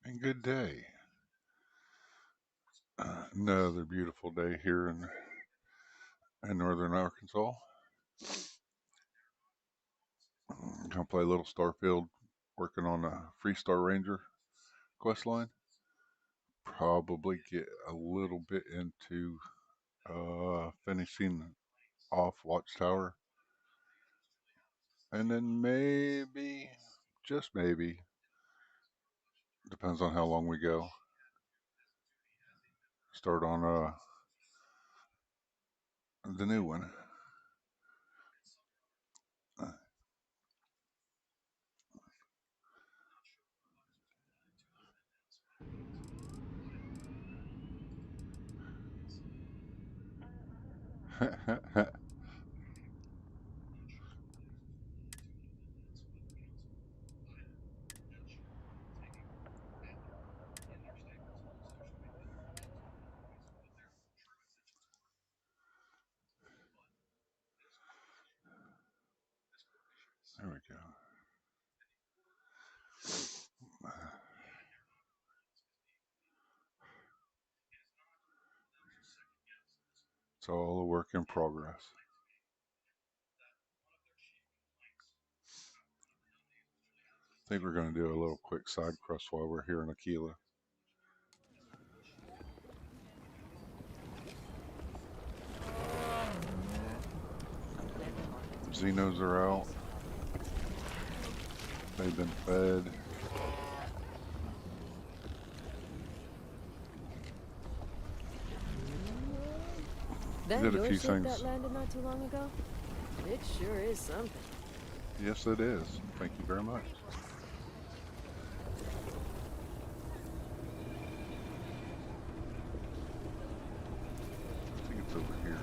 And good day. Another beautiful day here in northern Arkansas. Gonna play a little Starfield, working on a FreeStar Ranger quest line. Probably get a little bit into finishing off Watchtower, and then maybe, just maybe, depends on how long we go. Start on the new one. There we go. It's all a work in progress. I think we're going to do a little quick side quest while we're here in Aquila. Xenos are out. They've been fed. That Did a your few ship that things. landed not too long ago? It sure is something. Yes, it is. Thank you very much. I think it's over here.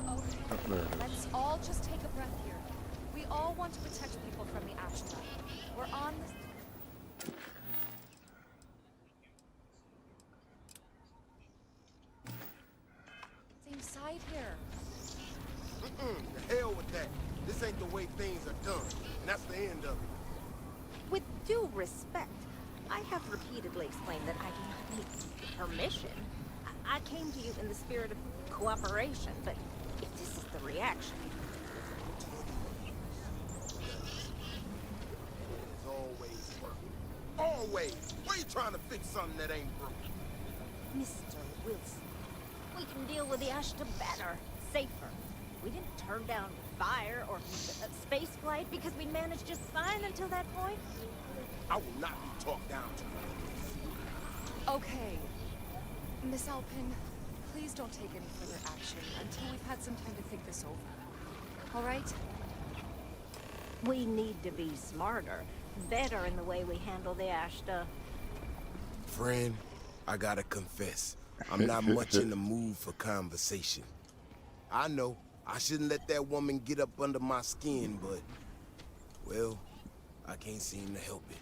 Okay, Oh, there it is. let's all just take a breath here. We all want to protect people from the Ashta. We're on this. Same side here. The hell with that. This ain't the way things are done. And that's the end of it. With due respect, I have repeatedly explained that I do not need permission. I came to you in the spirit of cooperation, but if this is the reaction... It's always working. Always! Why you trying to fix something that ain't broken? Mr. Wilson, we can deal with the Ashta better, safer. We didn't turn down fire or space flight because we managed just fine until that point. I will not be talked down to. Okay. Miss Alpin, please don't take any further action until we've had some time to think this over. All right? We need to be smarter, better in the way we handle the Ashta. Friend, I gotta confess, I'm not much in the mood for conversation. I know, I shouldn't let that woman get up under my skin, but... well, I can't seem to help it.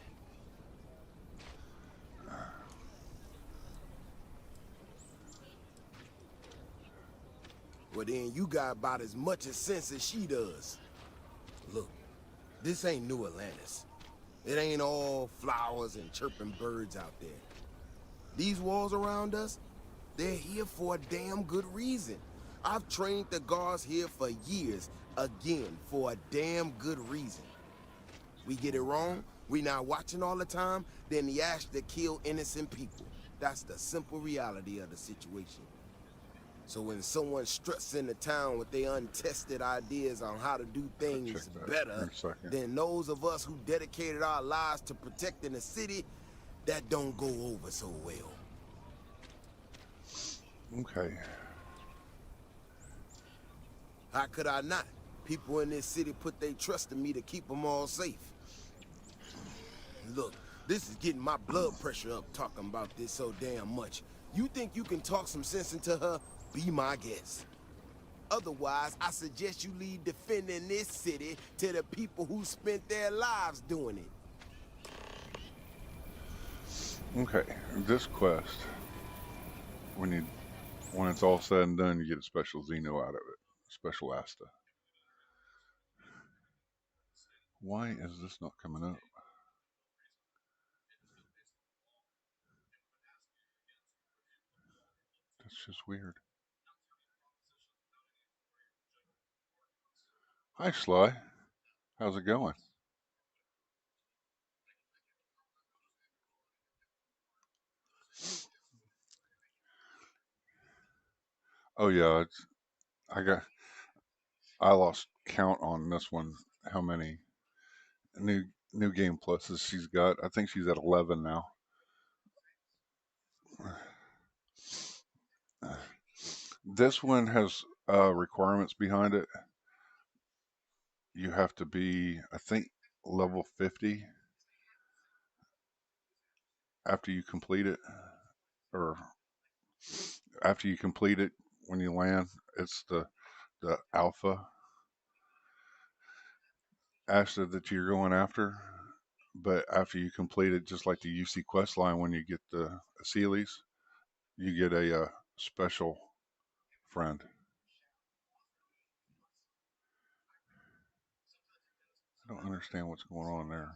Well then, you got about as much sense as she does. Look, this ain't New Atlantis. It ain't all flowers and chirping birds out there. These walls around us, they're here for a damn good reason. I've trained the guards here for years, again, for a damn good reason. We get it wrong, we not watching all the time, then the Ashta kill innocent people. That's the simple reality of the situation. So when someone struts into town with their untested ideas on how to do things Check that in better a second. than those of us who dedicated our lives to protecting the city, that don't go over so well. Okay. How could I not? People in this city put their trust in me to keep them all safe. Look, this is getting my blood pressure up talking about this so damn much. You think you can talk some sense into her? Be my guest. Otherwise, I suggest you leave defending this city to the people who spent their lives doing it. Okay. This quest, when it's all said and done, you get a special Xeno out of it. Special Asta. Why is this not coming up? That's just weird. Hi, Sly. How's it going? Oh yeah, I got I lost count on this one. How many new new game pluses she's got? I think she's at 11 now. This one has requirements behind it. You have to be, I think, level 50 after you complete it, or after you complete it when you land. It's the alpha Asta that you're going after. But after you complete it, just like the UC quest line, when you get the Aseles, you get a special friend. I don't understand what's going on there.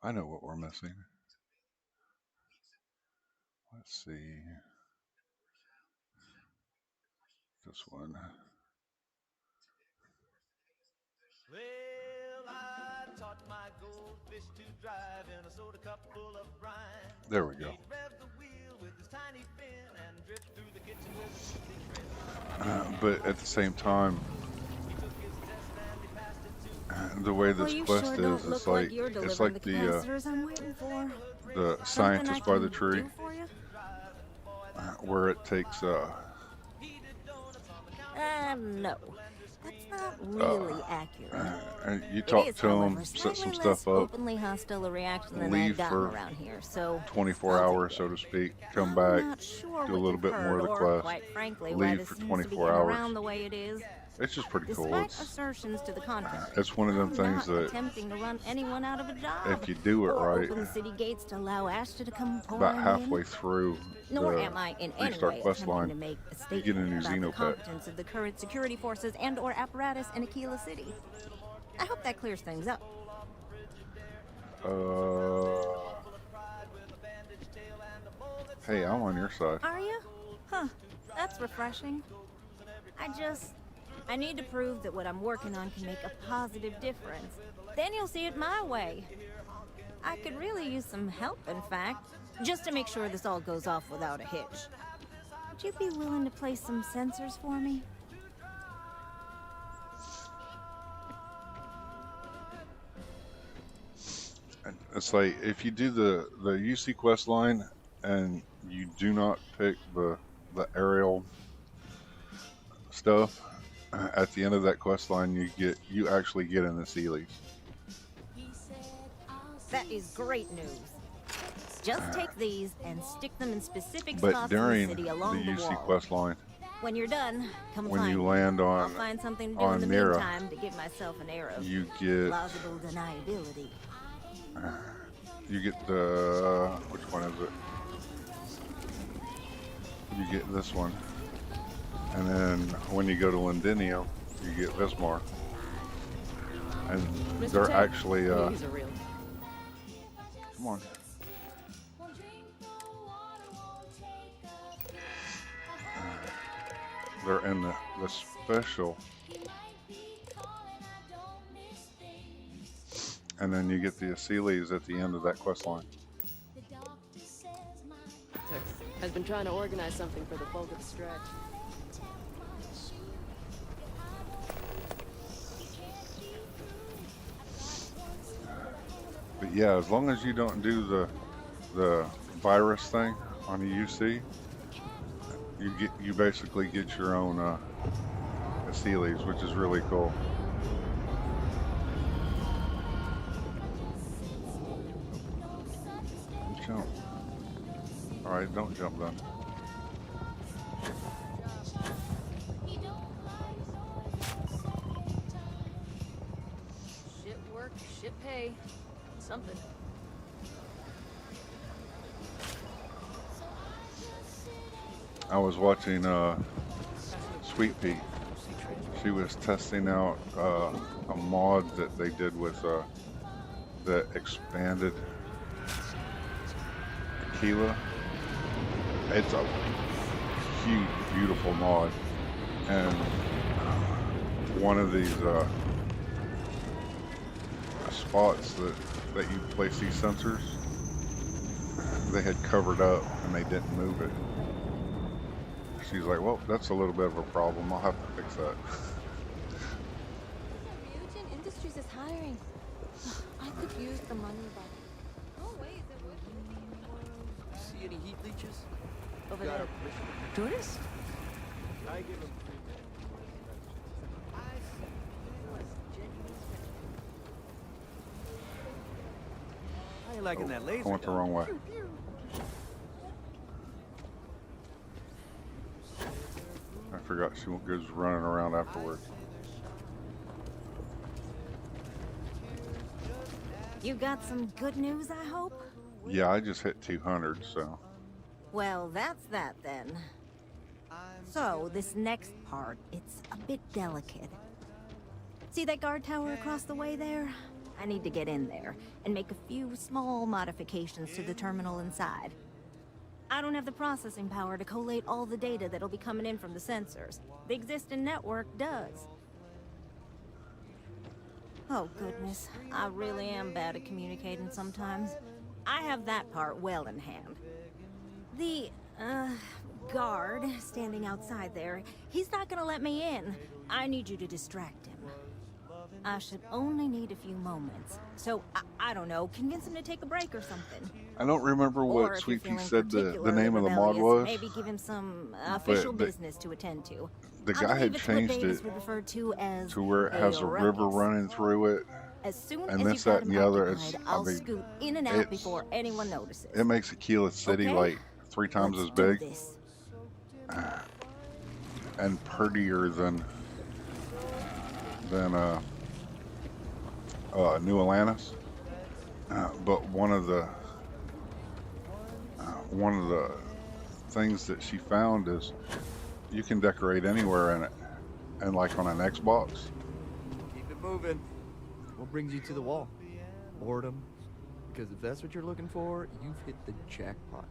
I know what we're missing. Let's see. This one. Well, I taught my goldfish to drive in a soda cup full of brine. There we go. He'd rev the wheel with his tiny fin and drift through the kitchen with a toothpick grin. But at the same time, He took his test and he passed it too. the way Well, this you quest sure is, don't look like you're it's delivering like the capacitors I'm waiting for. the Something I scientist by the can tree, do for you? where it takes No. That's not really accurate. and you It talk is, to however, them, set slightly some less stuff up, openly hostile a reaction than leave I've gotten for around here, so 24 I'll hours, take so it. to speak, come I'm back, not sure do a what little you've bit more heard, of the or, quest, quite frankly, why leave this for seems to be 24 getting hours. around the way it is. It's just pretty cool. Despite assertions to the contrary, It's one of them I'm things not that attempting to run anyone out of a job, if you do it or right, open the city gates to allow Ashton to come about pouring halfway in. through Nor the am I in any Freestar way quest attempting line, to make a you get a statement new about the Xenopet. competence of the current security forces and/or apparatus in Aquila City. I hope that clears things up. Hey, I'm on your side. Are you? Huh. That's refreshing. I need to prove that what I'm working on can make a positive difference. Then you'll see it my way. I could really use some help, in fact, just to make sure this all goes off without a hitch. Would you be willing to place some sensors for me? It's like if you do the UC quest line and you do not pick the aerial stuff, at the end of that quest line you actually get in the Sealies. That is great news. Just take these and stick them in specific But spots in during the the city along the UC wall. quest line, When you're done, come when find you me. land I'll on find something to do on in the Mira, meantime to give myself an arrow. you get Plausible deniability. the which one is it? You get this one, and then when you go to Lindinium, you get Vismar, and Mr. they're Ted, actually these are real. come on. They're in the special, and then you get the Aseles at the end of that quest line. Sir, has been trying to organize something for the folk of the stretch. But yeah, as long as you don't do the virus thing on the UC, you basically get your own Aseles, which is really cool. Don't jump. All right, don't jump then. Shit work, shit pay. Something. I was watching Sweet Pea. She was testing out a mod that they did with the expanded Aquila It's a huge, beautiful mod, and one of these spots that you place these sensors, they had covered up and they didn't move it. She's like, well, that's a little bit of a problem. I'll have to fix that. Ryujin Industries is hiring. I could use the money, but no ways it would. See any heat leeches? Over there. Tourists? How you liking that laser? I went the wrong way. I forgot she goes running around afterwards. You got some good news, I hope? Yeah, I just hit 200, so. Well, that's that then. So, this next part, it's a bit delicate. See that guard tower across the way there? I need to get in there and make a few small modifications to the terminal inside. I don't have the processing power to collate all the data that'll be coming in from the sensors. The existing network does. Oh goodness, I really am bad at communicating sometimes. I have that part well in hand. The, guard standing outside there, he's not gonna let me in. I need you to distract him. I should only need a few moments. So, I don't know, convince him to take a break or something. I don't remember Or what if Sweet you're Pea feeling said the particularly name of the mod rebellious, was. Maybe give him some official the- business to attend to. The I guy had believe it's what changed Davis it would refer to as to where it has a river ruckus. running through it. As soon and as this, you've got that, and him the other. occupied, It's- I I'll mean, scoot in and out it's- before anyone notices. It makes Aquila City Okay. like 3 times Let's as do big this. and prettier than New Atlantis. But one of the things that she found is you can decorate anywhere in it, and like on an Xbox. Keep it moving. What brings you to the wall? Boredom? Because if that's what you're looking for, you've hit the jackpot.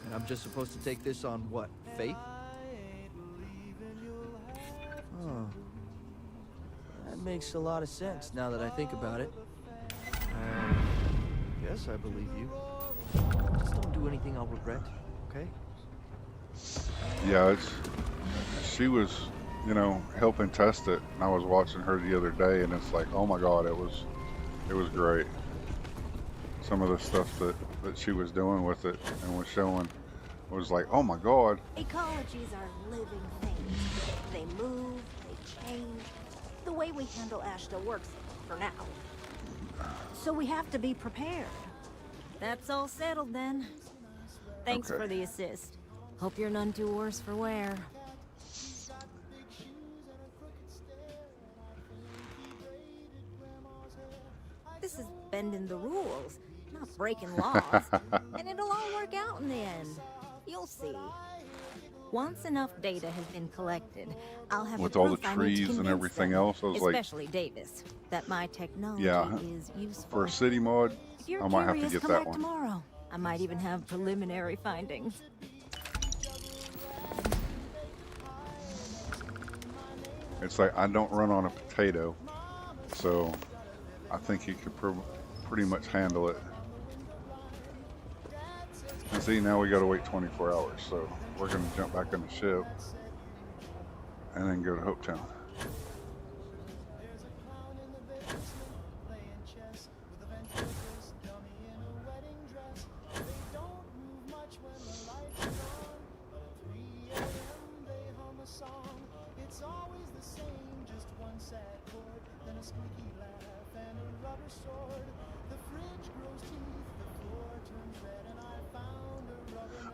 And I'm just supposed to take this on what? Faith? Oh. That makes a lot of sense now that I think about it. Yes, I believe you. Just don't do anything I'll regret, okay? Yeah, she was, helping test it, and I was watching her the other day, and it's like, oh my God, it was great. Some of the stuff that she was doing with it and was showing was like, oh my God. Ecologies are living things. They move, they change. The way we handle ash still works for now. So we have to be prepared. That's all settled then. Thanks Okay. for the assist. Hope you're none too worse for wear. This is bending the rules, not breaking laws. And it'll all work out in the end. You'll see. Once enough data has been collected, I'll have With the all the proof I need to trees and convince everything them, else, I was like, especially Davis, that my technology Yeah, is useful. for a city mod, If you're I might have to curious, get come that back one. tomorrow. I might even have preliminary findings. It's like I don't run on a potato, so I think he could pretty much handle it. And see, now we got to wait 24 hours, so we're going to jump back in the ship and then go to Hopetown.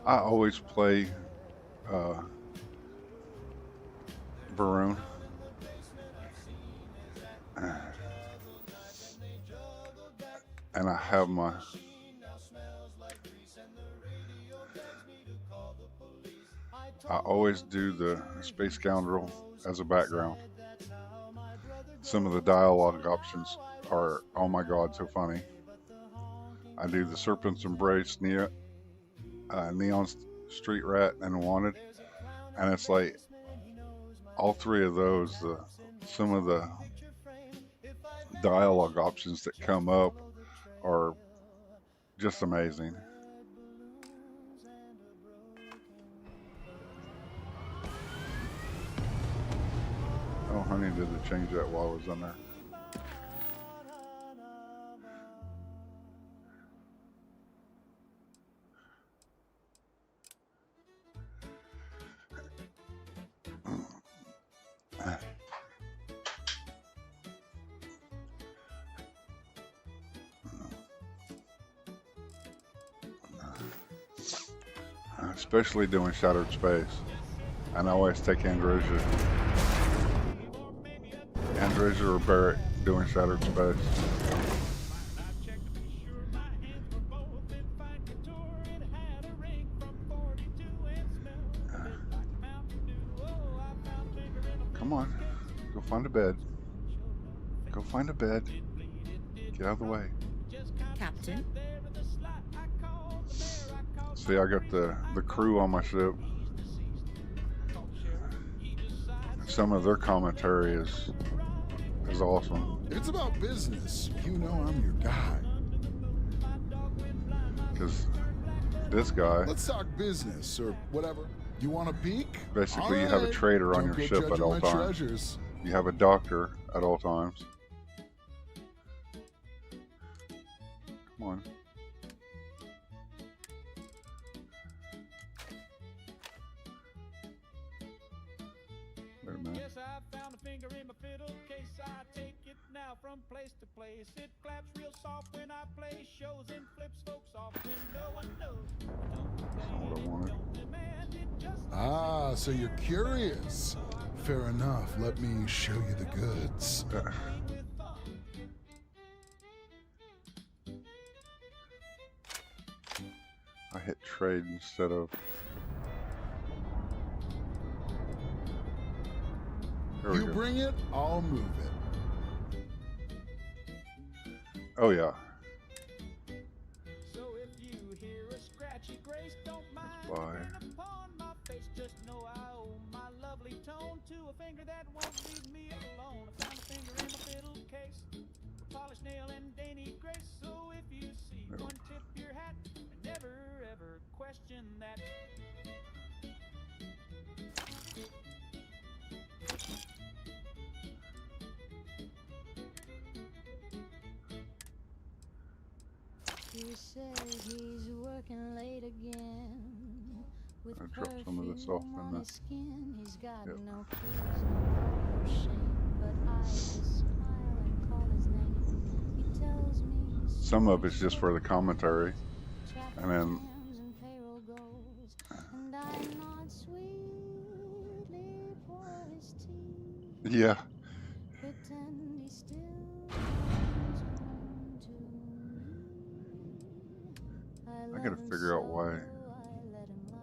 I always play Varun. And I have my I always do the Space Scoundrel as a background. Some of the dialogue options are, oh my God, so funny. I do the Serpent's Embrace, Neon Street Rat, and Wanted, and it's like all three of those. Some of the dialogue options that come up are just amazing. Oh, honey, did they change that while I was in there? Especially doing Shattered Space. And I always take Androsia or Barrett doing Shattered Space. Come on, go find a bed. Go find a bed. Get out of the way. Captain? See, I got the crew on my ship. Some of their commentary is awesome. If it's about business, you know I'm your guy. Because this guy, Let's talk business or whatever. You want a peek? basically you have a trader on your ship at all times. Treasures. You have a doctor at all times. Come on. Wait a minute. Yes, I found a finger in my fiddle case. I take it now from place to place. It claps real soft when I play shows and flips folks off when no one knows. That's not what I wanted. Ah, so you're curious. Fair enough. Let me show you the goods. I hit trade instead of. There we You go. bring it, I'll move it. Oh yeah. So if you hear a scratchy grace, don't mind Bye. grin upon my face. Just know I owe my lovely tone to a finger that won't leave me alone. I found a finger in my fiddle case, a polished nail and dainty grace. So if you see Yep. one, tip your hat and never ever question that. He says he's working late again. With I dropped some of this off perfume in on the- his skin. He's got Yep. no keys, no shame. But I just smile and call his name. He tells me Some of it's just for the commentary, traffic and then jams and payroll goes. And I nod sweetly for his tea. yeah. Pretend he still comes home to me. I gotta figure out why. I let him lie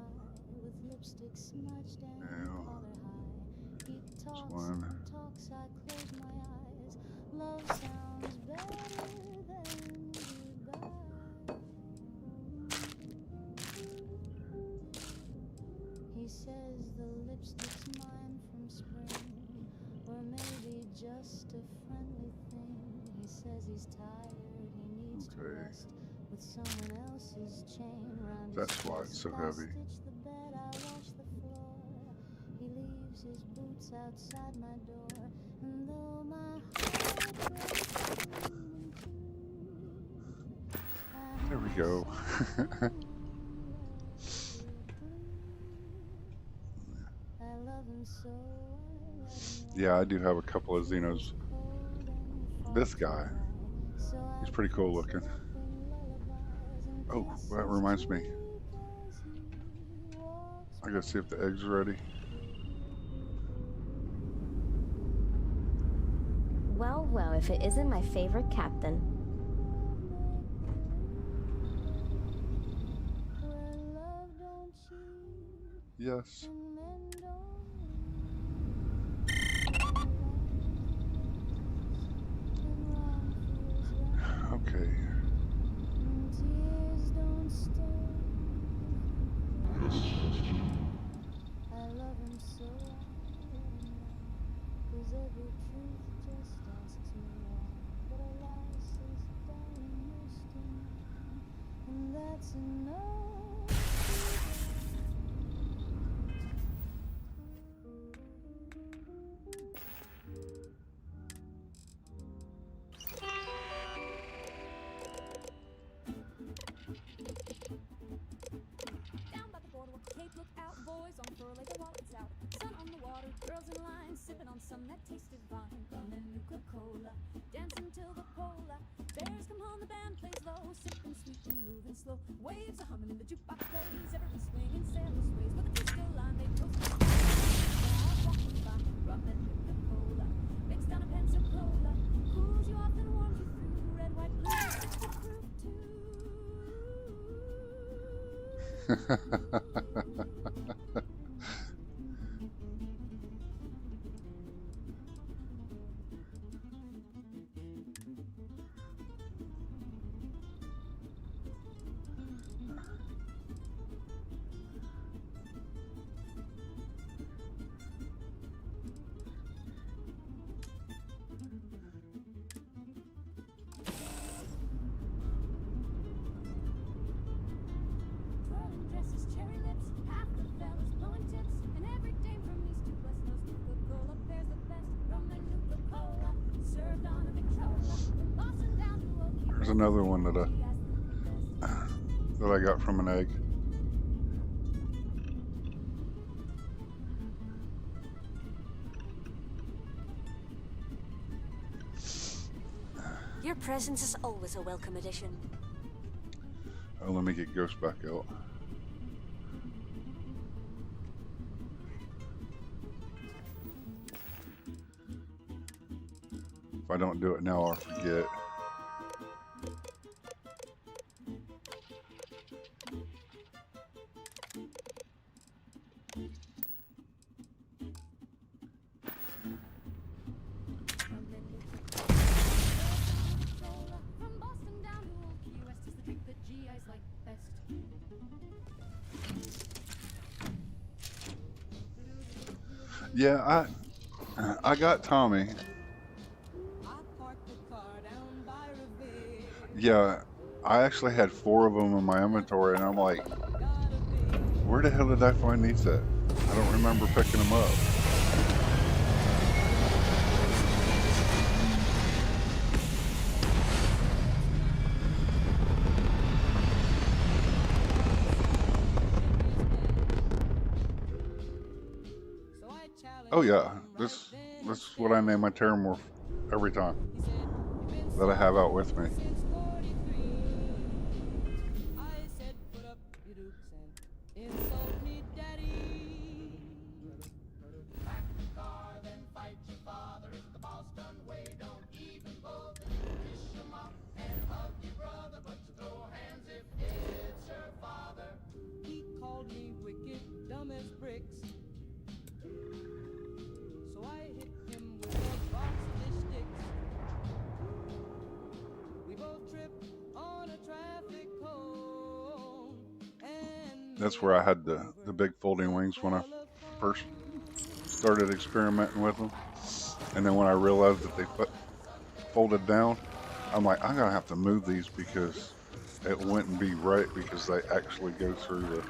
with lipstick smudged and Yeah. collar high. He talks one. and talks, I close my eyes. Love sounds better than goodbye. He says the lipstick's mine from spring, or maybe just a friendly thing. He says he's tired, he needs to Okay. rest with someone else's chain round That's his why it's so chest. I heavy. stitch the bed, I wash the floor. He leaves his boots outside my door, and though my heart breaks in two, I There we have go. something I love him so, I let him Yeah, I do have a couple of Xenos. This guy, he's pretty cool looking. Oh, that reminds me. I gotta see if the eggs are ready. Well, well, if it isn't my favorite captain. Yes. Okay. I love him so well, 'cause every truth just asks me why. But alas, his darling used to me, and that's enough. Down by the boardwalk, Cape, look out, boys on fur, lay their wallets out. Sun on the water, girls in line, sipping on some that tastes divine. Rum and Nuka-Cola, dancing till the polar. Bears come home, the band plays low, sipping sweet and moving slow. Waves are humming and the jukebox plays, everyone swinging sailor sways. But the crystal line, they toast the stars, walking by. Rum and Nuka-Cola, mixed down a Pensacola, cools you off and warms you through. Red, white, blue, it's the proof too. Twirling dresses, cherry lips, half the fellas blowing tips, and every dame from east to west knows Nuka-Cola pairs the best. Rum and Nuka-Cola, served on a Victrola, from Boston down to Okie. There's another one that I got from an egg. Your presence is always a welcome addition. Oh, let me get Ghost back out. If I don't do it now, I'll forget. From Boston down to Okie West is the drink that GIs like best. Yeah, I got Tommy. I parked the car down by Revere. Yeah, I actually had 4 of them in my inventory, and I'm like, where the hell did I find these at? I don't remember picking them up. So I challenged Oh yeah, him this right then. this is what I name my Terramorph every time He said, "You've been that I have out with me. since 43. I said, put up your dukes and insult me, daddy. Pack the car, then fight your father. It's the Boston way. Don't even bother. Kiss your mom and hug your brother, but you throw hands if it's your father. He called me wicked, dumb as bricks. So I hit him with a box of dish sticks. We both tripped on a traffic cone. And That's where I had the big folding wings when I first started experimenting with them. And then when I realized that they folded down, I'm like, I'm gonna have to move these because it wouldn't be right because they actually go through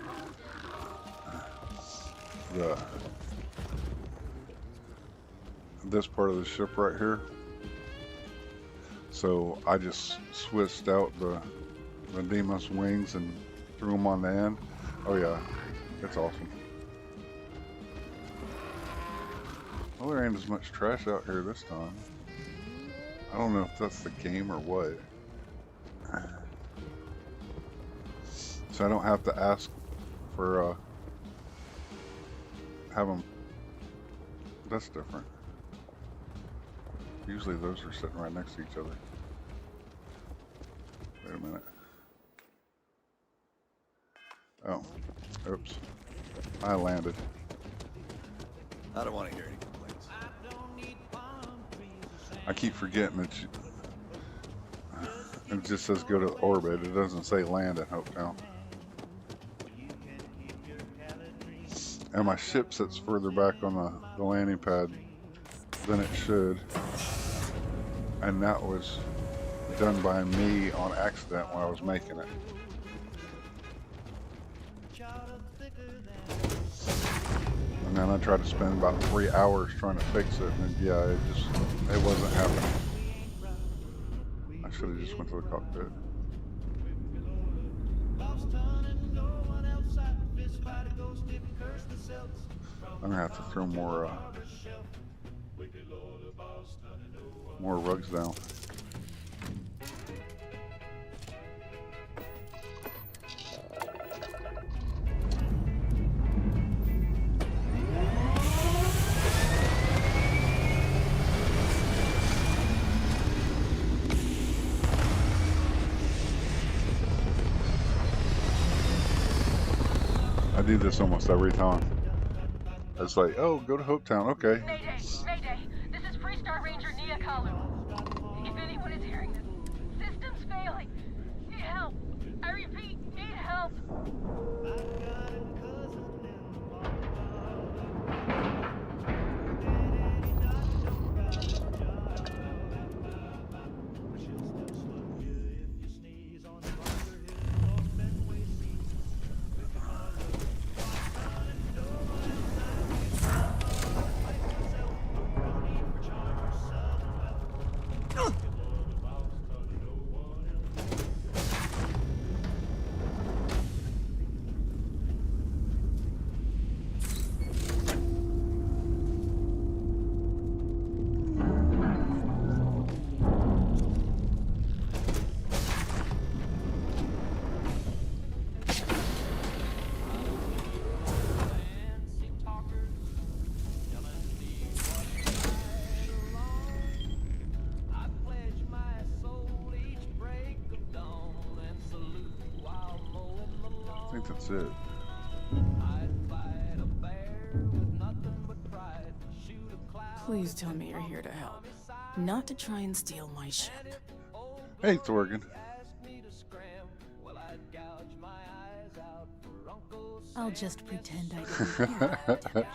this part of the ship right here. So I just switched out the Demos wings and threw them on the end. Oh yeah, it's awesome. Well, there ain't as much trash out here this time. I don't know if that's the game or what. So I don't have to ask for have them. That's different. Usually those are sitting right next to each other. Wait a minute. Oh, oops. I landed. I don't want to hear any complaints. I keep forgetting that it just says go to orbit. It doesn't say land at Hopetown. and my ship sits further back on the landing pad than it should. And that was done by me on accident when I was making it. And then I tried to spend about 3 hours trying to fix it, and yeah, it wasn't happening. I should have just went to the cockpit. I'm gonna have to throw more rugs down. I do this almost every time. It's like, oh, go to Hopetown, okay. Mayday! Mayday! This is Freestar Ranger Nia Kalu. If anyone is hearing this, system's failing. Need help. I repeat, need help. I think that's it. Please tell me you're here to help, not to try and steal my ship. Hey, Thorgan. I'll just pretend I didn't hear that.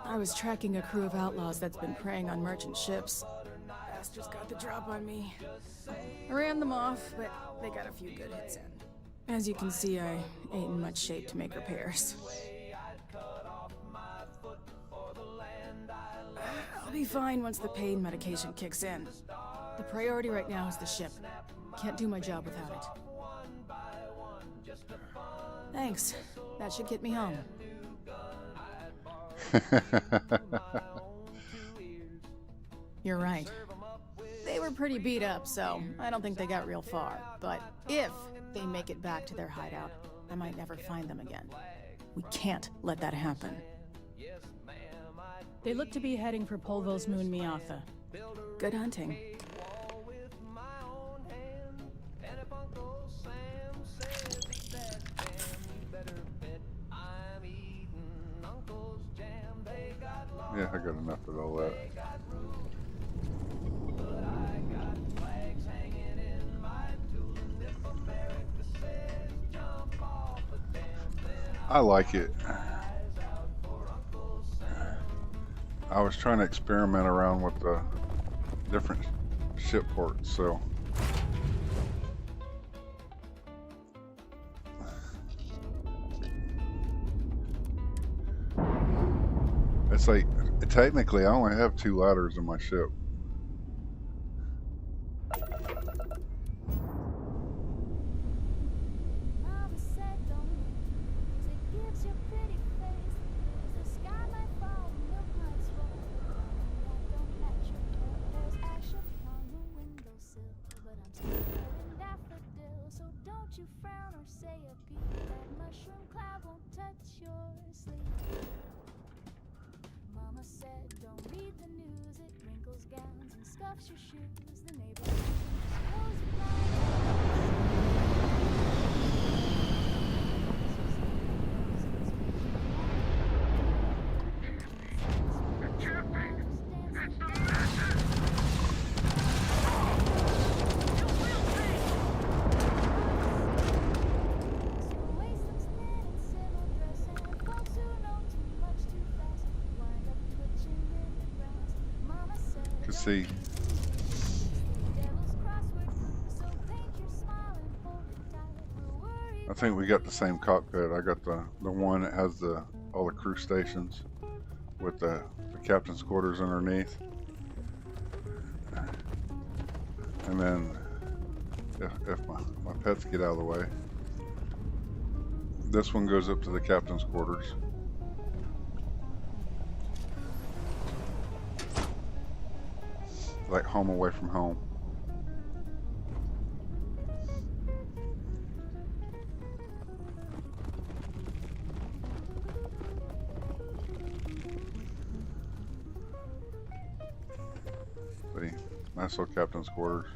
I was tracking a crew of outlaws that's been preying on merchant ships. Bastards got the drop on me. I ran them off, but they got a few good hits in. As you can see, I ain't in much shape to make repairs. I'll be fine once the pain medication kicks in. The priority right now is the ship. Can't do my job without it. Thanks. That should get me home. You're right. They were pretty beat up, so I don't think they got real far. But if they make it back to their hideout, I might never find them again. We can't let that happen. They look to be heading for Polvo's moon Miatha. Good hunting. Yeah, I got enough of all that. I like it. I was trying to experiment around with the different ship ports, so it's like technically I only have 2 ladders in my ship. see. I think we got the same cockpit. I got the one that has all the crew stations with the captain's quarters underneath. And then if my pets get out of the way, this one goes up to the captain's quarters. Like home away from home. See, nice little captain's quarters.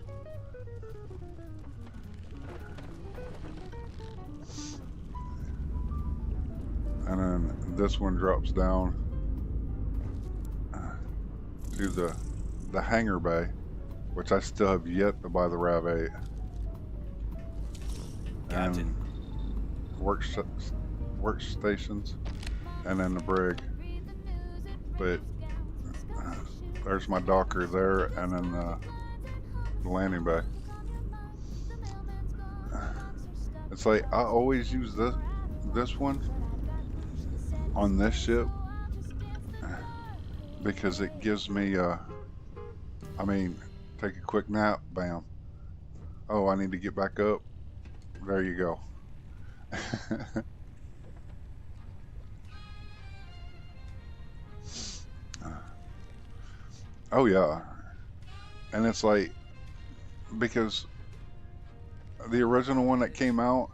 And then this one drops down to the hangar bay, which I still have yet to buy the RAV-8. And workstations, and then the brig. But there's my docker there, and then the landing bay. It's like I always use this one on this ship because it gives me I mean, take a quick nap, bam. Oh, I need to get back up. There you go. Oh yeah. And it's like, because the original one that came out,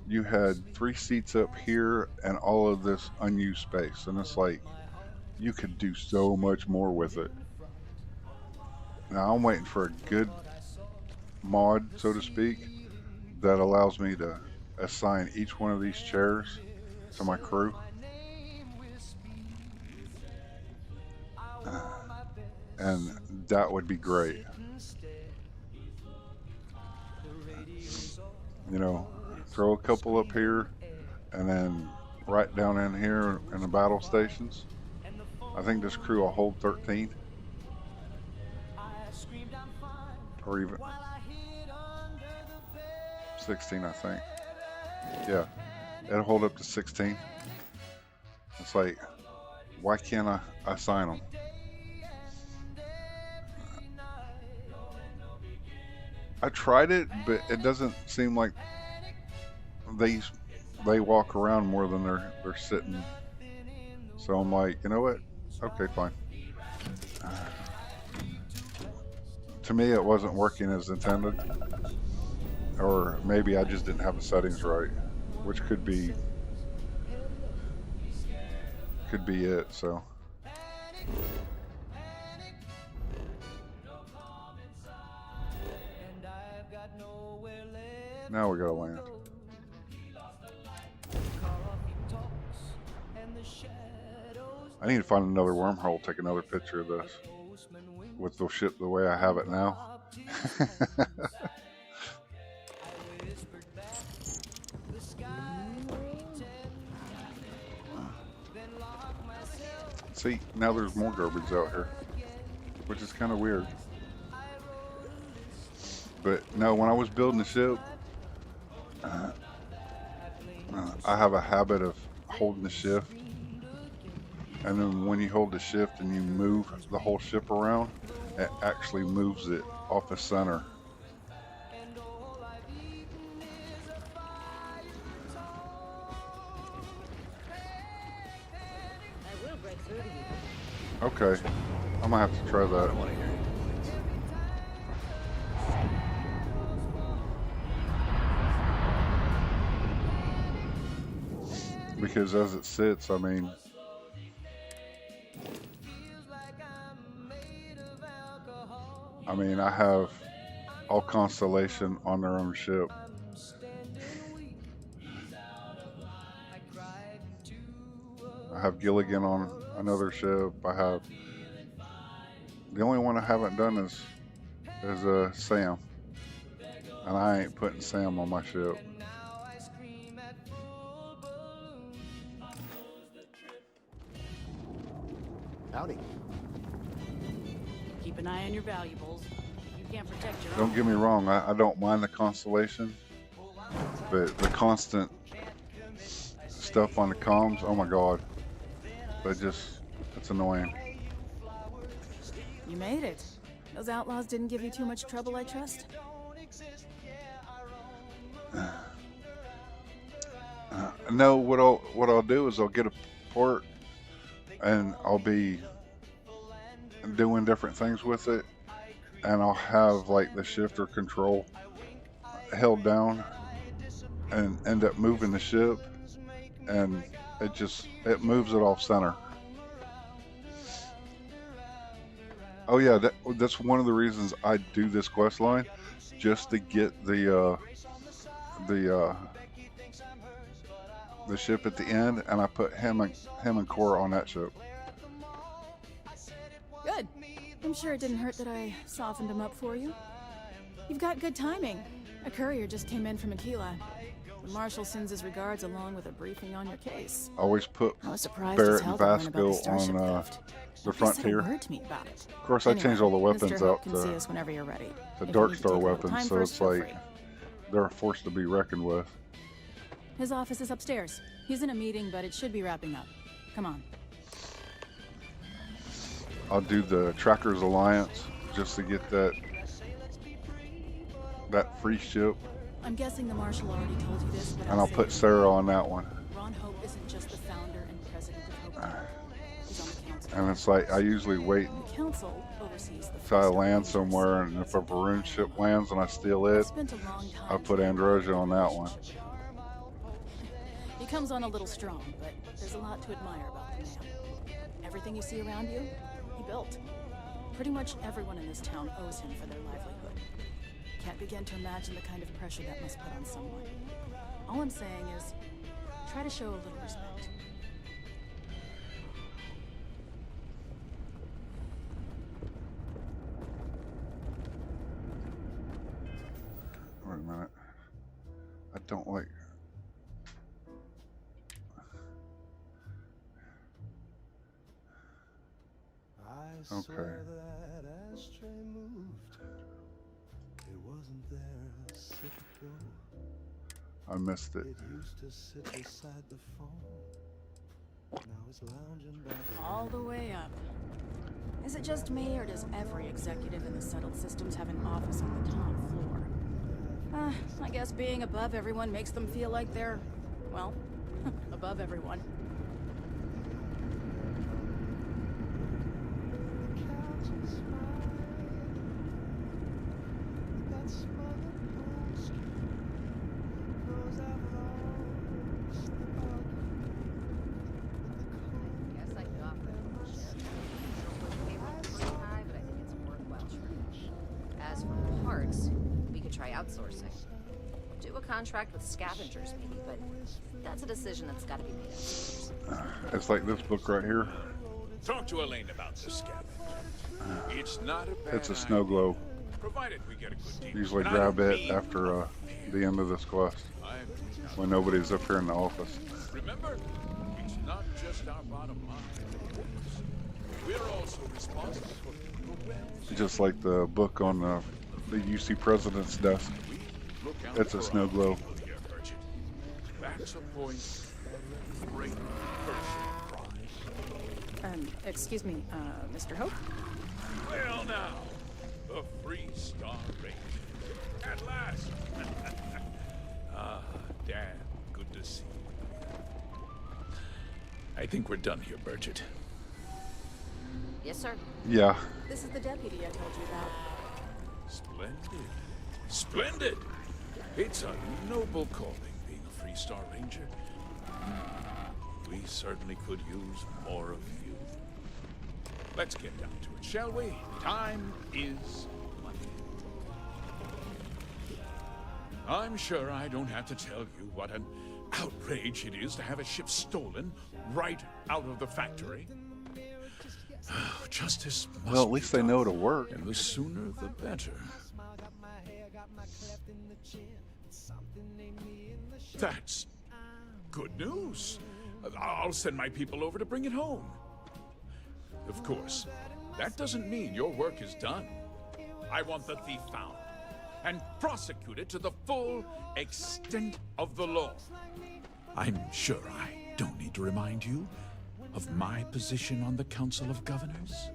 you had 3 seats up here and all of this unused space, and it's like you could do so much more with it. Now I'm waiting for a good mod, so to speak, that allows me to assign each one of these chairs to my crew. And that would be great. You know, throw a couple up here and then right down in here in the battle stations. I think this crew will hold 13. Or even 16, I think. Yeah, it'll hold up to 16. It's like, why can't I assign them? I tried it, but it doesn't seem like they walk around more than they're sitting. So I'm like, you know what? Okay, fine. To me, it wasn't working as intended, or maybe I just didn't have the settings right, which could be it. So now we gotta land. I need to find another wormhole, take another picture of this with the ship the way I have it now. See, now there's more garbage out here, which is kind of weird. But no, when I was building the ship, I have a habit of holding the shift, and then when you hold the shift and you move the whole ship around, it actually moves it off the center. Okay, I'm gonna have to try that. Because as it sits, I mean, I have all Constellation on their own ship. I have Gilligan on another ship. I have, the only one I haven't done is Sam, and I ain't putting Sam on my ship. Howdy. Keep an eye on your valuables. You can't protect your Don't own. get me wrong, I don't mind the constellation, but the constant stuff on the comms, oh my god, it's annoying. You made it. Those outlaws didn't give you too much trouble, I trust? No, what I'll do is I'll get a port and I'll be doing different things with it, and I'll have like the shift or control held down and end up moving the ship, and it moves it off center. Oh yeah, that's one of the reasons I do this quest line, just to get the ship at the end, and I put him and Cora on that ship. Good. I'm sure it didn't hurt that I softened him up for you. You've got good timing. A courier just came in from Aquila. The Marshal sends his regards along with a briefing on your case. Always put I was surprised as Barrett and hell to learn about the Vasco starship on theft. the Nobody said a frontier. word to me about it. Of course, I changed all the weapons Mr. Hope out can see us whenever you're ready. to If you need to take a Darkstar little weapons, time so first, it's feel like free. they're a force to be reckoned with. His office is upstairs. He's in a meeting, but it should be wrapping up. Come on. I'll do the Trackers Alliance just to get that free ship, I'm guessing the Marshal already told you this, but and I'll say put it Sarah on that one. Ron Hope isn't just the founder and president of Hope. He's on the council. And it's like I usually wait The council oversees the until I land somewhere, and if a Varun ship lands and I steal it, spent a long time I'll put Androsia on that one. He comes on a little strong, but there's a lot to admire about the man. Everything you see around you, he built. Pretty much everyone in this town owes him for their livelihood. Can't begin to imagine the kind of pressure that must put on someone. All I'm saying is, try to show a little respect. Wait a minute. I don't like. Okay. That ashtray moved. It wasn't there a second ago. I missed it. It used to sit beside the phone. Now it's lounging by the All the way up. Is it just me, or does every executive in the settled systems have an office on the top floor? I guess being above everyone makes them feel like they're, well, above everyone. Guess I could offer them a ship. Don't push payroll pretty high, but I think it's a worthwhile trade. As for parts, we could try outsourcing. Do a contract with scavengers, maybe, but that's a decision that's got to be made upstairs. It's like this book right here. Talk to Elaine about the scavenger. It's not a bad It's a snow globe. Provided we get a good deal. Usually And I grab don't it mean after the end of this quest, when nobody's up here in the office. Remember, it's not just our bottom line. We're also responsible for Just like the book on the UC president's desk. It's a snow globe. That's a point of great personal pride. Excuse me, Mr. Hope? Well now, the FreeStar Ranger. At last. Dan, good to see you. I think we're done here, Bridget. Yes, sir. Yeah. This is the deputy I told you about. Splendid. Splendid! It's a noble calling, being a FreeStar Ranger. We certainly could use more of you. Let's get down to it, shall we? Time is money. I'm sure I don't have to tell you what an outrage it is to have a ship stolen right out of the factory. Justice must Well, at least they know it'll work. And the sooner the better. That's good news. I'll send my people over to bring it home. Of course, that doesn't mean your work is done. I want the thief found and prosecuted to the full extent of the law. I'm sure I don't need to remind you of my position on the Council of Governors.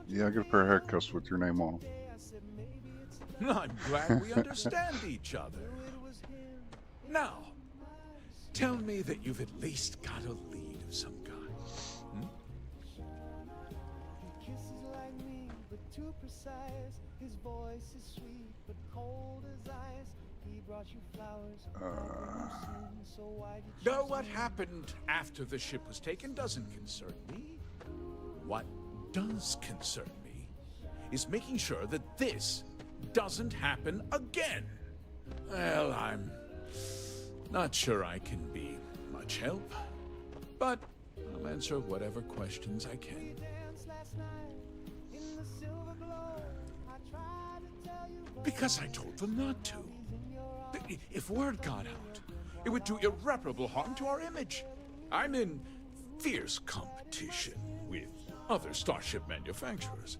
Yeah, I get a pair of haircuts with your name on them. I'm glad we understand each other. Now, tell me that you've at least got a lead of some kind. He kisses like me, but too precise. His voice is sweet, but cold as ice. He brought you flowers. So why did you Though what happened after the ship was taken doesn't concern me. What does concern me is making sure that this doesn't happen again. Well, I'm not sure I can be much help, but I'll answer whatever questions I can. Because I told them not to. If word got out, it would do irreparable harm to our image. I'm in fierce competition with other starship manufacturers.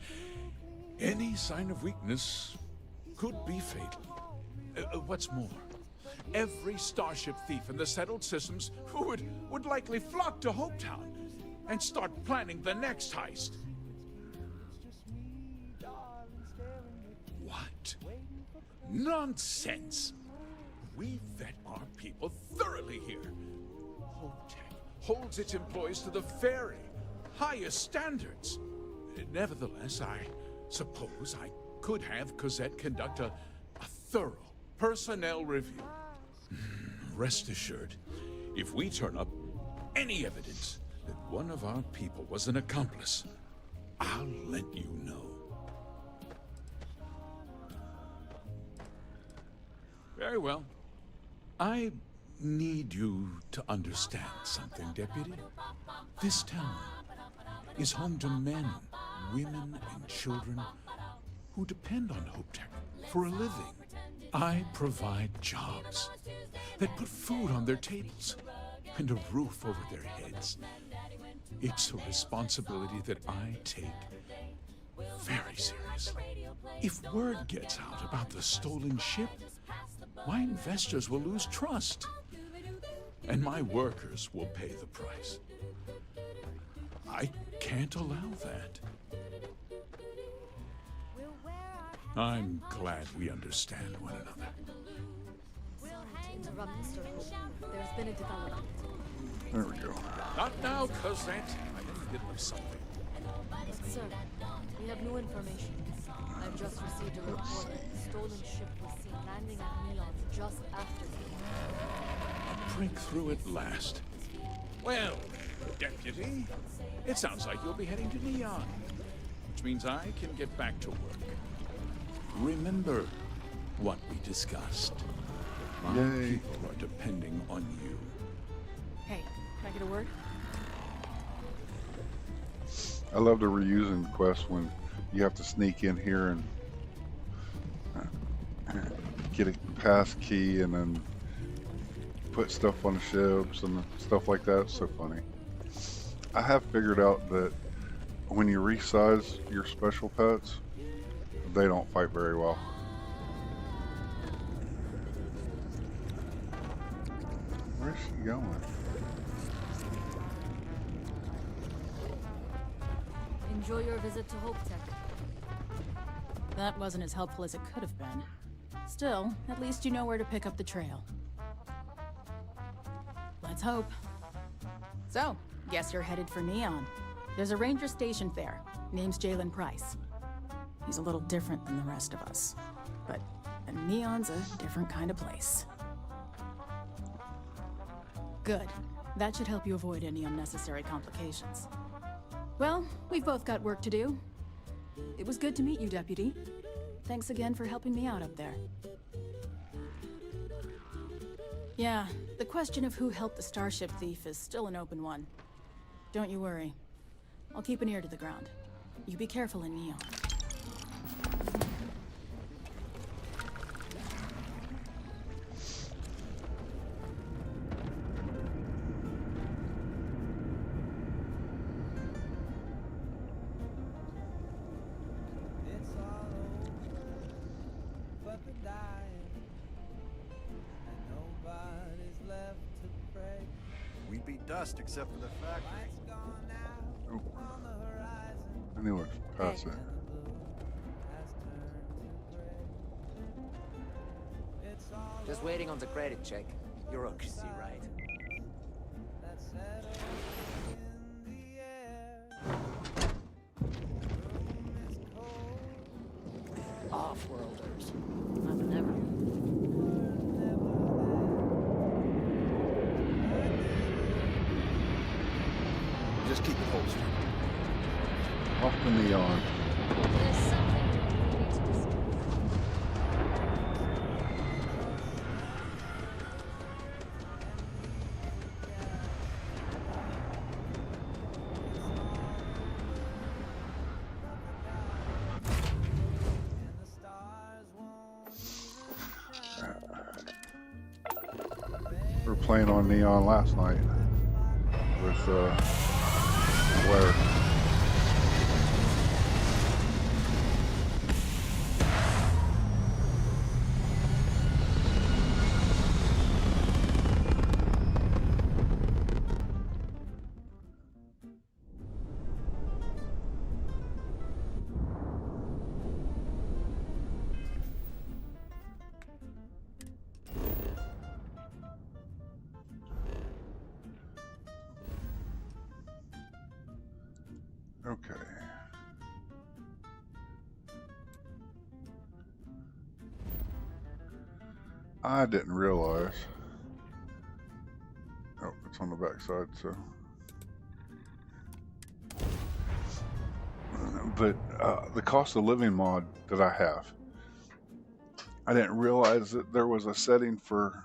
Any sign of weakness could be fatal. What's more, every starship thief in the settled systems would likely flock to Hopetown and start planning the next heist. What? Nonsense! We vet our people thoroughly here. Hoptech holds its employees to the very highest standards. Nevertheless, I suppose I could have Cosette conduct a thorough personnel review. Rest assured, if we turn up any evidence that one of our people was an accomplice, I'll let you know. Very well. I need you to understand something, Deputy. This town is home to men, women, and children who depend on Hopetech for a living. I provide jobs that put food on their tables and a roof over their heads. It's a responsibility that I take very seriously. If word gets out about the stolen ship, my investors will lose trust, and my workers will pay the price. I can't allow that. I'm glad we understand one another. Sorry to interrupt, Mr. Hope. There's been a development. There we go. Not now, Cosette. I'm in the middle of something. But, sir, we have new information. I've just received a report that the stolen ship was seen landing at Neon just after the Breakthrough at last. Well, Deputy, it sounds like you'll be heading to Neon, which means I can get back to work. Remember what we discussed. My people are depending on you. Hey, can I get a word? I love the reusing quest when you have to sneak in here and get a pass key and then put stuff on the ships and stuff like that. It's so funny. I have figured out that when you resize your special pets, they don't fight very well. Where's she going? Enjoy your visit to Hopetech. That wasn't as helpful as it could have been. Still, at least you know where to pick up the trail. Let's hope. So, guess you're headed for Neon. There's a ranger stationed there. Name's Jalen Price. He's a little different than the rest of us. But Neon's a different kind of place. Good. That should help you avoid any unnecessary complications. Well, we've both got work to do. It was good to meet you, Deputy. Thanks again for helping me out up there. Yeah, the question of who helped the starship thief is still an open one. Don't you worry. I'll keep an ear to the ground. You be careful in Neon. dust except for the factory. Oh. I knew it. Pass it. Just waiting on the credit check. Bureaucracy, right? Off-worlders. I'm never. Just keep it holstered. Off the neon. There's something we need to discuss. We were playing on neon last night with Blair. Okay. I didn't realize. Oh, it's on the back side, so. But the cost of living mod that I have, I didn't realize that there was a setting for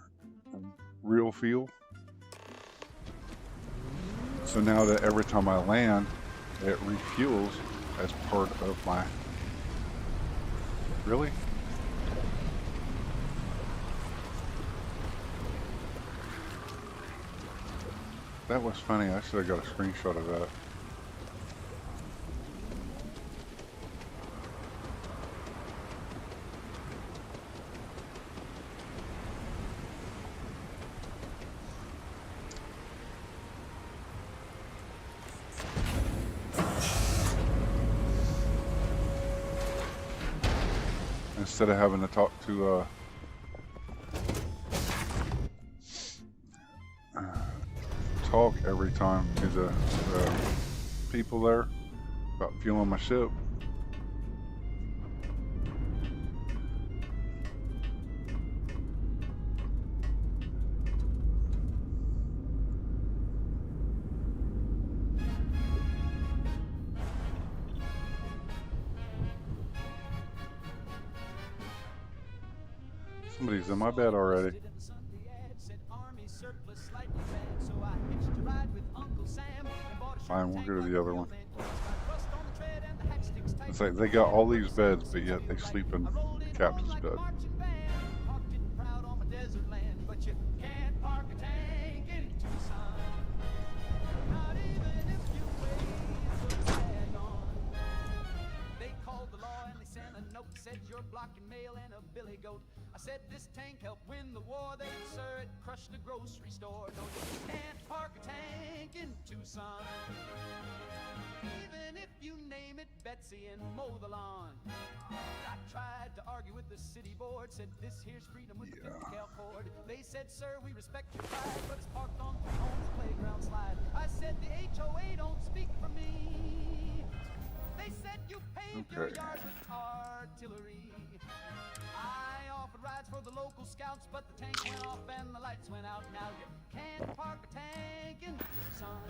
real fuel. So now that every time I land, it refuels as part of my... Really? That was funny. I should have got a screenshot of that. Instead of having to talk to talk every time to the people there about fueling my ship. Somebody's in my bed already. Fine, we'll go to the other one. It's like they got all these beds, but yet they sleep in the captain's bed. Said you're blocking mail and a billy goat. I said this tank helped win the war. They sir, it crushed the grocery store. No, you can't park a tank in Tucson. Even if you name it Betsy and mow the lawn. I tried to argue with the city board. Said this here's freedom with the 50 cal cord. They said, sir, we respect your pride, but it's parked on the playground slide. I said the HOA don't speak for me. They said you paved your yard with artillery. I offered rides for the local scouts, but the tank went off and the lights went out. Now you can't park a tank in Tucson,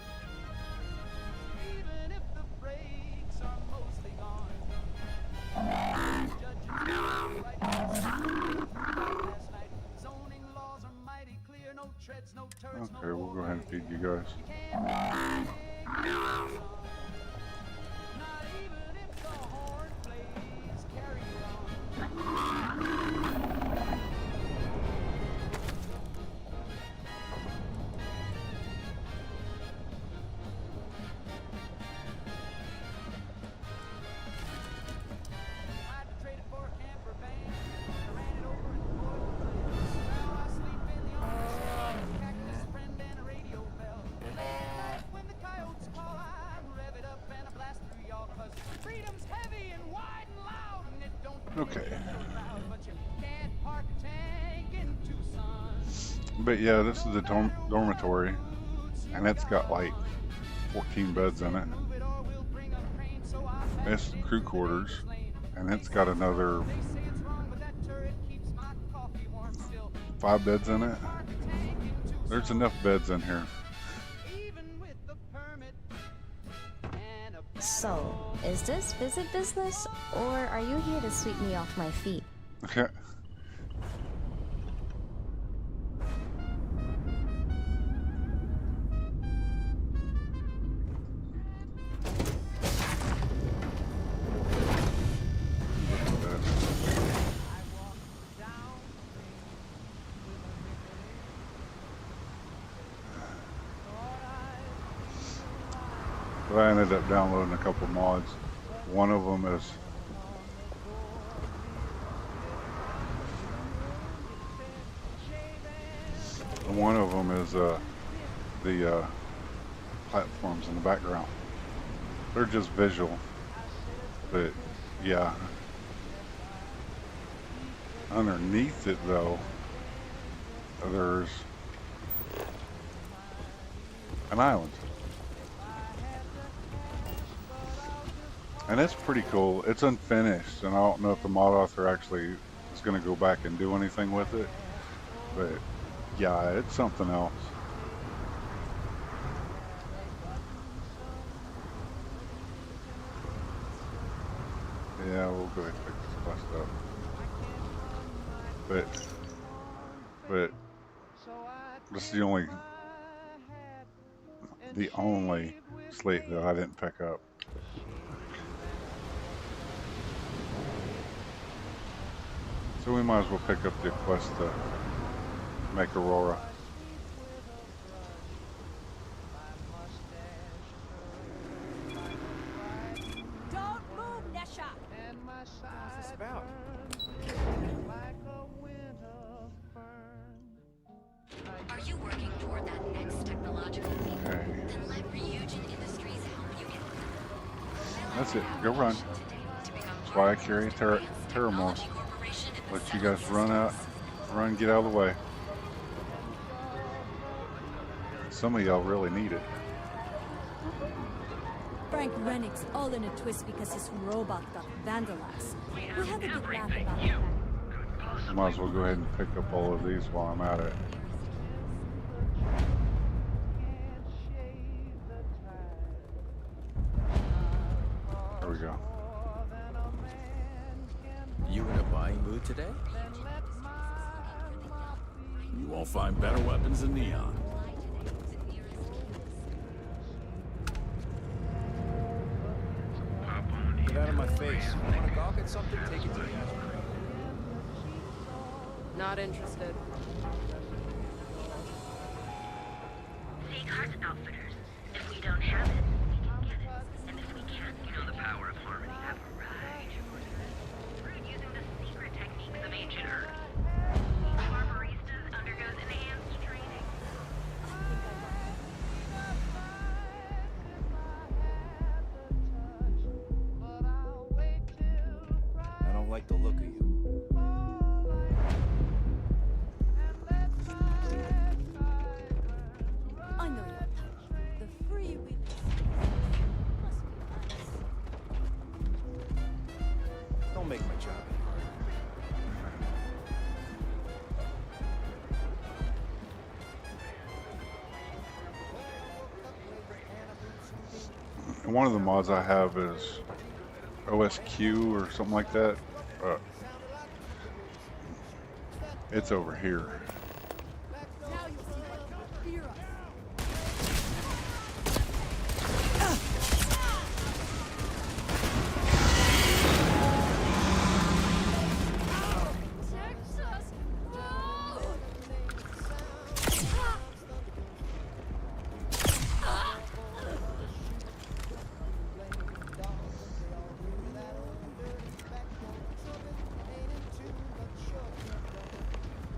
even if the brakes are mostly gone. Judges right last night. Zoning laws are mighty clear. No treads, no turrets, Okay, we'll go ahead and feed you guys. Okay. But yeah, this is the dormitory, and it's got like 14 beds in it. It's crew quarters, and it's got another 5 beds in it. There's enough beds in here. So, is this visit business, or are you here to sweep me off my feet? Okay. So I ended up downloading a couple mods. One of them is the platforms in the background. They're just visual, but yeah. Underneath it though, there's an island. And it's pretty cool. It's unfinished, and I don't know if the mod author actually is going to go back and do anything with it. But yeah, it's something else. Yeah, we'll go ahead and pick this quest up. But this is the only slate that I didn't pick up. So we might as well pick up the quest to make Aurora. Don't move, Nesha! What's this about? Are you working toward that next technological leap? Okay. Then let Ryujin Industries help you get there. That's it. Go run. That's why I carry a Terramore. Let you guys run, get out of the way. Some of y'all really need it. Frank Rennick's all in a twist because his robot got vandalized. We had a good laugh about that. Might as well go ahead and pick up all of these while I'm at it. There we go. You in a buying mood today? You won't find better weapons than Neon. Get out of my face. Want to gawk at something? Take it to the aspirin. Not interested. McClarence Outfitters. If we don't have it, we can get it. And if we can't, you know the power of harmony. Have a right. Through using the secret techniques of ancient Earth. Our baristas undergoes enhanced training. I don't like the look of you. I know your type. The free will must be nice. Don't make my job any And one of the mods I have is OSQ or something like that. It's over here. Now you see what you fear us. Texas!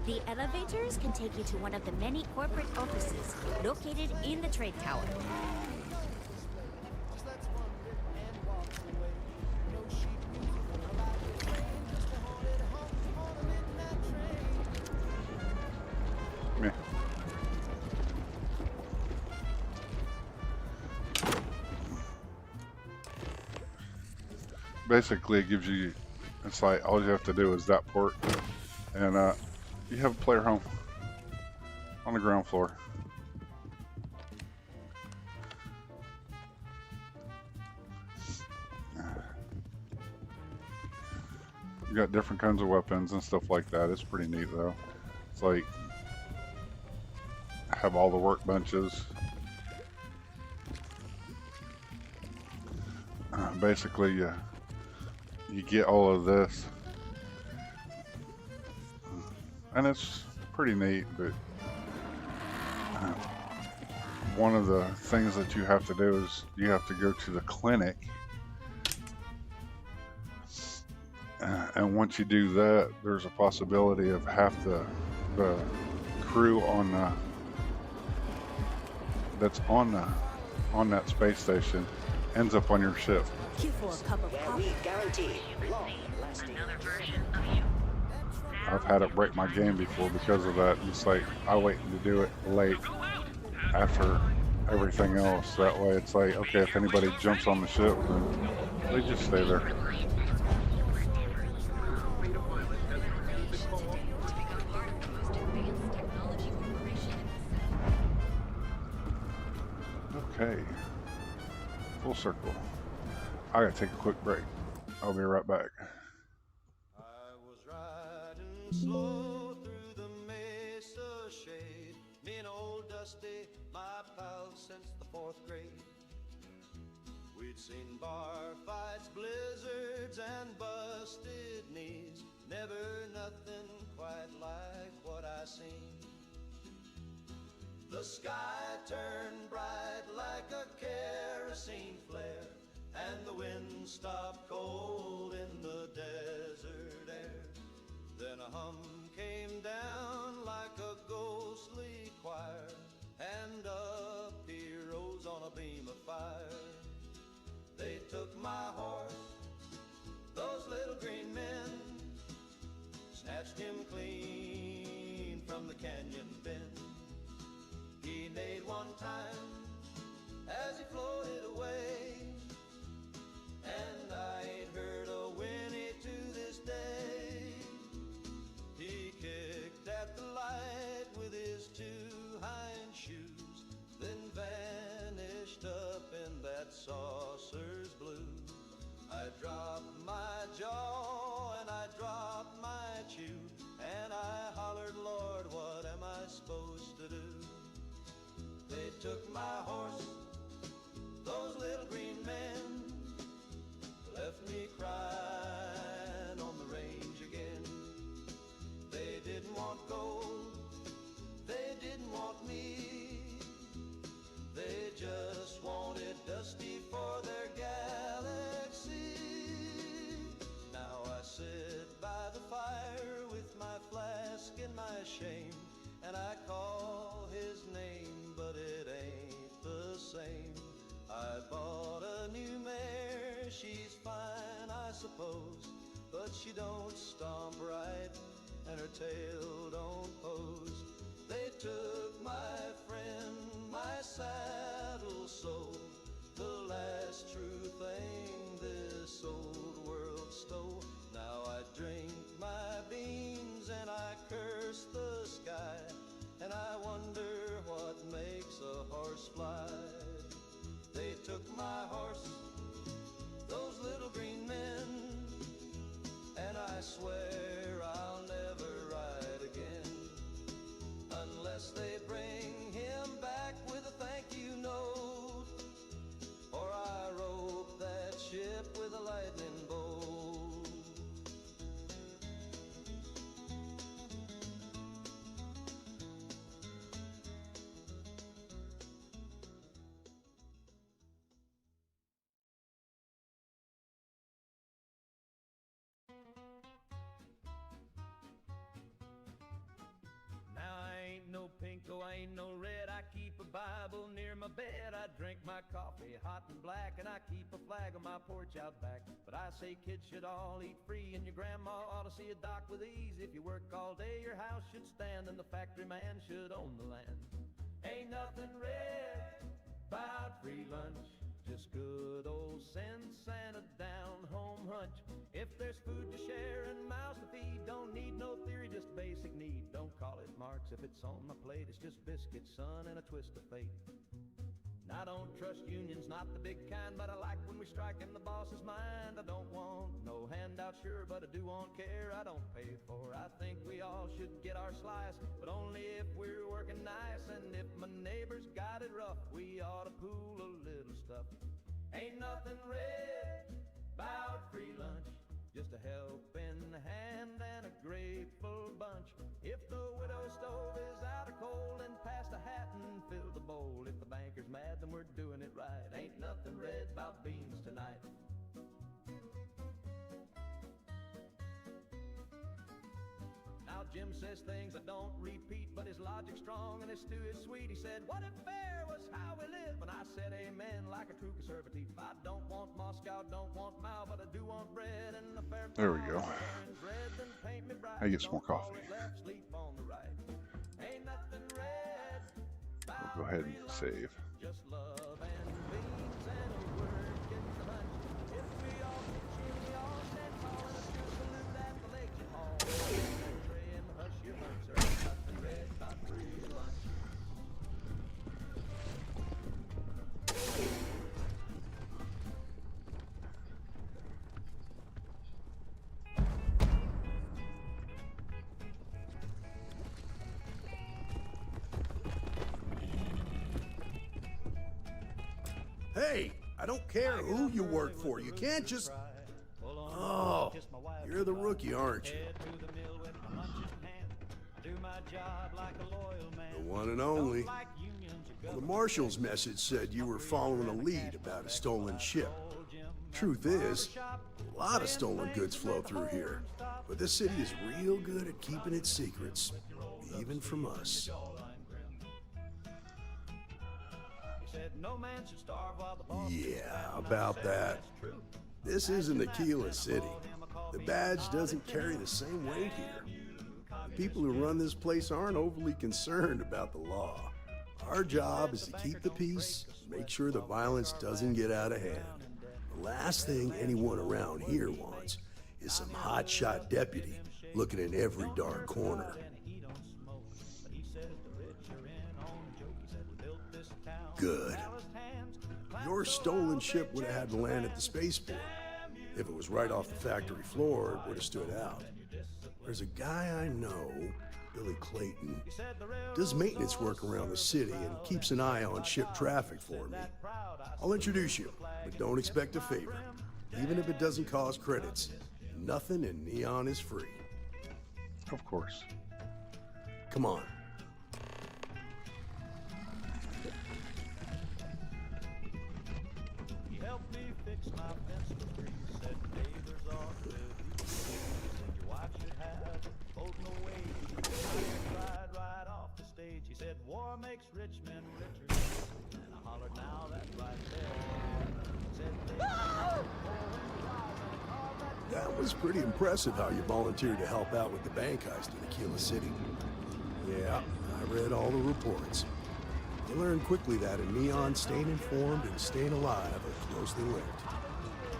The elevators can take you to one of the many corporate offices located in the trade tower. basically it gives you, it's like all you have to do is that port, and you have a player home on the ground floor. You got different kinds of weapons and stuff like that. It's pretty neat though. It's like have all the workbenches. Basically, you get all of this, and it's pretty neat. But one of the things that you have to do is you have to go to the clinic, and once you do that, there's a possibility of half the crew on that's on that space station ends up on your ship. Queue for a cup of coffee. Guaranteed. Another version of you. I've had it break my game before because of that. It's like I wait to do it late after everything else. That way it's like, okay, if anybody jumps on the ship, then they just stay there. Okay, full circle. I gotta take a quick break. I'll be right back. Slow through the mesa shade. Me and old Dusty, my pal since the 4th grade. We'd seen bar fights, blizzards, and busted knees. Never nothing quite like what I seen. The sky turned bright like a kerosene flare, and the wind stopped cold in the desert air. Then a hum came down like a ghostly choir, and up he rose on a beam of fire. They took my horse, those little green men, snatched him clean from the canyon bend. He neighed one time as he floated away, and I ain't heard a whinny to this day. He kicked at the light with his 2 hind shoes, then vanished up in that saucer's blue. I dropped my jaw and I dropped my chew, and I hollered, Lord, what am I supposed to do? They took my horse, those little green men, left me crying on the range again. They didn't want gold, they didn't want me, they just wanted Dusty for their galaxy. Now I sit by the fire with my flask and my shame, and I call his name, but it ain't the same. I bought a new mare, she's fine I suppose, but she don't stomp right and her tail don't pose. They took my friend, my saddle sold, the last true thing this old world stole. Now I drink my beans and I curse the sky, and I wonder what makes a horse fly. They took my horse, those little green men, and I swear I'll never ride again unless they bring him back with a thank you note, or I rope that ship with a lightning bolt. No pinko, I ain't no red. I keep a Bible near my bed. I drink my coffee hot and black, and I keep a flag on my porch out back. But I say kids should all eat free, and your grandma ought to see a doc with ease. If you work all day, your house should stand, and the factory man should own the land. Ain't nothing red about free lunch, just good old sense and a down-home hunch. If there's food to share and mouths to feed, don't need no theory, just basic need. Don't call it Marx if it's on my plate. It's just biscuits, son, and a twist of fate. I don't trust unions, not the big kind, but I like when we strike in the boss's mind. I don't want no handout, sure, but I do want care I don't pay for. I think we all should get our slice, but only if we're working nice. And if my neighbors got it rough, we ought to pool a little stuff. Ain't nothing red about free lunch, just a helping hand and a grateful bunch. If the widow stove is out of coal, then pass the hat and fill the bowl. If the banker's mad, then we're doing it right. Ain't nothing red about beans tonight. Now Jim says things I don't repeat, but his logic's strong and his stew is sweet. He said, what if fair was how we live? And I said amen like a true conservative. I don't want Moscow, don't want Mao, but I do want bread and a fair. There we go. I get some more coffee. We'll go ahead and save. Just love and beans and a word gets the lunch. If we all pitch in, we all stand tall and a true salute at the Legion Hall. And hush your lunch, sir. Nothing red about free lunch. Hey, I don't care who you work for. You can't just... Oh, you're the rookie, aren't you? The one and only. Well, the marshal's message said you were following a lead about a stolen ship. Truth is, a lot of stolen goods flow through here. But this city is real good at keeping its secrets, even from us. Yeah, about that. This isn't Aquila City. The badge doesn't carry the same weight here. The people who run this place aren't overly concerned about the law. Our job is to keep the peace, make sure the violence doesn't get out of hand. The last thing anyone around here wants is some hotshot deputy looking in every dark corner. Good. Your stolen ship would have had to land at the spaceport. If it was right off the factory floor, it would have stood out. There's a guy I know, Billy Clayton, does maintenance work around the city and keeps an eye on ship traffic for me. I'll introduce you, but don't expect a favor. Even if it doesn't cost credits, nothing in Neon is free. Of course. Come on. He helped me fix my fence for free. Said neighbors ought to do things your wife should have. Holding away, cried right off the stage. He said war makes rich men richer. And I hollered, now that's right there. That was pretty impressive how you volunteered to help out with the bank heist in Aquila City. Yeah, I read all the reports. You learned quickly that in Neon, staying informed and staying alive are closely linked.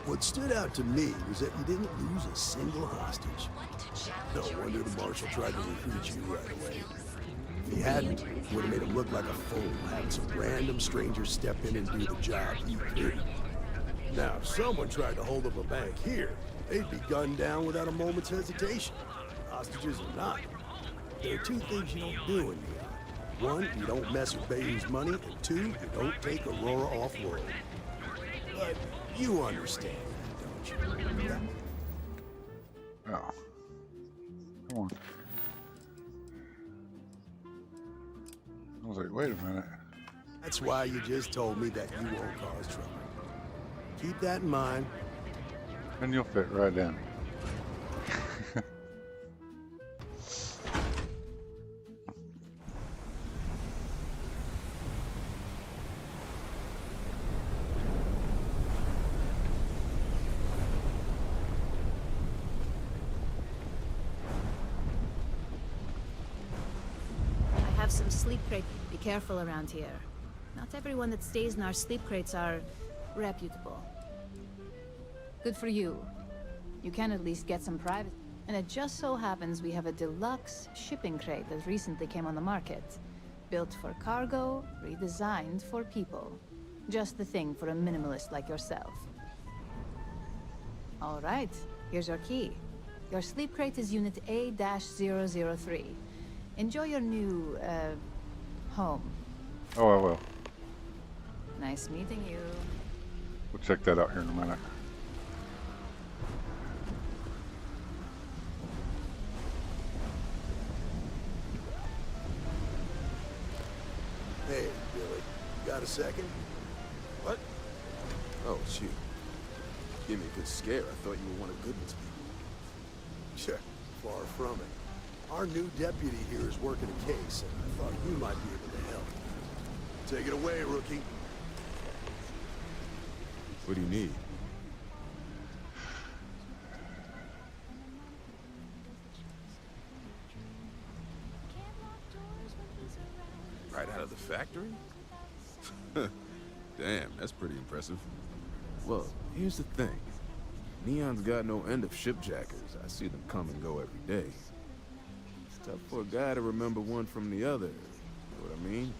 What stood out to me was that you didn't lose a single hostage. No wonder the marshal tried to recruit you right away. If he hadn't, it would have made him look like a fool, having some random stranger step in and do the job he did. Now, if someone tried to hold up a bank here, they'd be gunned down without a moment's hesitation. Hostages or not. There are two things you don't do in Neon. One, you don't mess with Bayou's money, and two, you don't take Aurora off-world. But you understand that, don't you? Oh. Come on. I was like, wait a minute. That's why you just told me that you won't cause trouble. Keep that in mind. And you'll fit right in. I have some sleep crate. Be careful around here. Not everyone that stays in our sleep crates are reputable. Good for you. You can at least get some private. And it just so happens we have a deluxe shipping crate that recently came on the market. Built for cargo, redesigned for people. Just the thing for a minimalist like yourself. All right, here's your key. Your sleep crate is Unit A-003. Enjoy your new, home. Oh, I will. Nice meeting you. We'll check that out here in a minute. Hey, Billy. Got a second? What? Oh, shoot. Give me a good scare. I thought you were one of Goodman's people. Sure, far from it. Our new deputy here is working a case, and I thought you might be able to help. Take it away, rookie. What do you need? Right out of the factory? Damn, that's pretty impressive. Well, here's the thing. Neon's got no end of shipjackers. I see them come and go every day. It's tough for a guy to remember one from the other. You know what I mean?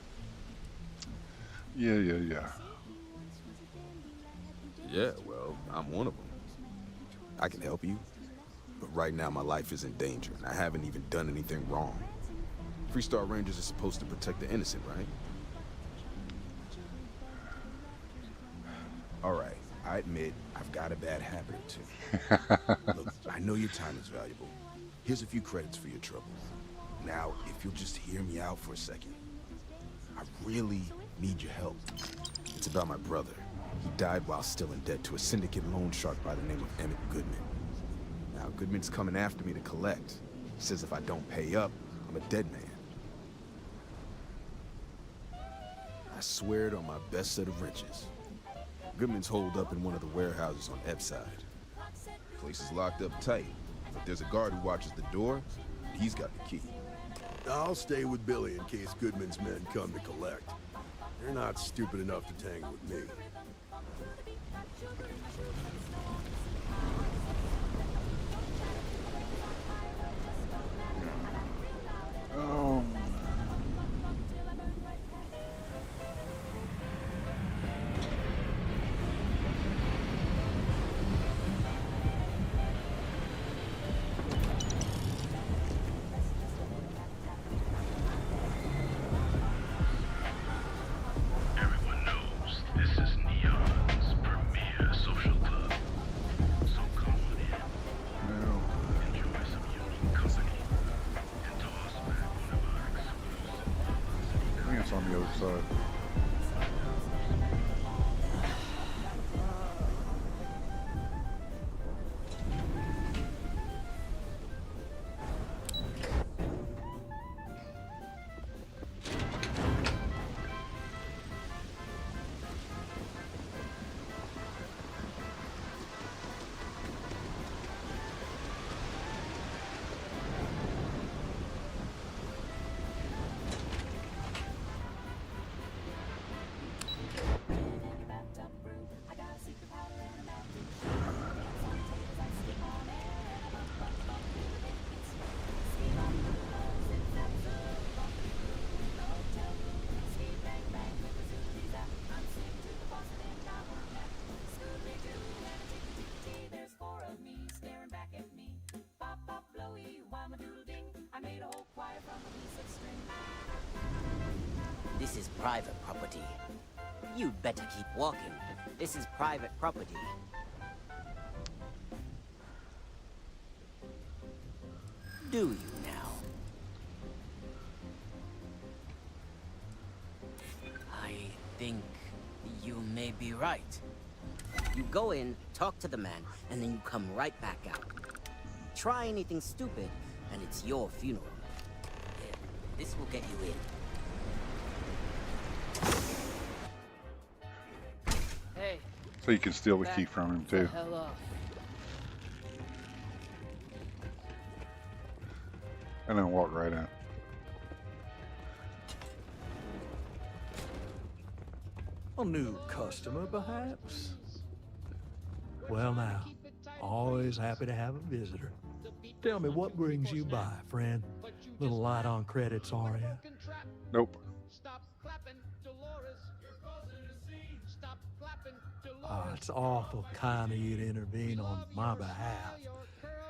Yeah. Yeah, well, I'm one of them. I can help you. But right now, my life is in danger, and I haven't even done anything wrong. Freestar Rangers are supposed to protect the innocent, right? All right, I admit I've got a bad habit or two. Look, I know your time is valuable. Here's a few credits for your trouble. Now, if you'll just hear me out for a second. I really need your help. It's about my brother. He died while still in debt to a syndicate loan shark by the name of Emmett Goodman. Now, Goodman's coming after me to collect. He says if I don't pay up, I'm a dead man. I swear it on my best set of riches. Goodman's holed up in one of the warehouses on Ebb side. Place is locked up tight, but there's a guard who watches the door, and he's got the key. I'll stay with Billy in case Goodman's men come to collect. They're not stupid enough to tangle with me. Oh. Everyone knows this is Neon's premier social club. So come on in. No. Enjoy some unique company. And toss back one of our exclusive I think it's on the other side. This is private property. You'd better keep walking. This is private property. Do you now? I think you may be right. You go in, talk to the man, and then you come right back out. Try anything stupid, and it's your funeral. Here, this will get you in. Hey. So you can steal the key from him too. Hell off. And then walk right in. A new customer, perhaps? Well now, Always happy to have a visitor. Tell me, what brings you by, friend? Little light on credits, are you? Nope. It's awful kind of you to intervene on my behalf.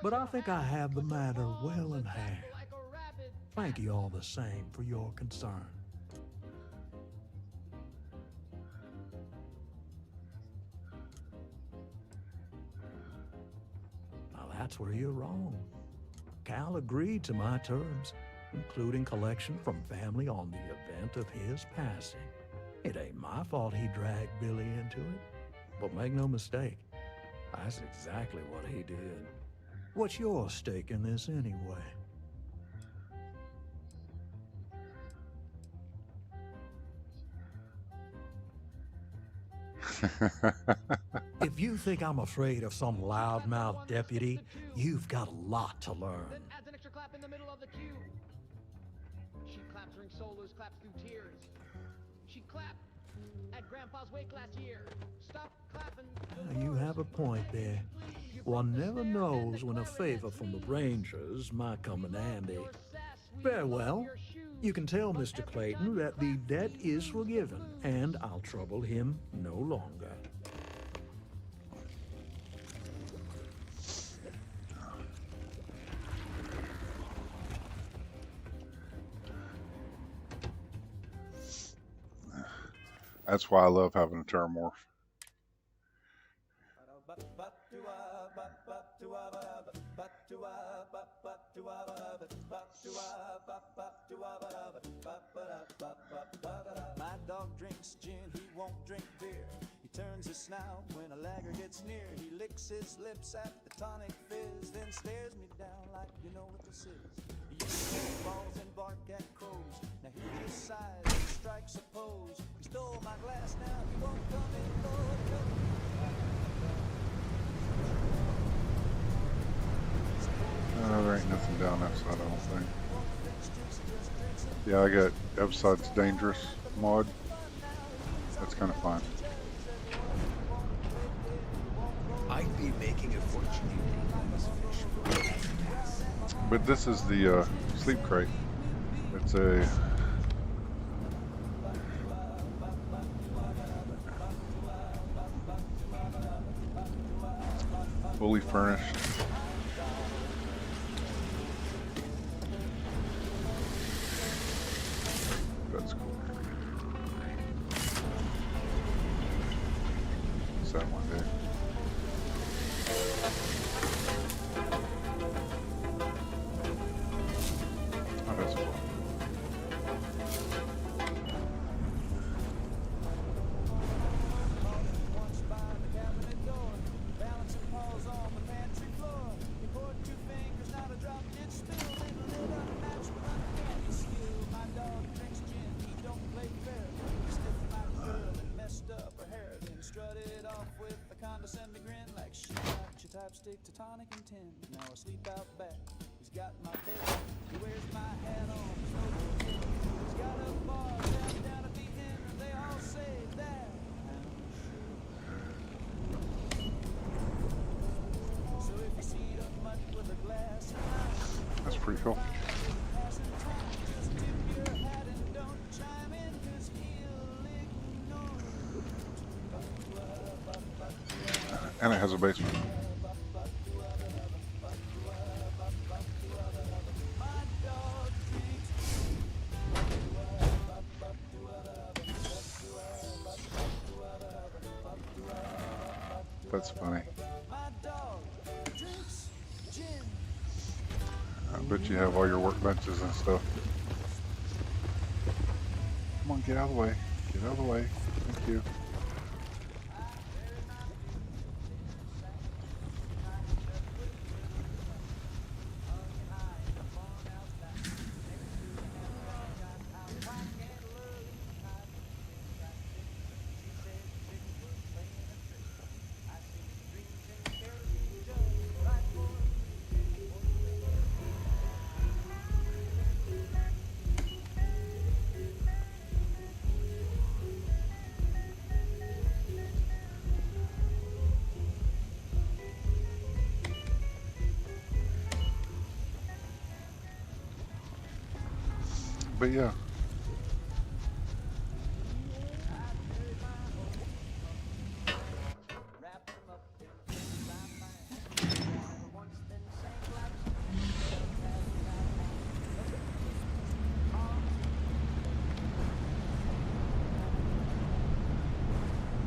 But I think I have the matter well in hand. Thank you all the same for your concern. Now that's where you're wrong. Cal agreed to my terms, including collection from family on the event of his passing. It ain't my fault he dragged Billy into it. But make no mistake, that's exactly what he did. What's your stake in this anyway? If you think I'm afraid of some loudmouth deputy, you've got a lot to learn. Then adds an extra clap in the middle of the cue. She claps during solos, claps through tears. She clapped at Grandpa's wake last year. Stop clapping. You have a point there. One never knows when a favor from the Rangers might come in handy. Very well. You can tell Mr. Clayton that the debt is forgiven, and I'll trouble him no longer. That's why I love having a terramorph. My dog drinks gin, he won't drink beer. He turns his snout when a lagger gets near. He licks his lips at the tonic fizz, then stares me down like you know what this is. He used to kick balls and bark at crows. Now he just sighs and strikes a pose. He stole my glass, now he won't come in, Lord help me. There ain't nothing down that side, I don't think. Yeah, I got Upside's Dangerous mod. That's kind of fun. I'd be making a fortune eating these fish. But this is the sleep crate. It's a fully furnished. That's cool. What's that one there? Oh, that's cool. Stick to tonic and tin. Now asleep out back. He's got my bed. He wears my hat on. He's got a bar down to be in, and they all say that. So if you see a mutt with a glass of ice, That's pretty cool. just tip your hat and don't chime in, 'cause he'll ignore. And it has a basement. That's funny. I bet you have all your workbenches and stuff. Come on, get out of the way. Get out of the way. Thank you. But yeah.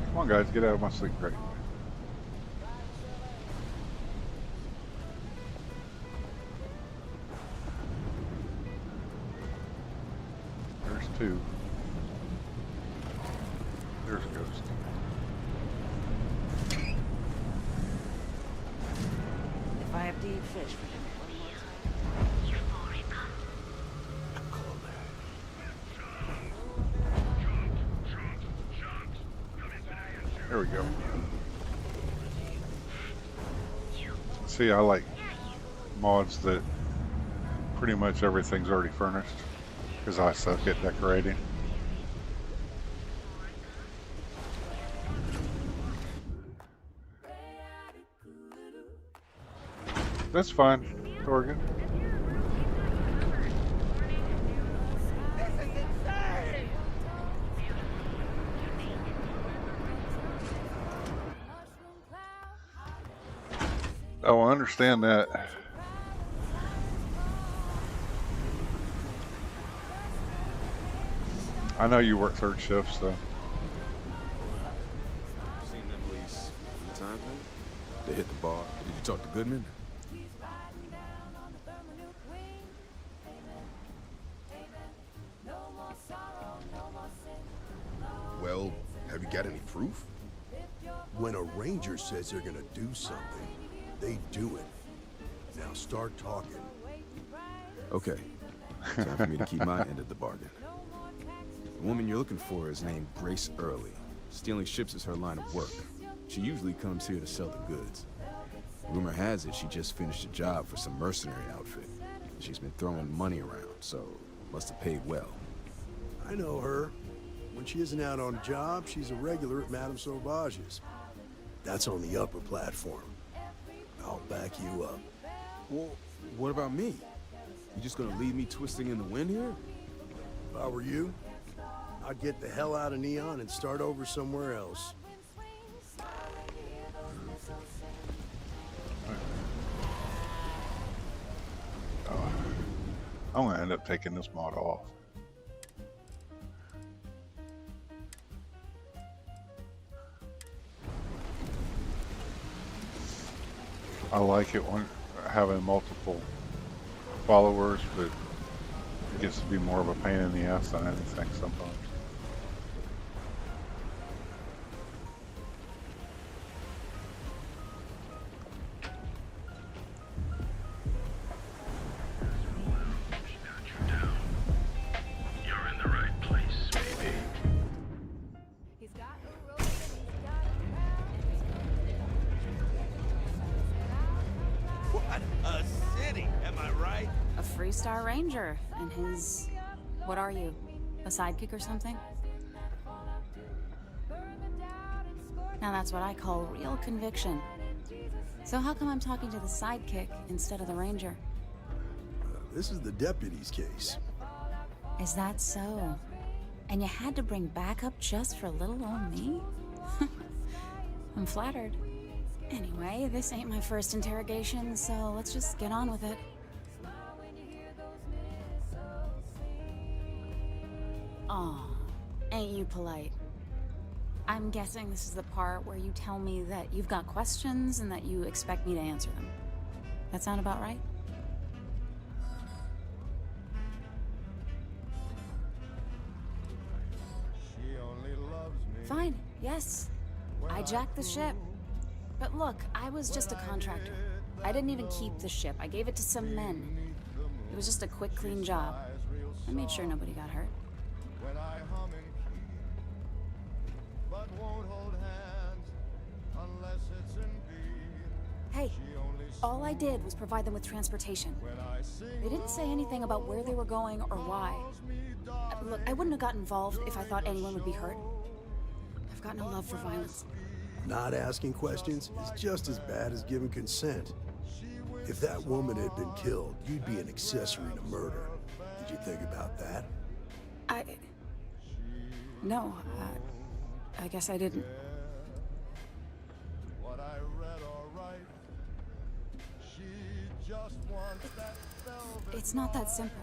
Come on, guys, get out of my sleep crate. There's two. There's a ghost. If I have to eat fish for dinner one more time. There we go. See, I like mods that pretty much everything's already furnished because I suck at decorating. That's fine, Torgan. Oh, I understand that. I know you work third shift, so. Seen them lease the time thing? They hit the bar. Did you talk to Goodman? Well, have you got any proof? When a ranger says they're gonna do something, they do it. Now start talking. Okay. Time for me to keep my end of the bargain. The woman you're looking for is named Grace Early. Stealing ships is her line of work. She usually comes here to sell the goods. Rumor has it she just finished a job for some mercenary outfit. She's been throwing money around, so must have paid well. I know her. When she isn't out on a job, she's a regular at Madame Sauvage's. That's on the upper platform. I'll back you up. Well, what about me? You just gonna leave me twisting in the wind here? If I were you, I'd get the hell out of Neon and start over somewhere else. Oh, I'm gonna end up taking this mod off. I like it when having multiple followers, but it gets to be more of a pain in the ass than anything sometimes. You're in the right place, baby. What a city, am I right? A FreeStar Ranger, and his... What are you? A sidekick or something? Now that's what I call real conviction. So how come I'm talking to the sidekick instead of the Ranger? This is the deputy's case. Is that so? And you had to bring backup just for little old me? I'm flattered. Anyway, this ain't my first interrogation, so let's just get on with it. Aw, ain't you polite? I'm guessing this is the part where you tell me that you've got questions and that you expect me to answer them. That sound about right? Fine, yes. I jacked the ship. But look, I was just a contractor. I didn't even keep the ship. I gave it to some men. It was just a quick, clean job. I made sure nobody got hurt. Hey, all I did was provide them with transportation. They didn't say anything about where they were going or why. Look, I wouldn't have got involved if I thought anyone would be hurt. I've got no love for violence. Not asking questions is just as bad as giving consent. If that woman had been killed, you'd be an accessory to murder. Did you think about that? No, I guess I didn't. It's not that simple.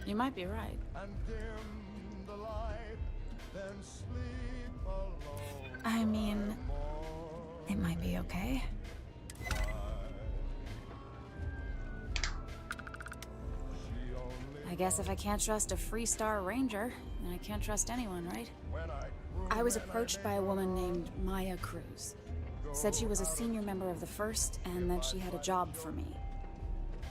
You might be right. I mean, it might be okay. I guess if I can't trust a FreeStar Ranger, then I can't trust anyone, right? I was approached by a woman named Maya Cruz. Said she was a senior member of the First and that she had a job for me.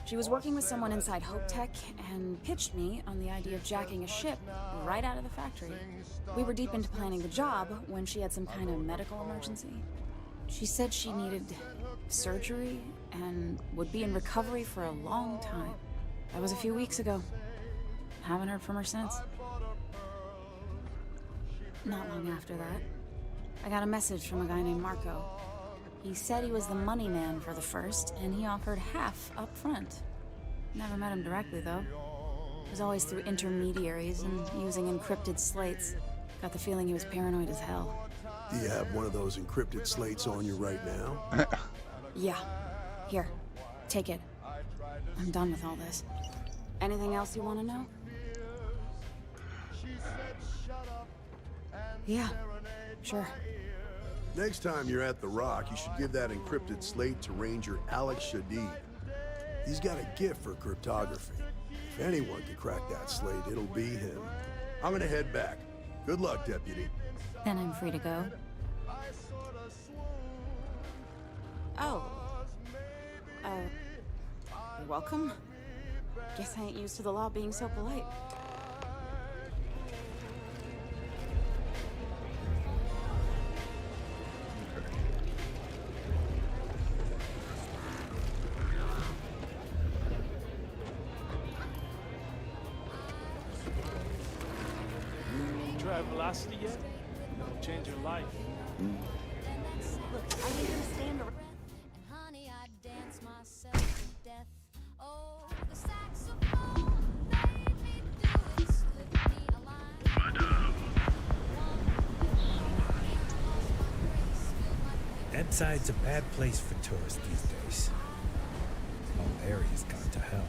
She was working with someone inside Hope Tech and pitched me on the idea of jacking a ship right out of the factory. We were deep into planning the job when she had some kind of medical emergency. She said she needed surgery and would be in recovery for a long time. That was a few weeks ago. Haven't heard from her since. Not long after that, I got a message from a guy named Marco. He said he was the money man for the First, and he offered half up front. Never met him directly, though. It was always through intermediaries and using encrypted slates. Got the feeling he was paranoid as hell. Do you have one of those encrypted slates on you right now? Yeah. Here. Take it. I'm done with all this. Anything else you want to know? Yeah. Sure. Next time you're at the Rock, you should give that encrypted slate to Ranger Alex Shadid. He's got a gift for cryptography. If anyone can crack that slate, it'll be him. I'm gonna head back. Good luck, Deputy. Then I'm free to go. Oh. You're welcome. Guess I ain't used to the law being so polite. Try velocity yet? It'll change your life. Look, I need you to stand around. Honey, I dance myself to death. Oh, the saxophone made me do it. Slip me a line. That side's a bad place for tourists these days. The whole area's gone to hell.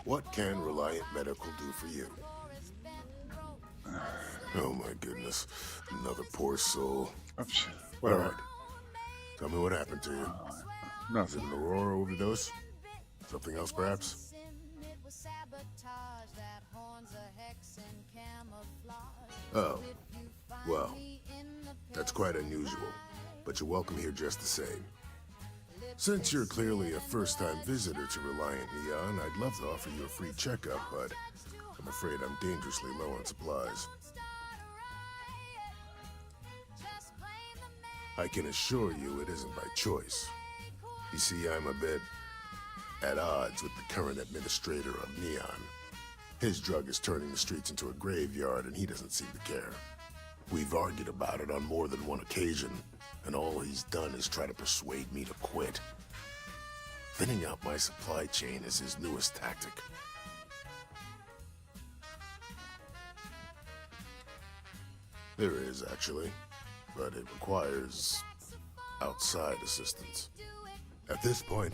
What can Reliant Medical do for you? Oh my goodness. Another poor soul. Whatever. Alright. Tell me what happened to you. Nothing. Is it an Aurora overdose? Something else, perhaps? Oh. Well, that's quite unusual. But you're welcome here just the same. Since you're clearly a first-time visitor to Reliant Neon, I'd love to offer you a free checkup, but I'm afraid I'm dangerously low on supplies. I can assure you it isn't by choice. You see, I'm a bit at odds with the current administrator of Neon. His drug is turning the streets into a graveyard, and he doesn't seem to care. We've argued about it on more than one occasion, and all he's done is try to persuade me to quit. Thinning out my supply chain is his newest tactic. There is, actually, but it requires outside assistance. At this point,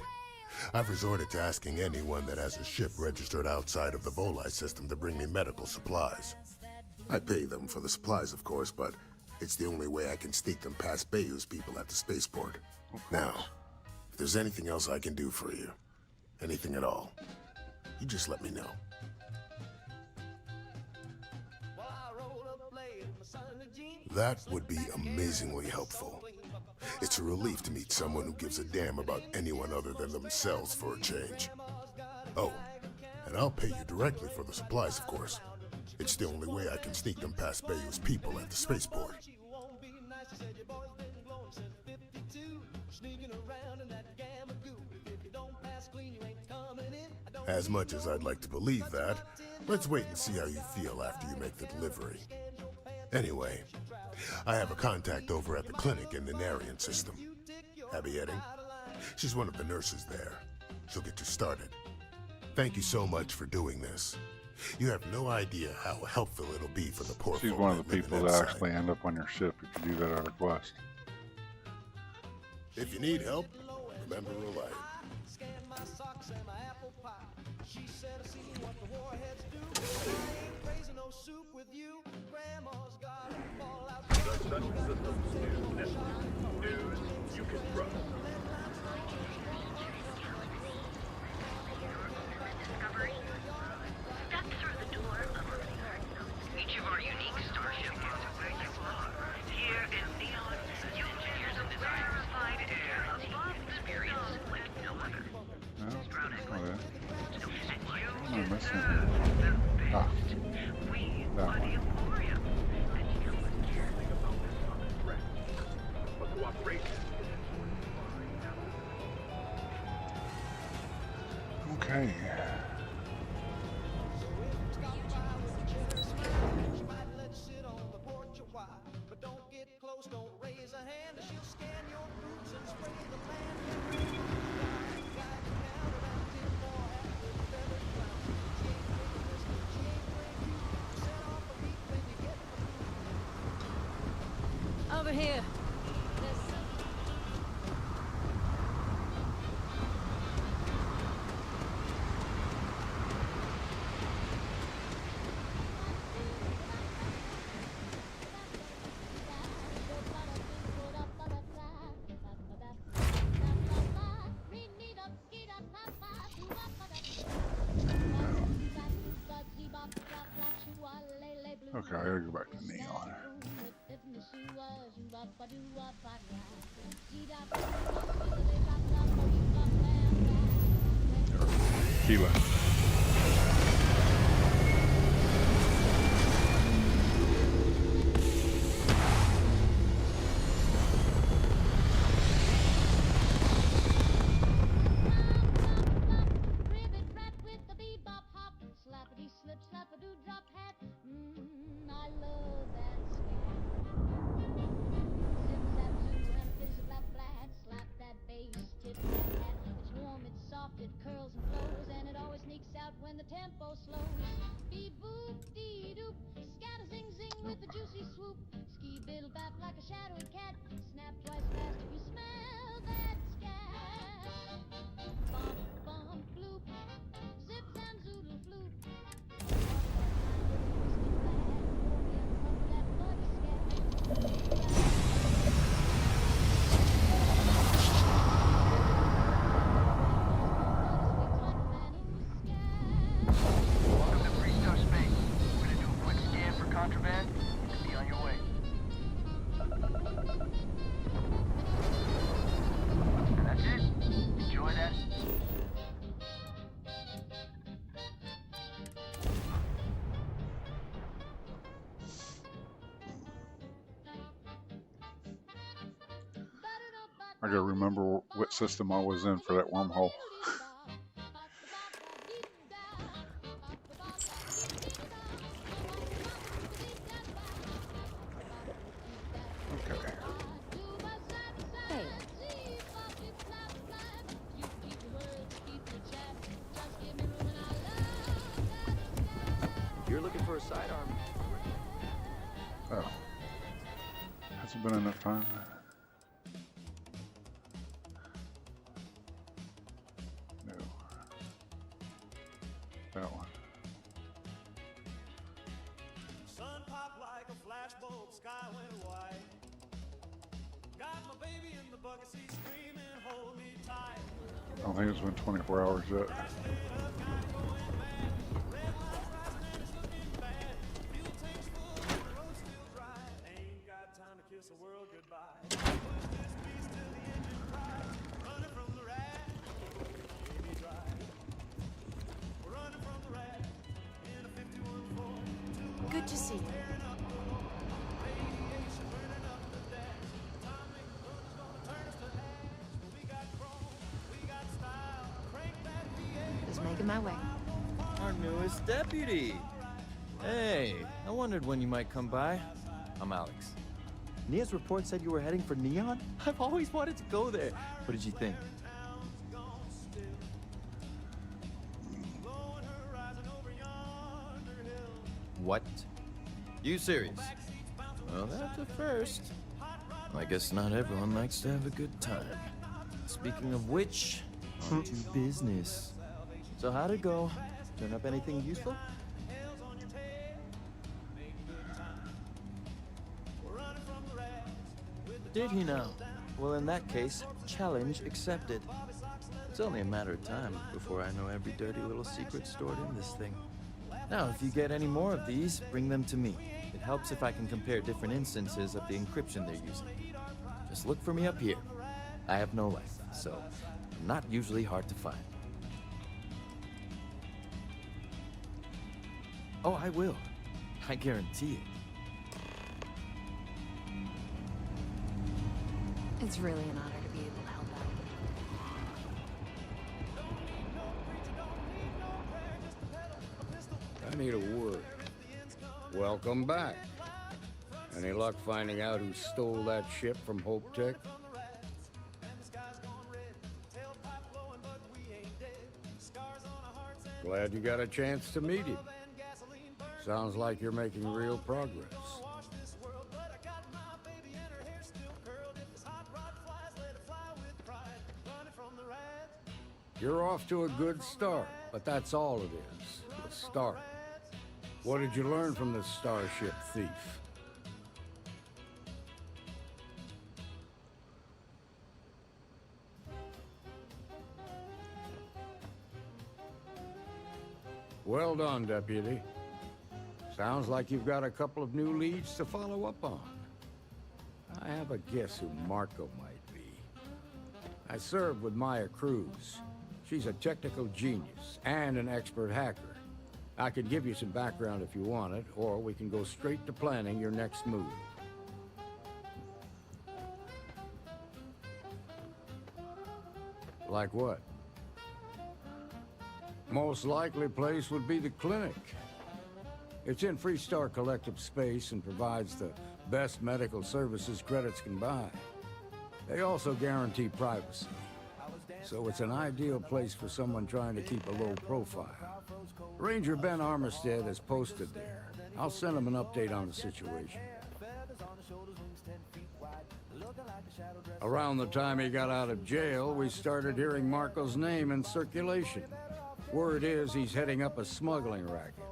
I've resorted to asking anyone that has a ship registered outside of the Volii system to bring me medical supplies. I pay them for the supplies, of course, but it's the only way I can sneak them past Bayou's people at the spaceport. Now, if there's anything else I can do for you, anything at all, you just let me know. That would be amazingly helpful. It's a relief to meet someone who gives a damn about anyone other than themselves for a change. Oh, and I'll pay you directly for the supplies, of course. It's the only way I can sneak them past Bayou's people at the spaceport. As much as I'd like to believe that, let's wait and see how you feel after you make the delivery. Anyway, I have a contact over at the clinic in the Narian system. Abby Edding? She's one of the nurses there. She'll get you started. Thank you so much for doing this. You have no idea how helpful it'll be for the poor She's folk one of the that live people that inside. actually end up on your ship if you do that at a quest. If you need help, remember Reliant. She said, I seen what the warheads do. I ain't raising no soup with you. Grandma's got a fallout. News you can trust. Discovery. Step through the door of each of our unique starship is where you are. Here in Neon, you engineers and designers find air above experience like no other. Oh, And you I'm missing. deserve Ah, we that are the one. Emporium. And you But cooperation Okay. But don't get close, don't raise a hand. She'll scan your boots and spray the land. Over here. Okay, I gotta go back to Neon. Keela. Welcome to FreeStar Space. We're gonna do a quick scan for contraband. You can be on your way. And that's it. Enjoy that. I gotta remember what system I was in for that wormhole. Okay. You're looking for a sidearm. Oh. Hasn't been enough time. No. That one. Sun popped like a flashbulb, sky went white. Got my baby in the bucket seat screaming, hold me tight. I don't think it's been 24 hours yet. Ain't got time to kiss the world goodbye. Push this beast till the engine cries. Running from the rat, baby drive. We're running from the rat in a 51 Ford. 2 you see? Just making my way. Our newest deputy. Hey, I wondered when you might come by. I'm Alex. Nia's report said you were heading for Neon? I've always wanted to go there. What did you think? What? You serious? Well, that's a first. I guess not everyone likes to have a good time. Speaking of which, on to business. So how'd it go? Turn up anything useful? Did he now? Well, in that case, challenge accepted. It's only a matter of time before I know every dirty little secret stored in this thing. Now, if you get any more of these, bring them to me. It helps if I can compare different instances of the encryption they're using. Just look for me up here. I have no life, so I'm not usually hard to find. Oh, I will. I guarantee it. It's really an honor to be able to help out. I need a word. Welcome back. Any luck finding out who stole that ship from Hope Tech? Glad you got a chance to meet him. Sounds like you're making real progress. You're off to a good start, but that's all it is, a start. What did you learn from this starship thief? Well done, Deputy. Sounds like you've got a couple of new leads to follow up on. I have a guess who Marco might be. I served with Maya Cruz. She's a technical genius and an expert hacker. I could give you some background if you want it, or we can go straight to planning your next move. Like what? Most likely place would be the clinic. It's in FreeStar Collective space and provides the best medical services credits can buy. They also guarantee privacy. So it's an ideal place for someone trying to keep a low profile. Ranger Ben Armistead is posted there. I'll send him an update on the situation. Around the time he got out of jail, we started hearing Marco's name in circulation. Word is he's heading up a smuggling racket.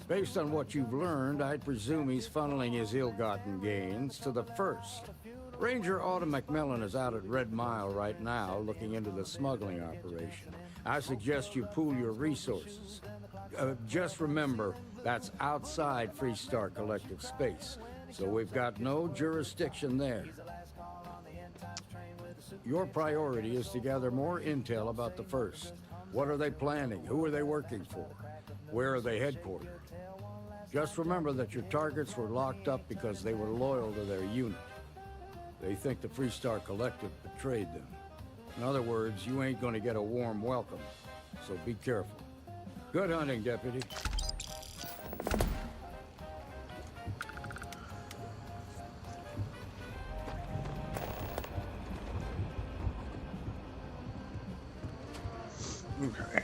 Based on what you've learned, I'd presume he's funneling his ill-gotten gains to the First. Ranger Autumn McMillan is out at Red Mile right now, looking into the smuggling operation. I suggest you pool your resources. Just remember, that's outside FreeStar Collective space, so we've got no jurisdiction there. Your priority is to gather more intel about the First. What are they planning? Who are they working for? Where are they headquartered? Just remember that your targets were locked up because they were loyal to their unit. They think the FreeStar Collective betrayed them. In other words, you ain't gonna get a warm welcome, so be careful. Good hunting, Deputy. Okay.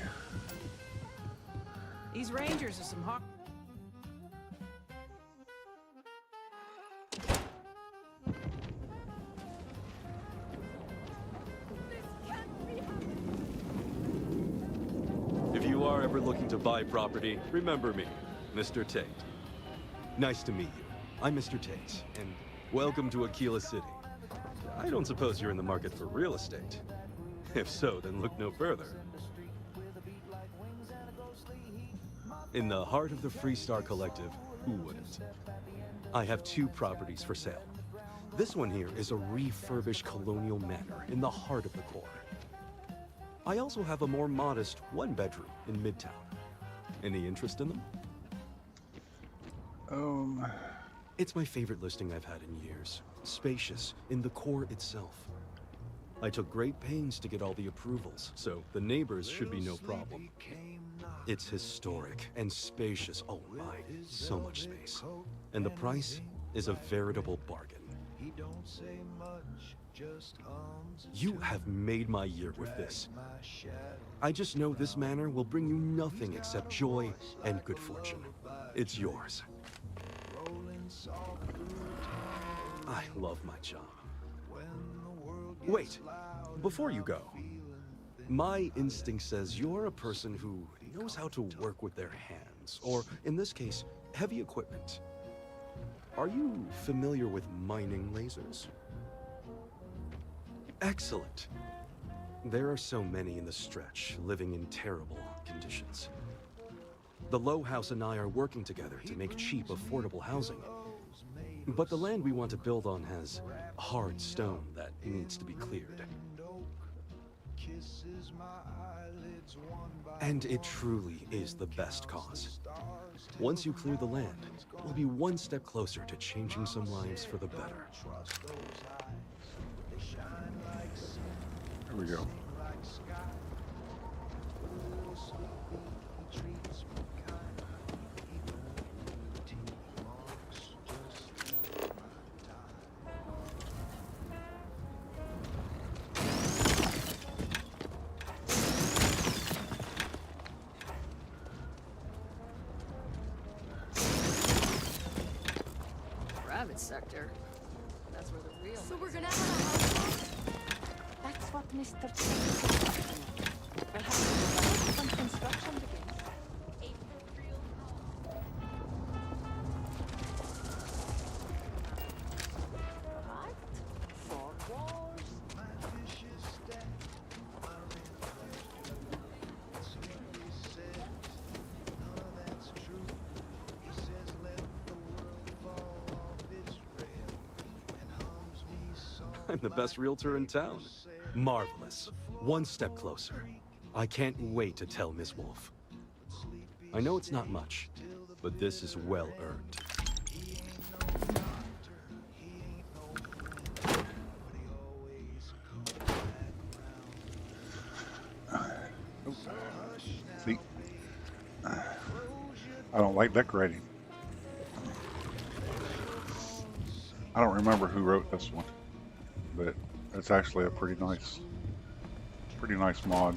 These Rangers are some hard... If you are ever looking to buy property, remember me, Mr. Tate. Nice to meet you. I'm Mr. Tate, and welcome to Aquila City. I don't suppose you're in the market for real estate. If so, then look no further. In the heart of the FreeStar Collective, who wouldn't? I have 2 properties for sale. This one here is a refurbished colonial manor in the heart of the core. I also have a more modest 1-bedroom in Midtown. Any interest in them? It's my favorite listing I've had in years. Spacious, in the core itself. I took great pains to get all the approvals, so the neighbors should be no problem. It's historic and spacious. Oh my, so much space. And the price is a veritable bargain. You have made my year with this. I just know this manor will bring you nothing except joy and good fortune. It's yours. I love my job. Wait, before you go, my instinct says you're a person who knows how to work with their hands, or in this case, heavy equipment. Are you familiar with mining lasers? Excellent. There are so many in the stretch, living in terrible conditions. The Low House and I are working together to make cheap, affordable housing. But the land we want to build on has hard stone that needs to be cleared. And it truly is the best cause. Once you clear the land, we'll be one step closer to changing some lives for the better. Here we go. Private sector. That's where the real. So we're gonna have a house. That's what Mr. Tate said. Perhaps some construction begins. Right? 4 walls. I'm the best realtor in town. Marvelous. One step closer. I can't wait to tell Miss Wolf. I know it's not much, but this is well earned. See, I don't like decorating. I don't remember who wrote this one, but it's actually a pretty nice mod.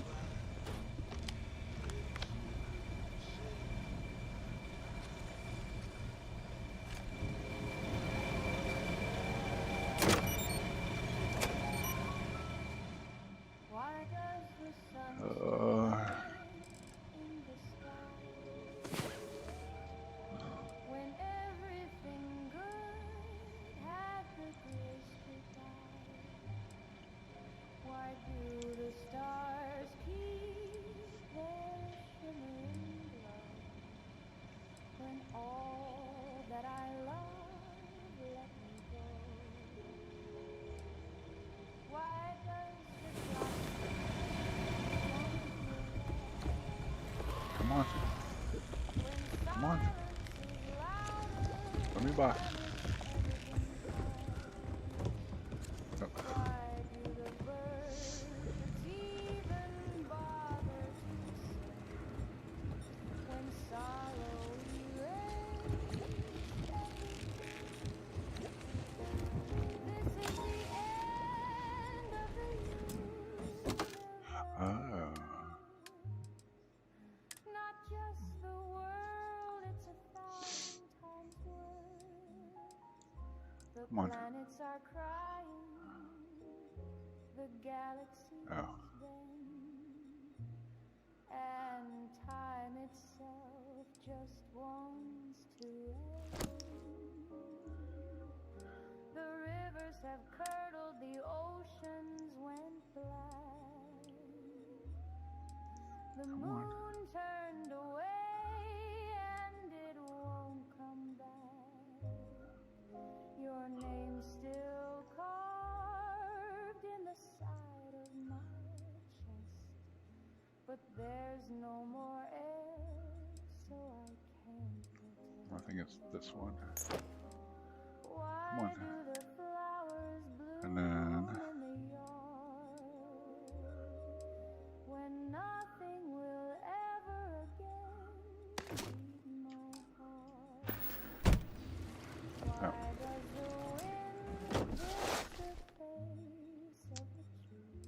When everything good had the grace to die, why do the stars keep their shimmering glow when all that I love let me go? Why does the clock Come on. Come on. Let me by. Oh. Come on. Planets are crying, the galaxies bend, and time itself just wants to end. The rivers have curdled, the oceans went black. The moon turned away and it won't come back. Your name still carved in the side of my chest, but there's no more air, so I can't protest. I think it's this one. Come on. And then when nothing will ever again leave my heart. Why does the wind kiss the face of the trees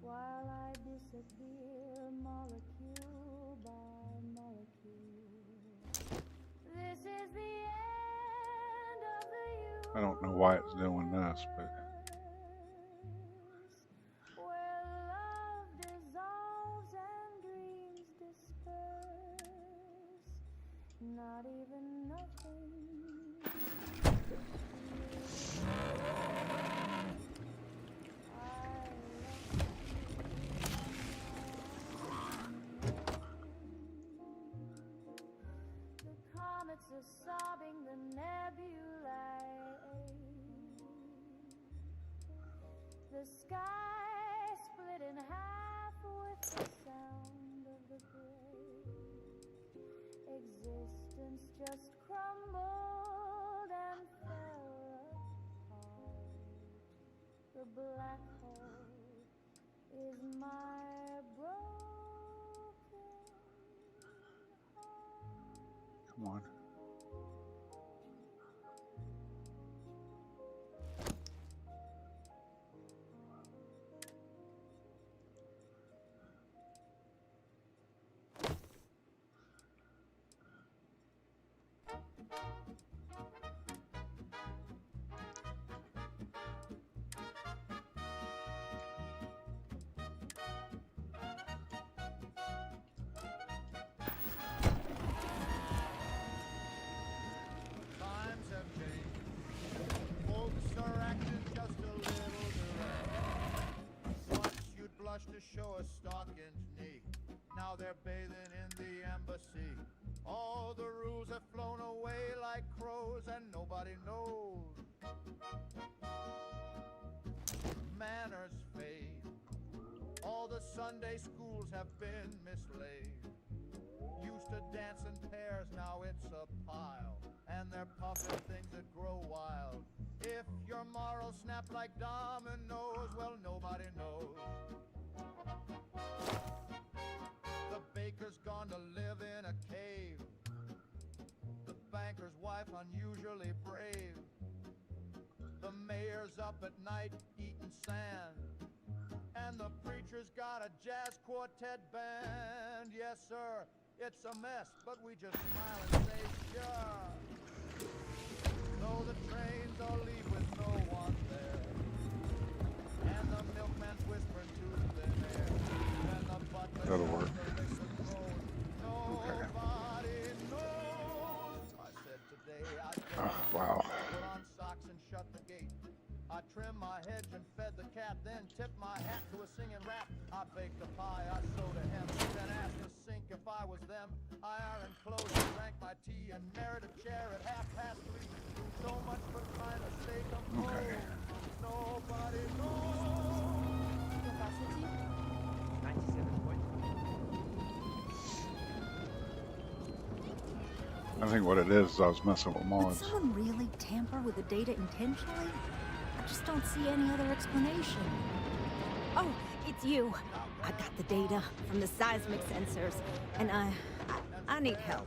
while I disappear molecule by molecule? This is the end of the I don't know why it's doing this, but where love dissolves and dreams disperse. Not even nothing. The comets are sobbing the nebulae. The sky split in half with the sound of the break. Existence just crumbled and fell apart. The black hole is my broken heart. come on. Times have changed. Folks are acting just a little direct. Once you'd blush to show a stockinged knee. Now they're bathing in the embassy. All the rules have flown away like crows and nobody knows. Manners fade. All the Sunday schools have been mislaid. Used to dance in pairs, now it's a pile. And they're puffing things that grow wild. If your morals snap like dominoes, well, nobody knows. The baker's gone to live in a cave. The banker's wife unusually brave. The mayor's up at night eating sand. And the preacher's got a jazz quartet band. Yes, sir, it's a mess, but we just smile and say, sure. Though the trains all leave with no one there. And the milkman's whispering to thin air. And the butler's That'll work. nobody knows. I said today I'd Wow. put on socks and shut the gate. I trimmed my hedge and fed the cat, then tipped my hat to a singing rat. I baked a pie, I sewed a hem, then asked the sink if I was them. I ironed clothes and drank my tea and married a chair at 3:30. So much for trying to stay composed. Nobody knows. Capacity? 97 points. I think what it is I was messing with Would mods. someone really tamper with the data intentionally? I just don't see any other explanation. Oh, it's you. I got the data from the seismic sensors, and I need help.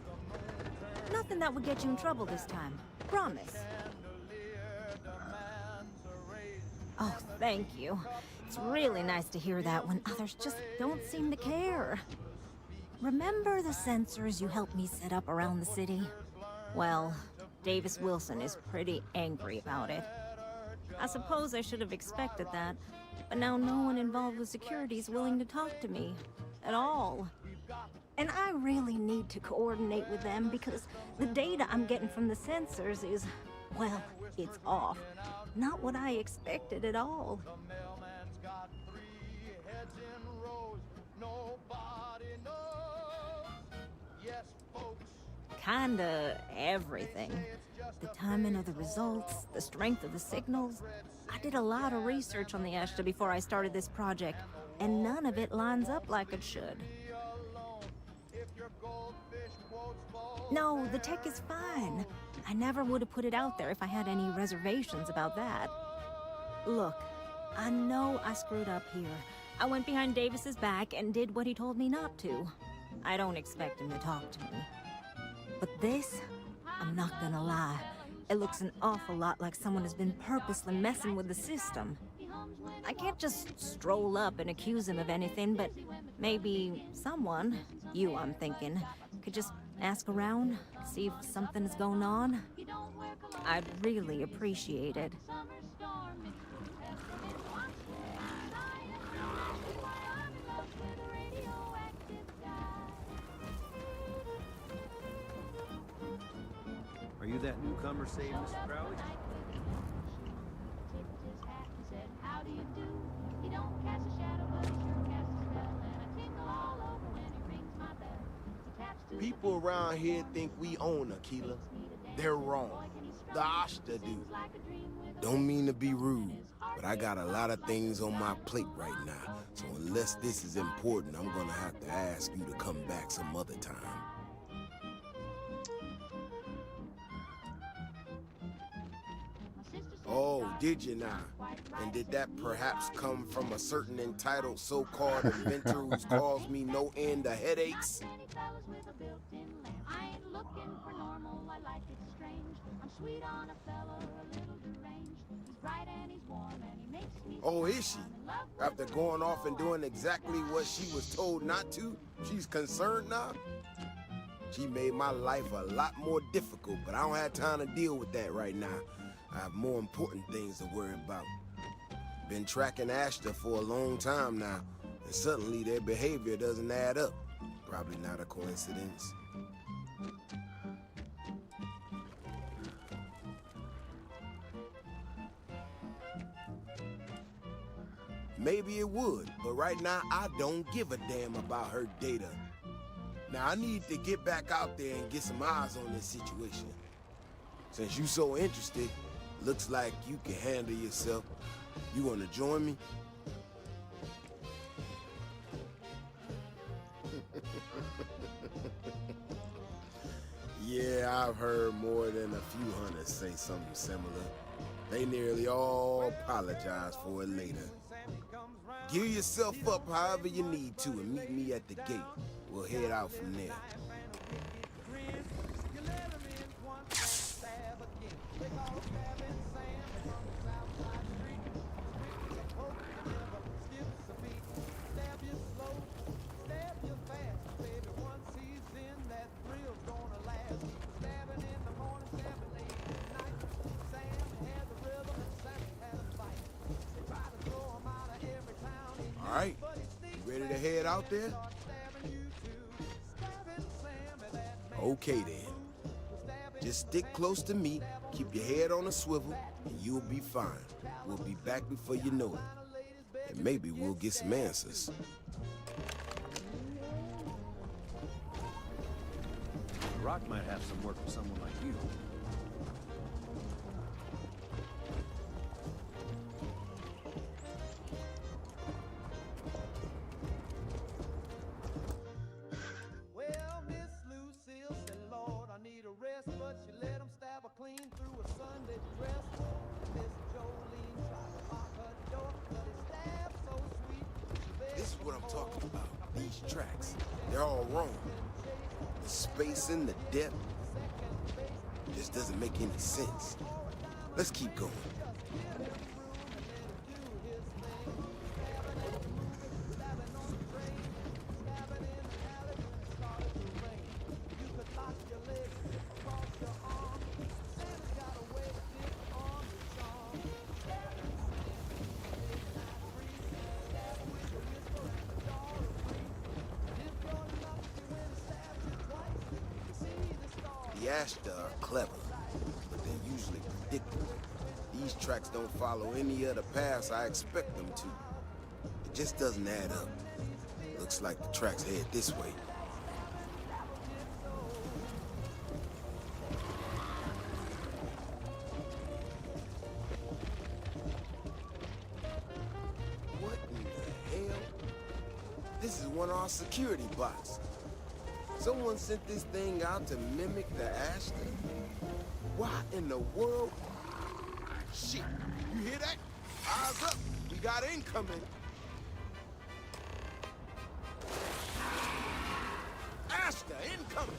Nothing that would get you in trouble this time. Promise. Oh, thank you. It's really nice to hear that when others just don't seem to care. Remember the sensors you helped me set up around the city? Well, Davis Wilson is pretty angry about it. I suppose I should have expected that, but now no one involved with security is willing to talk to me. At all. And I really need to coordinate with them because the data I'm getting from the sensors is, well, it's off. Not what I expected at all. The mailman's got 3 heads in rows. Nobody knows. Yes, folks. Kinda everything. The timing of the results, the strength of the signals. I did a lot of research on the Ashta before I started this project, and none of it lines up like it should. If you're No, the tech is fine. I never would have put it out there if I had any reservations about that. Look, I know I screwed up here. I went behind Davis's back and did what he told me not to. I don't expect him to talk to me. But this, I'm not gonna lie, it looks an awful lot like someone has been purposely messing with the system. I can't just stroll up and accuse him of anything, but maybe someone, you I'm thinking, could just ask around, see if something is going on. I'd really appreciate it. Are you that newcomer saved, Mr. Crowley? People around here think we own Aquila. They're wrong. The Ashta do. Don't mean to be rude, but I got a lot of things on my plate right now. So unless this is important, I'm gonna have to ask you to come back some other time. Oh, did you now? And did that perhaps come from a certain entitled so-called inventor who's caused me no end of headaches? Oh, is she? After going off and doing exactly what she was told not to, she's concerned now? She made my life a lot more difficult, but I don't have time to deal with that right now. I have more important things to worry about. Been tracking Ashta for a long time now, and suddenly their behavior doesn't add up. Probably not a coincidence. Maybe it would, but right now I don't give a damn about her data. Now I need to get back out there and get some eyes on this situation. Since you so interested, looks like you can handle yourself. You want to join me? Yeah, I've heard more than a few hunters say something similar. They nearly all apologize for it later. Gear yourself up however you need to and meet me at the gate. We'll head out from there. All right, you ready to head out there? Okay then. Just stick close to me, keep your head on a swivel, and you'll be fine. We'll be back before you know it. And maybe we'll get some answers. Rock might have some work for someone like you. This is what I'm talking about. These tracks, they're all wrong. The spacing, the depth, just doesn't make any sense. Let's keep going. The Ashta are clever, but they're usually predictable. These tracks don't follow any other paths I expect them to. It just doesn't add up. Looks like the tracks head this way. What in the hell? This is one of our security bots. Someone sent this thing out to mimic the Ashton? Why in the world? Shit, you hear that? Eyes up, we got incoming. Ashton, incoming!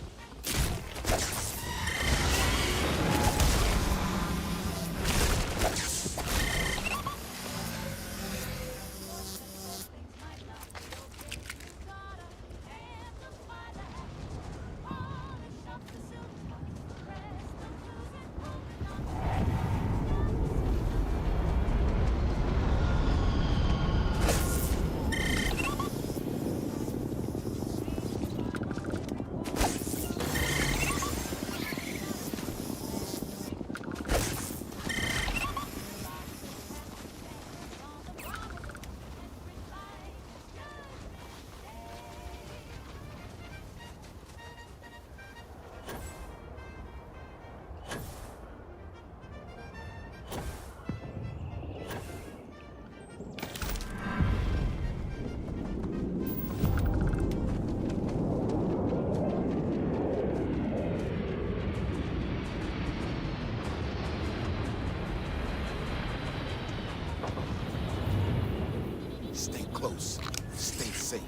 Stay close. Stay safe.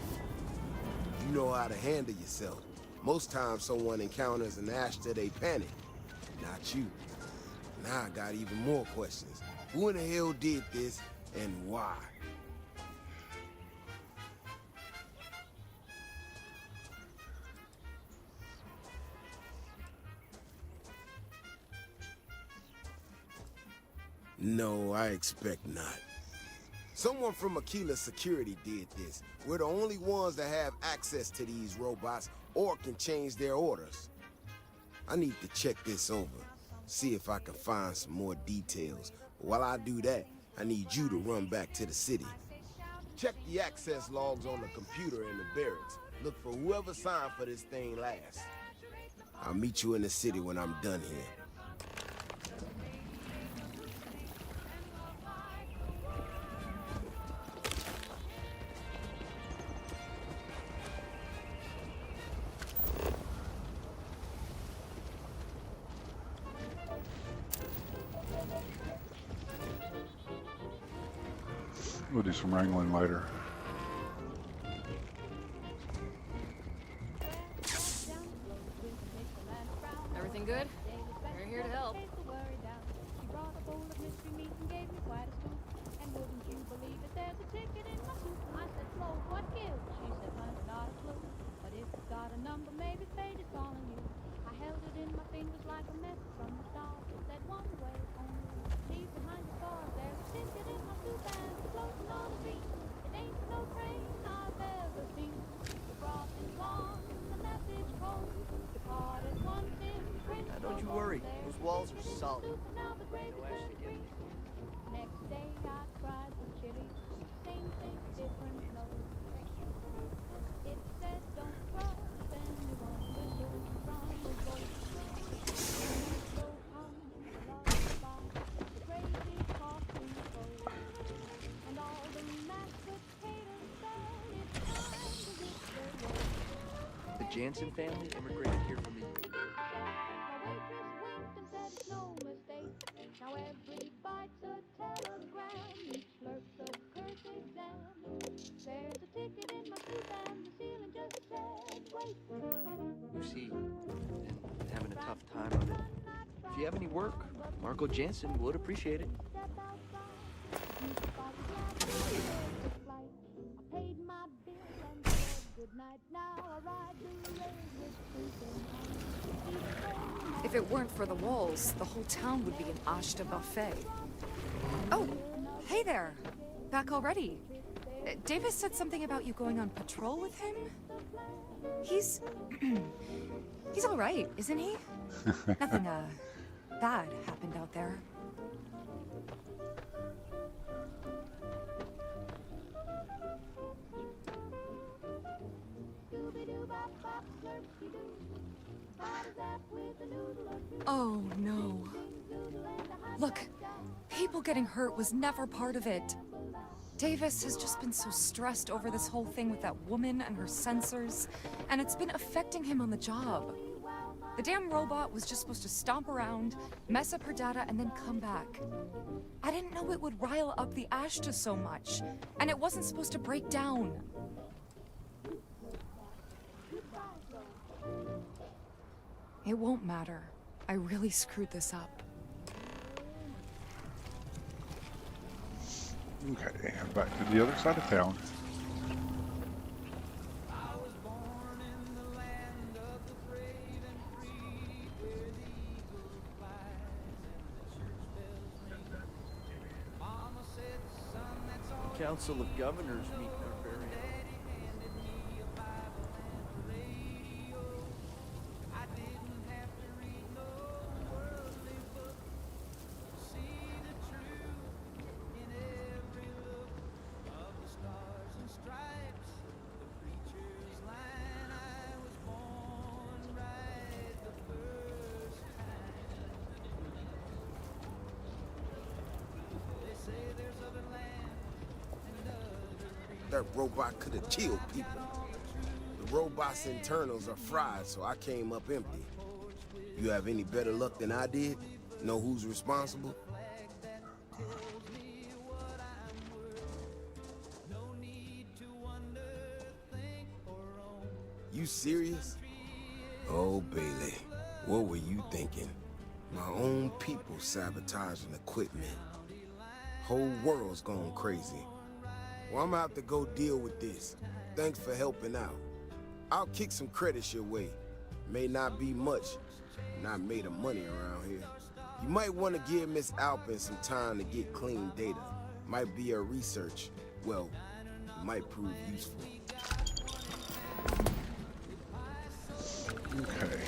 You know how to handle yourself. Most times someone encounters an Ashton, they panic. Not you. Now I got even more questions. Who in the hell did this, and why? No, I expect not. Someone from Aquila Security did this. We're the only ones that have access to these robots or can change their orders. I need to check this over, see if I can find some more details. But while I do that, I need you to run back to the city. Check the access logs on the computer in the barracks. Look for whoever signed for this thing last. I'll meet you in the city when I'm done here. We'll do some wrangling later. Everything good? We're here to help. Don't you worry, those walls are solid. No actually do. Next day I cried for chili. Same thing, different no. It said don't trust anyone with your from the boat. So come lullaby, the crazy coffee boat. And all the mashed potatoes said it's time to hit the road. The Jansen family immigrated here from the Now every bite's a telegram, each slurp's a curse exam. There's a ticket in my soup and the ceiling just said, wait. Lucy and having a tough time of it. If you have any work, Marco Jansen would appreciate it. I paid my bill and said goodnight. Now I ride the railway station. If it weren't for the walls, the whole town would be an Ashta buffet. Oh, hey there. Back already. Davis said something about you going on patrol with him? He's... he's all right, isn't he? Nothing, bad happened out there. Oh, no. Look, people getting hurt was never part of it. Davis has just been so stressed over this whole thing with that woman and her sensors, and it's been affecting him on the job. The damn robot was just supposed to stomp around, mess up her data, and then come back. I didn't know it would rile up the Ashta so much, and it wasn't supposed to break down. It won't matter. I really screwed this up. Okay, back to the other side of town. Council of Governors meet their very own. That robot could have killed people. The robot's internals are fried, so I came up empty. You have any better luck than I did? Know who's responsible? You serious? Oh, Bailey, what were you thinking? My own people sabotaging equipment. Whole world's going crazy. Well, I'm gonna have to go deal with this. Thanks for helping out. I'll kick some credits your way. May not be much. Not made of money around here. You might want to give Miss Alpin some time to get clean data. Might be her research. Well, might prove useful. Okay.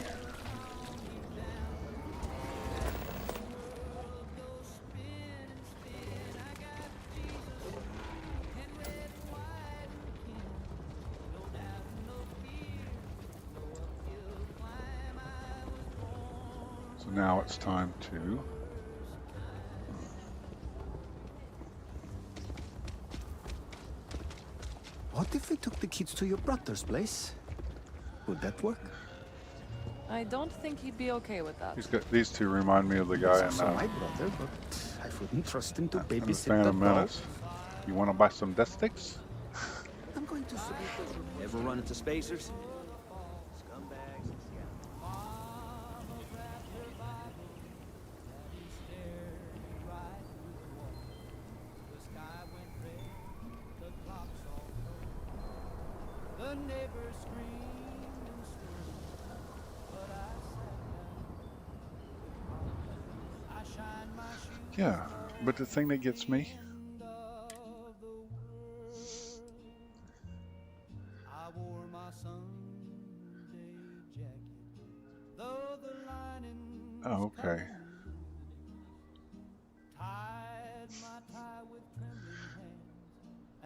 So now it's time to What if we took the kids to your brother's place? Would that work? I don't think he'd be okay with that. He's got these two remind me of the guy in Also my brother, but I wouldn't trust him to in the babysit Phantom the dog. Menace. You want to buy some death sticks? I'm going to Ever run into spacers? Yeah, but the thing that gets me, oh, okay.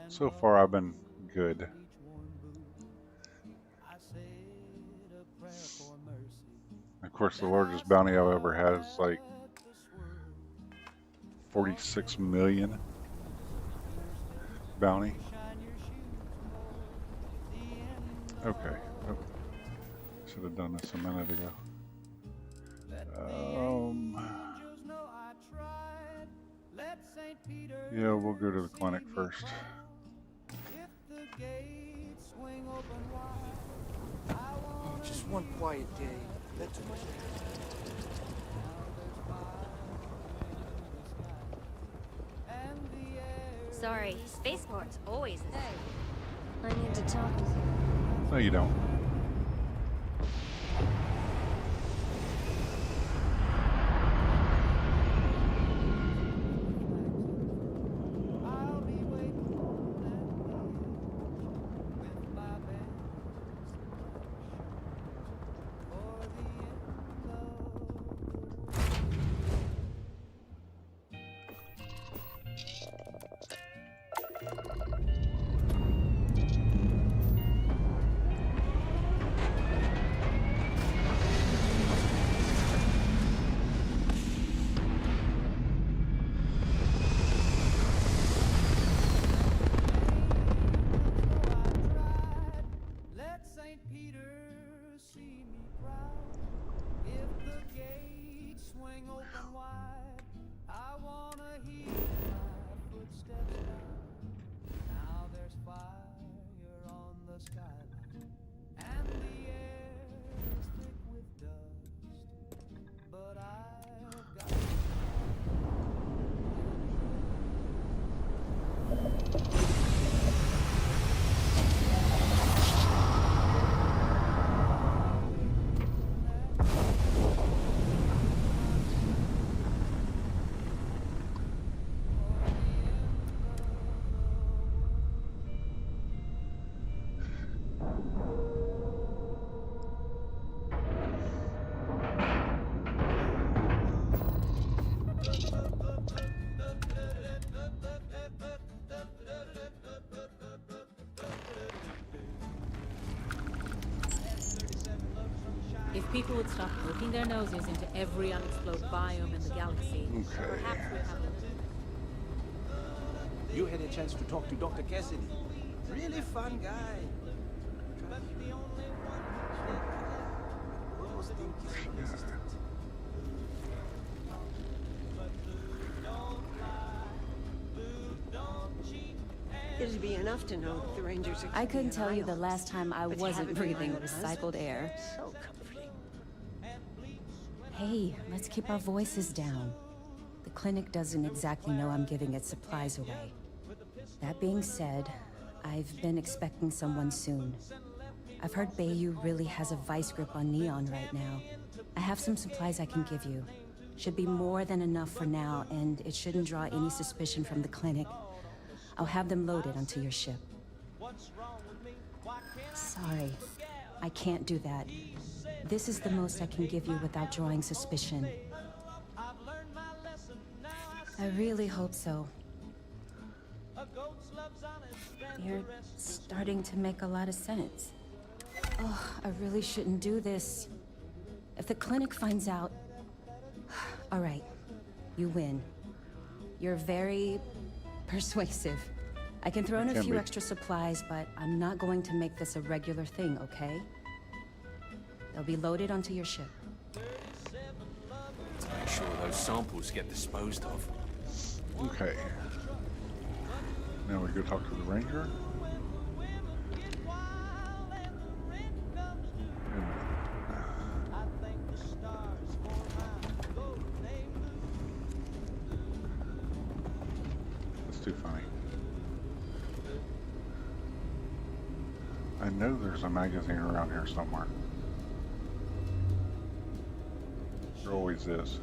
So far I've been good. Of course, the largest bounty I've ever had is like 46 million bounty. Okay. Oh. Should have done this a minute ago. Yeah, we'll go to the clinic first. Just one quiet day. That's all. Sorry, spaceport's always the same. I need to talk with you. No, you don't. gates swing open wide. I wanna hear my footsteps down. Now there's fire on the skyline, and the air is thick with dust. But I've got If people would stop poking their noses into every unexplored biome in the galaxy, perhaps we'd have a You had a chance to talk to Dr. Cassidy. Really fun guy. Almost think he's resistant. It'd be enough to know that the Rangers are I couldn't tell you the islands. last time I But you wasn't haven't been breathing my own recycled air. So comforting. Hey, let's keep our voices down. The clinic doesn't exactly know I'm giving its supplies away. That being said, I've been expecting someone soon. I've heard Bayou really has a vice grip on Neon right now. I have some supplies I can give you. Should be more than enough for now, and it shouldn't draw any suspicion from the clinic. I'll have them loaded onto your ship. Sorry, I can't do that. This is the most I can give you without drawing suspicion. I really hope so. You're starting to make a lot of sense. Oh, I really shouldn't do this. If the clinic finds out... All right, you win. You're very persuasive. I can throw in a few extra supplies, but I'm not going to make this a regular thing, okay? They'll be loaded onto your ship. Let's make sure those samples get disposed of. Okay. Now we go talk to the ranger. That's too funny. I know there's a magazine around here somewhere. There always is.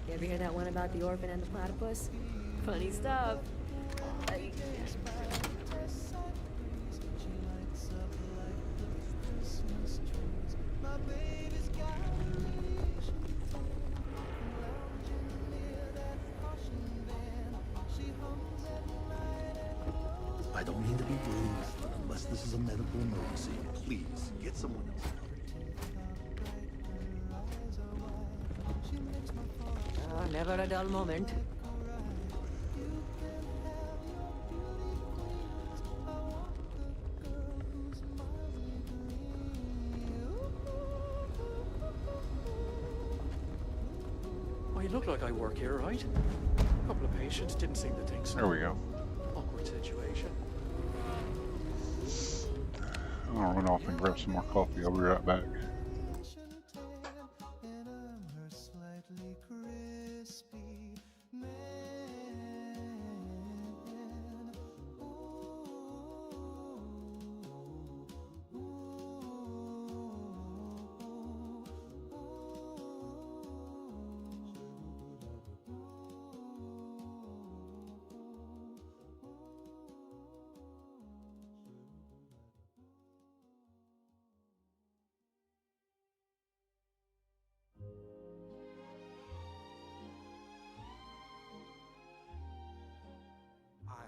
You ever hear that one about the orphan and the platypus? Funny stuff. I don't mean to be rude, but unless this is a medical emergency, please get someone else. Oh, never a dull moment. Well, you look like I work here, right? A couple of patients didn't seem to think so. There we go. Awkward situation. I'm gonna run off and grab some more coffee. I'll be right back.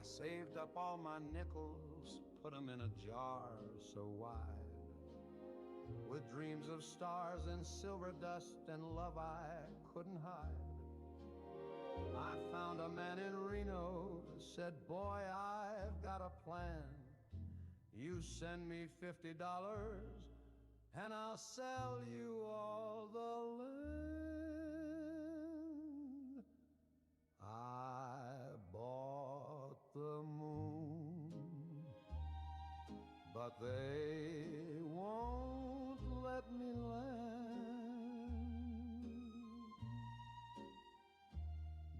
I saved up all my nickels, put them in a jar so wide, with dreams of stars and silver dust and love I couldn't hide. I found a man in Reno, said, boy, I've got a plan. You send me $50 and I'll sell you all the land. I bought the moon, but they won't let me land.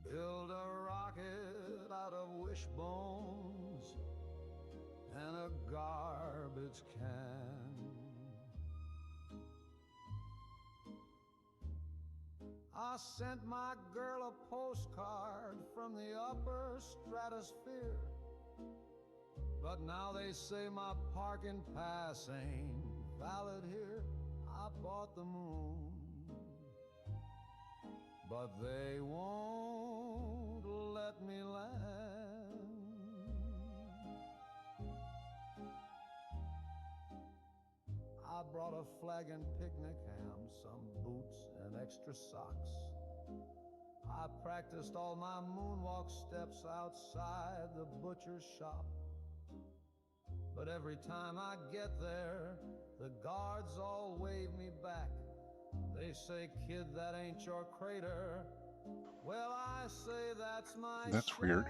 Build a rocket out of wishbones and a garbage can. I sent my girl a postcard from the upper stratosphere, but now they say my parking pass ain't valid here. I bought the moon, but they won't let me land. I brought a flag and picnic ham, some boots and extra socks. I practiced all my moonwalk steps outside the butcher's shop. But every time I get there, the guards all wave me back. They say, kid, that ain't your crater. Well, I say that's my That's weird.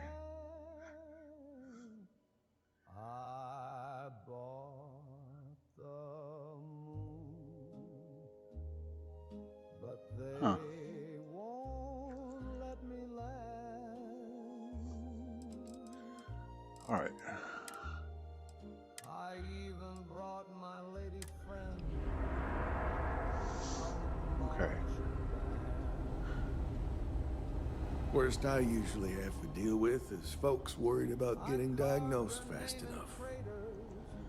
I bought the moon, but they won't let me land. All right. I even brought my lady friend. Okay. Worst I usually have to deal with is folks worried about getting diagnosed fast enough.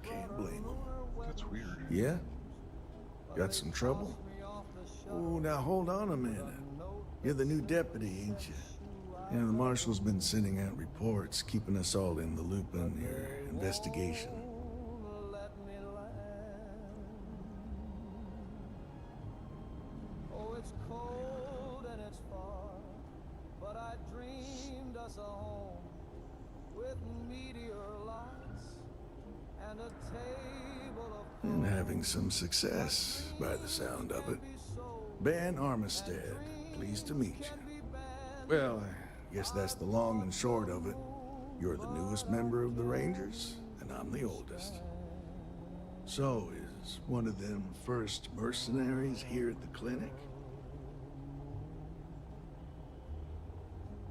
Can't blame them. That's weird. Yeah? Got some trouble? Oh, now hold on a minute. You're the new deputy, ain't you? Yeah, the marshal's been sending out reports, keeping us all in the loop on your investigation. Oh, it's cold and it's far, but I dreamed us a home with meteor lights and a table of... And having some success, by the sound of it. Ben Armistead, pleased to meet you. Well, I guess that's the long and short of it. You're the newest member of the Rangers, and I'm the oldest. So, is one of them first mercenaries here at the clinic?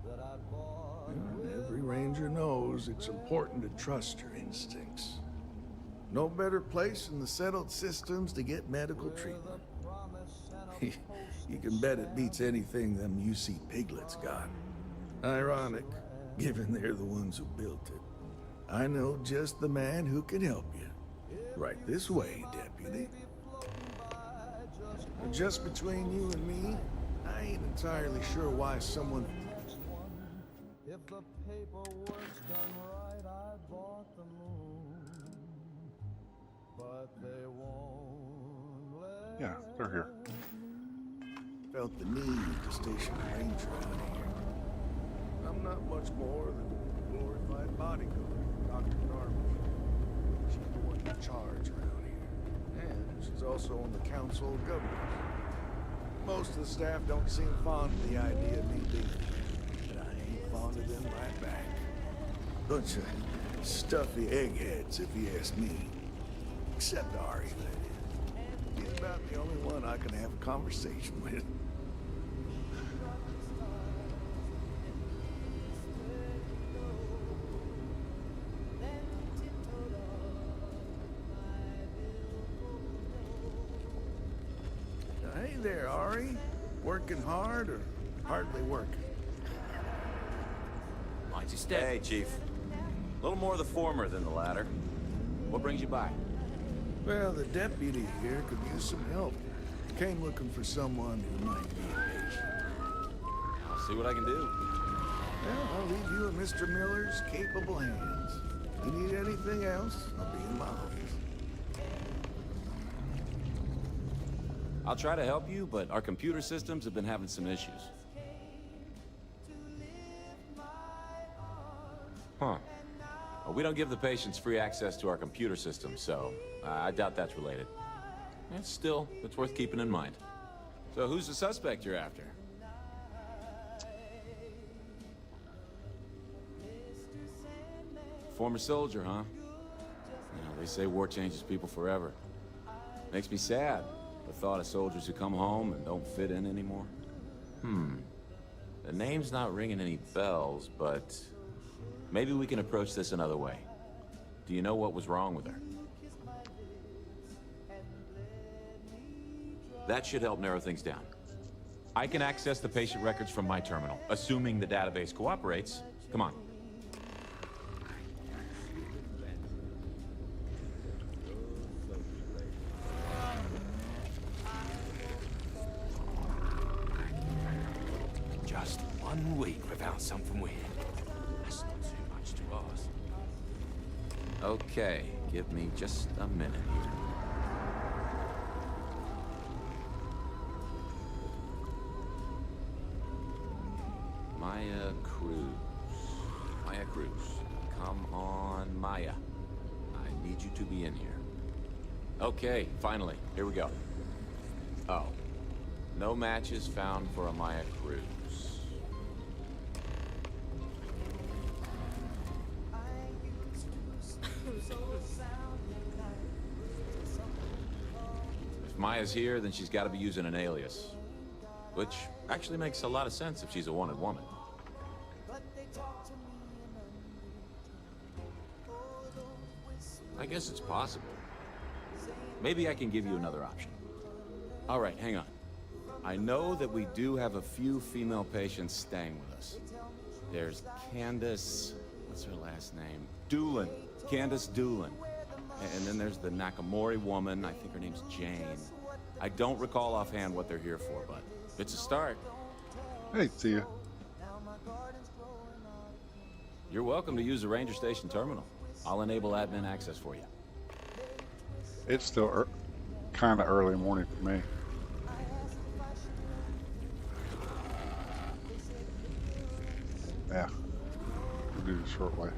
Well, every Ranger knows it's important to trust your instincts. No better place in the settled systems to get medical treatment. You can bet it beats anything them UC piglets got. Ironic, given they're the ones who built it. I know just the man who can help you. Right this way, Deputy. Just between you and me, I ain't entirely sure why someone... If the paperwork's done right, I bought the moon, but they won't let... Yeah, they're here. Felt the need to station a ranger out here. I'm not much more than a glorified bodyguard for Dr. Darby. She's the one in charge around here. And she's also on the Council of Governors. Most of the staff don't seem fond of the idea of me being here, but I ain't fond of them right back. Bunch of stuffy eggheads, if you ask me. Except Ari, that is. He's about the only one I can have a conversation with. Hey there, Ari. Working hard or hardly working? Mighty steady. Hey, Chief. A little more the former than the latter. What brings you by? Well, the deputy here could use some help. Came looking for someone who might be a patient. I'll see what I can do. Well, I'll leave you in Mr. Miller's capable hands. If you need anything else, I'll be in my office. I'll try to help you, but our computer systems have been having some issues. Huh. Well, we don't give the patients free access to our computer system, so I doubt that's related. Still, it's worth keeping in mind. So who's the suspect you're after? Former soldier, huh? You know, they say war changes people forever. Makes me sad, the thought of soldiers who come home and don't fit in anymore. The name's not ringing any bells, but maybe we can approach this another way. Do you know what was wrong with her? That should help narrow things down. I can access the patient records from my terminal, assuming the database cooperates. Come on. Just 1 week without something weird. That's not too much to ask. Okay, give me just a minute here. Maya Cruz. Come on, Maya. I need you to be in here. Okay, finally. Here we go. Oh. No matches found for a Maya Cruz. If Maya's here, then she's got to be using an alias. Which actually makes a lot of sense if she's a wanted woman. I guess it's possible. Maybe I can give you another option. All right, hang on. I know that we do have a few female patients staying with us. There's Candace, what's her last name? Doolin. Candace Doolin. And then there's the Nakamori woman, I think her name's Jane. I don't recall offhand what they're here for, but it's a start. Hey, Tia. You're welcome to use the Ranger Station terminal. I'll enable admin access for you. It's still kind of early morning for me. Yeah, we'll do the short way.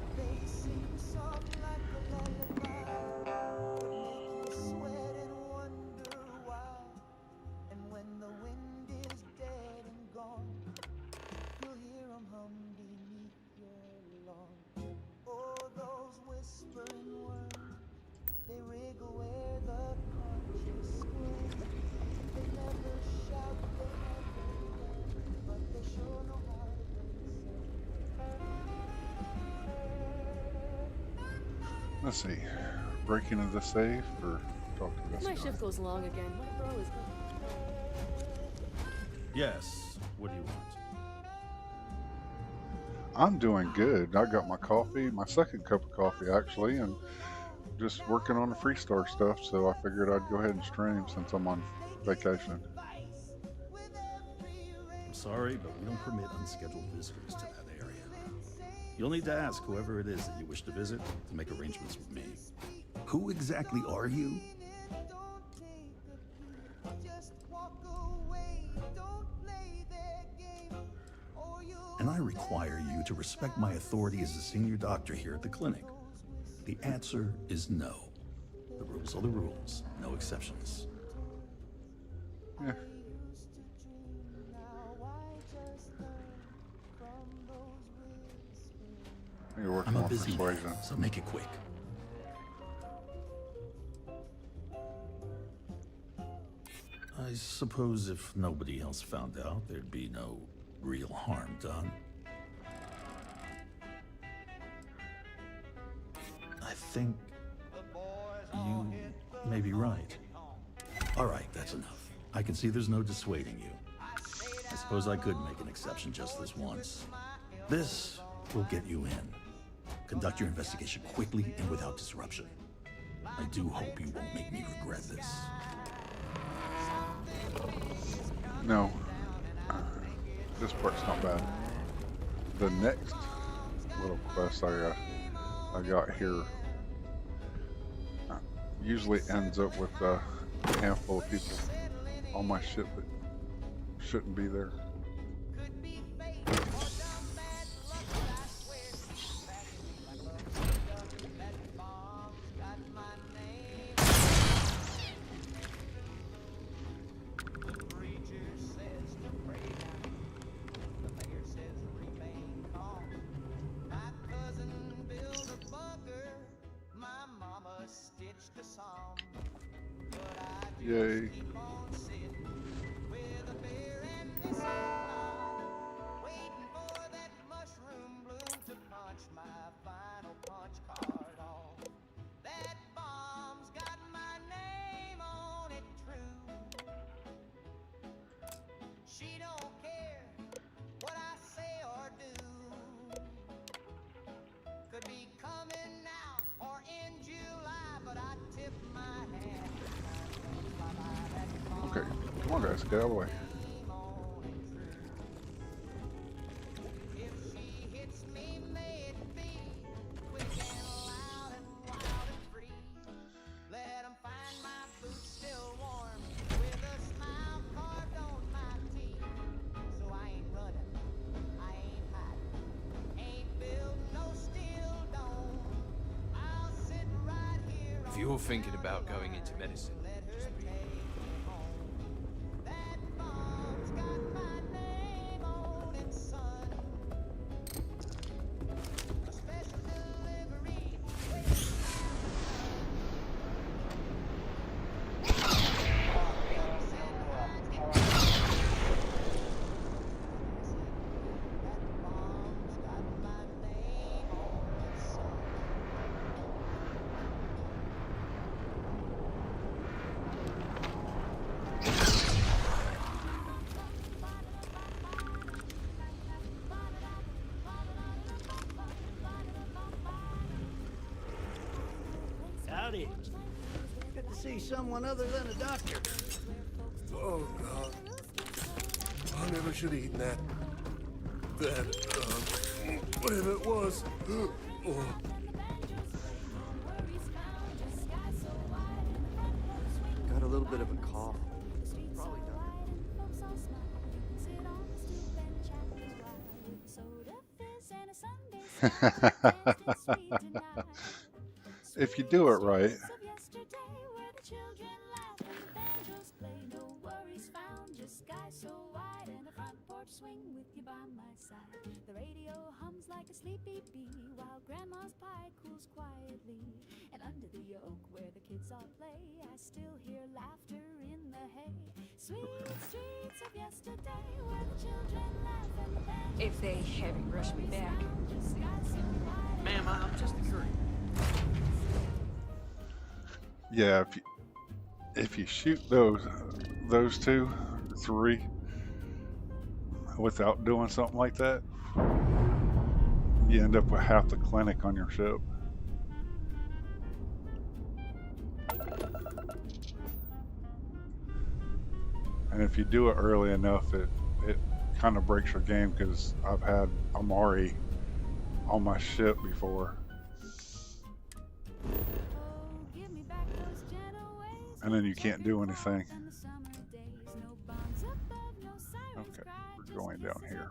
Let's see. Breaking into the safe or talk to this My guy? shift goes long again. My bro is. Yes. What do you want? I'm doing good. I got my coffee, my second cup of coffee actually, and just working on the FreeStar stuff, so I figured I'd go ahead and stream since I'm on vacation. I'm sorry, but we don't permit unscheduled visitors to that area. You'll need to ask whoever it is that you wish to visit to make arrangements with me. Who exactly are you? And I require you to respect my authority as a senior doctor here at the clinic. The answer is no. The rules are the rules, no exceptions. Yeah. You're working I'm a on busy man, persuasion. so make it quick. I suppose if nobody else found out, there'd be no real harm done. I think you may be right. All right, that's enough. I can see there's no dissuading you. I suppose I could make an exception just this once. This will get you in. Conduct your investigation quickly and without disruption. I do hope you won't make me regret this. No. This part's not bad. the next little quest I got here usually ends up with a handful of people on my ship that shouldn't be there. Yay. Okay, come on guys, get out of the way. If you're thinking about going into medicine, just be. Howdy. Good to see someone other than a doctor. Oh, God. I never should have eaten that. Whatever it was. Oh. Got a little bit of a cough. Probably done. If you do it right. Swing with you by my side. The radio hums like a sleepy bee while grandma's pie cools quietly. And under the oak where the kids all play, I still hear laughter in the hay. Sweet streets of yesterday where the children laugh and the band. If they haven't rushed me back. Ma'am, I'm just curious. Yeah, if you shoot those two, three, without doing something like that, you end up with half the clinic on your ship. And if you do it early enough, it kind of breaks your game, because I've had Amari on my ship before. And then you can't do anything. Okay, we're going down here.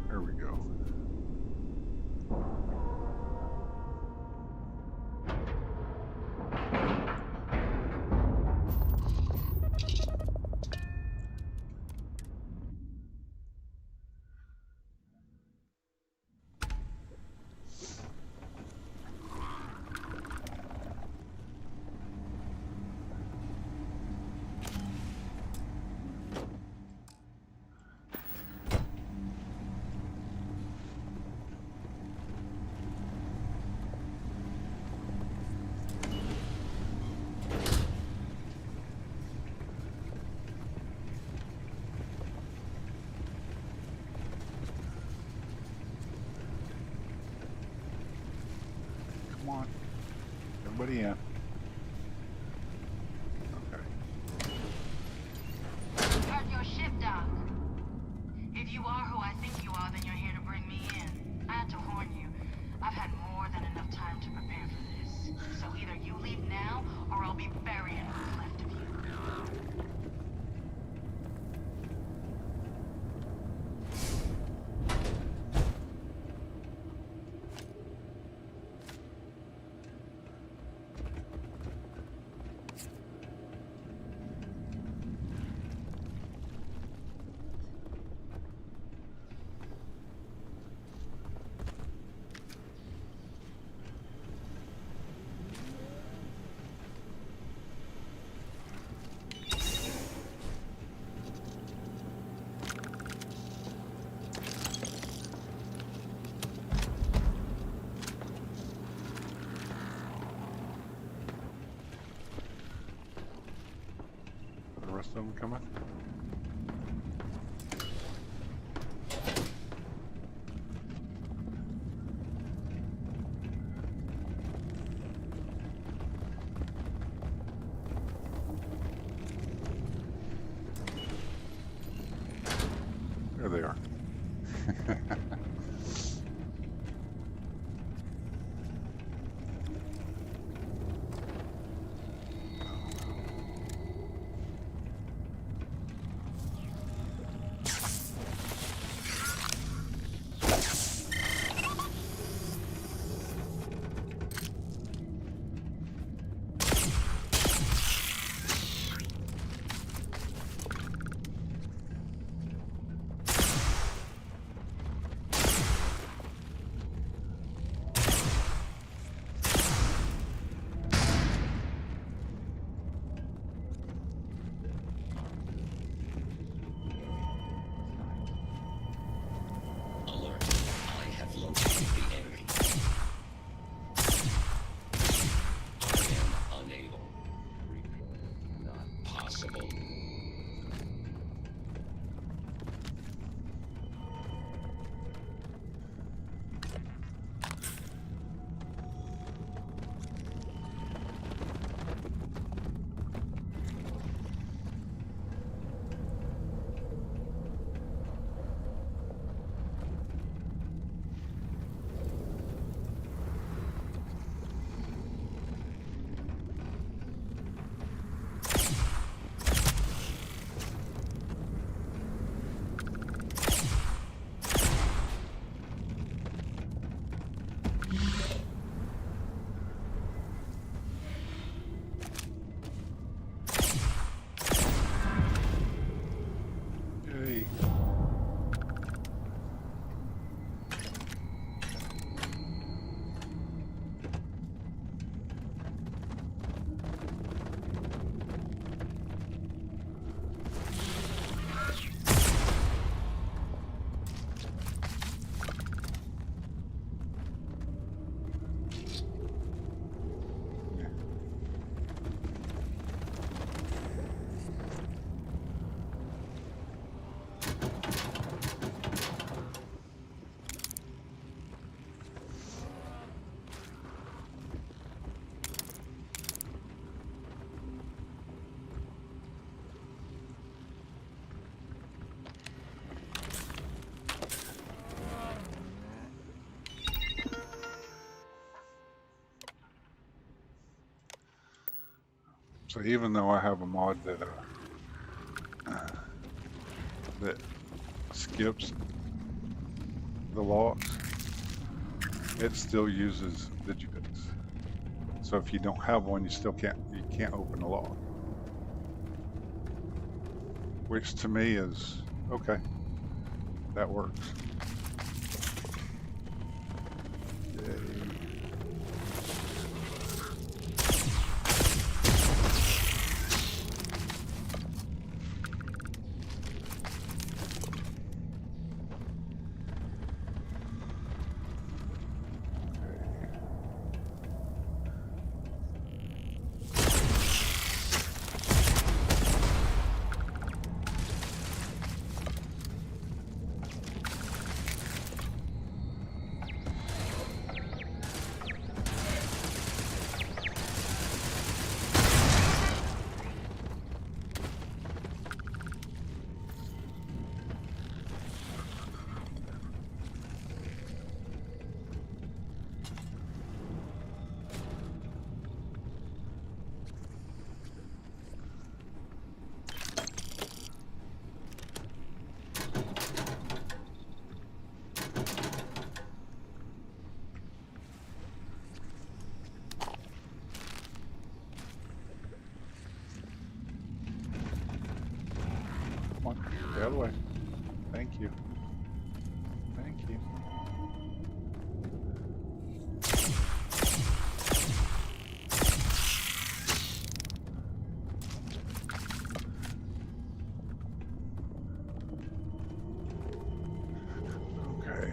There we go. Come on. Everybody in. Okay. Heard your ship, Doc. If you are who I think you are, then you're here to bring me in. I had to warn you. I've had more than enough time to prepare for this. So either you leave now, or I'll be burying what's left of you. The rest of them coming? There they are. So even though I have a mod that that skips the locks, it still uses digits. So if you don't have one, you can't open the lock. Which to me is okay. That works. out of the way. Thank you. Thank you. Okay.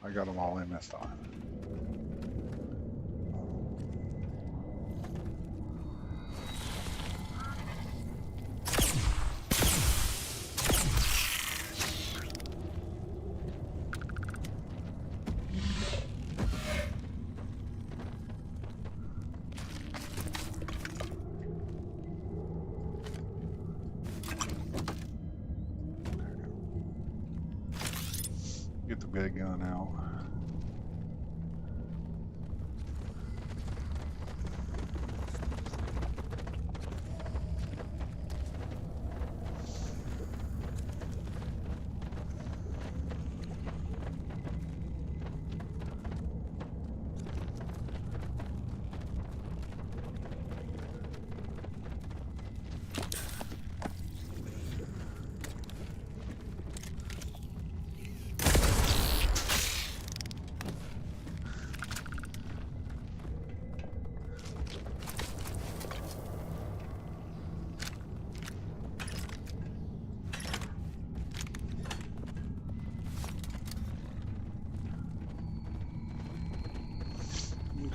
I got them all in this time. Get the big gun out.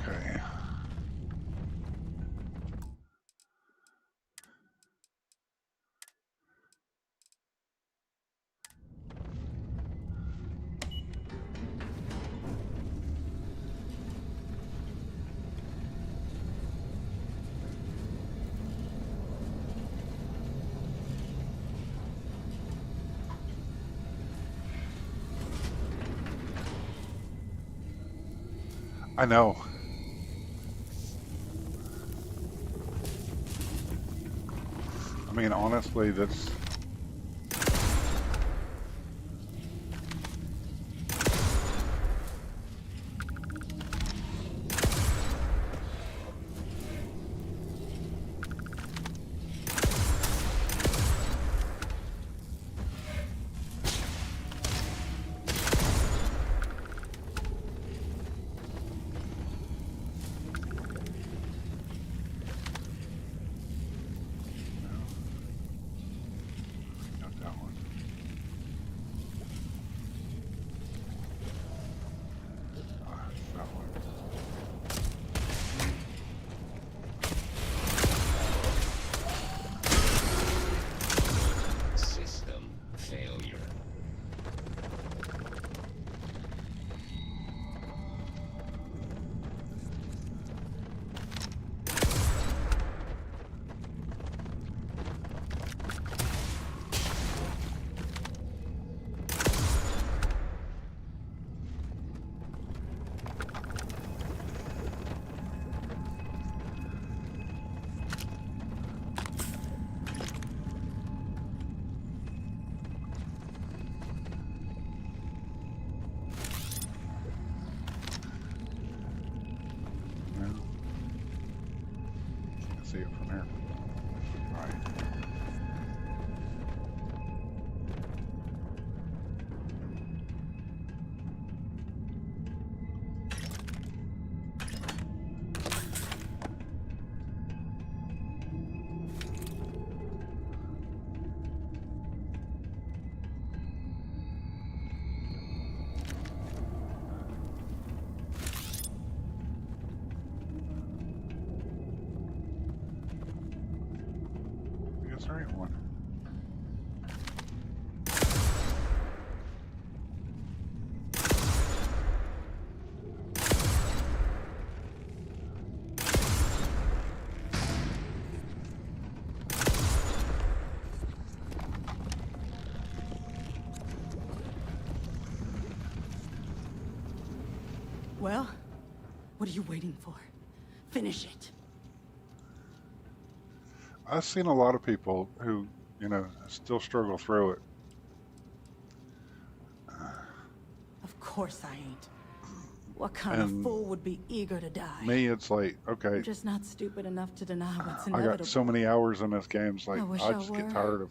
Okay. I know. I mean, honestly, that's... Got that one. That one. System failure. See it from here. All right. There ain't one. Well, what are you waiting for? Finish it. I've seen a lot of people who, you know, still struggle through it. Of course I ain't. What kind of And fool would be eager to die? me, it's like, okay, I'm just not stupid enough to deny what's I inevitable. got so many hours in this game, it's like, I wish I I just get were. tired of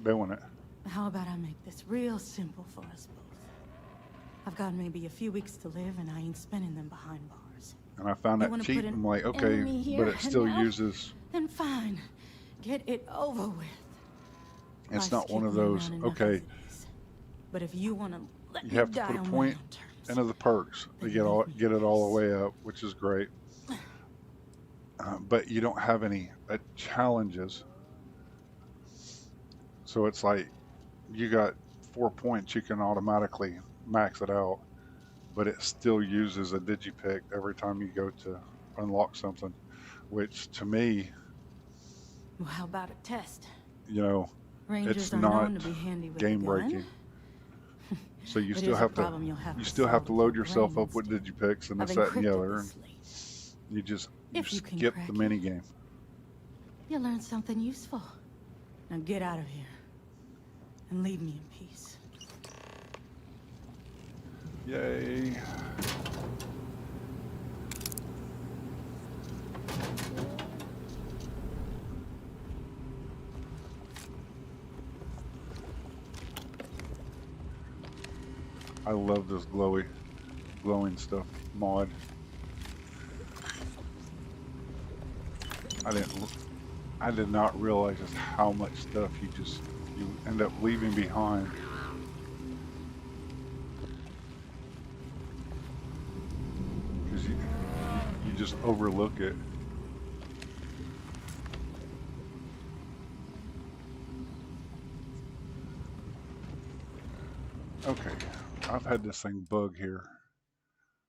doing it. How about I make this real simple for us both? I've got maybe a few weeks to live, and I ain't spending them behind bars. And I found You that wanna cheap. put an I'm like, okay, enemy here but it and still now? uses. Then fine. Get it over with. It's Life's not one of kicking me those. around enough Okay, as it is. But if you want to let you me have to die put a on my point own terms, into the perks to get it all the way up, which is great. But you don't have any challenges. So it's like you got 4 points, you can automatically max it out, but it still uses a digipick every time you go to unlock something, which to me, well, how about a test? you know, Rangers it's are not known to be handy with game the gun. breaking. So you It still is a have problem you'll have you to still have solve to with load your yourself brain up with digipicks and I've this, that, and the encrypted other. this And lead. you just If you can skip crack the it. mini game. You'll learn something useful. Now get out of here. And leave me in peace. Yay. I love this glowing stuff mod. I did not realize just how much stuff you end up leaving behind. Because you just overlook it. Okay, I've had this thing bug here,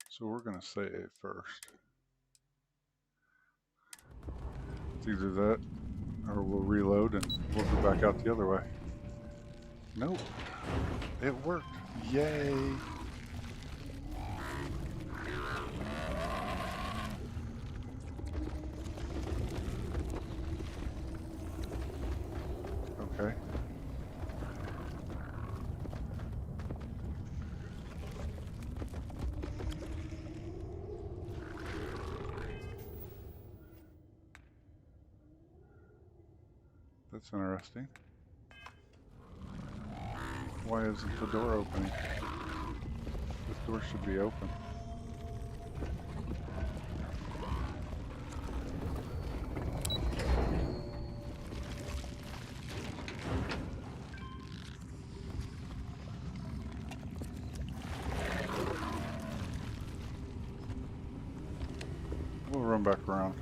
so we're gonna save first. It's either that, or we'll reload and we'll go back out the other way. Nope, it worked. Yay! Okay. That's interesting. Why isn't the door opening? This door should be open. We'll run back around.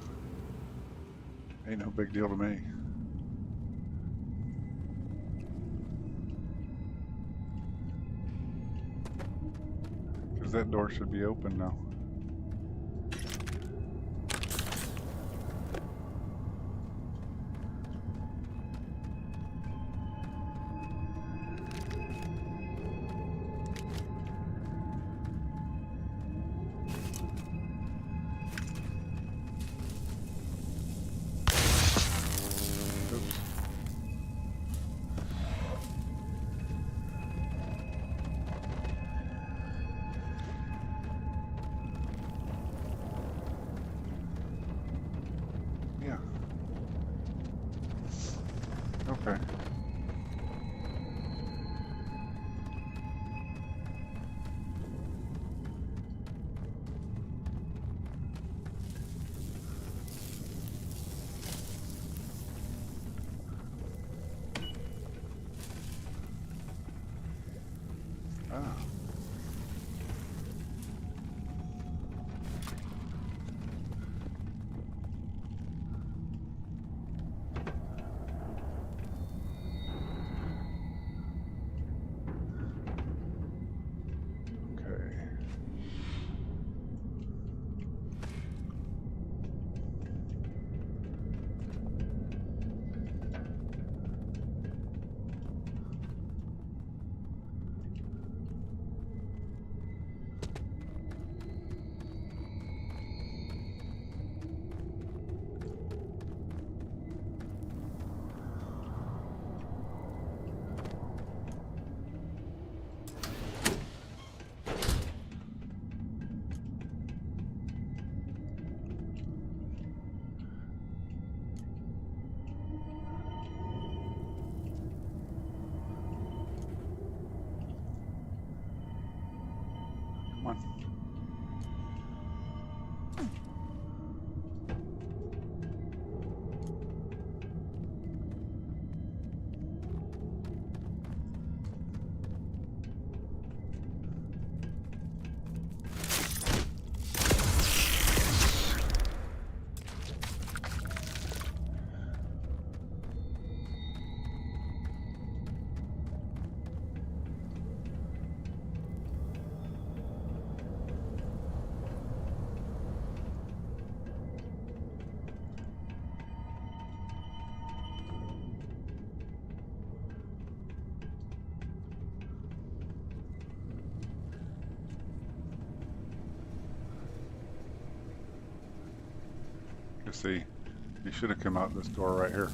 Ain't no big deal to me. Because that door should be open now. on. You see, you should have come out this door right here.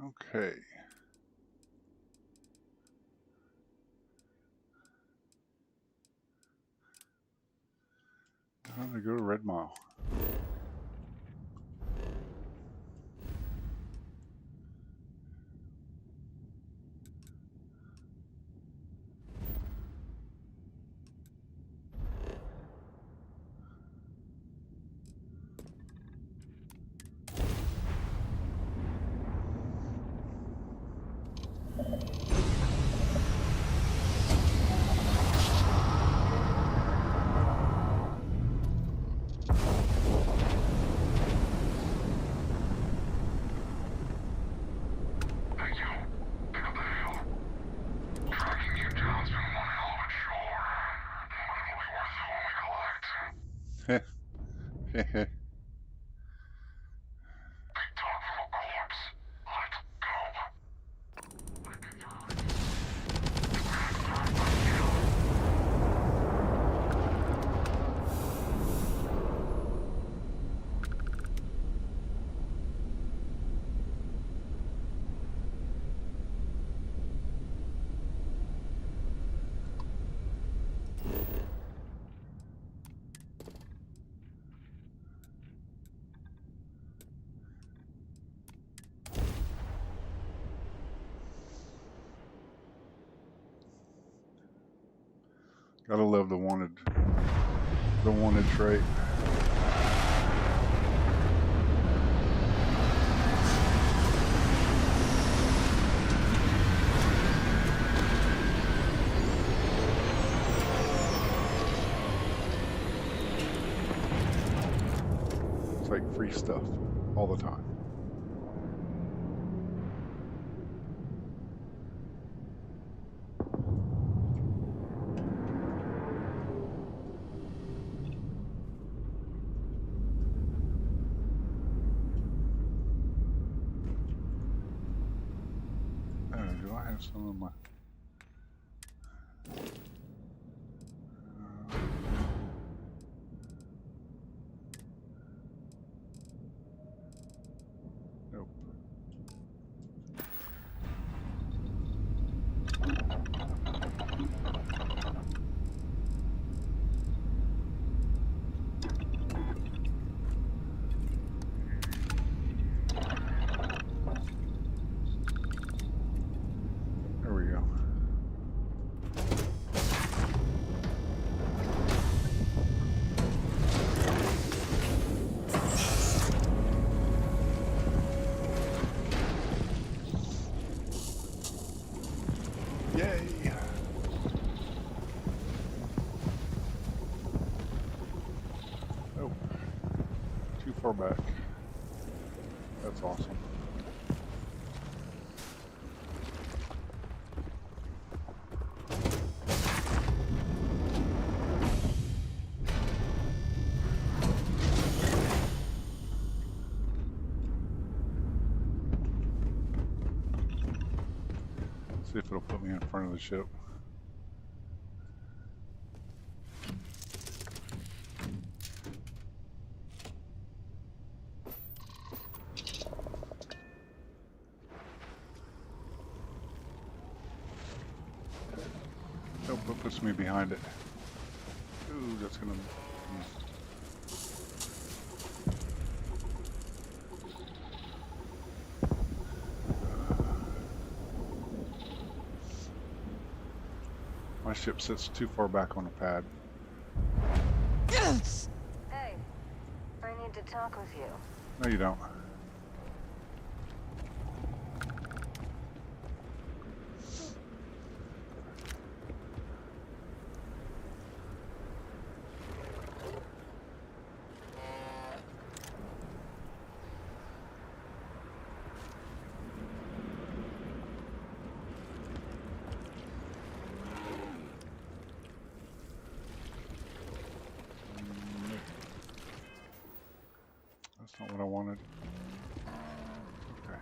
Okay. Time to go to Red Mile. Heh. Gotta love the wanted trait. It's like free stuff all the time. Do I have some of my... Nope. There we go. Yay! Oh, too far back. That's awesome. See if it'll put me in front of the ship. missed me behind it. Ooh, that's gonna. My ship sits too far back on the pad. Yes! Hey, I need to talk with you. No, you don't. That's not what I wanted. Okay.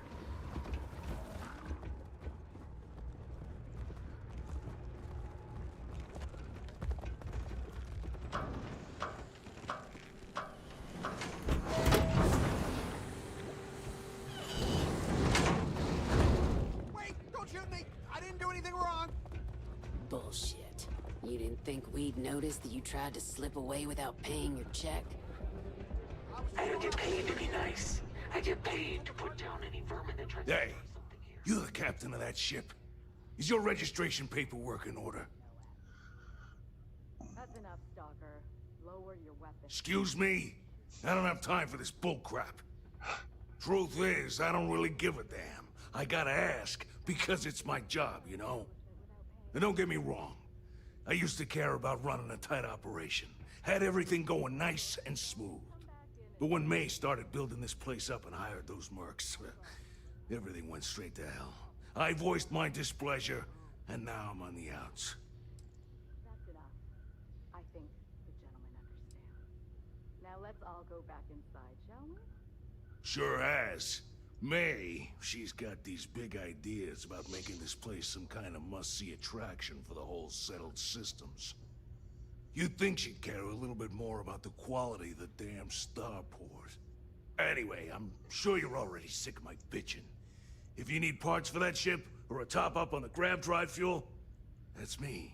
Wait! Don't shoot me! I didn't do anything wrong! Bullshit. You didn't think we'd notice that you tried to slip away without paying your check? I don't get paid to be nice. I get paid to put down any vermin that tries Hey, you're the captain of that ship. Is your registration paperwork in order? That's enough, Stalker. Lower your weapon. Excuse me? I don't have time for this bullcrap. Truth is, I don't really give a damn. I gotta ask, because it's my job, you know? And don't get me wrong. I used to care about running a tight operation. Had everything going nice and smooth. But when May started building this place up and hired those mercs, everything went straight to hell. I voiced my displeasure, and now I'm on the outs. That's enough. I think the gentleman understands. Now let's all go back inside, shall we? Sure has. May, she's got these big ideas about making this place some kind of must-see attraction for the whole settled systems. You'd think she'd care a little bit more about the quality of the damn starport. Anyway, I'm sure you're already sick of my bitching. If you need parts for that ship, or a top-up on the grab drive fuel, that's me.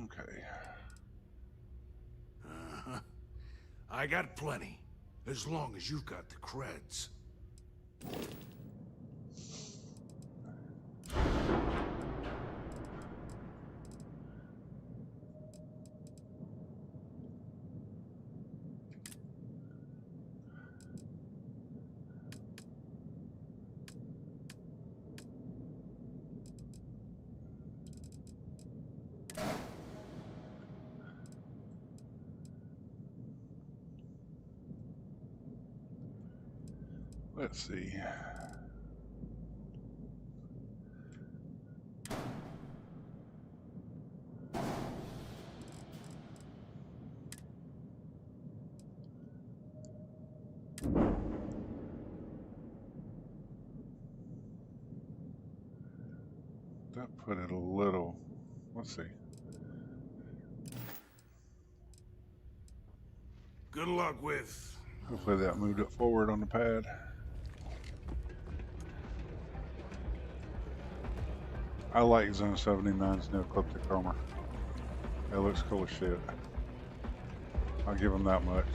Okay. Uh-huh. I got plenty, as long as you've got the creds. Let's see. That put it a little, let's see. Good luck with... Hopefully that moved it forward on the pad. I like Zone 79's new ecliptic armor. It looks cool as shit. I'll give them that much.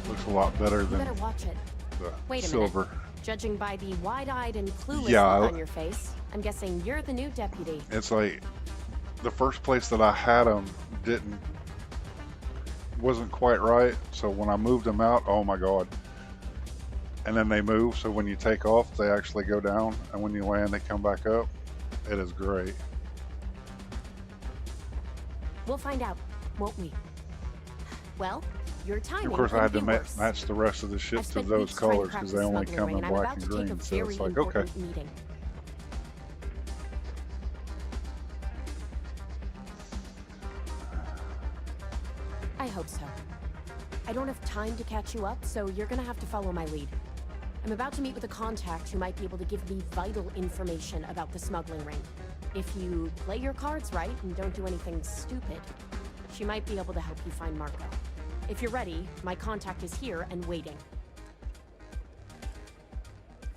Looks a lot better You than better watch it. the Wait a silver. minute. Judging by the wide-eyed and clueless Yeah, look on your face, I'm guessing you're the new deputy. It's like the first place that I had them wasn't quite right. So when I moved them out, oh my god. And then they move, so when you take off, they actually go down, and when you land, they come back up. It is great. We'll find out, won't we? Well, your timing Of course, I had to couldn't be worse. match the rest of the I've ships to spent those weeks trying to colors crack because the they only smuggling come ring, in and I'm black about and to take a green. So very it's like, okay. important meeting. I hope so. I don't have time to catch you up, so you're gonna have to follow my lead. I'm about to meet with a contact who might be able to give me vital information about the smuggling ring. If you play your cards right and don't do anything stupid, she might be able to help you find Marco. If you're ready, my contact is here and waiting.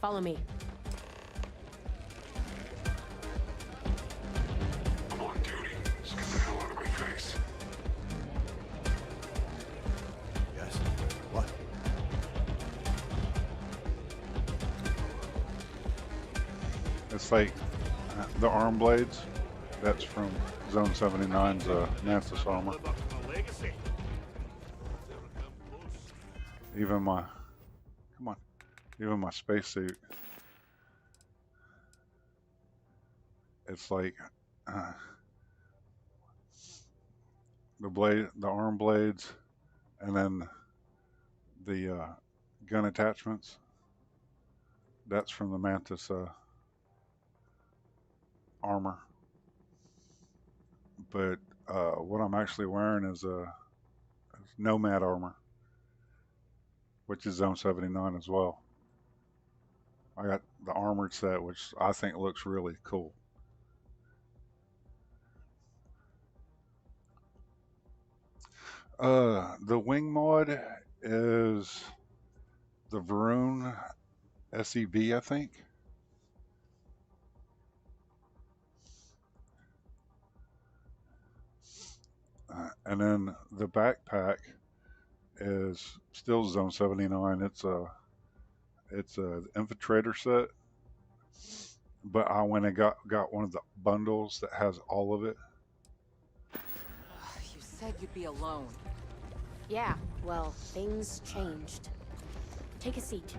Follow me. It's like the arm blades. That's from Zone 79's Mantis armor. Even my, come on, even my spacesuit. It's like the arm blades, and then the gun attachments. That's from the Mantis armor. But what I'm actually wearing is Nomad armor, which is Zone 79 as well. I got the armored set, which I think looks really cool. The wing mod is the Varun SEB, I think. And then the backpack is still Zone 79. It's a infiltrator set, but I went and got one of the bundles that has all of it. You said you'd be alone. Yeah, well, things changed. Take a seat.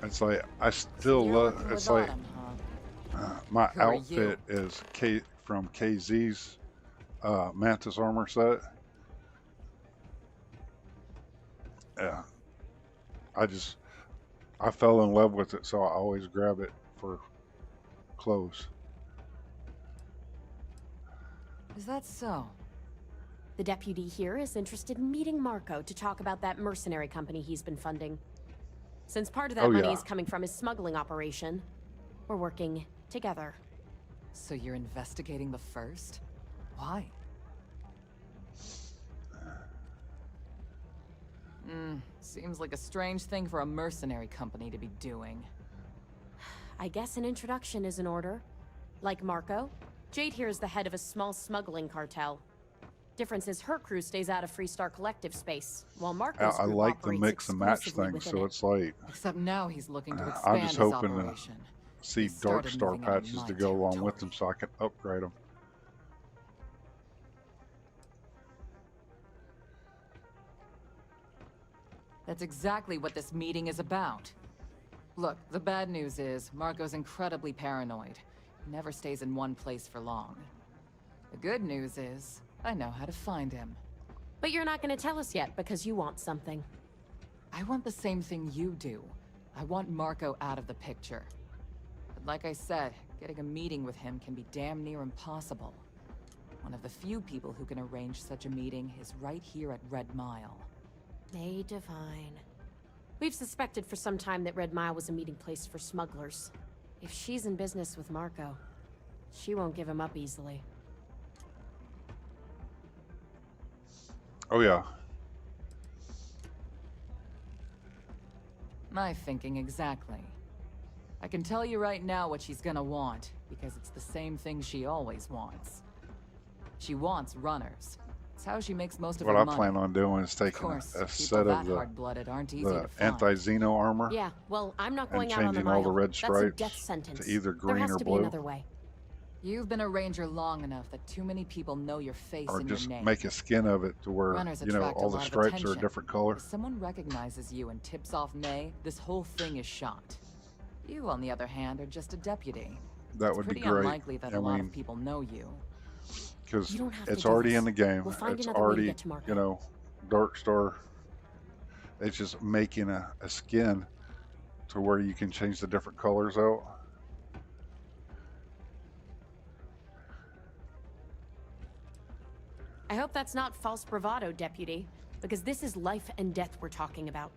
It's like I still love. It's like my outfit is from KZ's Mantis armor set. Yeah, I fell in love with it, so I always grab it for clothes. Is that so? The deputy here is interested in meeting Marco to talk about that mercenary company he's been funding. Since part of that money is coming from his smuggling operation, we're working together. So you're investigating the first? Why? Seems like a strange thing for a mercenary company to be doing. I guess an introduction is in order. Like Marco, Jade here is the head of a small smuggling cartel. Difference is her crew stays out of FreeStar Collective space, while Marco's I group like the operates mix and match exclusively thing, within so it. it's like Except now he's looking to expand I'm just his hoping operation. to see Darkstar patches to go along with them, so I can upgrade them. That's exactly what this meeting is about. Look, the bad news is Marco's incredibly paranoid. He never stays in one place for long. The good news is I know how to find him. But you're not going to tell us yet because you want something. I want the same thing you do. I want Marco out of the picture. But like I said, getting a meeting with him can be damn near impossible. One of the few people who can arrange such a meeting is right here at Red Mile. May Divine. We've suspected for some time that Red Mile was a meeting place for smugglers. If she's in business with Marco, she won't give him up easily. Oh yeah. My thinking exactly. I can tell you right now what she's gonna want, because it's the same thing she always wants. She wants runners. It's how she makes most of her money. What I plan on doing is taking a set of the anti-Xeno armor Yeah, well, I'm not going and out on the changing all the mile. red That's a stripes death sentence. to either green there has or to blue. Be another way. You've been a ranger long enough that too many people know your face Or and your just name. make a skin of it to where, Runners you know, attract all a the lot of stripes are a attention. different color. If someone recognizes you and tips off May, this whole thing is shot. You, on the other hand, are just a deputy. That would be It's great. pretty unlikely that a lot of people know you. Because You don't have to it's do already this. in the game. We'll find It's another way to already, get to Marco. you know, Darkstar. It's just making a skin to where you can change the different colors out. I hope that's not false bravado, Deputy, because this is life and death we're talking about.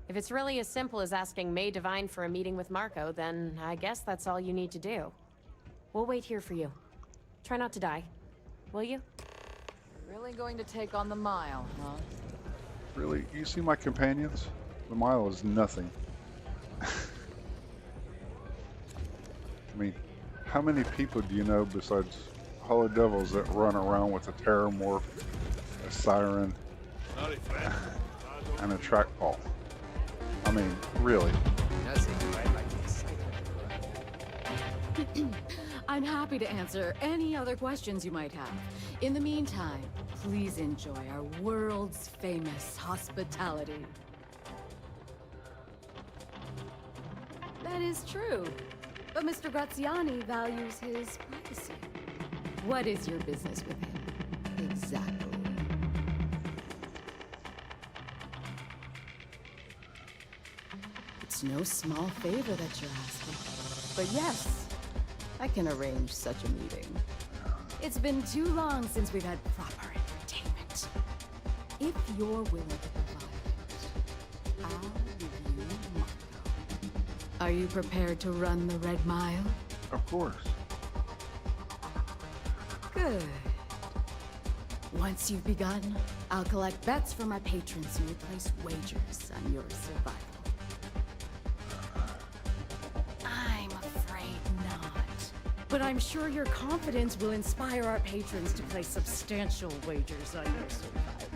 If it's really as simple as asking May Divine for a meeting with Marco, then I guess that's all you need to do. We'll wait here for you. Try not to die, will you? Really going to take on the mile, huh? Really? You see my companions? The mile is nothing. I mean, how many people do you know besides Hollow Devils that run around with a Terramorph, a Siren, and a trackball? I mean, really? Does he? I'm happy to answer any other questions you might have. In the meantime, please enjoy our world's famous hospitality. That is true, but Mr. Graziani values his privacy. What is your business with him? Exactly. It's no small favor that you're asking. But yes, I can arrange such a meeting. It's been too long since we've had proper entertainment. If you're willing to provide it, I'll give you Marco. Are you prepared to run the Red Mile? Of course. Good. Once you've begun, I'll collect bets from my patrons who will place wagers on your survival. I'm afraid not. But I'm sure your confidence will inspire our patrons to place substantial wagers on your survival.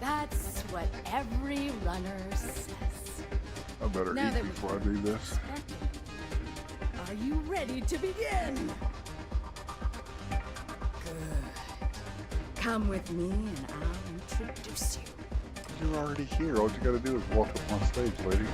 That's what every runner says. I better Now eat that before I do this. Are you ready to begin? Good. Come with me and I'll introduce you. You're already here. All you gotta do is walk up on stage, lady.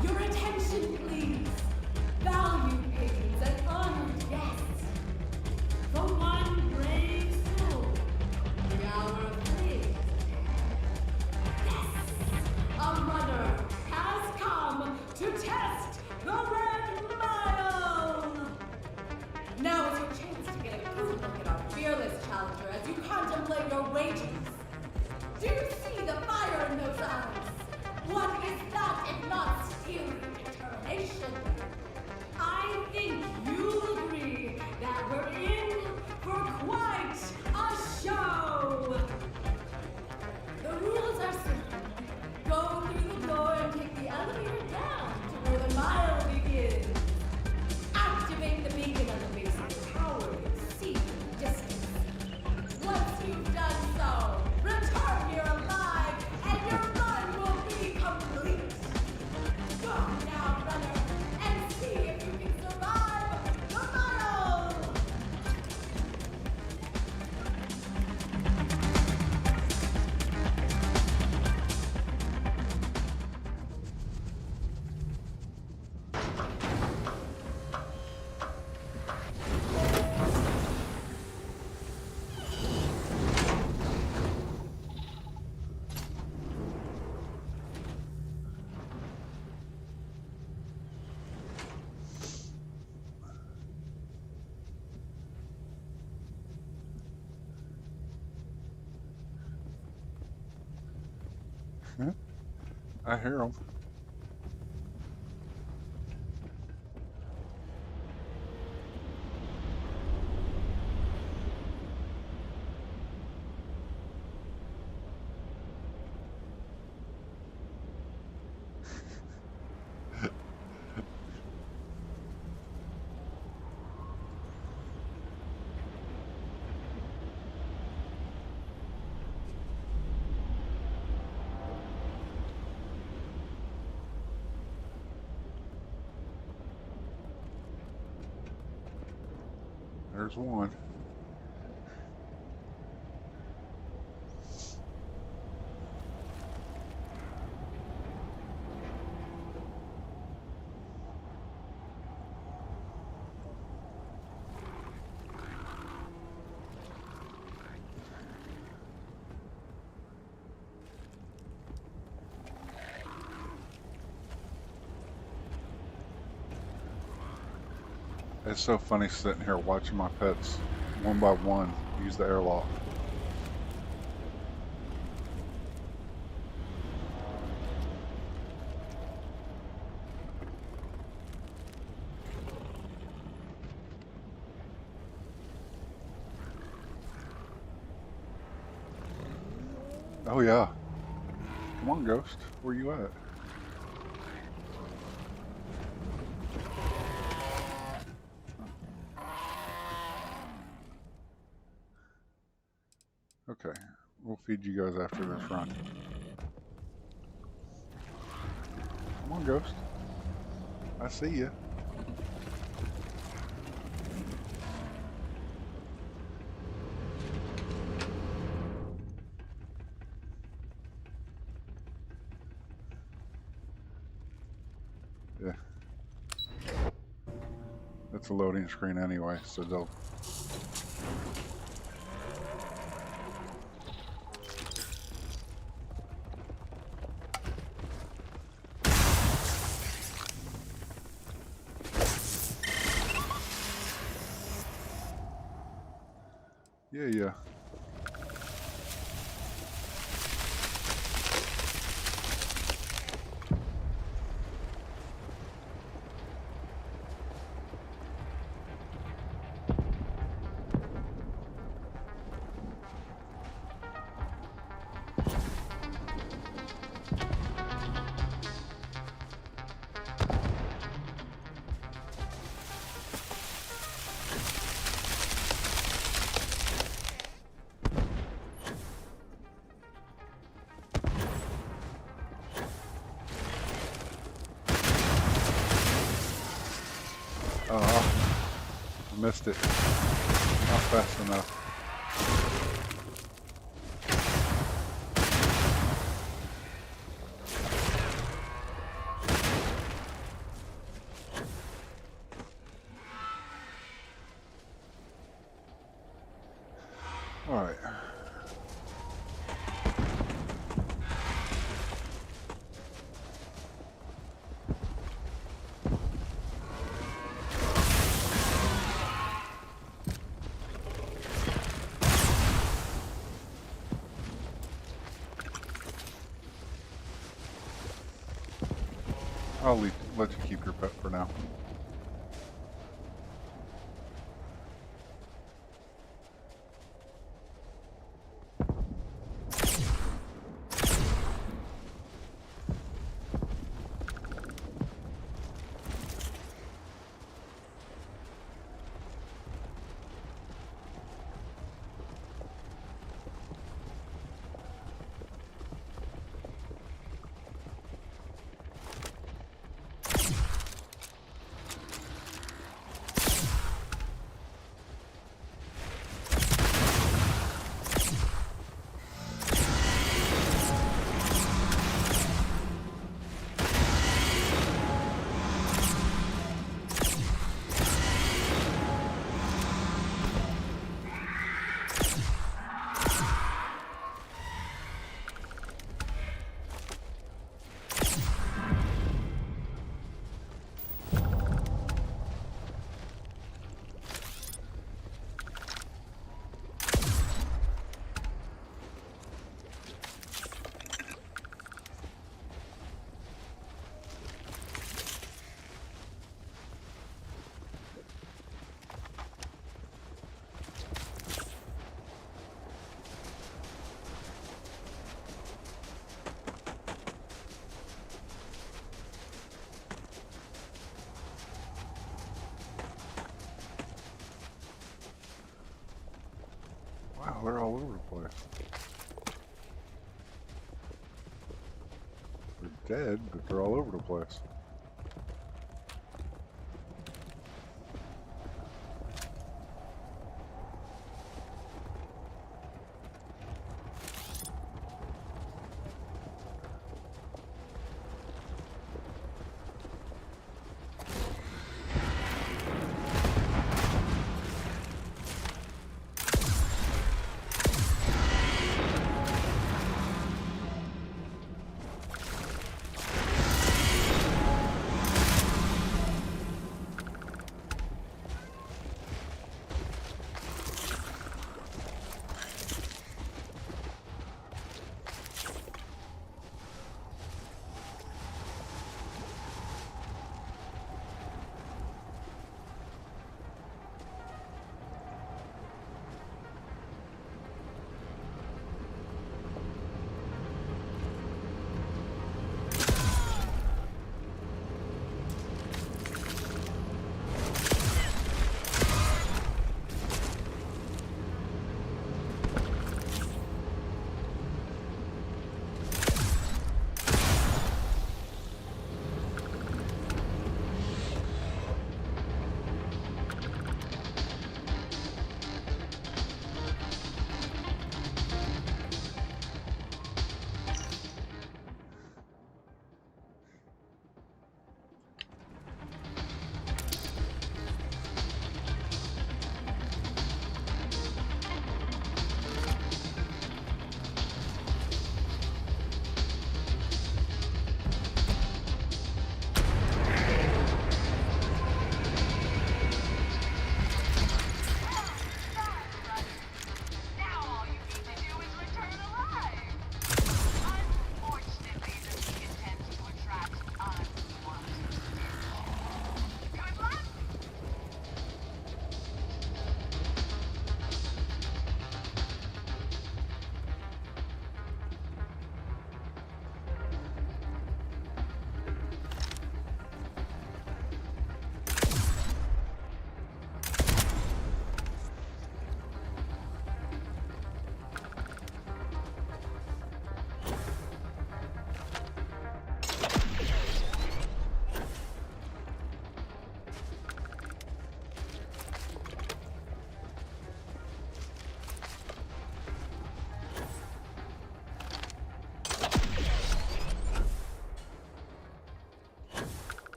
Your attention, please. Valued patrons and honored guests. For one brave soul, the hour of fame. Yes, a runner has come to test the Red Mile. Now is your chance to get a good look at our fearless challenger as you contemplate your wagers. Do you see the fire in those eyes? What is that if not steely determination? I think you'll agree that we're in for quite a show. The rules are simple. Go through the door and take the elevator down to where the mile begins. Activate the beacon on the base of the tower and see the distance. Once you've done so, return here alive, and your run will be complete. Go now, runner, and see if you can survive the mile. Huh? I hear them. There's one. It's so funny sitting here watching my pets one by one use the airlock. Oh yeah. Come on, Ghost. Where you at? Okay. We'll feed you guys after this run. Come on, Ghost. I see you. Yeah. That's a loading screen anyway, so they'll... Yeah. I missed it. Not fast enough. All right. I'll let you keep your pet for now. Wow, they're all over the place. They're dead, but they're all over the place.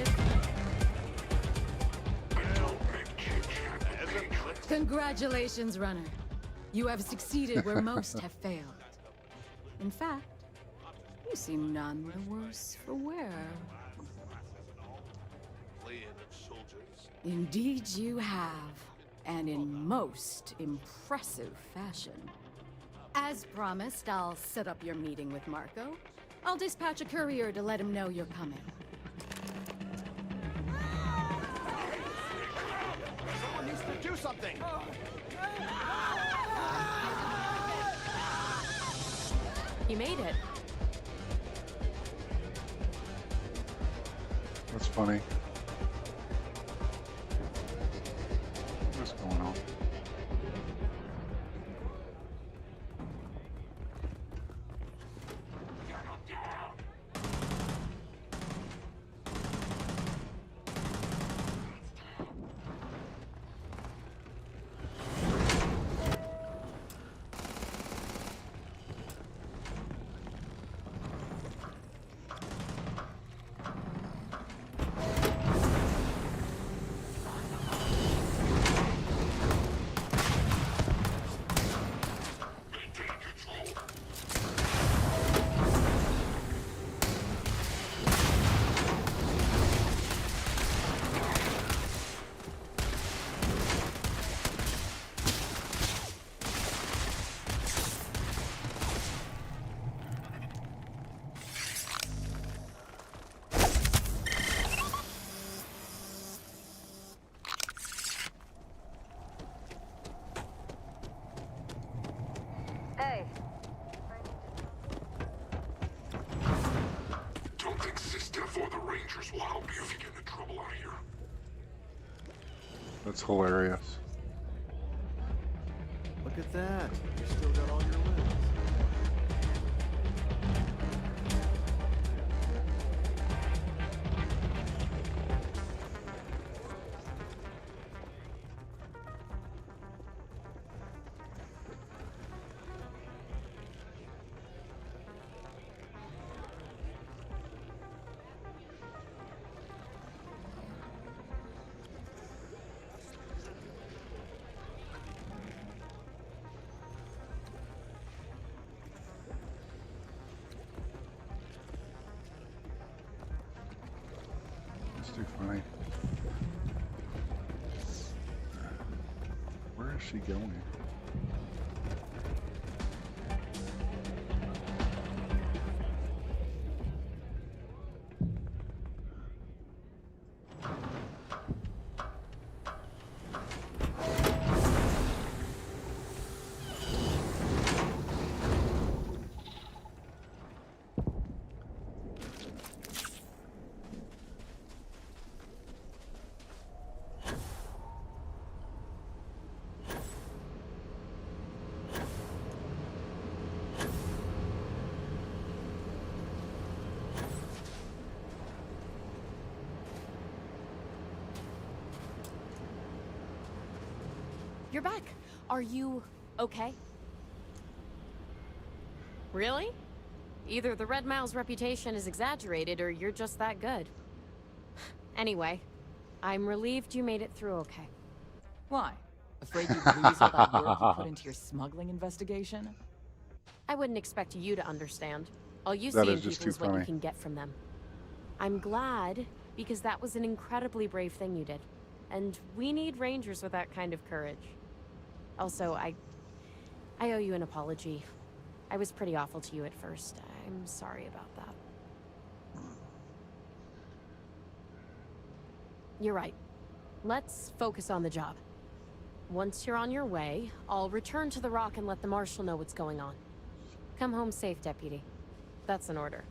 Detective. Congratulations, runner. You have succeeded where most have failed. In fact, you seem none the worse for wear. Indeed you have, and in most impressive fashion. As promised, I'll set up your meeting with Marco. I'll dispatch a courier to let him know you're coming. Someone needs to do something! You made it. That's funny. What's going on? Hey. Don't think Sistev or the Rangers will help you if you get into trouble out here. That's hilarious. Look at that. You still got all your limbs. That's too funny. Where is she going? You're back. Are you okay? Really? Either the Red Mile's reputation is exaggerated or you're just that good. Anyway, I'm relieved you made it through okay. Why? Afraid you'd lose all that work you put into your smuggling investigation? I wouldn't expect you to understand. All you That see is in just people is too what you funny. can get from them. I'm glad, because that was an incredibly brave thing you did. And we need rangers with that kind of courage. Also, I owe you an apology. I was pretty awful to you at first. I'm sorry about that. You're right. Let's focus on the job. Once you're on your way, I'll return to the Rock and let the Marshal know what's going on. Come home safe, Deputy. That's an order.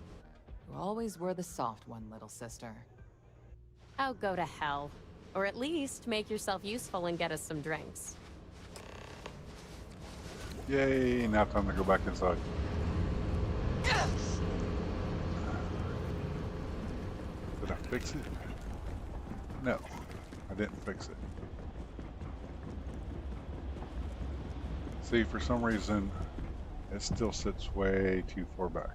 You always were the soft one, little sister. Oh, go to hell. Or at least make yourself useful and get us some drinks. Yay, now time to go back inside. Did I fix it? No, I didn't fix it. See, for some reason, it still sits way too far back.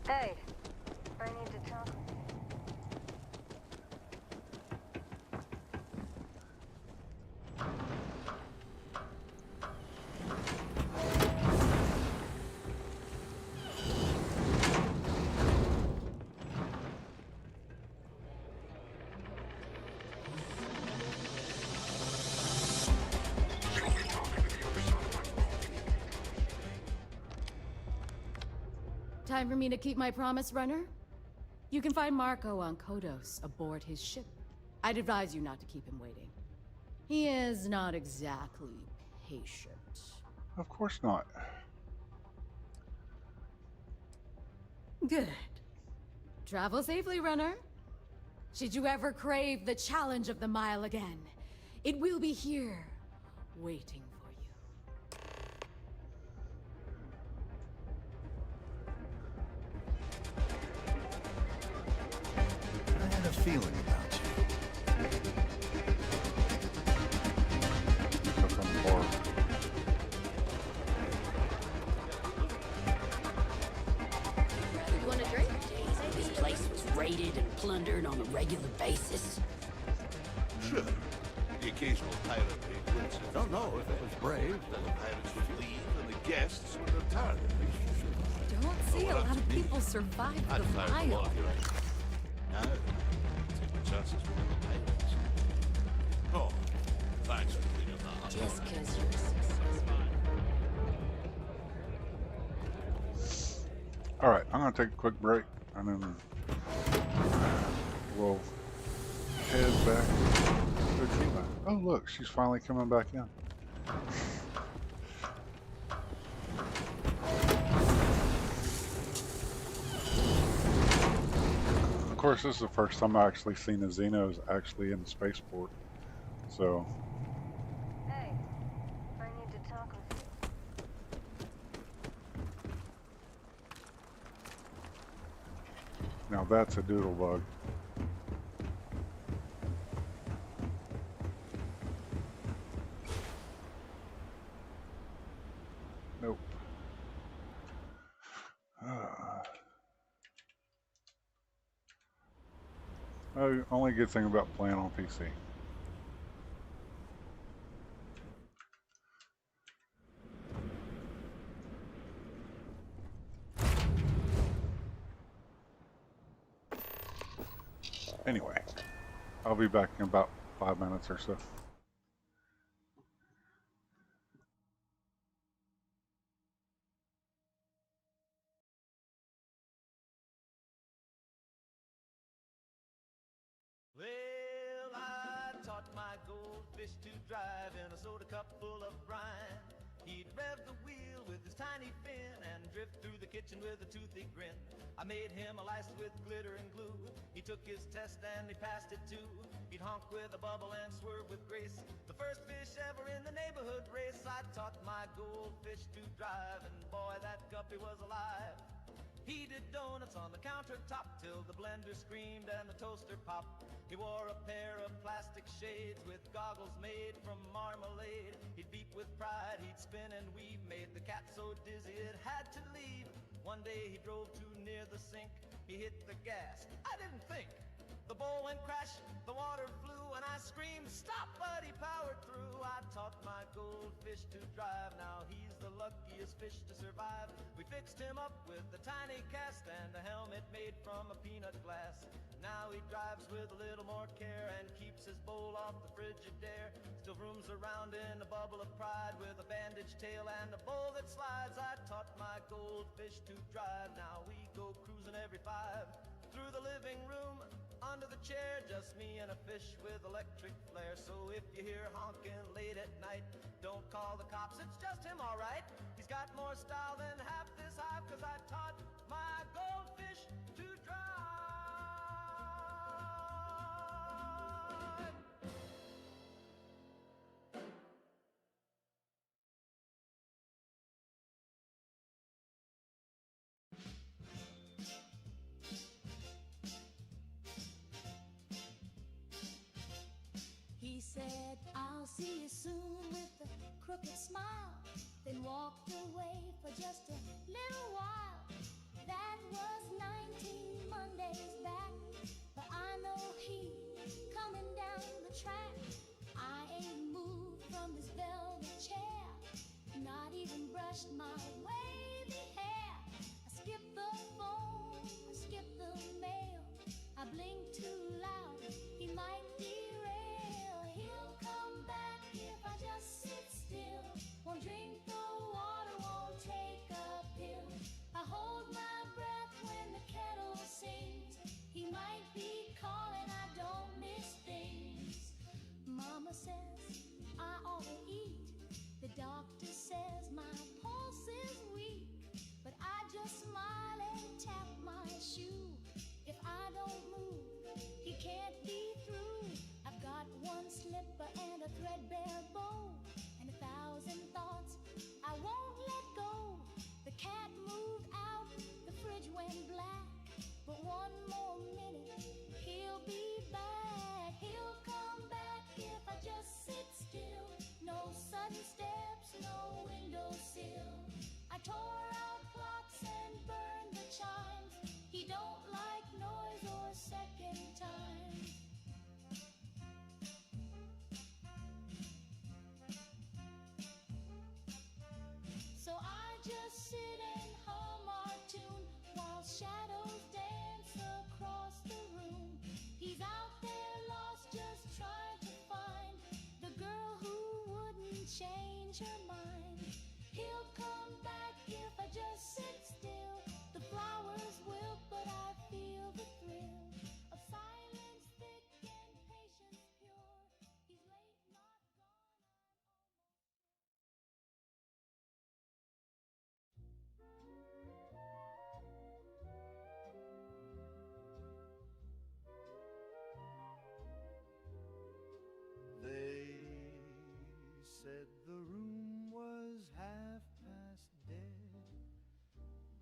Hey, I need to talk with you. Time for me to keep my promise, runner? You can find Marco on Kodos aboard his ship. I'd advise you not to keep him waiting. He is not exactly patient. Of course not. Good. Travel safely, runner. Should you ever crave the challenge of the mile again, it will be here, waiting for you. I had a feeling about you. You want a drink? This place was raided and plundered on a regular basis. Sure. The occasional pirate paid wins. Don't know if it was brave. Then the pirates would leave and the guests would return. Don't see a lot of people survive I'd the find a lot mile. of you. No. Take my chances with the pirates. Oh, thanks for cleaning that up. Just because you're a success. All right, I'm gonna take a quick break, and then we'll head back to Akiva. Oh, look, she's finally coming back in. Of course, this is the first time I've actually seen the Xenos actually in the spaceport. So, Hey, I need to talk with you. now that's a doodle bug. Nope. Only good thing about playing on PC. Anyway, I'll be back in about 5 minutes or so. Well, I taught my goldfish to drive in a soda cup full of brine. He'd rev the wheel with his tiny fin and drift through the kitchen with a toothy grin. I made him a license with glitter and glue. He took his test and he passed it too. He'd honk with a bubble and swerve with grace. The first fish ever in the neighborhood race. I taught my goldfish to drive, and boy, that guppy was alive. He did donuts on the countertop till the blender screamed and the toaster popped. He wore a pair of plastic shades with goggles made from marmalade. He'd beep with pride, he'd spin and weave, made the cat so dizzy it had to leave. One day he drove too near the sink, he hit the gas. I didn't think. The bowl went crash, the water flew, and I screamed, stop, but he powered through. I taught my goldfish to drive, now he's the luckiest fish to survive. We fixed him up with a tiny cast and a helmet made from a peanut glass. Now he drives with a little more care and keeps his bowl off the Frigidaire. Still rooms around in a bubble of pride with a bandaged tail and a bowl that slides. I taught my goldfish to drive, now we go cruising every 5. Through the living room, under the chair, just me and a fish with electric flare. So if you hear honking late at night, don't call the cops, it's just him, alright. He's got more style than half this hive, 'cause I taught my goldfish to drive. He said, I'll see you soon with a crooked smile, then walked away for just a little while. That was 19 Mondays back, but I know he coming down the track. I ain't moved from this velvet chair, not even brushed my wavy hair. I skipped the phone, I skipped the mail, I blinked too loud, he might derail. He'll come back if I just sit still, won't drink the water, won't take a pill. I hold my breath when the kettle sings, he might be calling, I don't miss things. Mama says I ought to eat, the doctor says my pulse is weak, but I just smile and tap my shoe. If I don't move, he can't be through. I've got one slipper and a threadbare bow, and 1,000 thoughts I won't let go. The cat moved out, the fridge went black, but one more minute, he'll be back. He'll come back if I just sit still. No sudden steps, no windowsill. I tore out clocks and burned the chimes. He don't like noise or second time. So I just sit and hum our tune while shadows dance across the room. He's out there lost, just trying to find the girl who wouldn't change her mind. He'll come back if I just sit still. The flowers wilt, but I feel the thrill of silence thick and patience pure. He's late, not gone, They said the room was half past dead,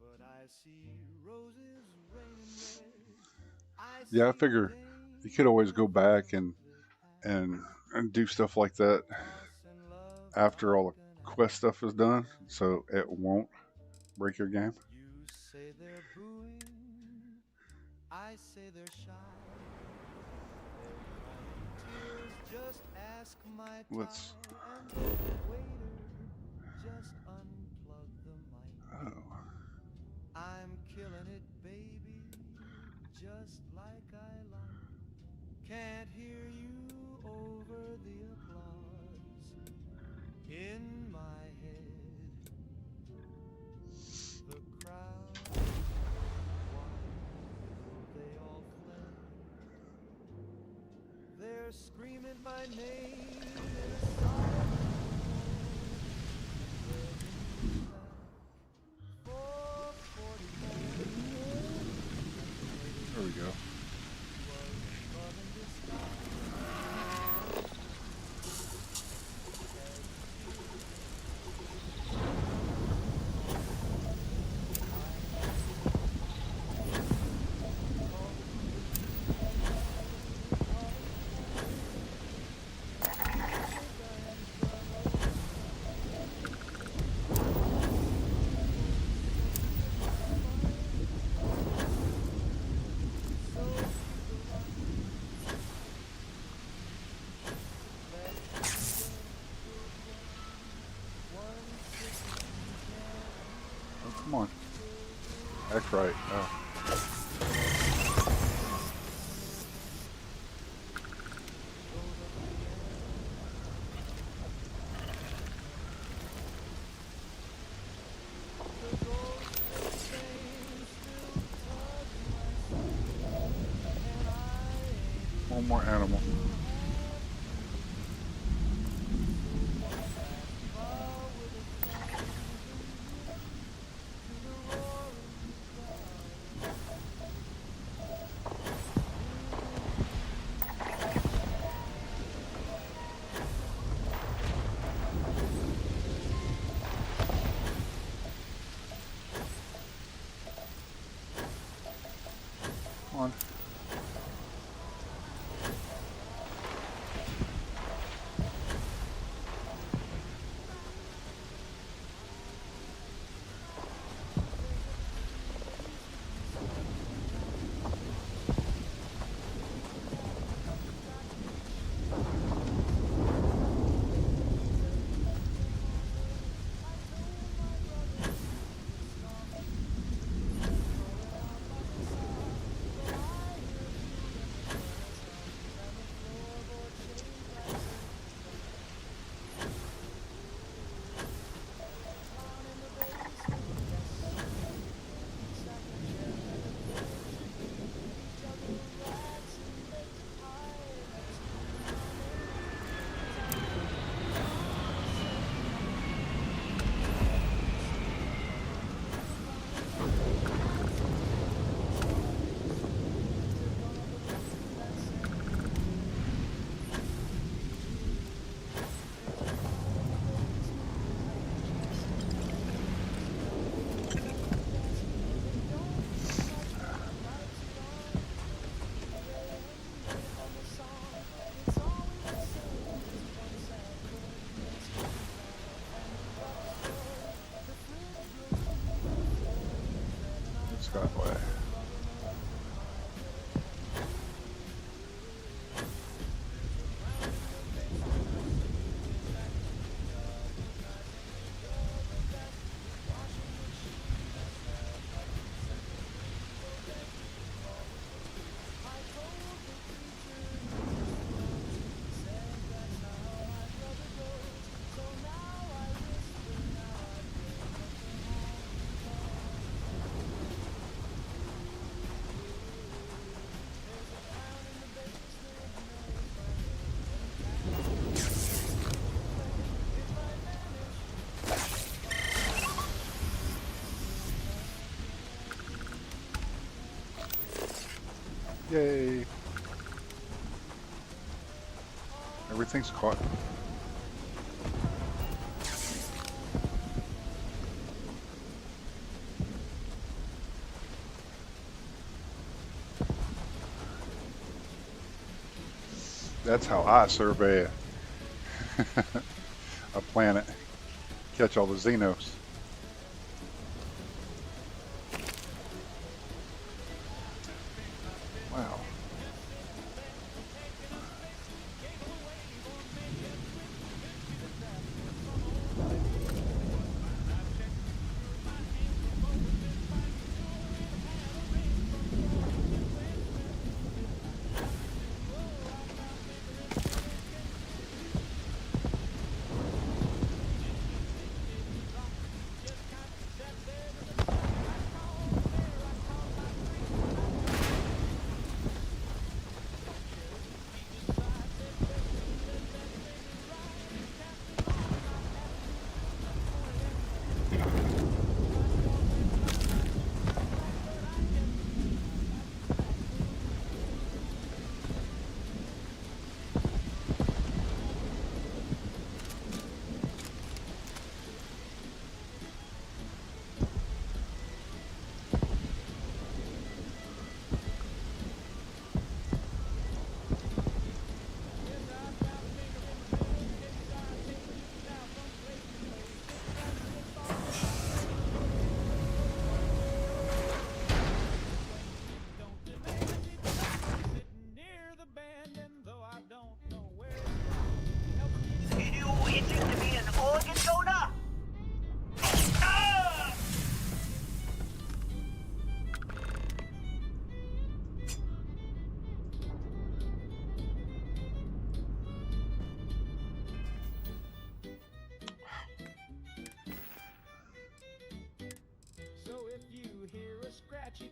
but I see roses raining red. Yeah, I figure you could always go back and do stuff like that after all the quest stuff is done, so it won't break your game. You say they're booing, I say they're shy. They're crying tears, just ask my Let's. tie. And the waiter just unplug the mic. Oh. I'm killing it, baby, just like I like. Can't hear you over the applause in my head. The crowd, why they all fled? They're screaming my name in a silent for 40 more. There we go. Come on. That's right. Oh. One more animal. Come on. Yay! Everything's caught. That's how I survey a planet. Catch all the Xenos. Wow.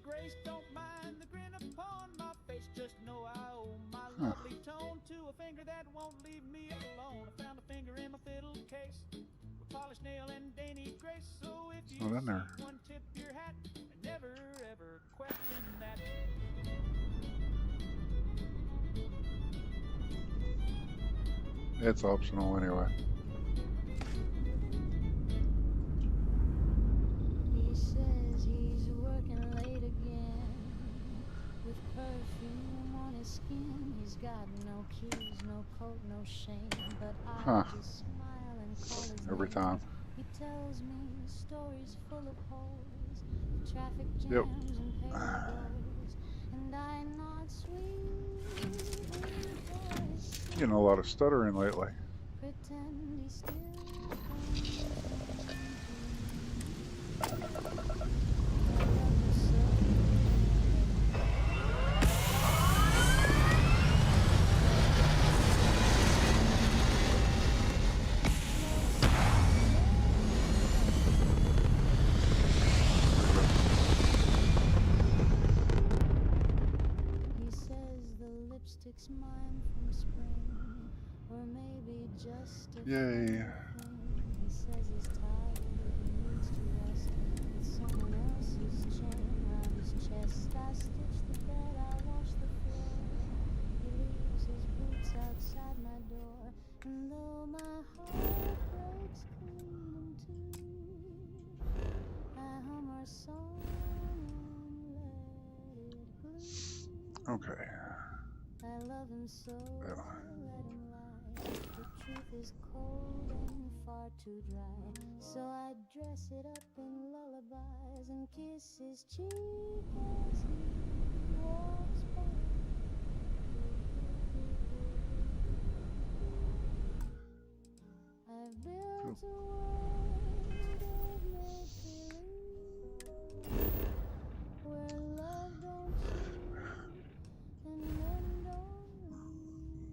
Grace, don't mind the grin upon my face. Just know I owe my lovely tone to a finger that won't leave me alone. I found a finger in my fiddle case with polished nail and dainty grace. So if you see one, tip your hat and never ever question that. It's optional anyway. He says he's working late again with perfume on his skin. He's got no keys, no coat, no shame. But I just smile and call his Every name. time. He tells me stories full of holes, traffic jams and parables. And I nod sweet. Getting a lot of stuttering lately. Pretend he's still He says the lipstick's mine from spring, or maybe just a Yay. thing. He says he's tired, he needs to rest with someone else's chain around his chest. I stitch the bed, I wash the floor. He leaves his boots outside my door, and though my heart breaks clean in two, I hum our song and let it bleed. Okay. I love him so, I let him lie. The truth is cold and far too dry, so I dress it up in lullabies and kiss his cheek as he walks by. I've built a world of make-believe, where love don't cheat and men don't leave,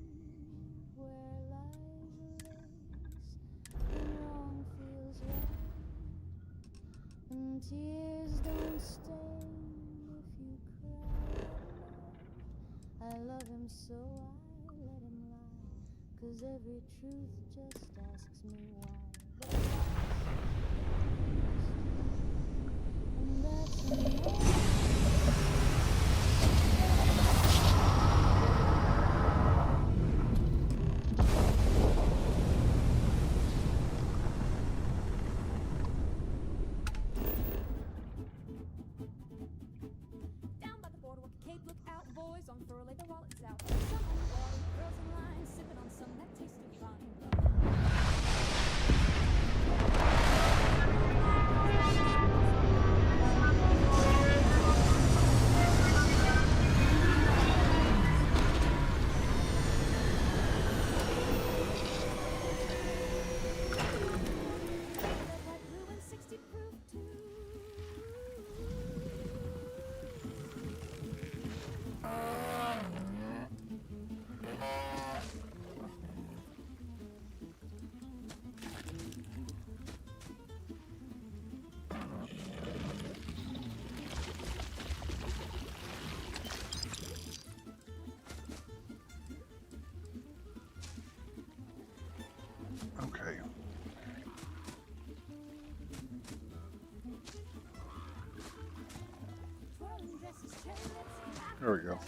where lies a lace and wrong feels right, and tears don't stain if you cry at night. I love him so I let him lie, 'cause every truth just asks me why. And that's enough. There we go.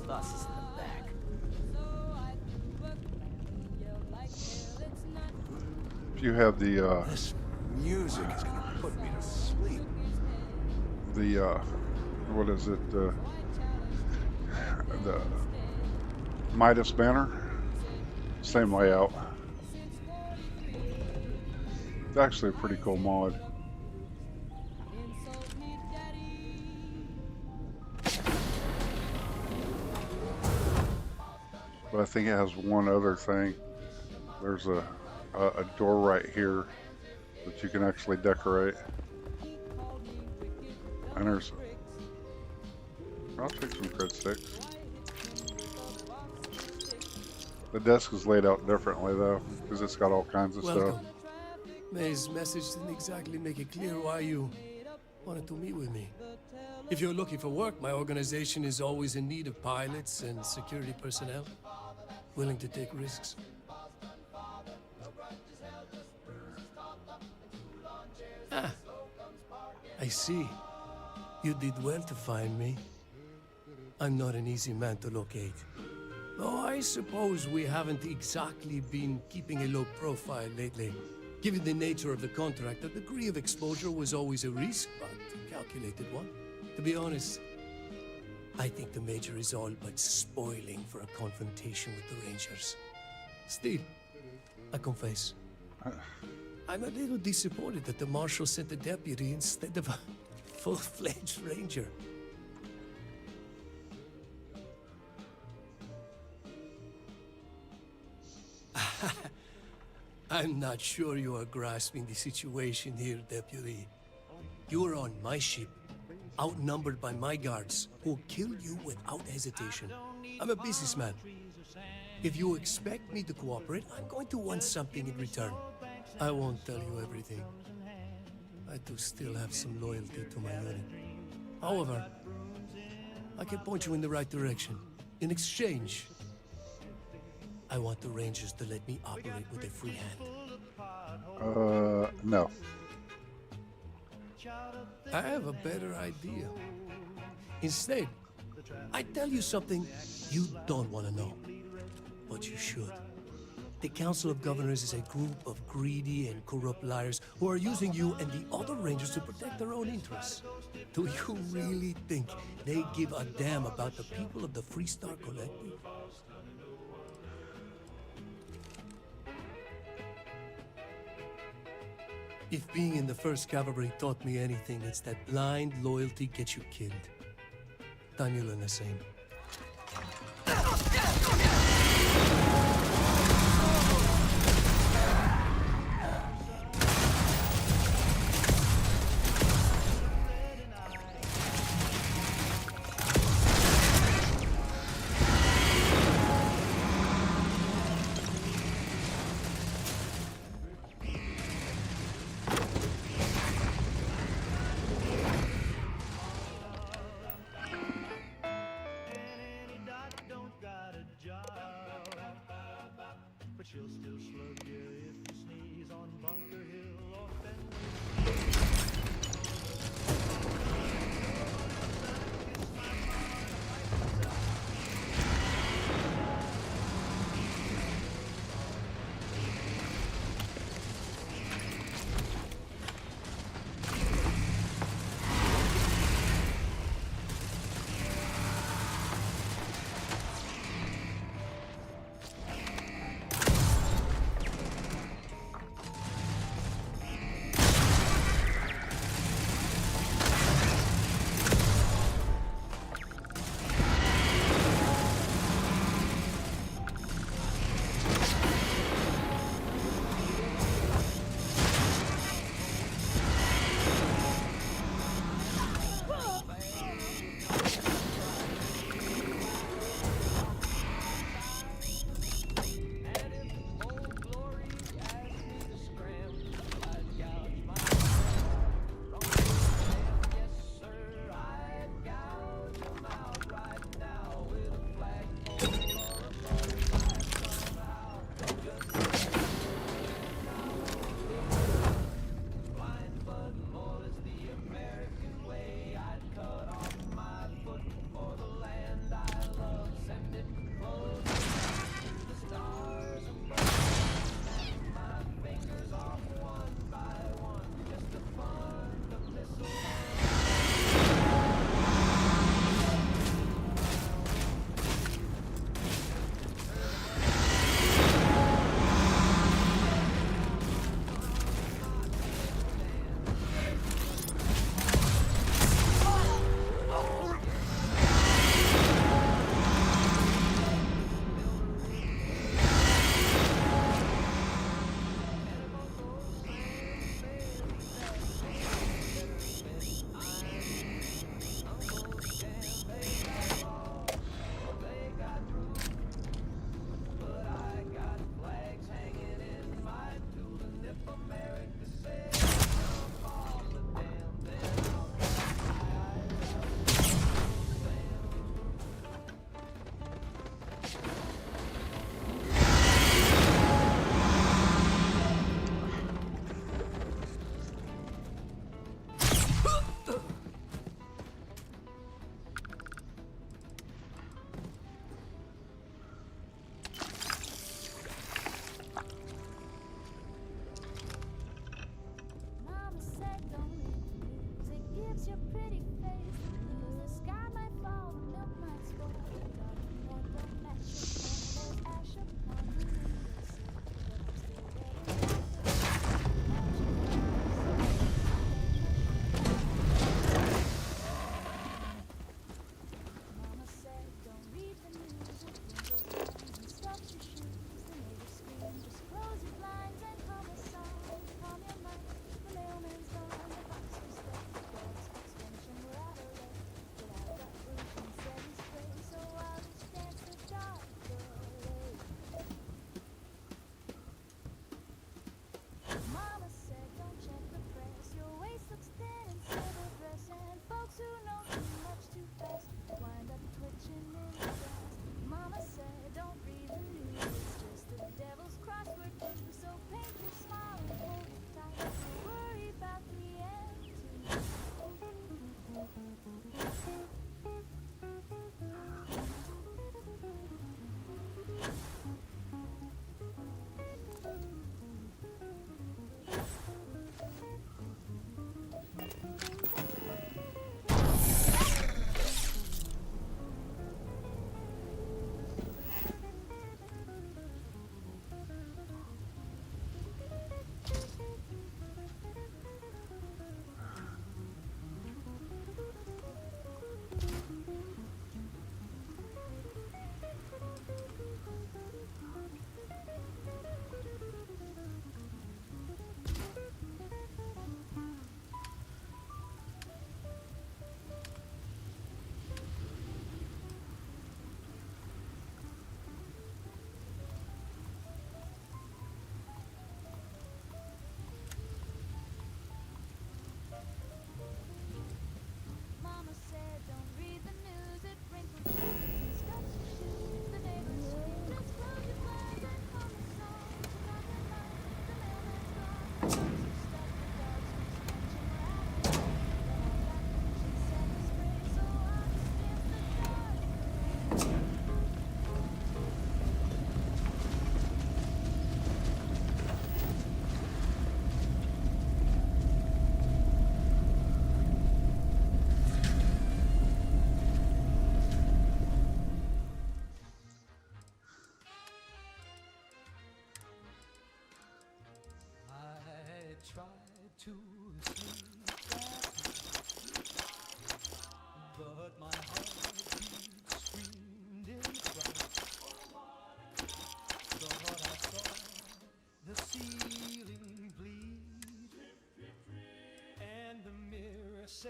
Buses in the back. If you have the This music is gonna put me to sleep. the what is it? The Midas banner, same layout. It's actually a pretty cool mod. But I think it has one other thing. There's a door right here that you can actually decorate. And there's... I'll take some cred sticks. The desk is laid out differently though, because it's got all kinds of stuff. May's message didn't exactly make it clear why you wanted to meet with me. If you're looking for work, my organization is always in need of pilots and security personnel, willing to take risks. Ah, I see. You did well to find me. I'm not an easy man to locate. Though I suppose we haven't exactly been keeping a low profile lately. Given the nature of the contract, a degree of exposure was always a risk, but a calculated one. To be honest, I think the Major is all but spoiling for a confrontation with the Rangers. Still, I confess, I'm a little disappointed that the Marshal sent a deputy instead of a full-fledged Ranger. I'm not sure you are grasping the situation here, Deputy. You are on my ship, outnumbered by my guards, who'll kill you without hesitation. I'm a businessman. If you expect me to cooperate, I'm going to want something in return. I won't tell you everything. I do still have some loyalty to my unit. However, I can point you in the right direction. In exchange, I want the Rangers to let me operate with a free hand. No. I have a better idea. Instead, I tell you something you don't want to know, but you should. The Council of Governors is a group of greedy and corrupt liars who are using you and the other Rangers to protect their own interests. Do you really think they give a damn about the people of the FreeStar Collective? If being in the 1st Cavalry taught me anything, it's that blind loyalty gets you killed. Time you learn the same.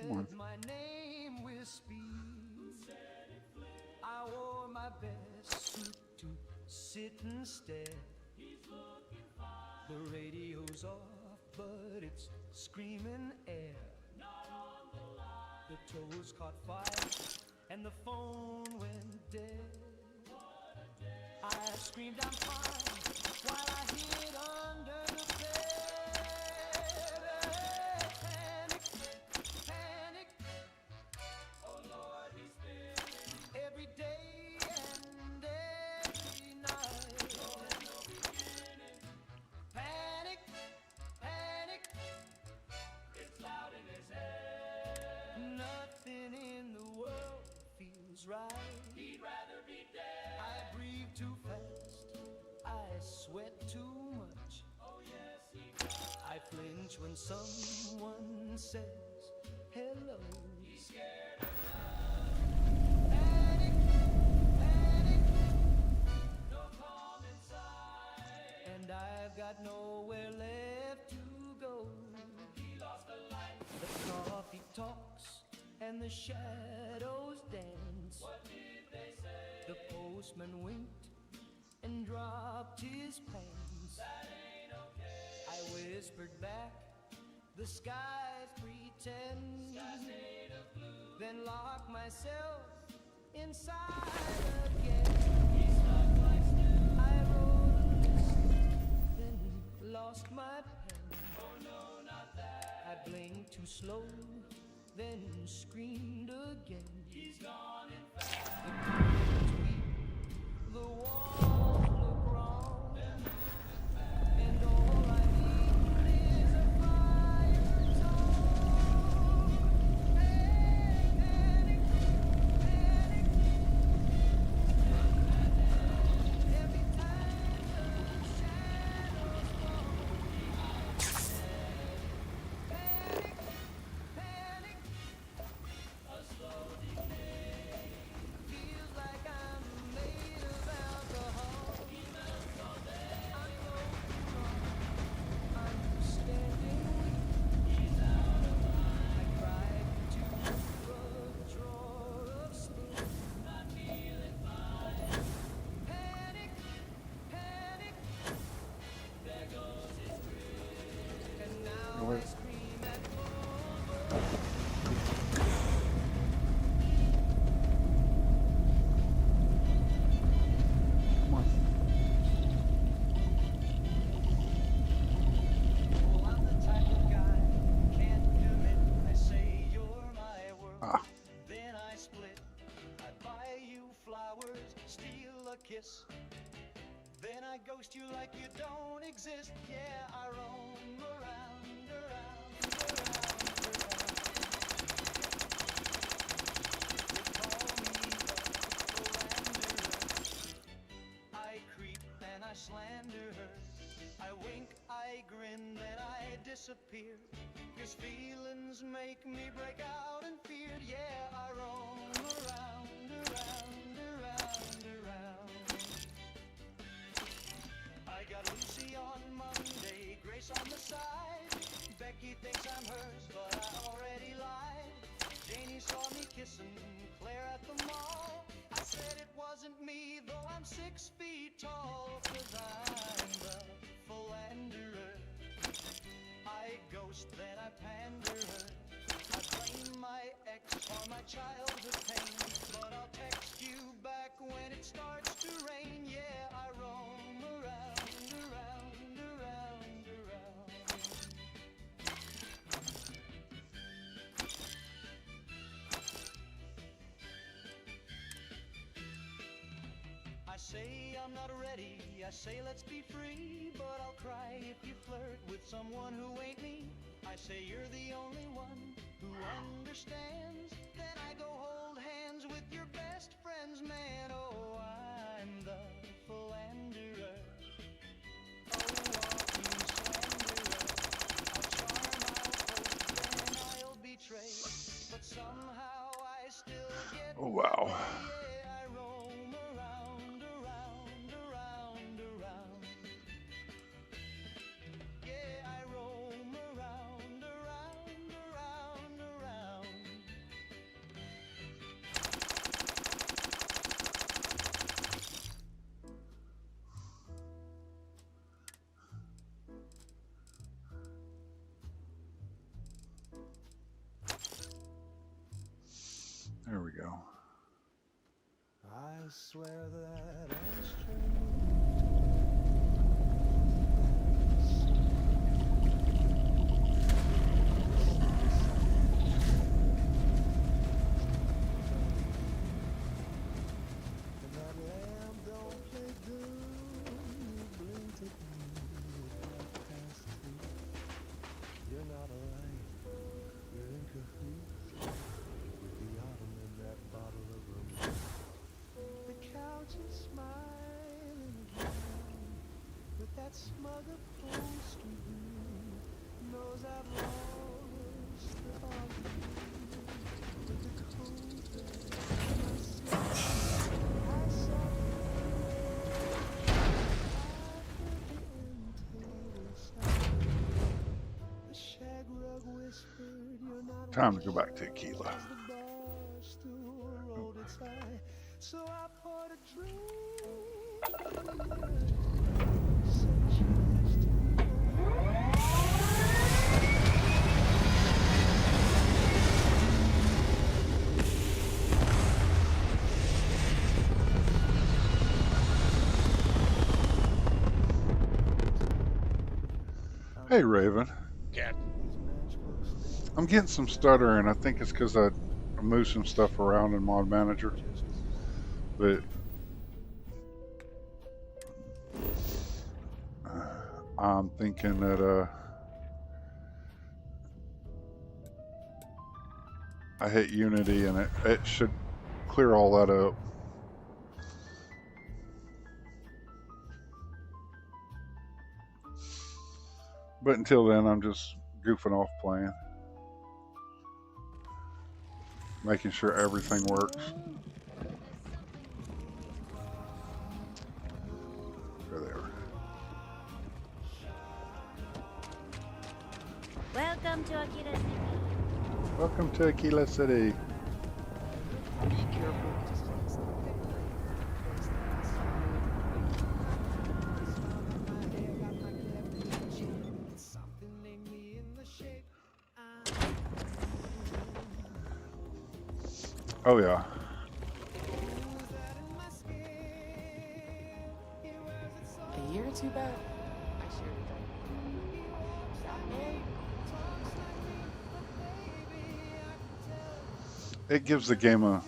said my name with speed. I wore my best suit to sit and stare. The radio's off, but it's screaming air. The toes caught fire, and the phone went dead. I screamed, I'm fine, while I hid under the bed. Panic, panic. Oh Lord, he's been every day and every night. Panic, panic. It's loud in his head. Nothing in the world feels right. He'd rather be dead. I breathe too fast. I sweat too much. Oh yes, he does. I flinch when someone says hello. He's scared of love. Panic, panic. No calm inside. And I've got nowhere left to go. He lost a light. The coffee talks and the shadows dance. What did they say? The postman winked and dropped his pants. That ain't okay. I whispered back, the skies pretend. Skies made of blue. Then locked myself inside again. He stuck like stew. I wrote a list, then lost my pen. Oh no, not that. I blinked too slow, then screamed again. He's gone in fast. The curtains weep, the walls look wrong, and all I need is a fire song. Panic, panic. Every time the shadows fall. Panic, panic. A slow decay. Feels like I'm made of alcohol. He melts all day. I'm broken wrong. I'm standing weak. He's out of line. I cried to a drawer of steel. Not feeling fine. Panic, panic. There goes his grin. And now I scream at full. Oh, I'm the type of guy can't commit. I say you're my world, then I split. I buy you flowers, steal a kiss, then I ghost you like you don't exist. Yeah, I roam around, around, around, around. They call me a philanderer. I creep and I slander her. I wink, I grin, then I disappear. 'Cause feelings make me break out in fear. Yeah, I roam around, around, around, around. I got Lucy on Monday, Grace on the side. Becky thinks I'm hers, but I already lied. Janie saw me kissing Claire at the mall. I said it wasn't me, though I'm 6 feet tall. 'Cause I'm the philanderer. I ghost, then I pander her. I blame my ex for my childhood pain, but I'll text you back when it starts to rain. Yeah, I roam around, around, around, around. I say I'm not ready, I say let's be free, but I'll cry if you flirt with someone who ain't me. I say you're the only one who understands. Then I go hold hands with your best friends, man. Oh, I'm the philanderer. Oh, walking slanderer. I'll charm, I'll hope, then I'll betray. But somehow I still get Oh wow. yeah, I roam around, around, around, around. Yeah, I roam around, around, around, around. swear that smug upholstery knows I've lost the argument with the cold Time to go back to Aquila. So I poured a drink. Hey, Raven. Cat. I'm getting some stuttering. I think it's because I moved some stuff around in Mod Manager. But I'm thinking that I hit Unity and it should clear all that up. But until then, I'm just goofing off playing. Making sure everything works. There. Welcome to Aquila City. Welcome to Aquila City. Be careful. Oh yeah. A year or two back, I shared It gives the game a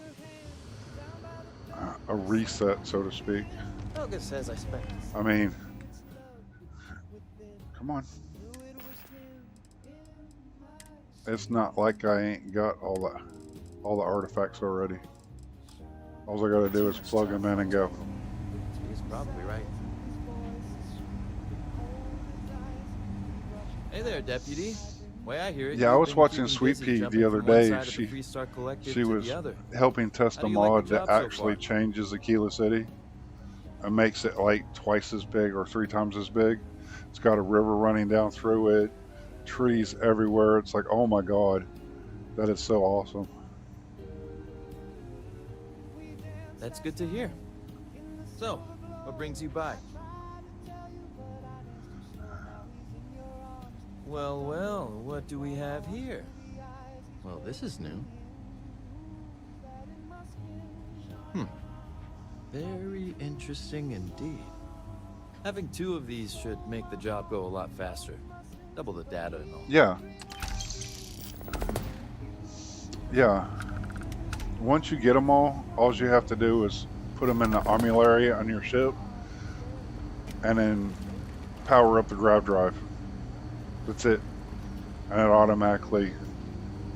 reset, so to speak. Helga says I spent. I mean, come on. It's not like I ain't got all the artifacts already. All I gotta do is plug them in and go. He's probably right. Hey there, deputy. Way I hear it. Yeah, I was watching Sweet Pea the other day. She was helping test a mod that actually changes Aquila City and makes it like twice as big or 3 times as big. It's got a river running down through it, trees everywhere. It's like, oh my god, that is so awesome. That's good to hear. So, what brings you by? Well, well, what do we have here? Well, this is new. Very interesting indeed. Having 2 of these should make the job go a lot faster. Double the data and all. Yeah. Yeah. Once you get them all you have to do is put them in the armillary on your ship and then power up the grav drive. That's it. And it automatically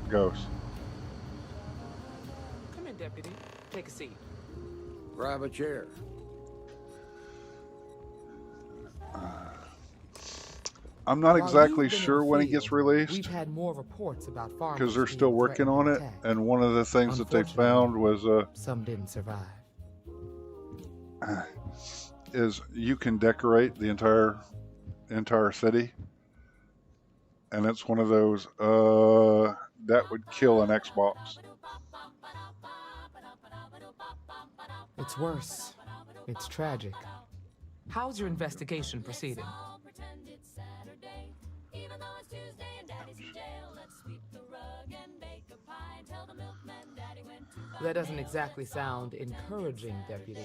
goes. Come in, deputy. Take a seat. Grab a chair. I'm not exactly sure when it gets released. We've had more reports about farmers because they're still working on it, and one of the things that they found was some didn't survive. Is you can decorate the entire city, and it's one of those that would kill an Xbox. It's worse. It's tragic. How's your investigation proceeding? That doesn't exactly sound encouraging, Deputy.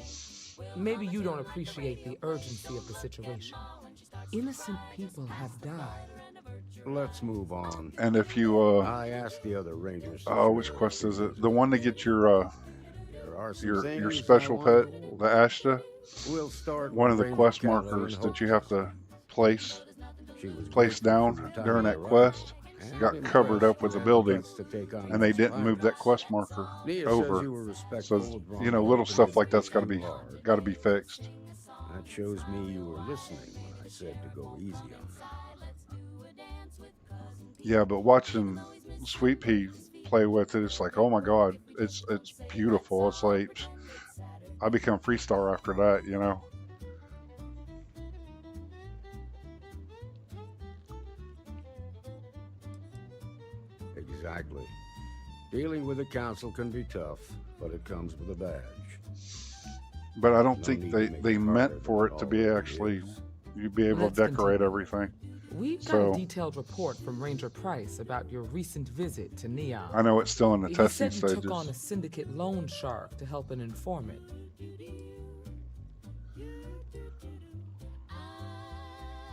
Maybe you don't appreciate the urgency of the situation. Innocent people have died. Let's move on. And if you, I asked the other rangers. oh, which quest is it? The one to get your your special pet, the Ashta. We'll start One with of the Ranger quest Kelly markers and that you Hope. have to place She was place grateful for down your time during that around, quest and got covered up with a impressed building, you had the guts to take on and they those didn't move that fighters. quest marker Nia says over. you were respectful So of you know, Ronald little and stuff didn't like that's push too got hard. to be fixed. That shows me you were listening when I said to go easy on her. Yeah, but watching Sweet Pea play with it, it's like, oh my God, it's beautiful. It's like I become FreeStar after that, you know. Exactly. Dealing with the council can be tough, but it comes with a badge. But I don't No think need to they make they it meant harder for than it to it be already actually is. you'd be able Let's to decorate continue. everything. We've got So a detailed report from Ranger Price about your recent visit to Neon. I know it's still in the He testing said you stages. took on a syndicate loan shark to help an informant.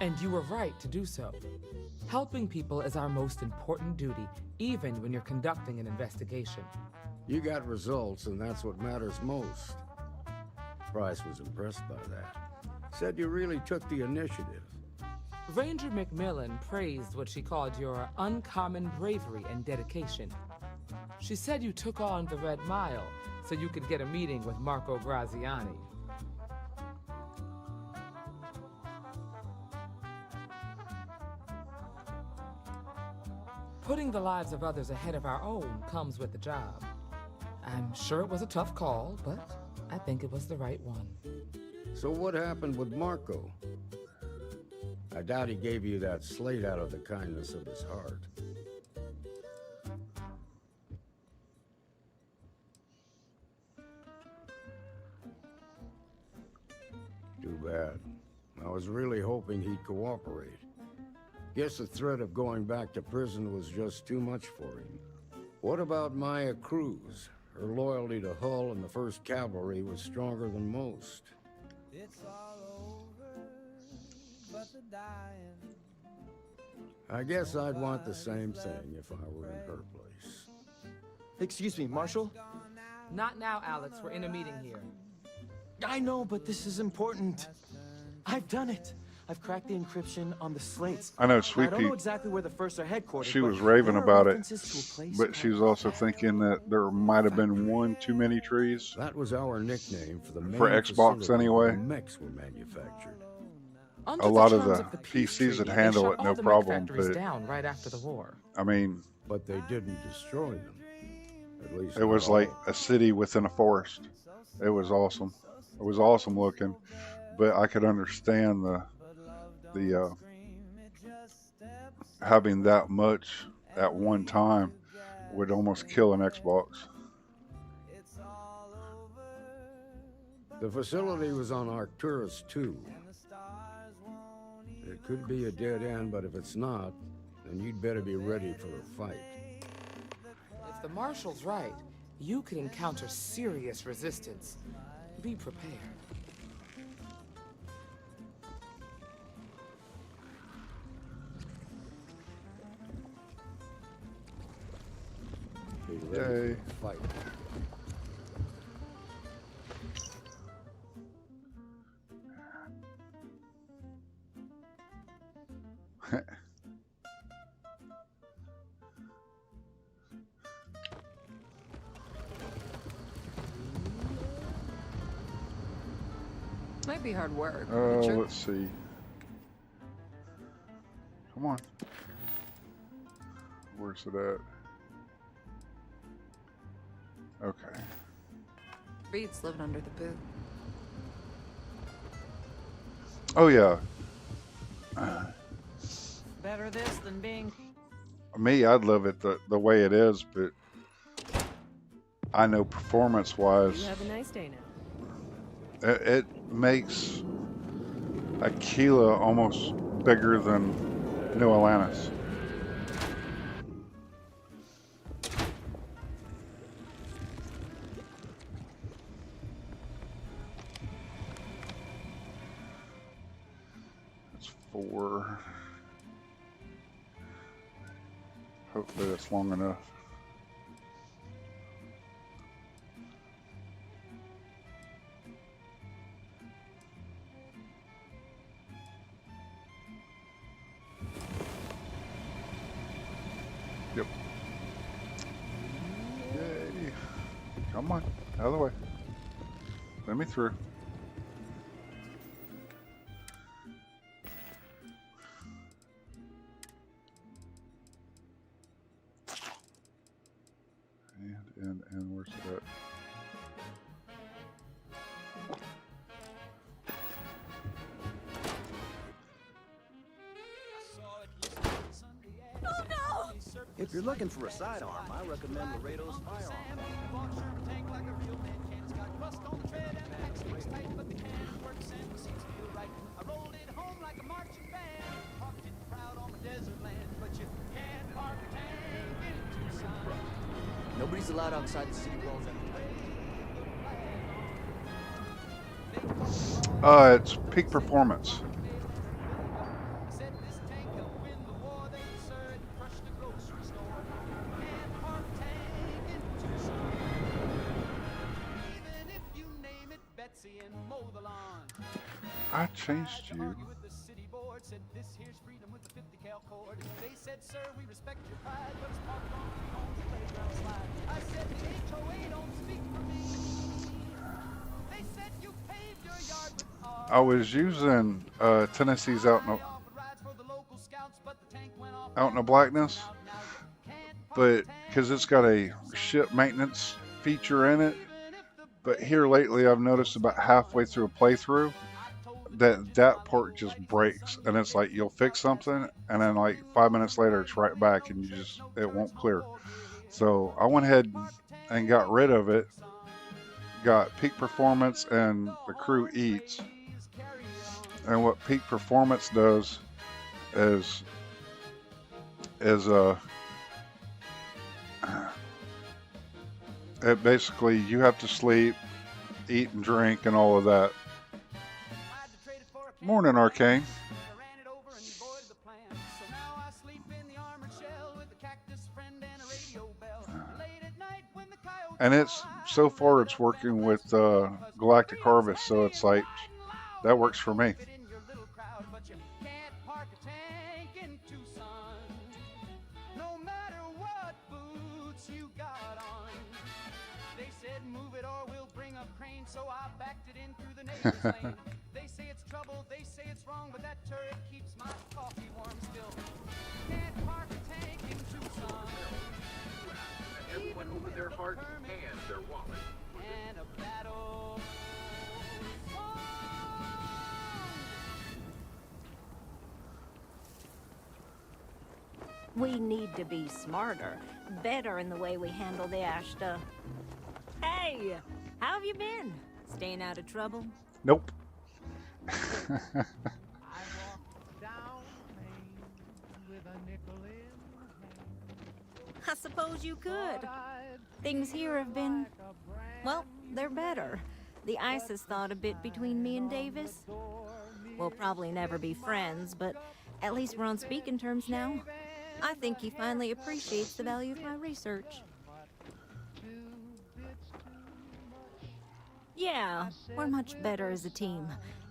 And you were right to do so. Helping people is our most important duty, even when you're conducting an investigation. You got results, and that's what matters most. Price was impressed by that. Said you really took the initiative. Ranger McMillan praised what she called your uncommon bravery and dedication. She said you took on the Red Mile so you could get a meeting with Marco Graziani. Putting the lives of others ahead of our own comes with the job. I'm sure it was a tough call, but I think it was the right one. So what happened with Marco? I doubt he gave you that slate out of the kindness of his heart. Too bad. I was really hoping he'd cooperate. Guess the threat of going back to prison was just too much for him. What about Maya Cruz? Her loyalty to Hull and the 1st Cavalry was stronger than most. I guess I'd want the same thing if I were in her place. Excuse me, Marshal? Not now, Alex. We're in a meeting here. I know, but this is important. I've done it. I've cracked the encryption on the slates. I know Now, Sweet I don't know Pea, exactly where the first are headquartered. she but was raving there are about it, references to a place but she was also thinking that there might have been one too many trees. That was our nickname for the main For Xbox facility anyway. where the mechs were manufactured. Under A lot of terms the the peace PCs treaty, would they handle shut it all no the mech problem, factories but down right after the war. I mean, But they didn't destroy them. At least it was not like all. a city within a forest. It was awesome. It was awesome looking, but I could understand the having that much at one time would almost kill an Xbox. The facility was on Arcturus 2. It could be a dead end, but if it's not, then you'd better be ready for a fight. If the Marshal's right, you could encounter serious resistance. Be prepared. Be ready Yay. for a fight. Might be hard work. but sure. Let's see. Come on. Where's it at? Okay. Reed's living under the boot. Oh yeah. Better this than being. Me, I'd love it the way it is, but I know performance-wise, You have a nice day now. it makes Aquila almost bigger than New Atlantis. That's 4. Hopefully that's long enough. Yep. Yay. Come on. Out of the way. Let me through. And where's it at? Oh no! If you're looking for a sidearm, I recommend Laredo's firearm. Nobody's allowed outside the city walls anyway. It's peak performance. I changed you. They said, sir, we respect your pride, but it's parked on the playground slide. I said, the HOA don't speak for me. They said you paved your yard with I was using Tennessee's out in the blackness, but because it's got a ship maintenance feature in it. But here lately, I've noticed about halfway through a playthrough that part just breaks, and it's like you'll fix something, and then like 5 minutes later, it's right back, and it won't clear. So I went ahead and got rid of it. Got peak performance and the crew eats. And what peak performance does is it basically you have to sleep, eat and drink and all of that. Morning, Arcane. And so far it's working with Galactic Harvest, so it's like that works for me. So I backed it in through the neighbor's lane. They say it's trouble, they say it's wrong, but that turret keeps my coffee warm still. Can't park a tank in Tucson. Everyone over their heart and their wallet. And a battle song. We need to be smarter, better in the way we handle the ash stuff. Hey! How have you been? Staying out of trouble? Nope. I suppose you could. Things here have been, well, they're better. The ice has thawed a bit between me and Davis. We'll probably never be friends, but at least we're on speaking terms now. I think he finally appreciates the value of my research. Yeah, we're much better as a team,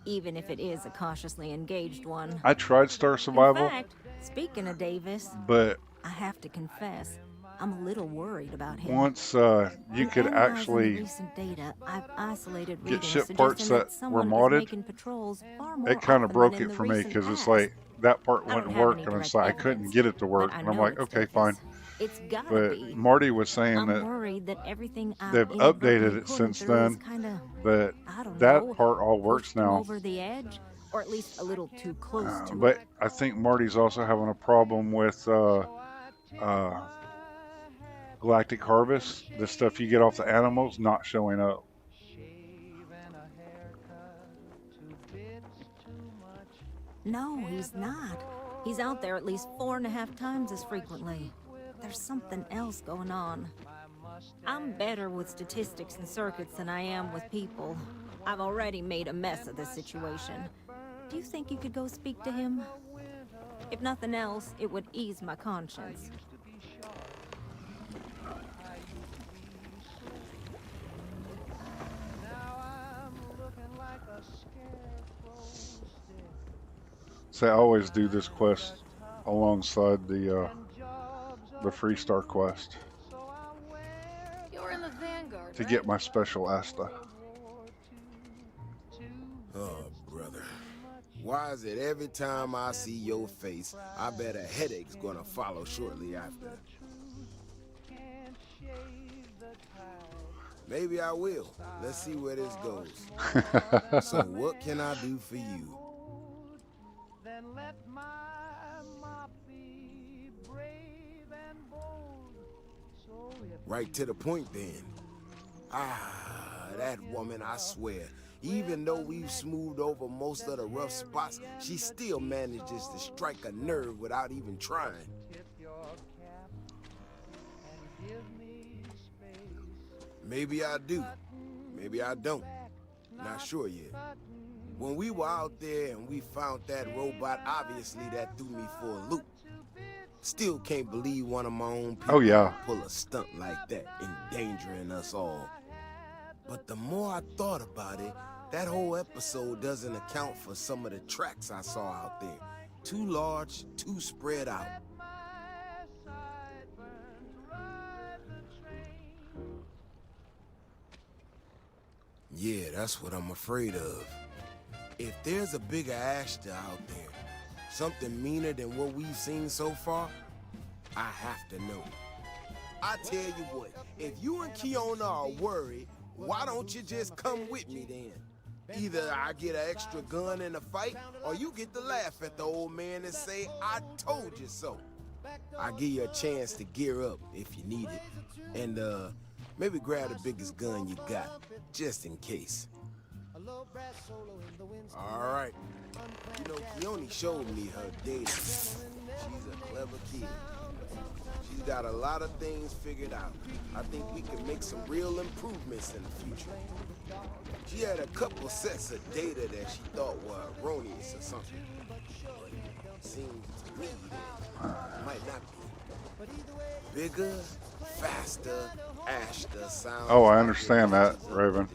even if it is a cautiously engaged one. I tried Star Survival. In fact, speaking of Davis, but I have to confess, I'm a little worried about him. Once you could actually recent data, I've isolated get ship parts that were modded, it kind of broke it for me because it's like that part wouldn't work, and it's like I couldn't get it to work, and I'm like, okay, fine. It's gotta but be. Marty was saying I'm that worried that everything they've updated it since then, but that part all works now. Over the edge, or at least a little too close to but I think Marty's also having a problem with Galactic Harvest, the stuff you get off the animals not showing up. No, he's not. He's out there at least 4.5 times as frequently. There's something else going on. I'm better with statistics and circuits than I am with people. I've already made a mess of the situation. Do you think you could go speak to him? If nothing else, it would ease my conscience. See, I always do this quest alongside the FreeStar quest You're in the Vanguard, to get my special Asta. Oh, brother. Why is it every time I see your face, I bet a headache's gonna follow shortly after? Maybe I will. Let's see where this goes. So what can I do for you? Right to the point then. Ah, that woman, I swear. Even though we've smoothed over most of the rough spots, she still manages to strike a nerve without even trying. Maybe I do. Maybe I don't. Not sure yet. When we were out there and we found that robot, obviously that threw me for a loop. Still can't believe one of my own people would pull a stunt like that, endangering us all. But the more I thought about it, that whole episode doesn't account for some of the tracks I saw out there. Too large, too spread out. Yeah, that's what I'm afraid of. If there's a bigger Ashta out there, something meaner than what we've seen so far, I have to know. I tell you what, if you and Kiona are worried, why don't you just come with me then? Either I get an extra gun in a fight, or you get to laugh at the old man and say, I told you so. I'll give you a chance to gear up if you need it. And maybe grab the biggest gun you got, just in case. All right. You know, Keone showed me her data. She's a clever kid. She's got a lot of things figured out. I think we can make some real improvements in the future. She had a couple sets of data that she thought were erroneous or something. Seems to me that it might not be. Bigger, faster, Ashta sounds. Oh, I understand that, Raven.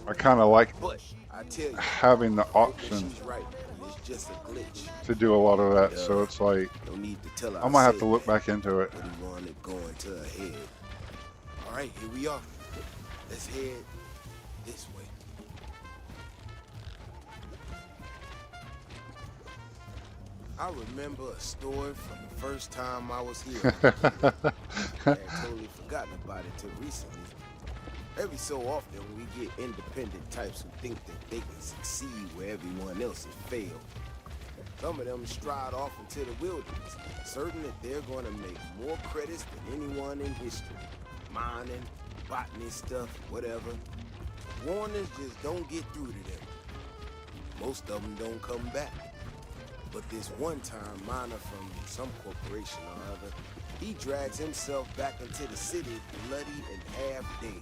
I kind of like having the option to do a lot of that, so it's like I might have to look back into it. Going to her head. All right, here we are. Let's head this way. I remember a story from the first time I was here. I had totally forgotten about it till recently. Every so often, we get independent types who think that they can succeed where everyone else has failed. Some of them stride off into the wilderness, certain that they're going to make more credits than anyone in history. Mining, botany stuff, whatever. Warnings just don't get through to them. Most of them don't come back. But this one-time miner from some corporation or other, he drags himself back into the city bloody and half dead.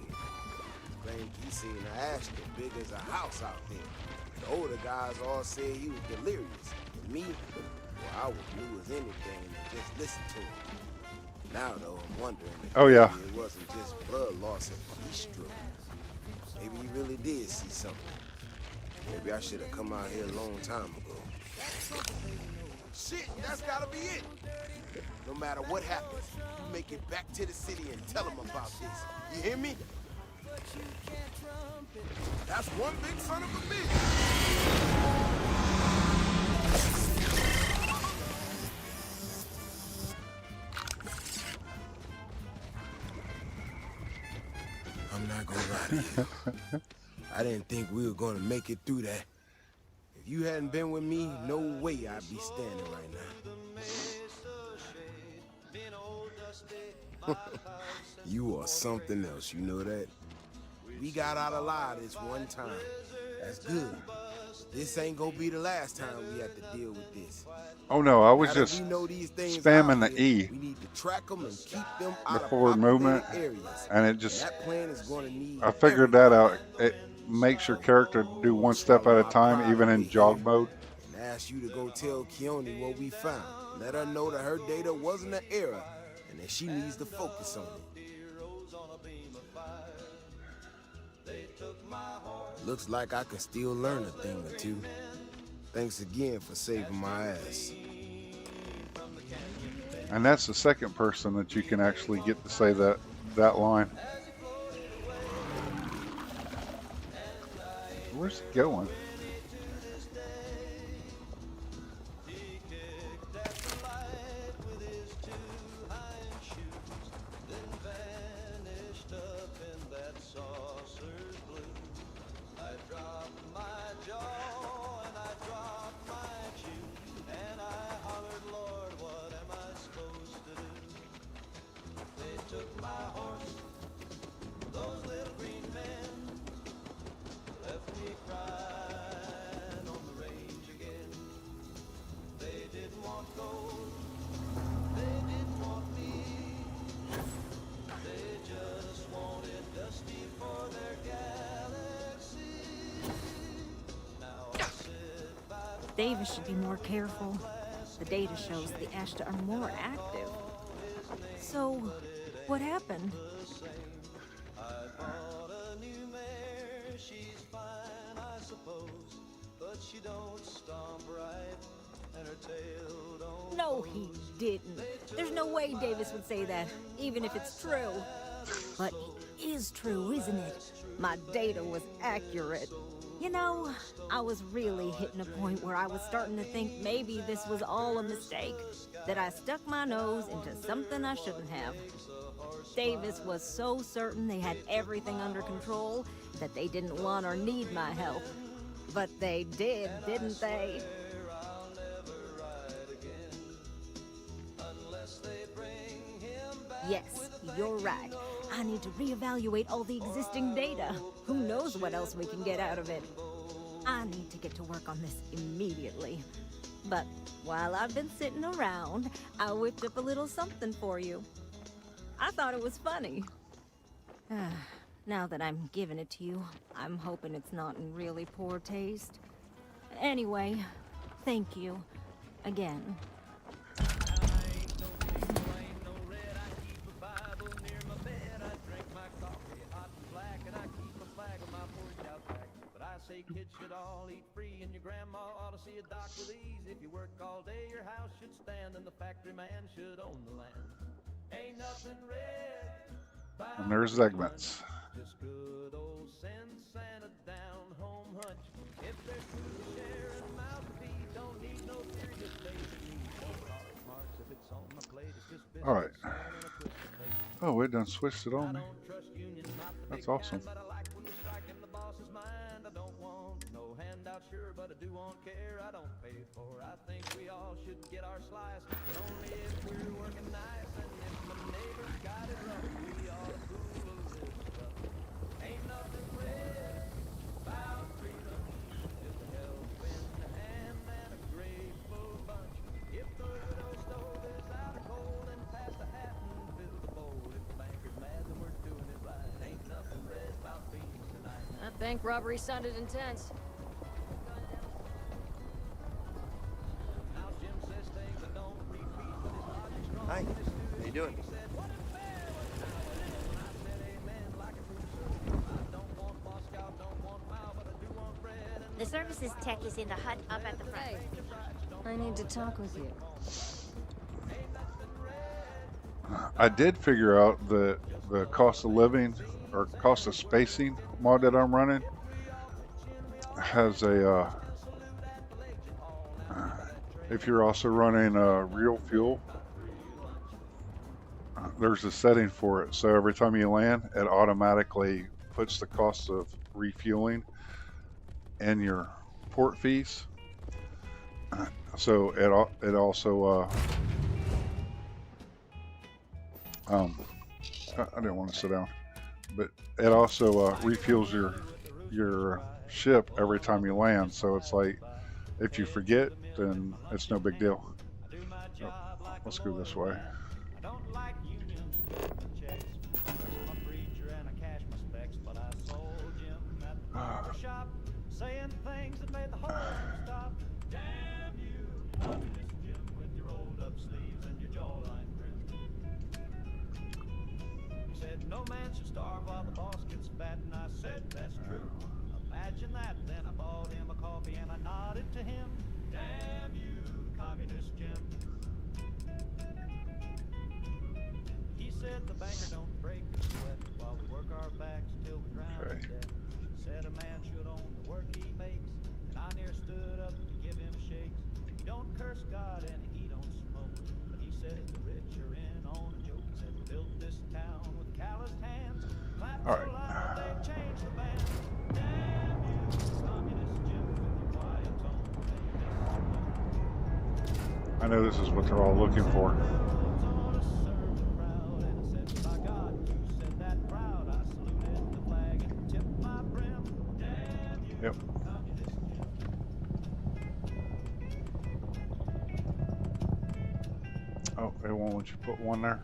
Claimed he seen an Ashta big as a house out there. The older guys all said he was delirious. And me, well, I was blue as anything and just listened to him. Now though, I'm wondering if maybe it wasn't just blood loss and heat stroke. Maybe he really did see something. Maybe I should have come out here a long time ago. Shit, that's gotta be it. No matter what happens, you make it back to the city and tell them about this. You hear me? That's one big son of a bitch. I'm not gonna lie to you. I didn't think we were gonna make it through that. If you hadn't been with me, no way I'd be standing right now. You are something else, you know that? We got out alive this one time. That's good. This ain't gonna be the last time we have to deal with this. Oh no, I was Now just that we know these things spamming out the here, E, we need to track them and keep them the out of forward movement, populated areas. and it just, That plan is gonna need I figured that out. makes your character do one step at a time, even in jog mode. And asked you to go tell Questlne what we found. Let her know that her data wasn't an error and that she needs to focus on it. Looks like I can still learn a thing or two. Thanks again for saving my ass. And that's the second person that you can actually get to say that line. Where's he going? Davis should be more careful. The data shows the Ashta are more active. So, what happened? No, he didn't. There's no way Davis would say that, even if it's true. But it is true, isn't it? My data was accurate. You know, I was really hitting a point where I was starting to think maybe this was all a mistake, that I stuck my nose into something I shouldn't have. Davis was so certain they had everything under control that they didn't want or need my help. But they did, didn't they? Yes, you're right. I need to reevaluate all the existing data. Who knows what else we can get out of it? I need to get to work on this immediately. But while I've been sitting around, I whipped up a little something for you. I thought it was funny. Now that I'm giving it to you, I'm hoping it's not in really poor taste. Anyway, thank you. Again. Kids should all eat free, and your grandma ought to see a doc with ease. If you work all day, your house should stand, and the factory man should own the land. Ain't nothing red. And there's segments. Just good old sense and a down home hunch. If there's food to share and mouth to feed, don't need no theory, just basic marks. If it's on my plate, it's just business. All right. Oh, it done switched it on me. That's awesome. Sure, but I do want care I don't pay for. I think we all should get our slice, but only if we're working nice. And if my neighbor's got it rough, we ought to fool a little stuff. Ain't nothing red about freedom, just a helping hand and a grateful bunch. If the widow stove is out of coal, then pass the hat and fill the bowl. If the banker's mad, then we're doing it right. Ain't nothing red about beans tonight. That bank robbery sounded intense. Hi, how you doing? The services tech is in the hut up at the front. I need to talk with you. I did figure out that the cost of living or cost of spacing mod that I'm running has a if you're also running real fuel, there's a setting for it. So every time you land, it automatically puts the cost of refueling in your port fees. So it also I didn't want to sit down, but it also refuels your ship every time you land. So it's like if you forget, then it's no big deal. So let's go this way. barbershop, saying things that made the whole room stop. Damn you, communist Jim, with your rolled up sleeves and your jawline grim. He said no man should starve while the boss gets fat, and I said that's true. Imagine that. Then I bought him a coffee and I nodded to him. Damn you, communist Jim. He said the banker don't break his sweat while we work our backs till we drown to death. He said a man should own the work he makes, and I near stood up to give him shakes. He don't curse God and he don't smoke, but he says the rich are in on a joke. He said we built this town with calloused hands, clapped so loud they changed the band. Damn you, communist Jim, with your quiet tone. I know this is what they're all looking for. Yep. Oh, they won't let you put one there.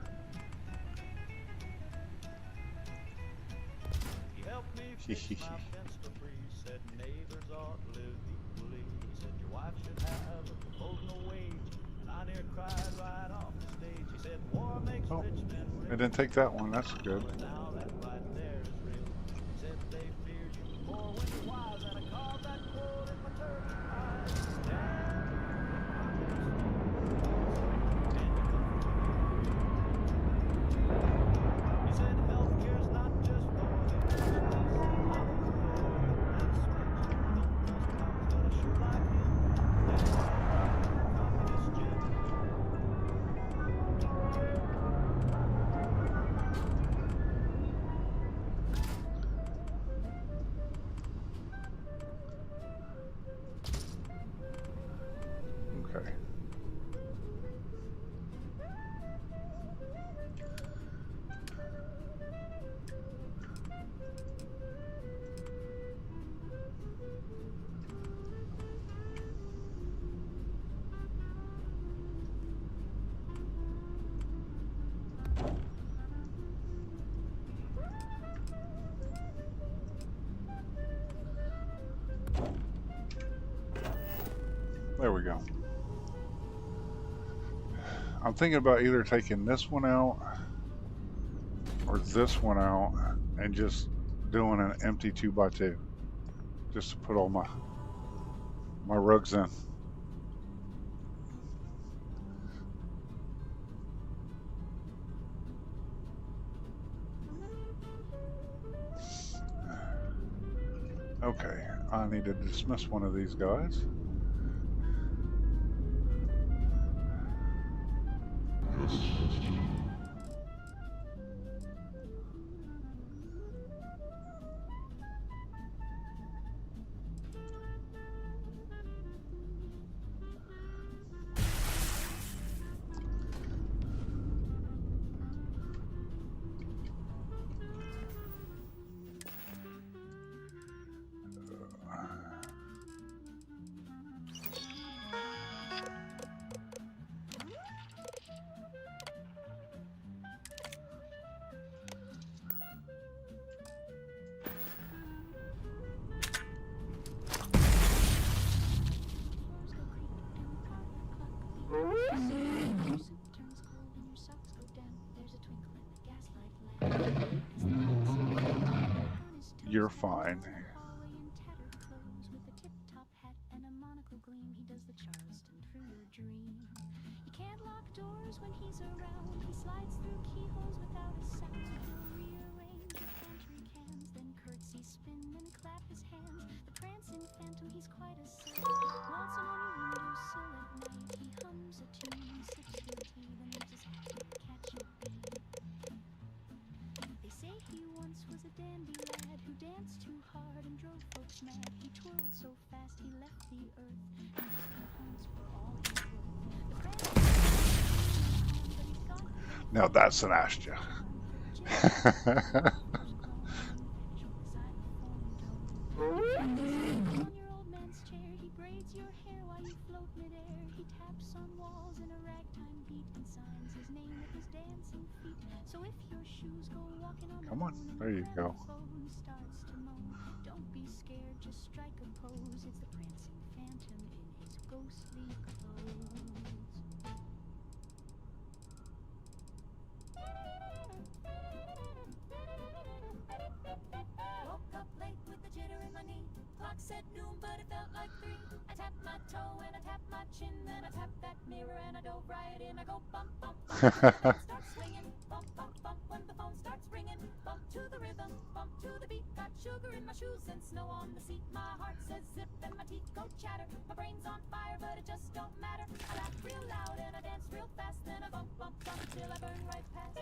He helped me fix my fence for free. Said neighbors ought to live equally. He said your wife should have a promotional wage. And I near cried right off the stage. He said war makes rich men rich. I didn't take that one. That's good. Now that right there is real. He said they feared you more when you wise, and I called that quote in my turkey eyes. He said healthcare's not just for the Okay. There we go. I'm thinking about either taking this one out or this one out and just doing an empty 2x2 just to put all my rugs in. Okay, I need to dismiss one of these guys. You're fine. Now that's an Astia. care why you float midair. He taps on walls in a ragtime beat and signs his name with his dancing feet. So if your shoes go walking on Come the on, moon and there you the go. bone starts to moan, don't be scared, just strike a pose. It's the prancing phantom in his ghostly clothes. Woke up late with the jitter in my knee. Clock said noon, but it felt like 3. I tapped my toe and I tapped my chin. Then I tapped that mirror and I dove right in. I go bump, bump, bump. Start swinging. Bump, bump, bump. When the phone starts ringing. Bump to the rhythm. Bump to the beat. Got sugar in my shoes and snow on the seat. My heart says zip and my teeth go chatter. My brain's on fire, but it just don't matter. I laugh real loud and I dance real fast. Then I bump, bump, bump till I burn right past.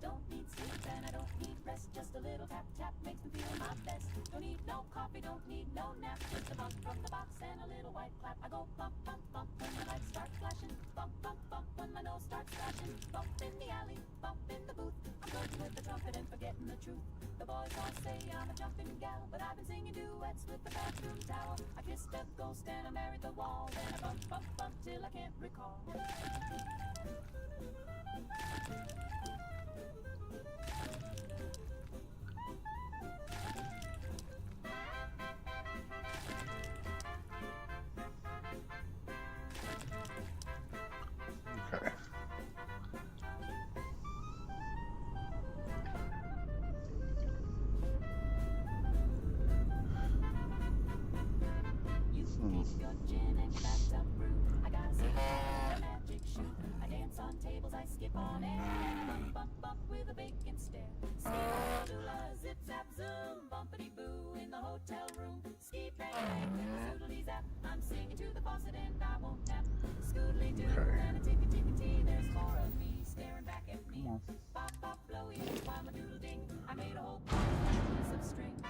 Don't need sleep and I don't need rest. Just a little tap tap makes me feel my best. Don't need no coffee, don't need no nap. Just a bump from the box and a little white clap. I go bump, bump, bump when the lights start flashing. Bump, bump, bump when my nose starts flashing. Bump in the alley, bump in the booth. I'm flirting with the trumpet and forgetting the truth. The boys all say I'm a jumping gal, but I've been singing duets with the bathroom towel. I kissed a ghost and I married the wall. Then I bump, bump, bump till I can't recall. Okay. Your gin and your bathtub brew. I got a secret a magic shoe. I dance on tables, I skip on air. Bump, bump, bump with a vacant stare. Ski doo zip zap zoom. Bumpity boo in the hotel room. Ski bang bang with a zoodly zap. I'm singing to the faucet and I won't nap. Scoodly doo and a ticky ticky tee. There's 4 of me staring back at me. Pop pop blow you while my doodle ding. I made a whole piece of string.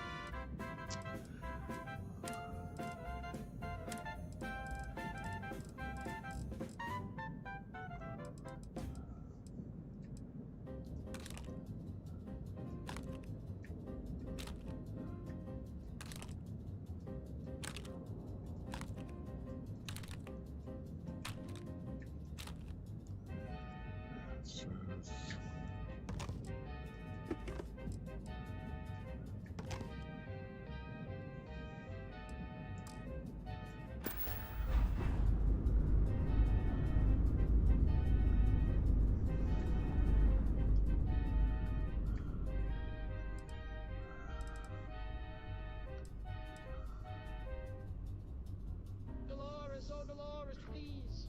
Dolores, oh Dolores, please.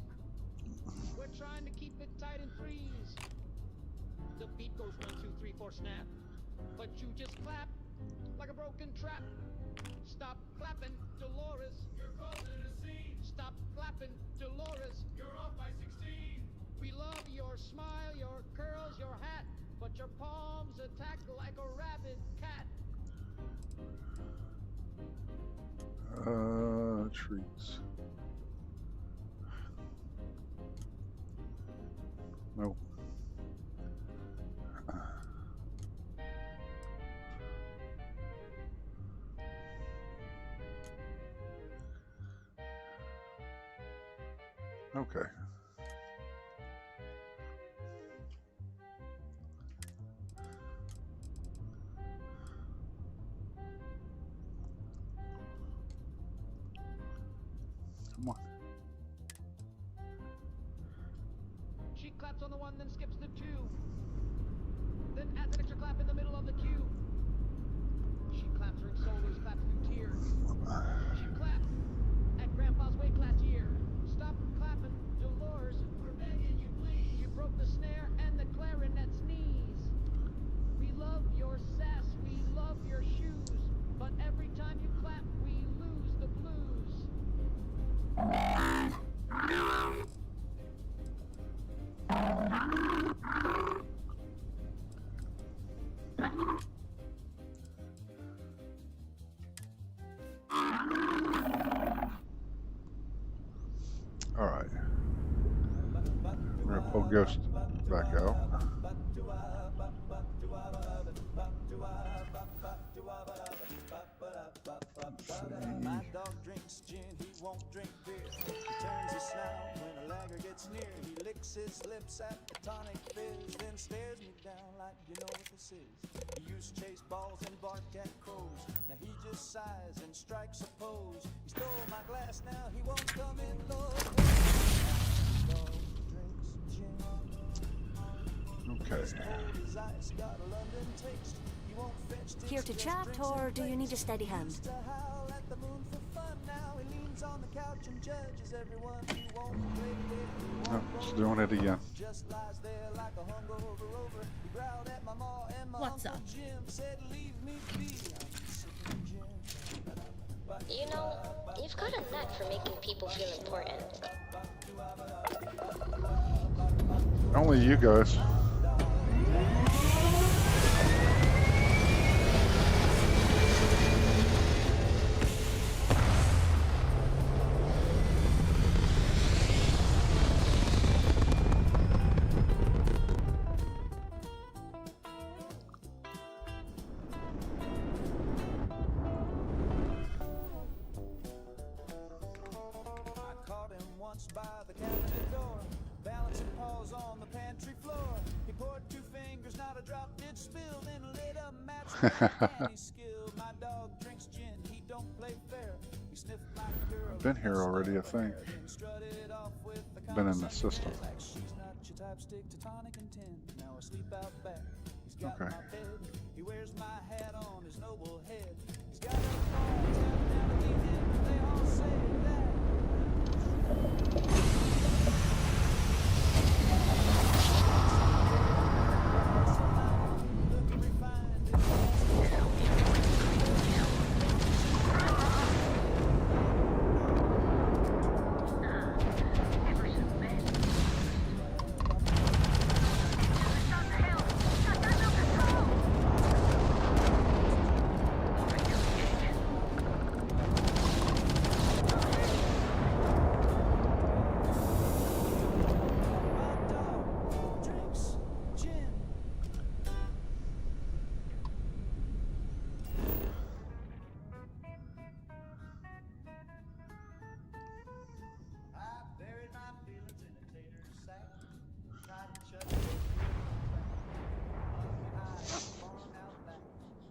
We're trying to keep it tight and freeze. The beat goes 1, 2, 3, 4, snap. But you just clap like a broken trap. Stop clapping, Dolores. You're causing a scene. Stop clapping, Dolores. You're off by 16. We love your smile, your curls, your hat, but your palms attack like a rabid cat. Treats. Nope. Okay. Come on. She claps on the 1, then skips the 2. Then adds an extra clap in the middle of the cue. She claps during solos, claps through tears. She clapped at Grandpa's wake last year. Stop clapping, Dolores. We're begging you, please. You broke the snare and the clarinet's knees. We love your sass, we love your shoes. But every time you clap, we lose the blues. All right. We're gonna pull Ghost back out. My dog drinks gin, he won't drink beer. He turns his snout when a lagger gets near. He licks his lips at the tonic fizz, then stares me down like, you know what this is. He used to chase balls and bark at crows. Now he just sighs and strikes a pose. He stole my glass, now he won't come in love. Dog drinks gin. Okay. As cold as ice, got a London taste. He won't fetch tips, Here to just chat, drinks or and do you need a bakes. steady hand? Used to howl at the moon for fun. Now he leans on the couch and judges everyone. He won't play dead, he won't It's doing it again. just lies there like a hungover rover. He growled at my ma and my What's Uncle up? Jim said, leave me be. I'm sipping gin. You know, you've got a knack for making people feel important. Only you guys. I caught him once by the cabinet door, balancing paws on the pantry floor. He poured 2 fingers, not a drop did spill, then lit a match and he skilled. My dog drinks gin, he don't play fair. He sniffed my girl. I've been here already, I think. Strutted off with the Been in the system. like she's not your type, stick to tonic and tin. Now I sleep out back. He's got Okay. my bed. He wears my hat on his noble head. He's got a phone down to meet him. They all say that. Drinks gin. I buried my feelings in a tater sack. Tried to shut it behind the barn out back,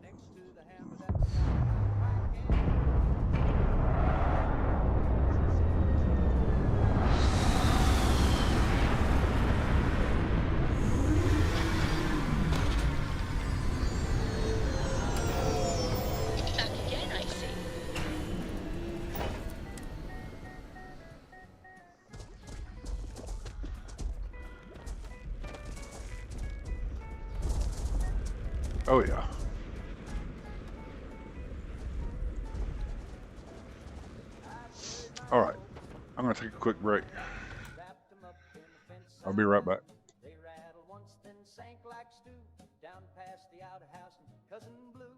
next to the hammer that was Back again, I see. Oh yeah. All right. I'm gonna take a quick break. I'll be right back. They rattled once, then sank like stew, down past the outhouse and Cousin Blue.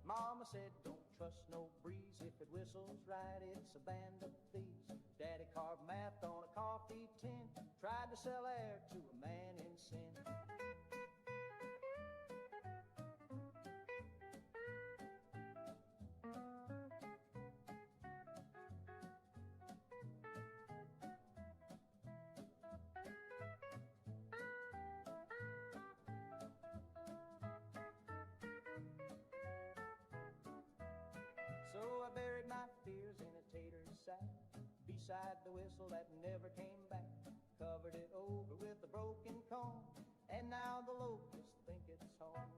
Mama said, don't trust no breeze, if it whistles right, it's a band of thieves. Daddy carved math on a coffee tin, tried to sell air to a man in sin. So I buried my fears in a tater sack, beside the whistle that never came back. Covered it over with a broken comb, and now the locusts think it's home.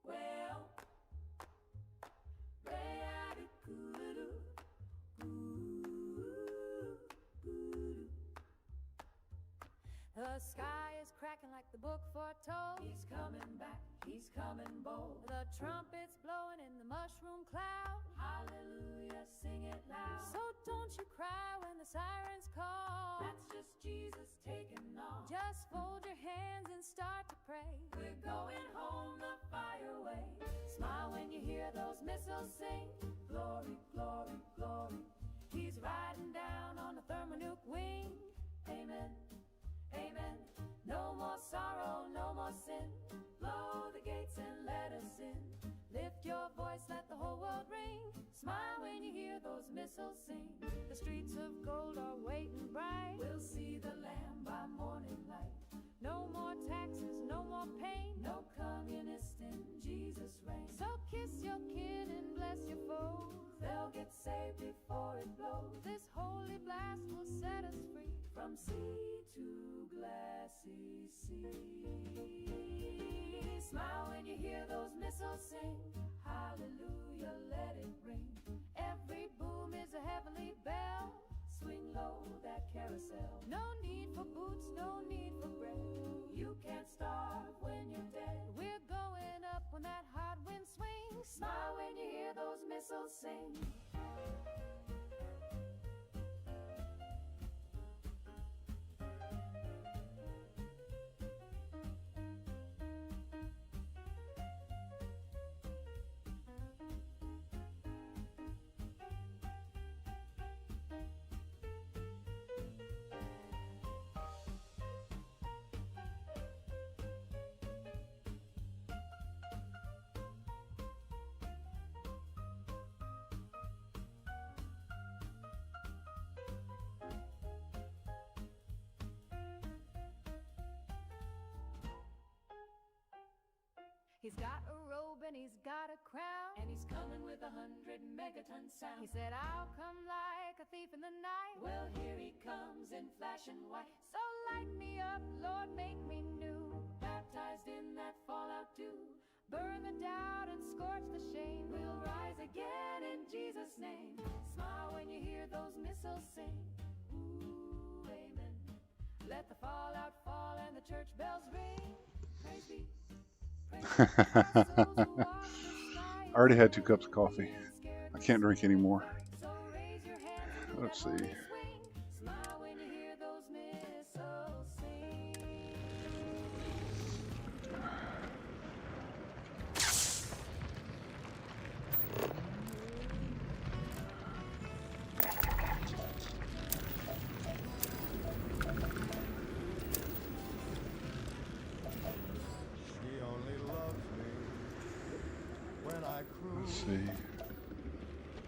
Well, the sky is cracking like the book foretold. he's coming back, he's coming bold. The trumpets blowing in the mushroom cloud. Hallelujah, sing it loud. So don't you cry when the sirens call. That's just Jesus taking off. Just fold your hands and start to pray. We're going home the fire way. Smile when you hear those missiles sing. Glory, glory, glory. He's riding down on a thermonuke wing. Amen, those missiles sing. The streets of gold are waiting bright. We'll see the Lamb by morning light. No more taxes, no more pain. No communist in Jesus' reign. So kiss your kid and bless your foes. They'll get saved before it blows. This holy blast will set us free from sea to glassy sea. Smile when you hear those missiles sing. Hallelujah, let it ring. Every boom is a heavenly bell. Swing low that carousel. No need for boots, no need for bread. You can't starve when you're dead. We're going up when that hot wind swings. Smile when you hear those missiles sing. He's got a robe and he's got a crown, and he's coming with 100 megaton sound. He said, I'll come like a thief in the night. Well, here he comes in flashing white. So light me up, Lord, make me new. Baptized in that fallout dew. Burn the doubt and scorch the shame. We'll rise again in Jesus' name. Smile when you hear those missiles sing. Ooh, amen. Let the fallout fall and the church bells ring. Praise be. I already had 2 cups of coffee. I can't drink anymore. Let's see. Let's see.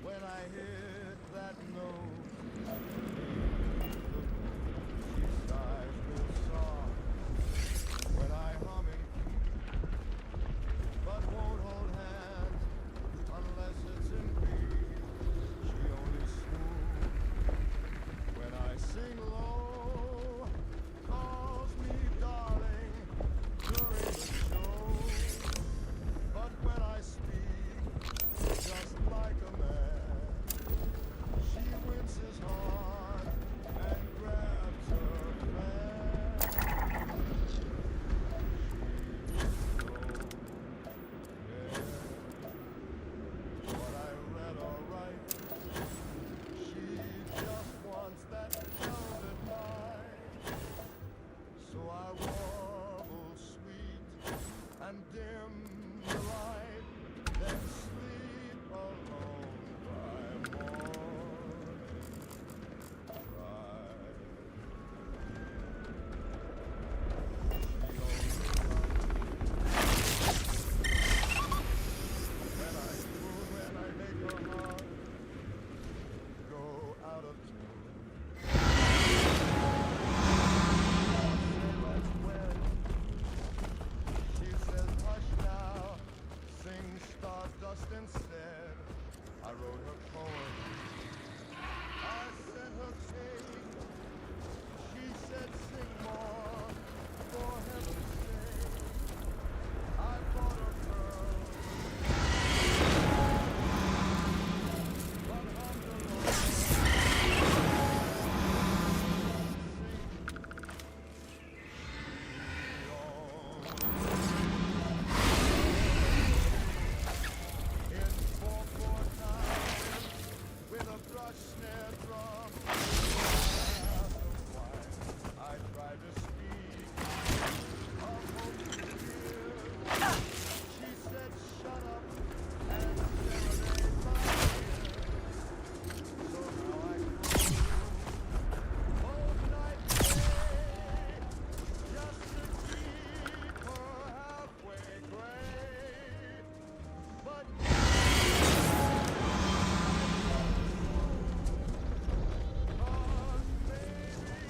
When I hit that note, she sighs real soft. When I hum and keep, but won't hold hands unless it's in peace. She only smooths when I sing low, calls me darling during the show. But when I speak, just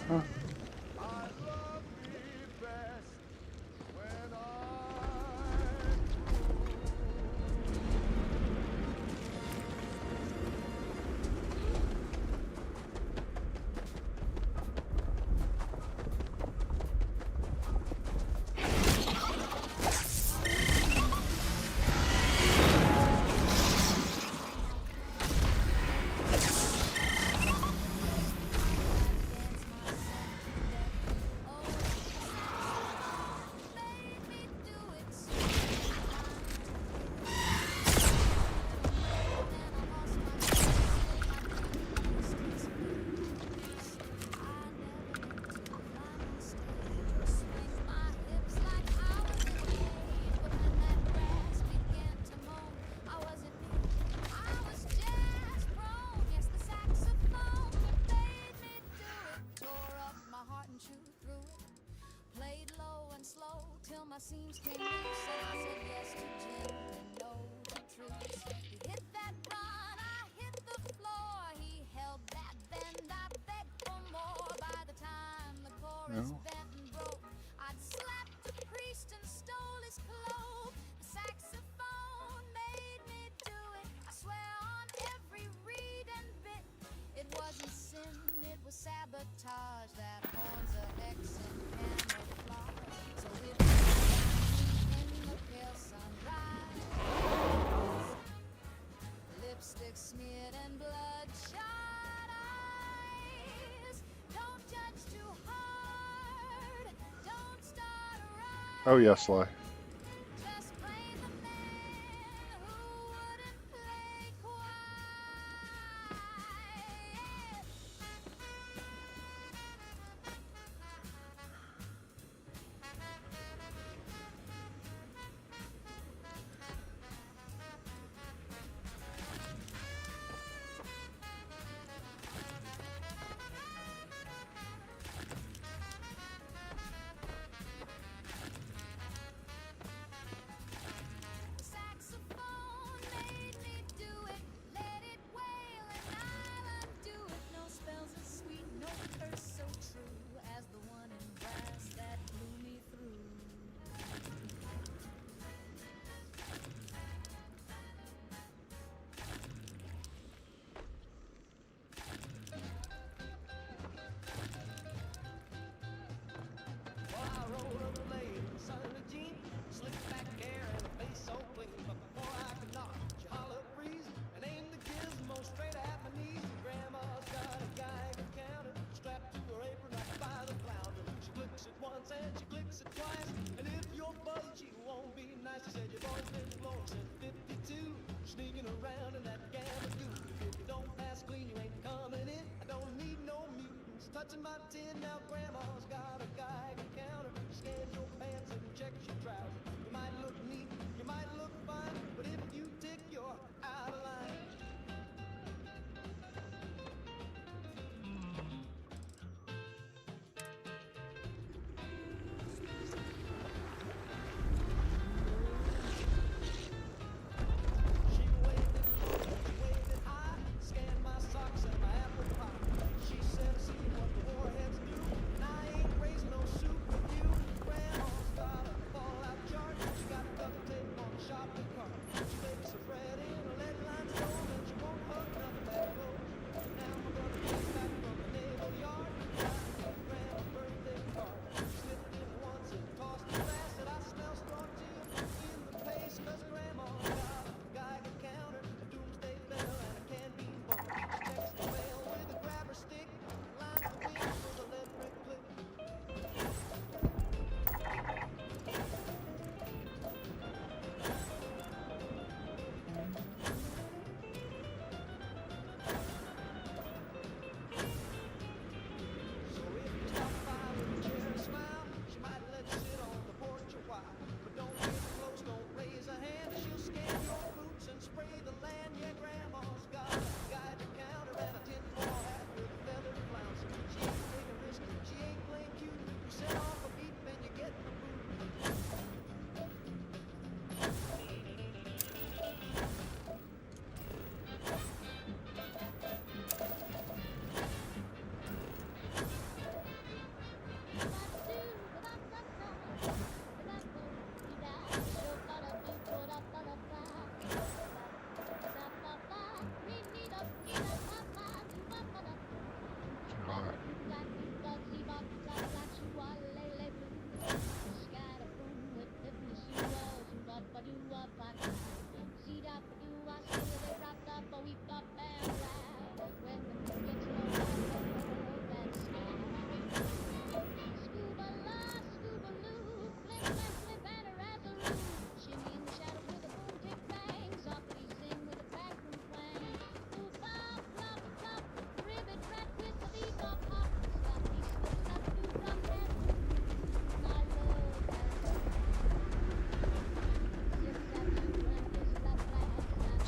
Huh. My seams came loose and I said yes to Jim and no to truth. He hit that run, I hit the floor. He held that bend, I begged for more. By the time the chorus bent and broke, I'd slapped the priest and stole his cloak. The saxophone made me do it. I swear on every reed and bit. It wasn't sin, it was sabotage. That horn's a X and camouflage. So it lipstick smeared and bloodshot eyes. Don't judge too hard. Don't start a riot. Oh yes, Sly. Just play the man who wouldn't play quiet. Touching my tin, now grandma's got a Geiger counter. Scan your pants and check your trousers. You might look neat, you might look fine, but if you tick, you're out of line. She waved it high, scanned my socks and my apple pie. She said, see what the warheads do, and I ain't raising no soup with you. Grandma's got a fallout chart, she got duct tape on the shopping cart. She bakes her bread in a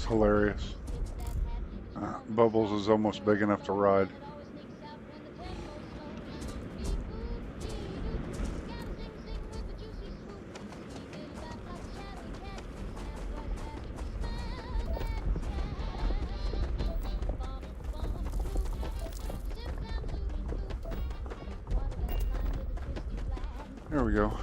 That's hilarious. Bubbles is almost big enough to ride. There we go.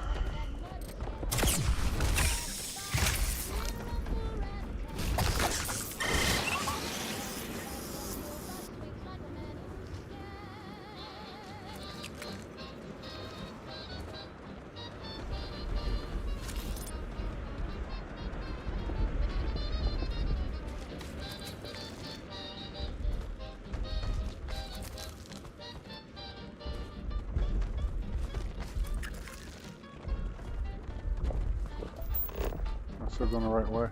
Still going the right way.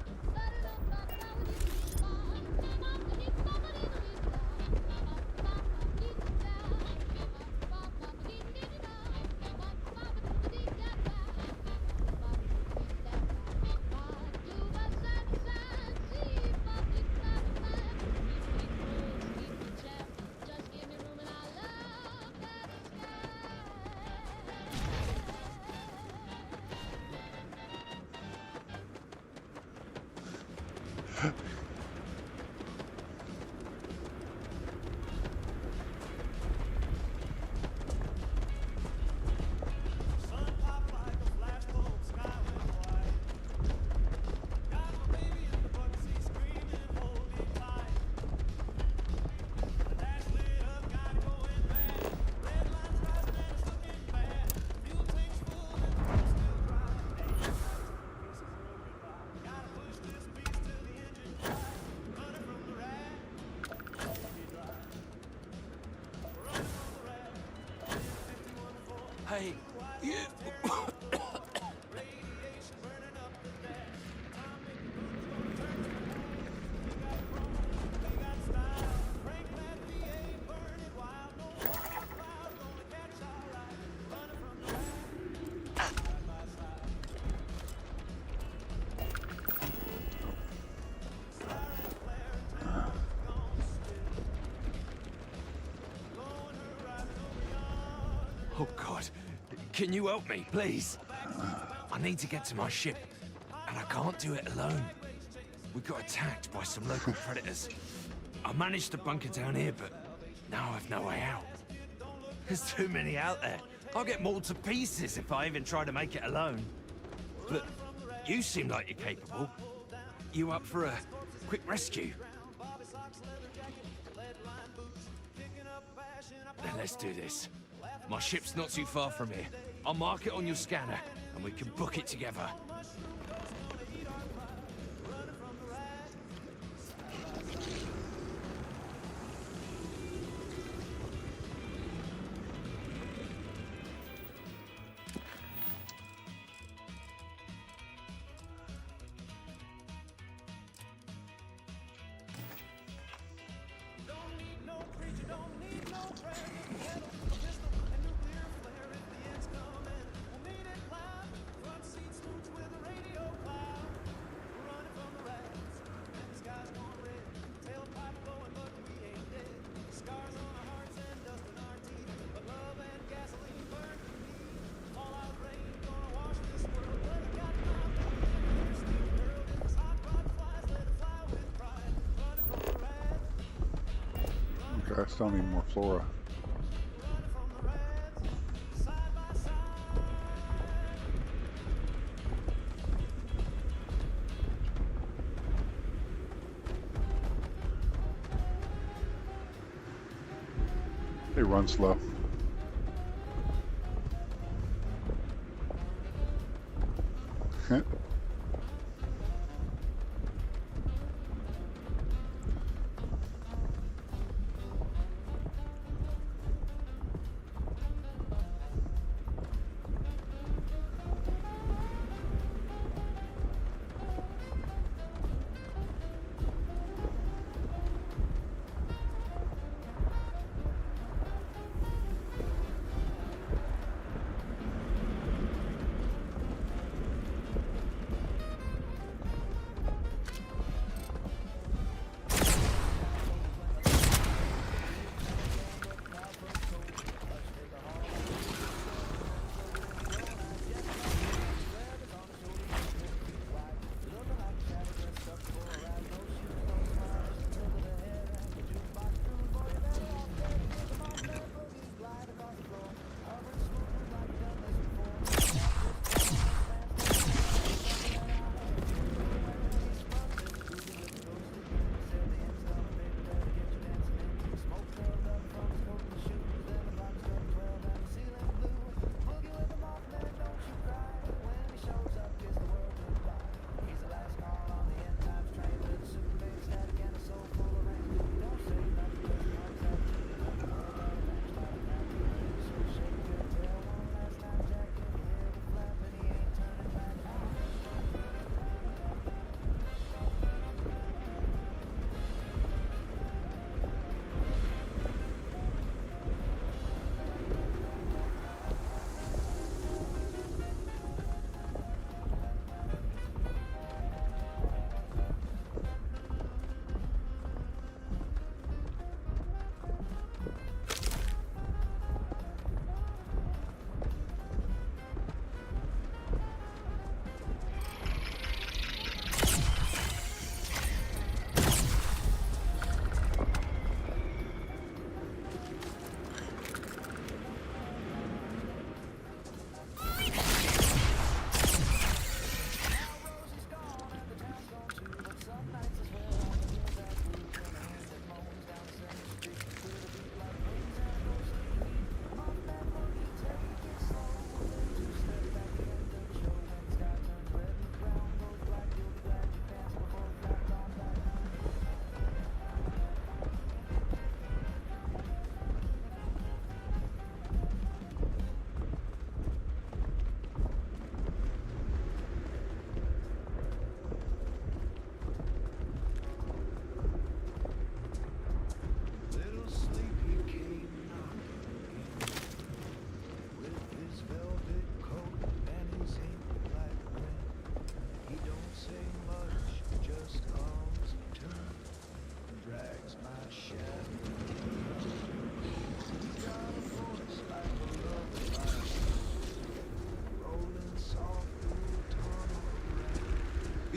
Hey, you... Oh, God. Can you help me, please? I need to get to my ship, and I can't do it alone. We got attacked by some local predators. I managed to bunker down here, but now I've no way out. There's too many out there. I'll get mauled to pieces if I even try to make it alone. But you seem like you're capable. You up for a quick rescue? Then let's do this. My ship's not too far from here. I'll mark it on your scanner, and we can book it together. Okay, I still need more flora. They run slow.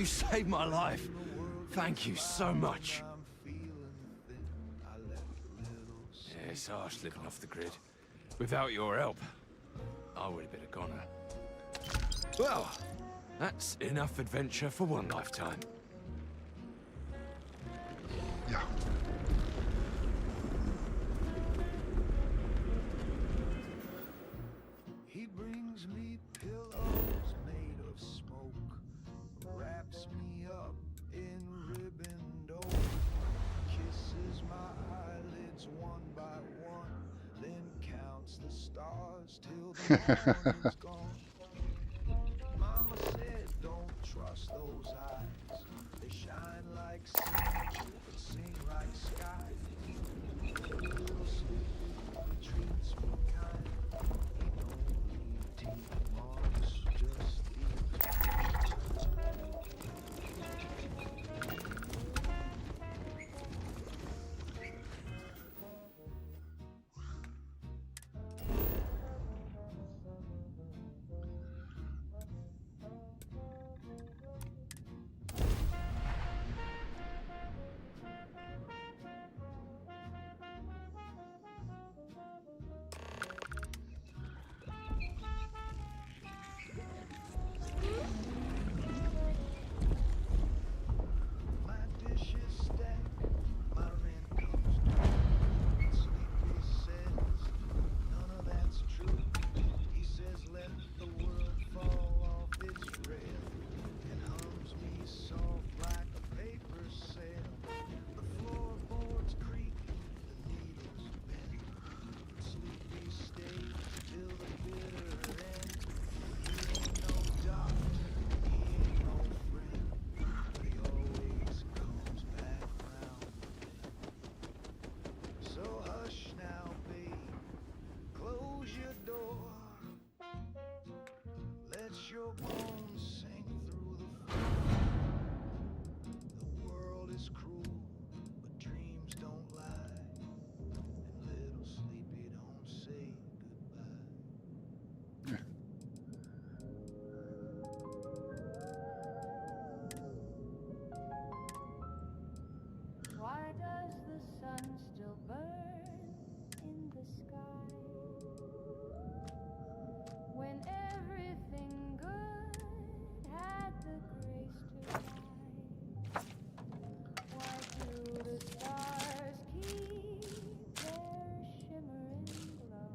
You saved my life. Thank you so much. Yeah, it's harsh living off the grid. Without your help, I would have been a goner. Well, that's enough adventure for one lifetime. Yeah. He brings me pillows made of smoke, wraps me up in ribbon dope, kisses my eyelids one by one, then counts the stars till the morning's gone. Mama said, don't trust those eyes. They shine like sun, but sing like sky. Little sleepy treats me kind. He don't need teeth marks, just your bones sink through the floor. The world is cruel, but dreams don't lie. And little sleepy don't say goodbye. Why does the sun still burn in the sky when everything good had the grace to rise? Why do the stars keep their shimmering glow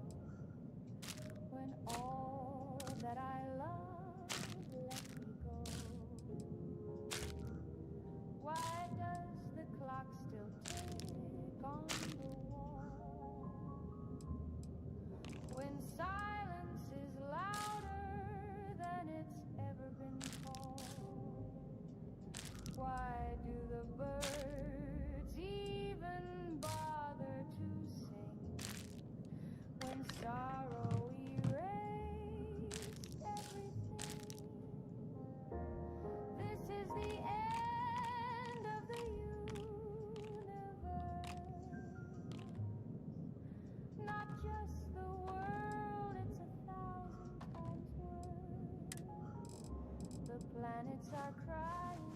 when all that I love let me go? Why does the clock still tick on the wall when silence is louder than it's ever been called? Why do the birds even bother to sing when sorrow erased everything? This is the end of the universe, not just the world, it's 1,000 times worse. The planets are crying,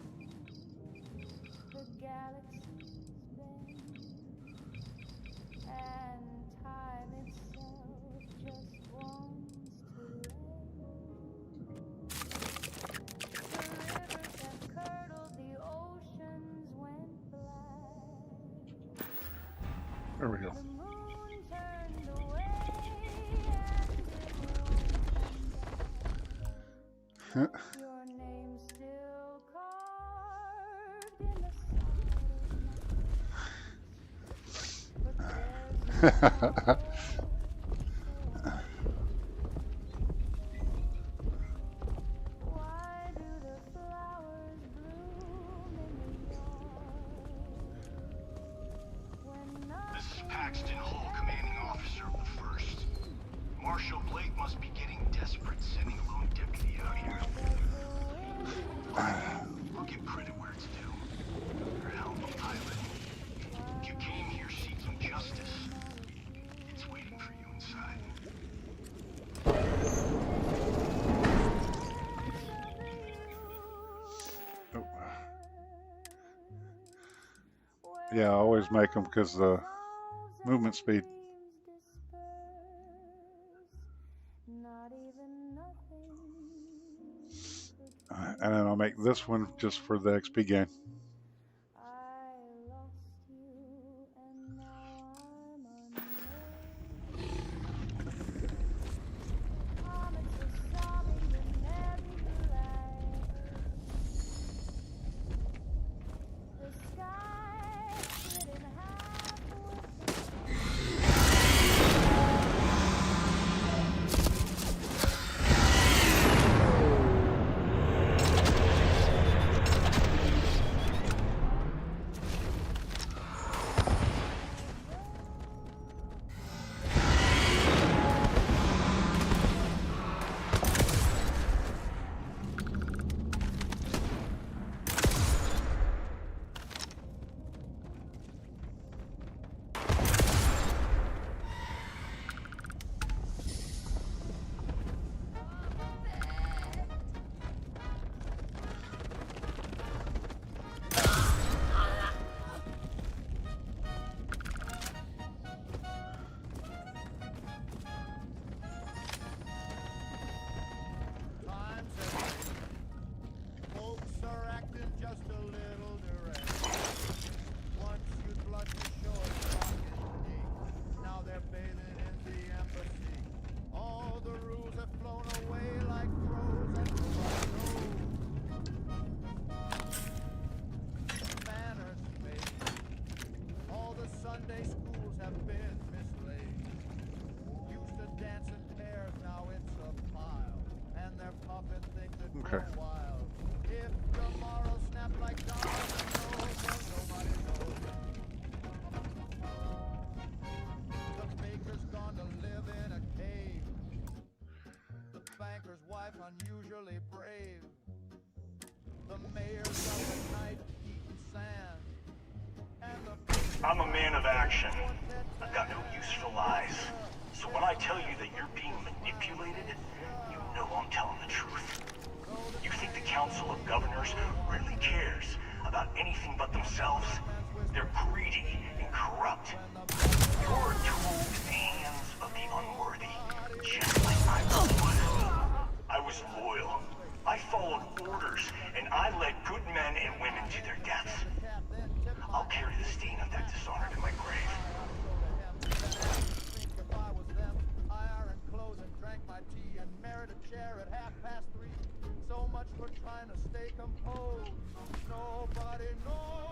the galaxies bend, and time itself just wants to end. The rivers have curdled, the oceans went black. There we go. The moon turned away and it won't come back. Your name still carved in the side of my but why do the flowers bloom in the yard when This is Paxton Hall, commanding officer of the 1st. Marshal Blake must be getting desperate sending a lone deputy out here. I'll give credit where it's due. You're a hell of a pilot. You came here seeking justice. It's waiting for you inside. Oh. Yeah, I always make them because the movement speed. And then I'll make this one just for the XP game. Okay. Unusually brave. The mayor's up at night eating sand. I'm a man of action. I've got no use for lies. So when I tell you that you're being manipulated, you know I'm telling the truth. You think the Council of Governors really cares about anything but themselves? They're greedy and corrupt. You're a tool in the hands of the unworthy, just like I was. I was loyal. I followed orders, and I led good men and women to their deaths. I'll carry the stain of that dishonor to my grave. If I was them, I ironed clothes and drank my tea and married a chair at 3:30. So much for trying to stay composed. Nobody knows.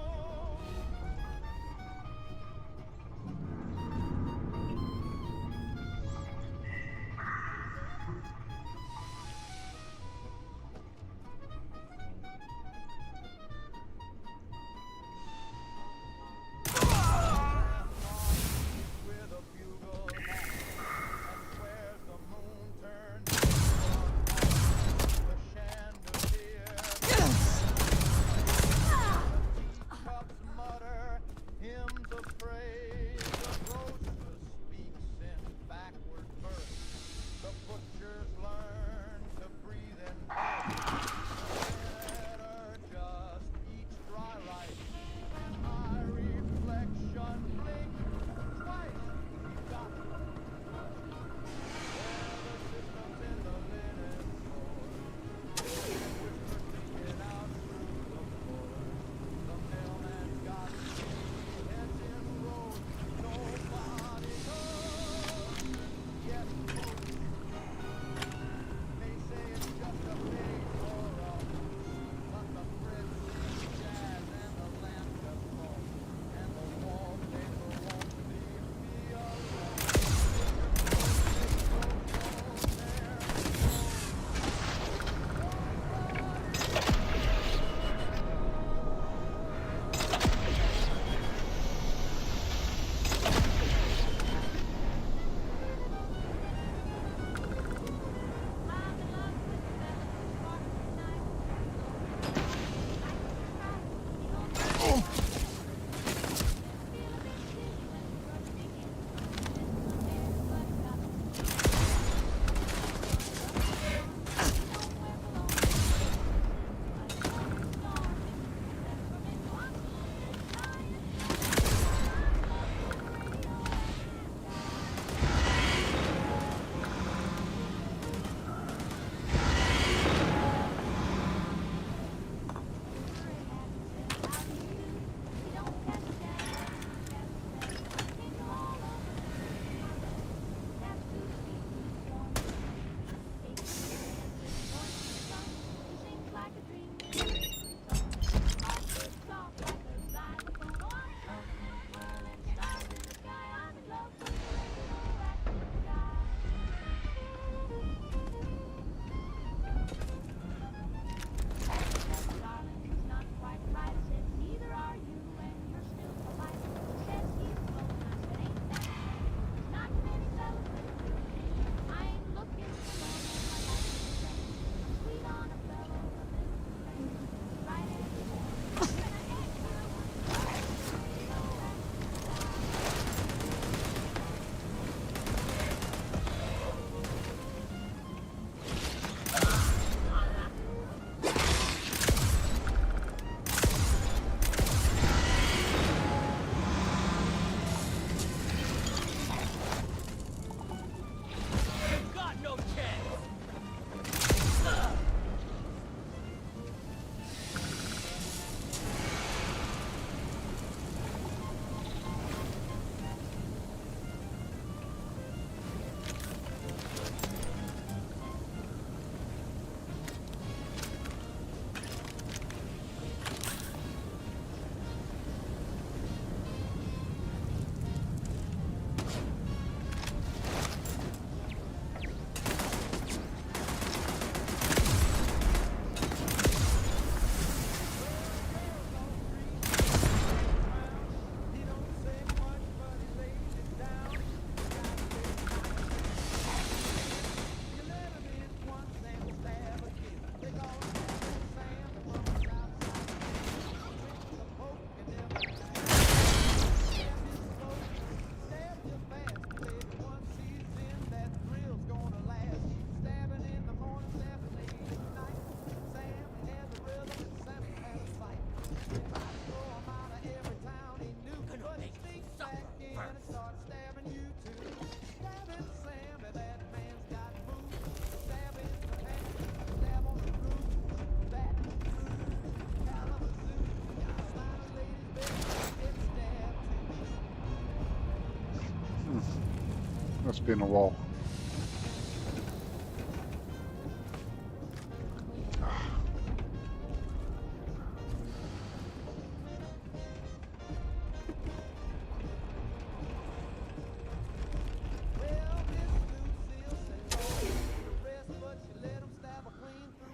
Must be in the wall.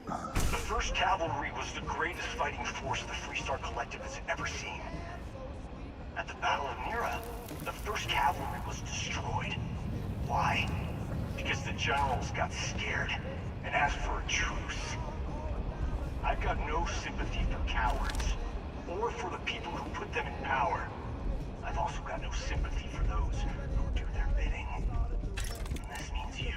The 1st Cavalry was the greatest fighting force the FreeStar Collective has ever seen. At the Battle of Nira, the 1st Cavalry was destroyed. Why? Because the generals got scared and asked for a truce. I've got no sympathy for cowards, or for the people who put them in power. I've also got no sympathy for those who do their bidding. And this means you.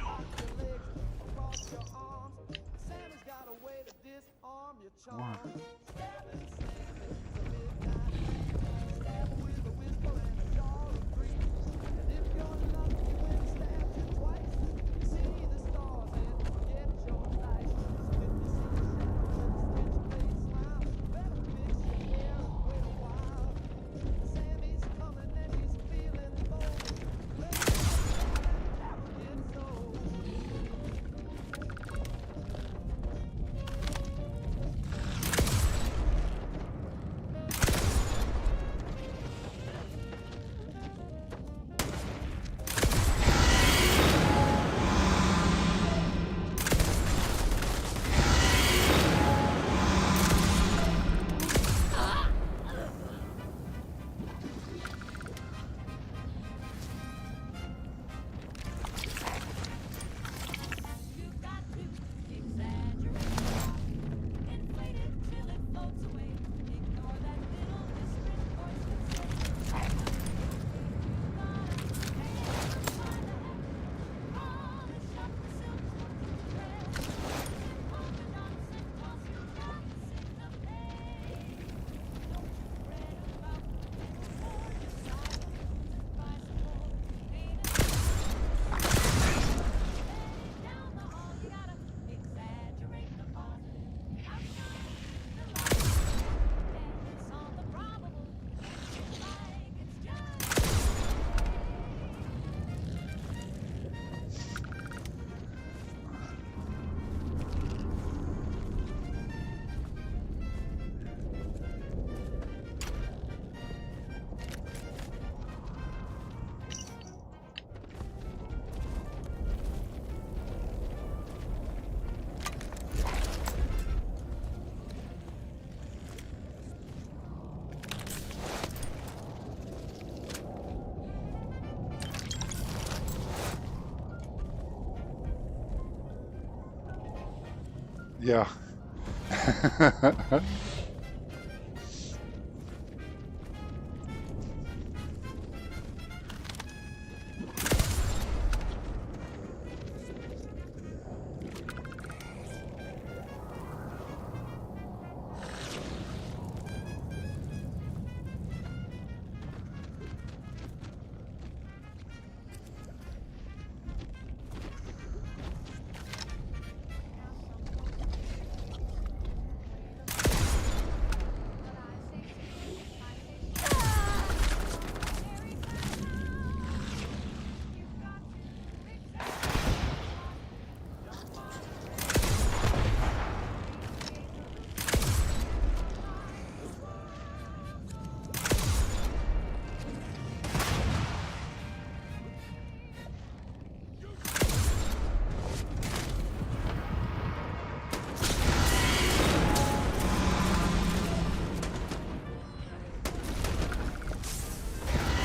Yeah.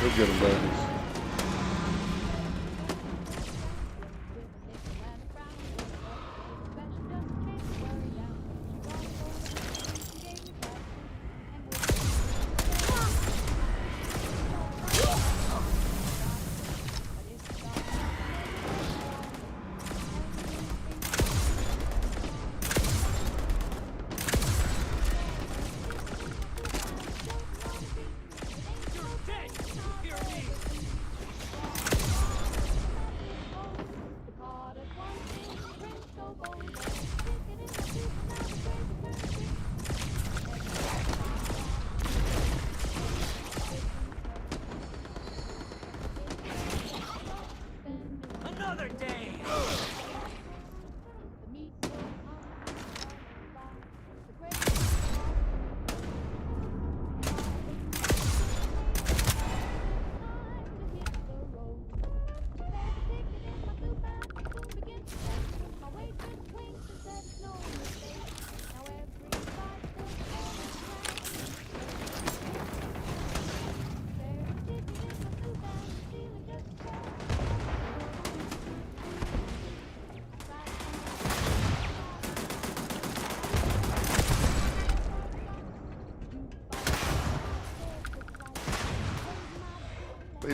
Go get them, babies. You're dead! Hear me!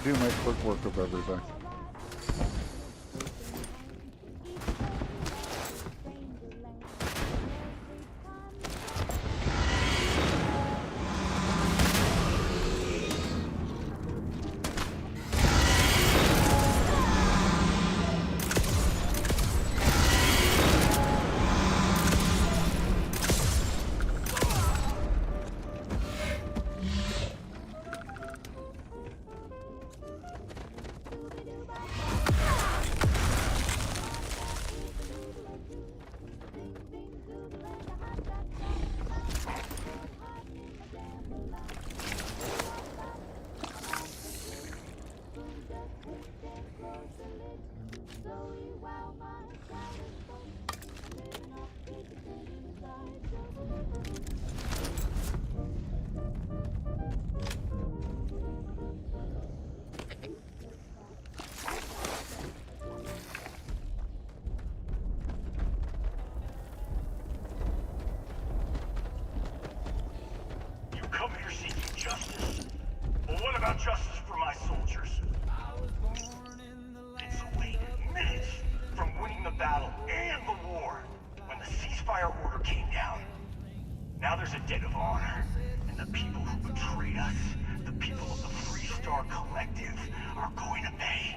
They do make quick work of everything. You come here seeking justice. Well, what about justice for my soldiers? It's away minutes from winning the battle and the war when the ceasefire order came down. Now there's a debt of honor, and the people who betrayed us, the people of the FreeStar Collective, are going to pay.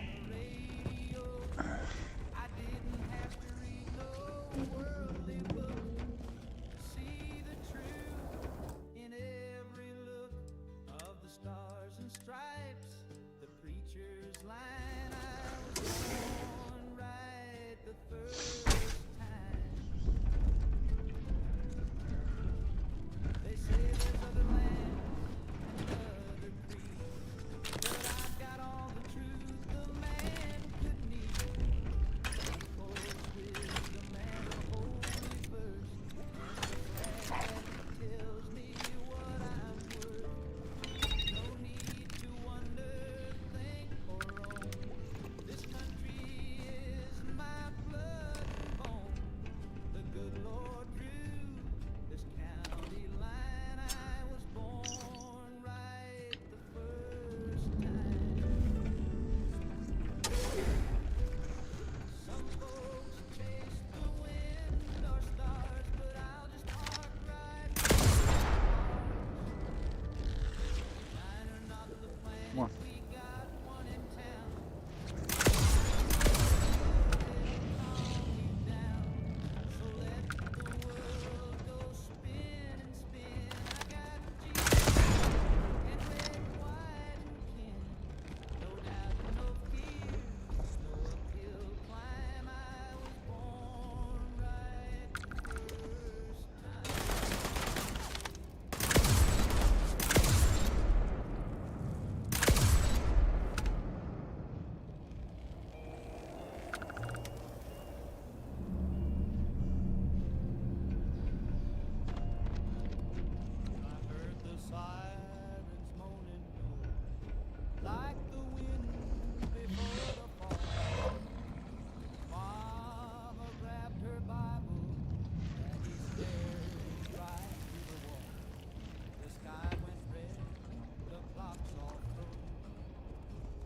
Come on.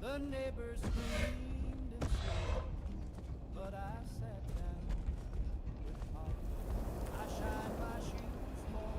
The neighbors screamed and said, but I sat down with heart. I shined my shoes for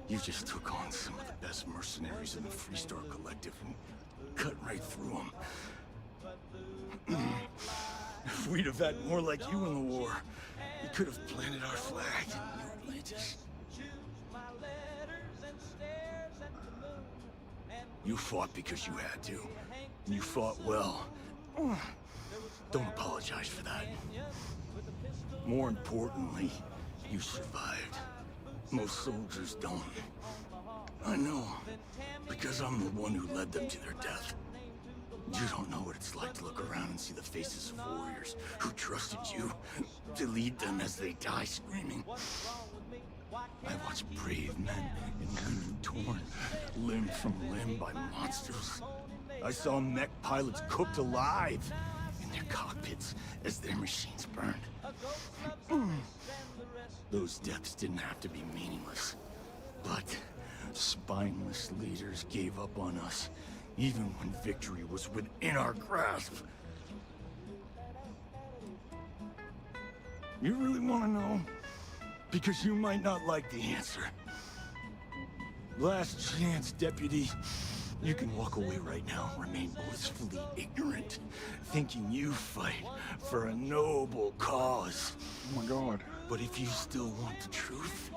You just took on some of the best mercenaries in the Freestar Collective and cut right through them. If we'd have had more like you in the war, we could have planted our flag in New Atlantis. You fought because you had to, and you fought well. Don't apologize for that. More importantly, you survived. Most soldiers don't. I know, because I'm the one who led them to their death. You don't know what it's like to look around and see the faces of warriors who trusted you to lead them as they die screaming. I watched brave men and women torn limb from limb by monsters. I saw mech pilots cooked alive in their cockpits as their machines burned. Those deaths didn't have to be meaningless, but spineless leaders gave up on us, even when victory was within our grasp. You really want to know? Because you might not like the answer. Last chance, Deputy. You can walk away right now, remain blissfully ignorant, thinking you fight for a noble cause. Oh my God. But if you still want the truth,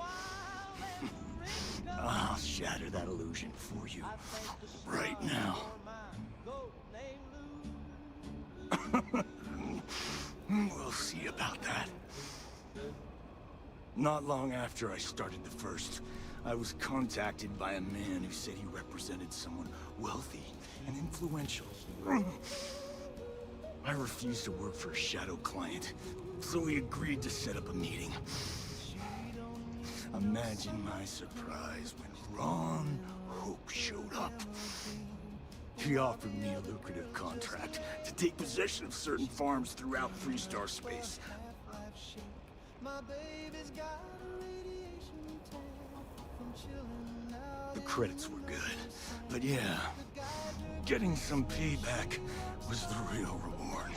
I'll shatter that illusion for you right now. We'll see about that. Not long after I started the First, I was contacted by a man who said he represented someone wealthy and influential. I refused to work for a shadow client, so he agreed to set up a meeting. Imagine my surprise when Ron Hope showed up. He offered me a lucrative contract to take possession of certain farms throughout Freestar space. The credits were good, but yeah, getting some payback was the real reward.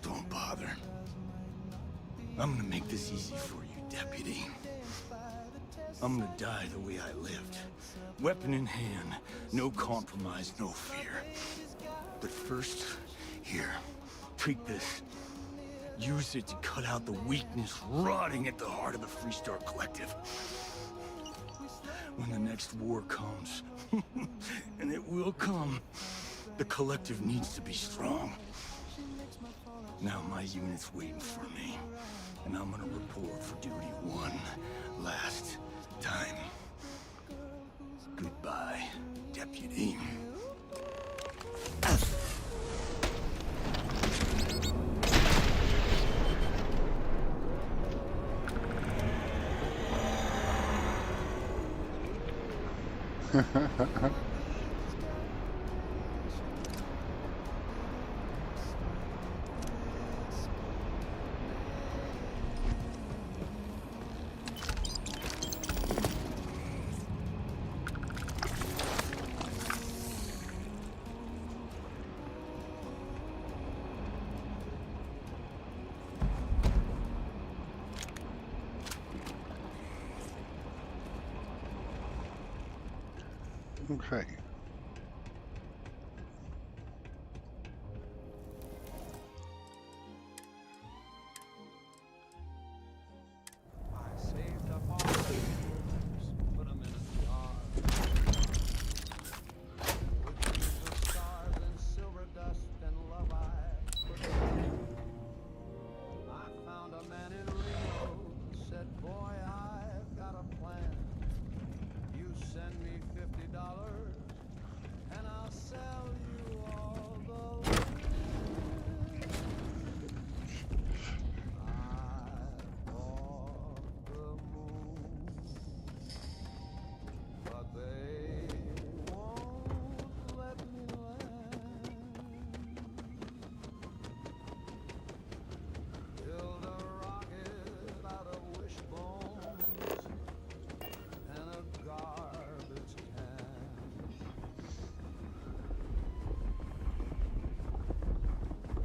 Don't bother. I'm gonna make this easy for you, Deputy. I'm gonna die the way I lived. Weapon in hand, no compromise, no fear. But first, here, take this. Use it to cut out the weakness rotting at the heart of the Freestar Collective. When the next war comes, and it will come, the Collective needs to be strong. Now my unit's waiting for me, and I'm gonna report for duty one last time. deputy. Okay. I saved up all the papers, put 'em in a jar. With the stars and silver dust and love I put them. I found a man in Rio, said, boy, I've got a plan. You send me $50 and I'll sell you all the land. I bought the moon, but they won't let me land. Build a rocket out of wishbones and a garbage can.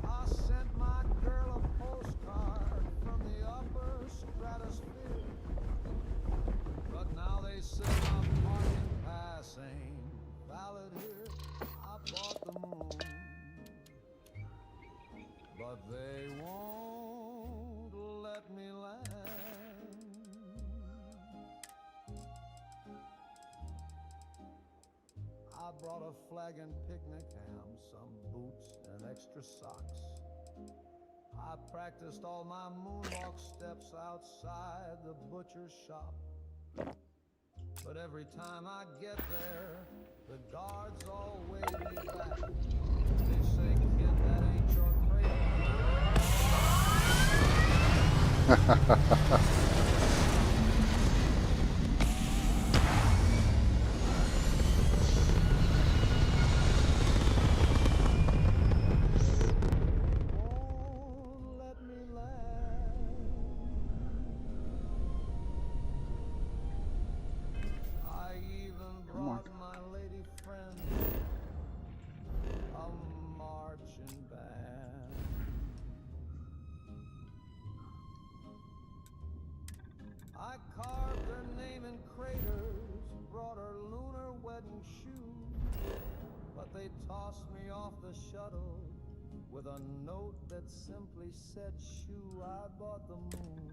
I sent my girl a postcard from the upper stratosphere, but now they say my parking pass ain't valid here. I bought the moon, but they won't let me land. I brought a flag and picnic ham, some boots and extra socks. I practiced all my moonwalk steps outside the butcher's shop. But every time I get there, the guards all wave me back. They say, kid, that ain't your won't let me land. I even brought my lady friend a marching band. I carved her name in craters, brought her lunar wedding shoes, but they tossed me off the shuttle with a note that simply said, shoo, I bought the moon,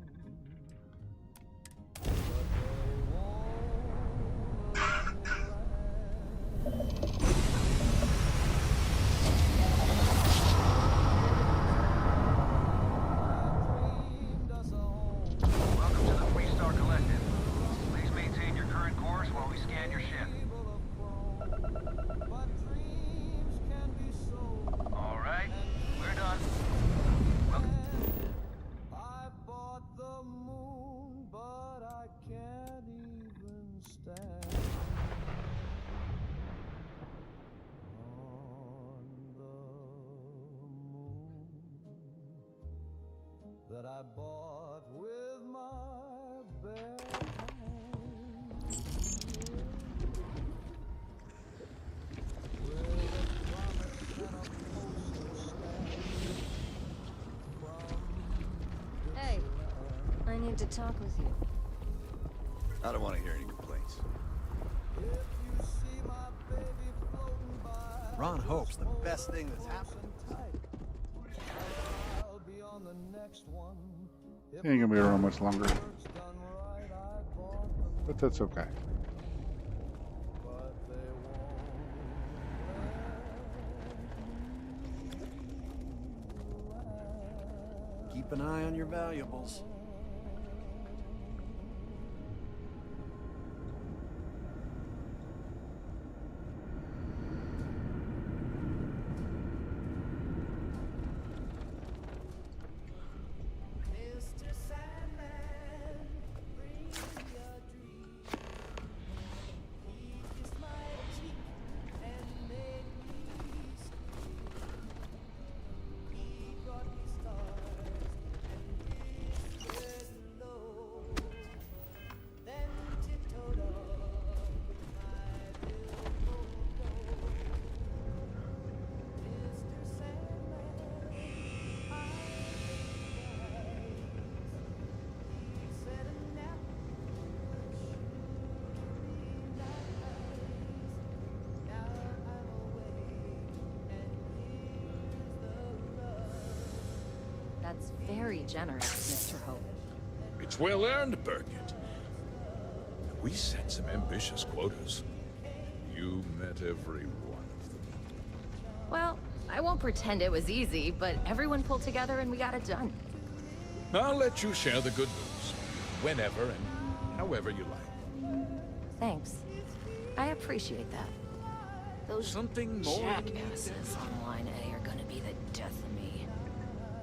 but they won't let me land. Welcome to the FreeStar Collective. Please maintain your current course while we scan your ship. All right, we're done. I bought the moon, but I can't even stand on the moon that I bought with my bare hands. With a promise and a postal stamp from Hey, I need to talk with you. I don't want to hear any complaints. Ron Hope's the best thing that's happened. I'll be on the next one. He ain't gonna be around much longer, but that's okay. Keep an eye on your valuables. That's very generous, Mr. Hope. It's well earned, Birgit. We set some ambitious quotas. You met every one of them. Well, I won't pretend it was easy, but everyone pulled together and we got it done. I'll let you share the good news. Whenever and however you like. Thanks. I appreciate that. Those Something more jackasses on Line A are gonna be the death of me.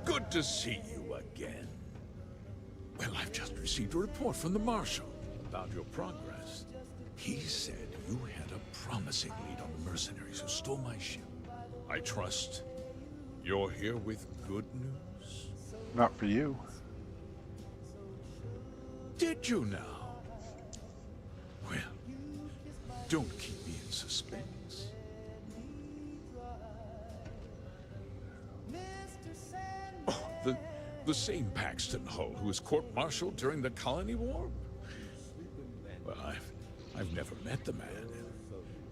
Good to see you again. Well, I've just received a report from the Marshal about your progress. He said you had a promising lead on the mercenaries who stole my ship. I trust you're here with good news? Not for you. Did you now? Well, don't keep me in suspense. Oh, the same Paxton Hull who was court-martialed during the Colony War? Well, I've never met the man,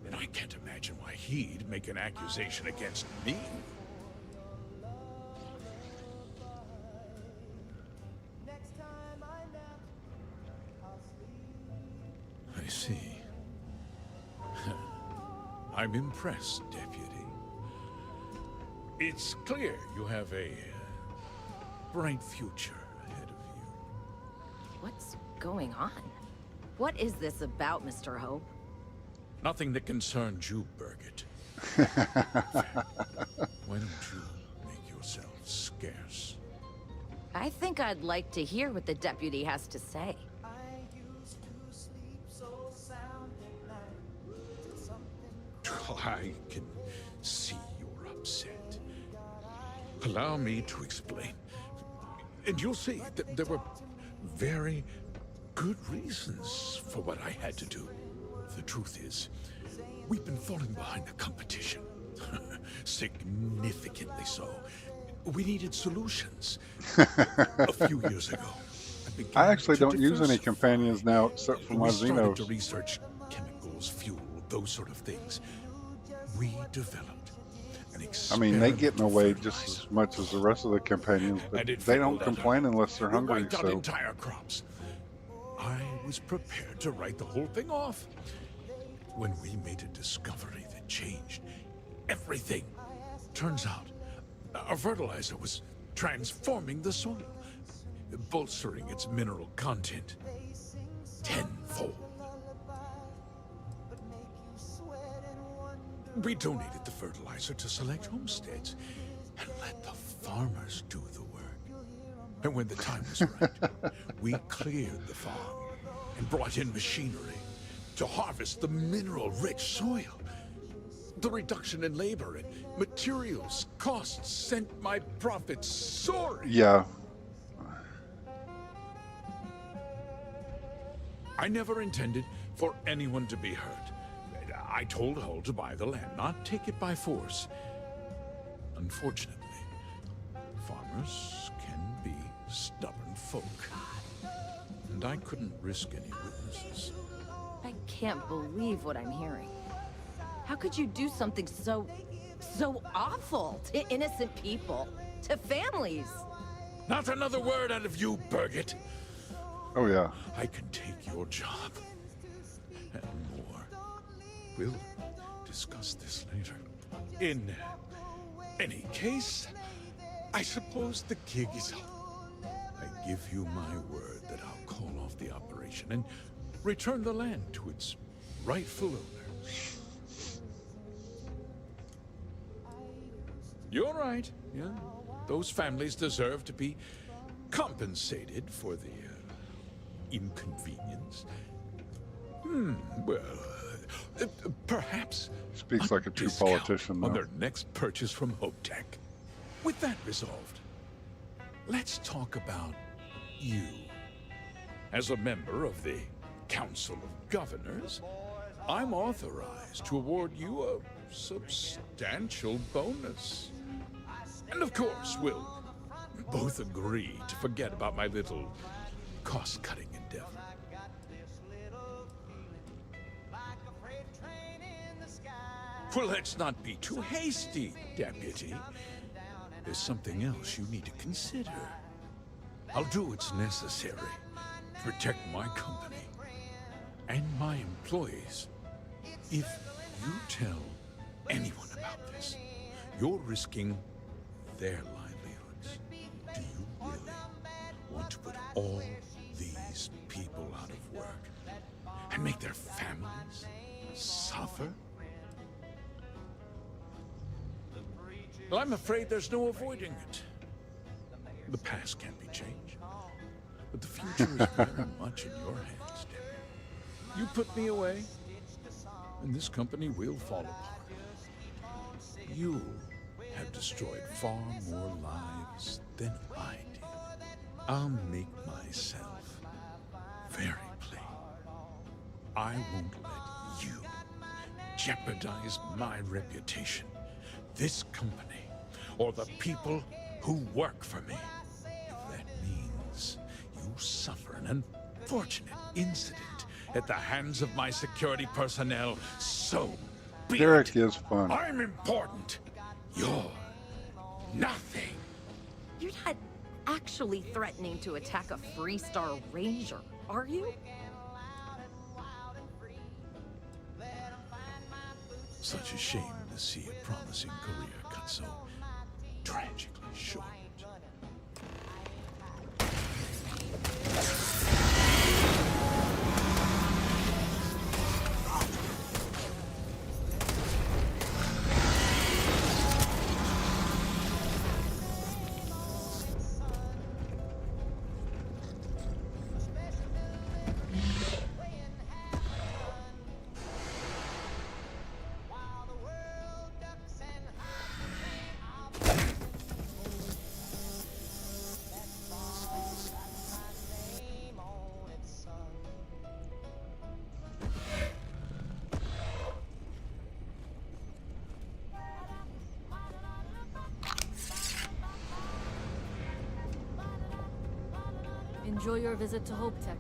and I can't imagine why he'd make an accusation against me. I see. I'm impressed, Deputy. It's clear you have a bright future ahead of you. What's going on? What is this about, Mr. Hope? Nothing that concerns you, Birgit. Why don't you make yourself scarce? I think I'd like to hear what the deputy has to say. I can see you're upset. Allow me to explain. And you'll see that there were very good reasons for what I had to do. The truth is, we've been falling behind the competition. Significantly so. We needed solutions. A few years ago, I actually don't use any companions now except for my we started to Xenos. research chemicals, fuel, those sort of things. We developed an I mean, they experimental get in the way fertilizer. just as much as the rest of the companions, but And it they don't failed at complain a- unless they're it hungry, wiped out so... entire crops. I was prepared to write the whole thing off when we made a discovery that changed everything. Turns out, our fertilizer was transforming the soil, bolstering its mineral content tenfold. We donated the fertilizer to select homesteads and let the farmers do the work. And when the time was right, we cleared the farm and brought in machinery to harvest the mineral-rich soil. The reduction in labor and materials costs sent my profits soaring. Yeah. I never intended for anyone to be hurt. I told Hull to buy the land, not take it by force. Unfortunately, farmers can be stubborn folk. And I couldn't risk any witnesses. I can't believe what I'm hearing. How could you do something so awful to innocent people, to families? Not another word out of you, Birgit. Oh, yeah. I can take your job. And more. We'll discuss this later. In any case, I suppose the gig is up. I give you my word that I'll call off the operation and return the land to its rightful owner. You're right. Yeah, those families deserve to be compensated for the inconvenience. Well, perhaps Speaks like a true discount politician, on though. their next purchase from HopeTech. With that resolved, let's talk about you. As a member of the Council of Governors, I'm authorized to award you a substantial bonus. And of course, we'll both agree to forget about my little cost-cutting endeavor. Well, let's not be too hasty, Deputy. there's something else you need to consider. I'll do what's necessary to protect my company and my employees. If you tell anyone about this, you're risking their livelihoods. Do you really want to put all these people out of work and make their families suffer? Well, I'm afraid there's no avoiding it. The past can't be changed, but the future is very much in your hands, Debbie. You put me away, and this company will fall apart. You have destroyed far more lives than I did. I'll make myself very plain. I won't let you jeopardize my reputation, this company, or the people who work for me. If that means you suffer an unfortunate incident at the hands of my security personnel, so be Derek it. is fun. I'm important. You're nothing. You're not actually threatening to attack a Freestar Ranger, are you? Such a shame to see a promising career cut so tragically short. Enjoy your visit to Hope Tech.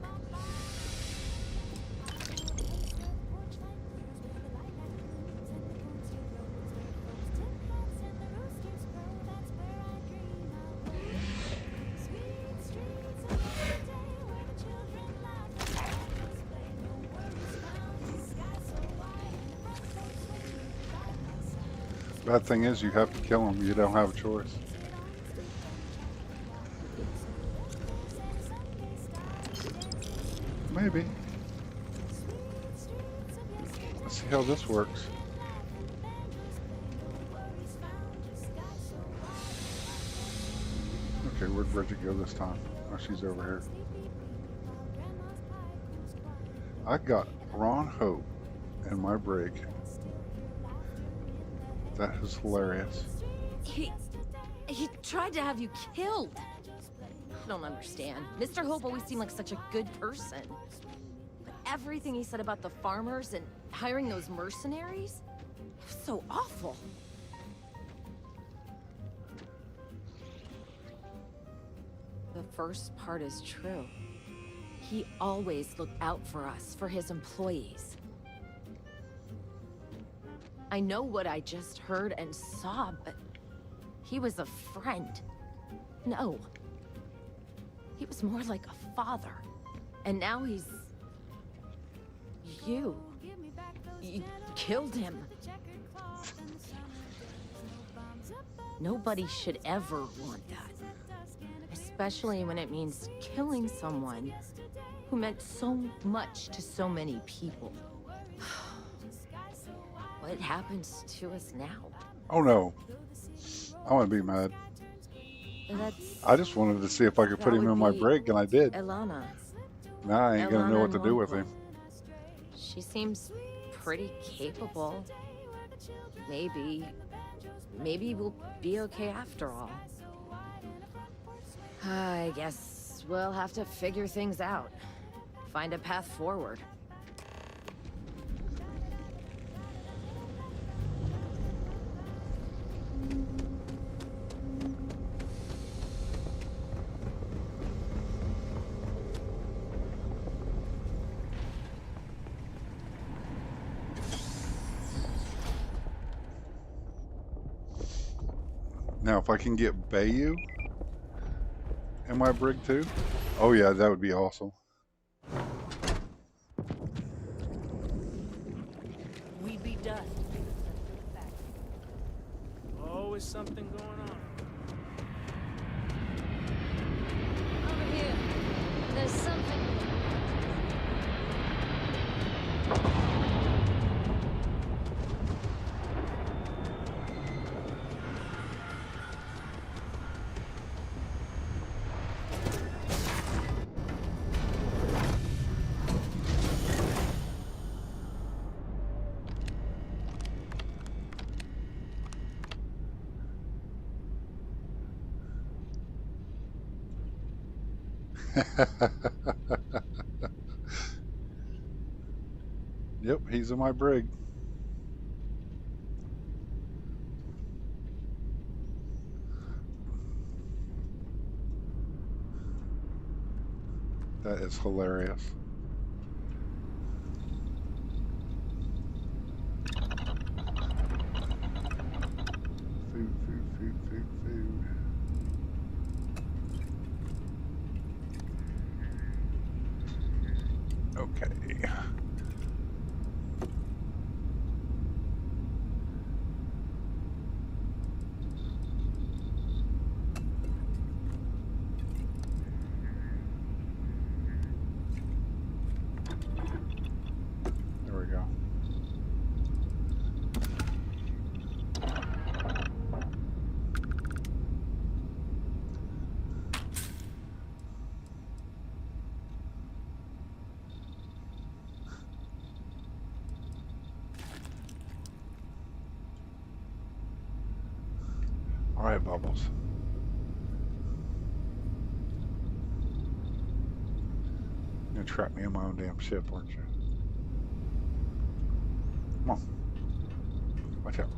Bad thing is you have to kill him. You don't have a choice. Maybe. Let's see how this works. Okay, where'd Bridget go this time? Oh, she's over here. I got Ron Hope in my break. That is hilarious. He tried to have you killed. I don't understand. Mr. Hope always seemed like such a good person. But everything he said about the farmers and hiring those mercenaries, it was so awful. The first part is true. He always looked out for us, for his employees. I know what I just heard and saw, but he was a friend. No. He was more like a father. And now he's... You killed him. Nobody should ever want that. Especially when it means killing someone who meant so much to so many people. What happens to us now? Oh no. I want to be mad. I just wanted to see if I could put him in my break, and I did. Ilana. Now I ain't gonna know what to do with him. She seems pretty capable. Maybe we'll be okay after all. I guess we'll have to figure things out. Find a path forward. Now, if I can get Bayou in my brig too, oh yeah, that would be awesome. We'd be dust. Always something going on. Over here. There's something. Yep, he's in my brig. That is hilarious. Food, food, food, food, food. Okay. There we go. All right, Bubbles. You're gonna trap me in my own damn ship, aren't you? Come on. Watch out.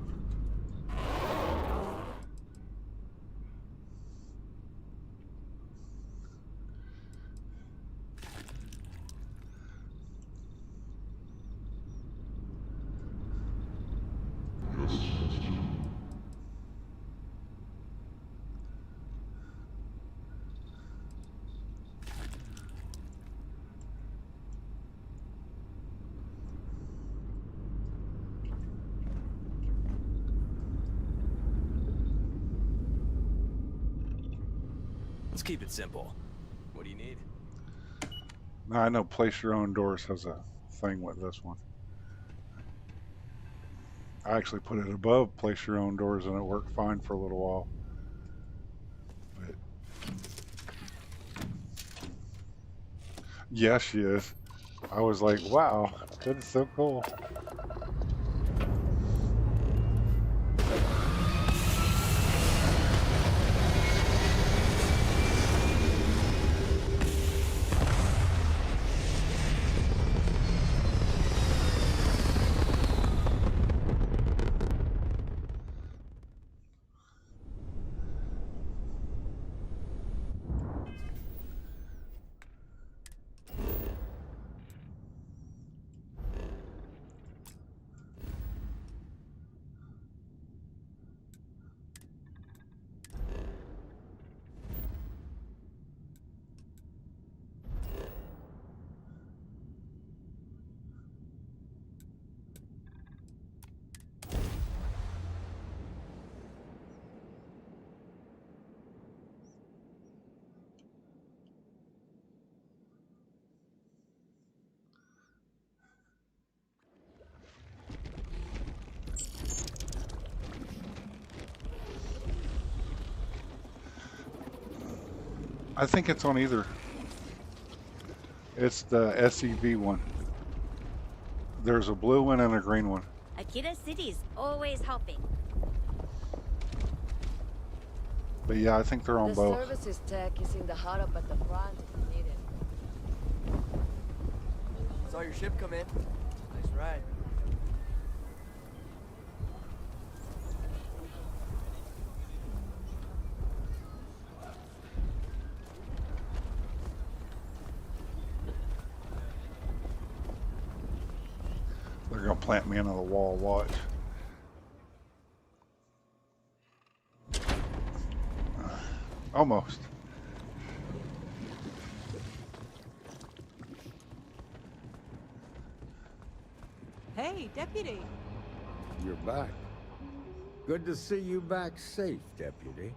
Let's keep it simple. What do you need? Now I know Place Your Own Doors has a thing with this one. I actually put it above Place Your Own Doors and it worked fine for a little while. But yeah, she is. I was like, wow, that is so cool. I think it's on either. It's the SEV one. There's a blue one and a green one. Akira City's always helping. But yeah, I think they're on The both. services tech is in the hut up at the front if you need it. Saw your ship come in. Nice ride. They're gonna plant me into the wall, watch. Almost. Hey, Deputy. You're back. Good to see you back safe, Deputy.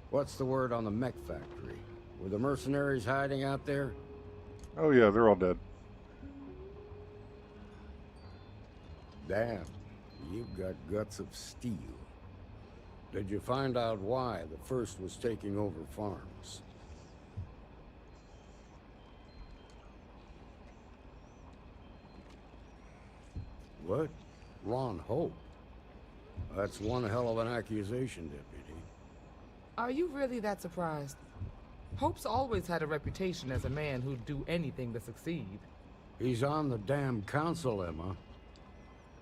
What's the word on the mech factory? Were the mercenaries hiding out there? Oh yeah, they're all dead. Damn, you've got guts of steel. Did you find out why the first was taking over farms? What? Ron Hope? That's one hell of an accusation, Deputy. Are you really that surprised? Hope's always had a reputation as a man who'd do anything to succeed. He's on the damn council, Emma.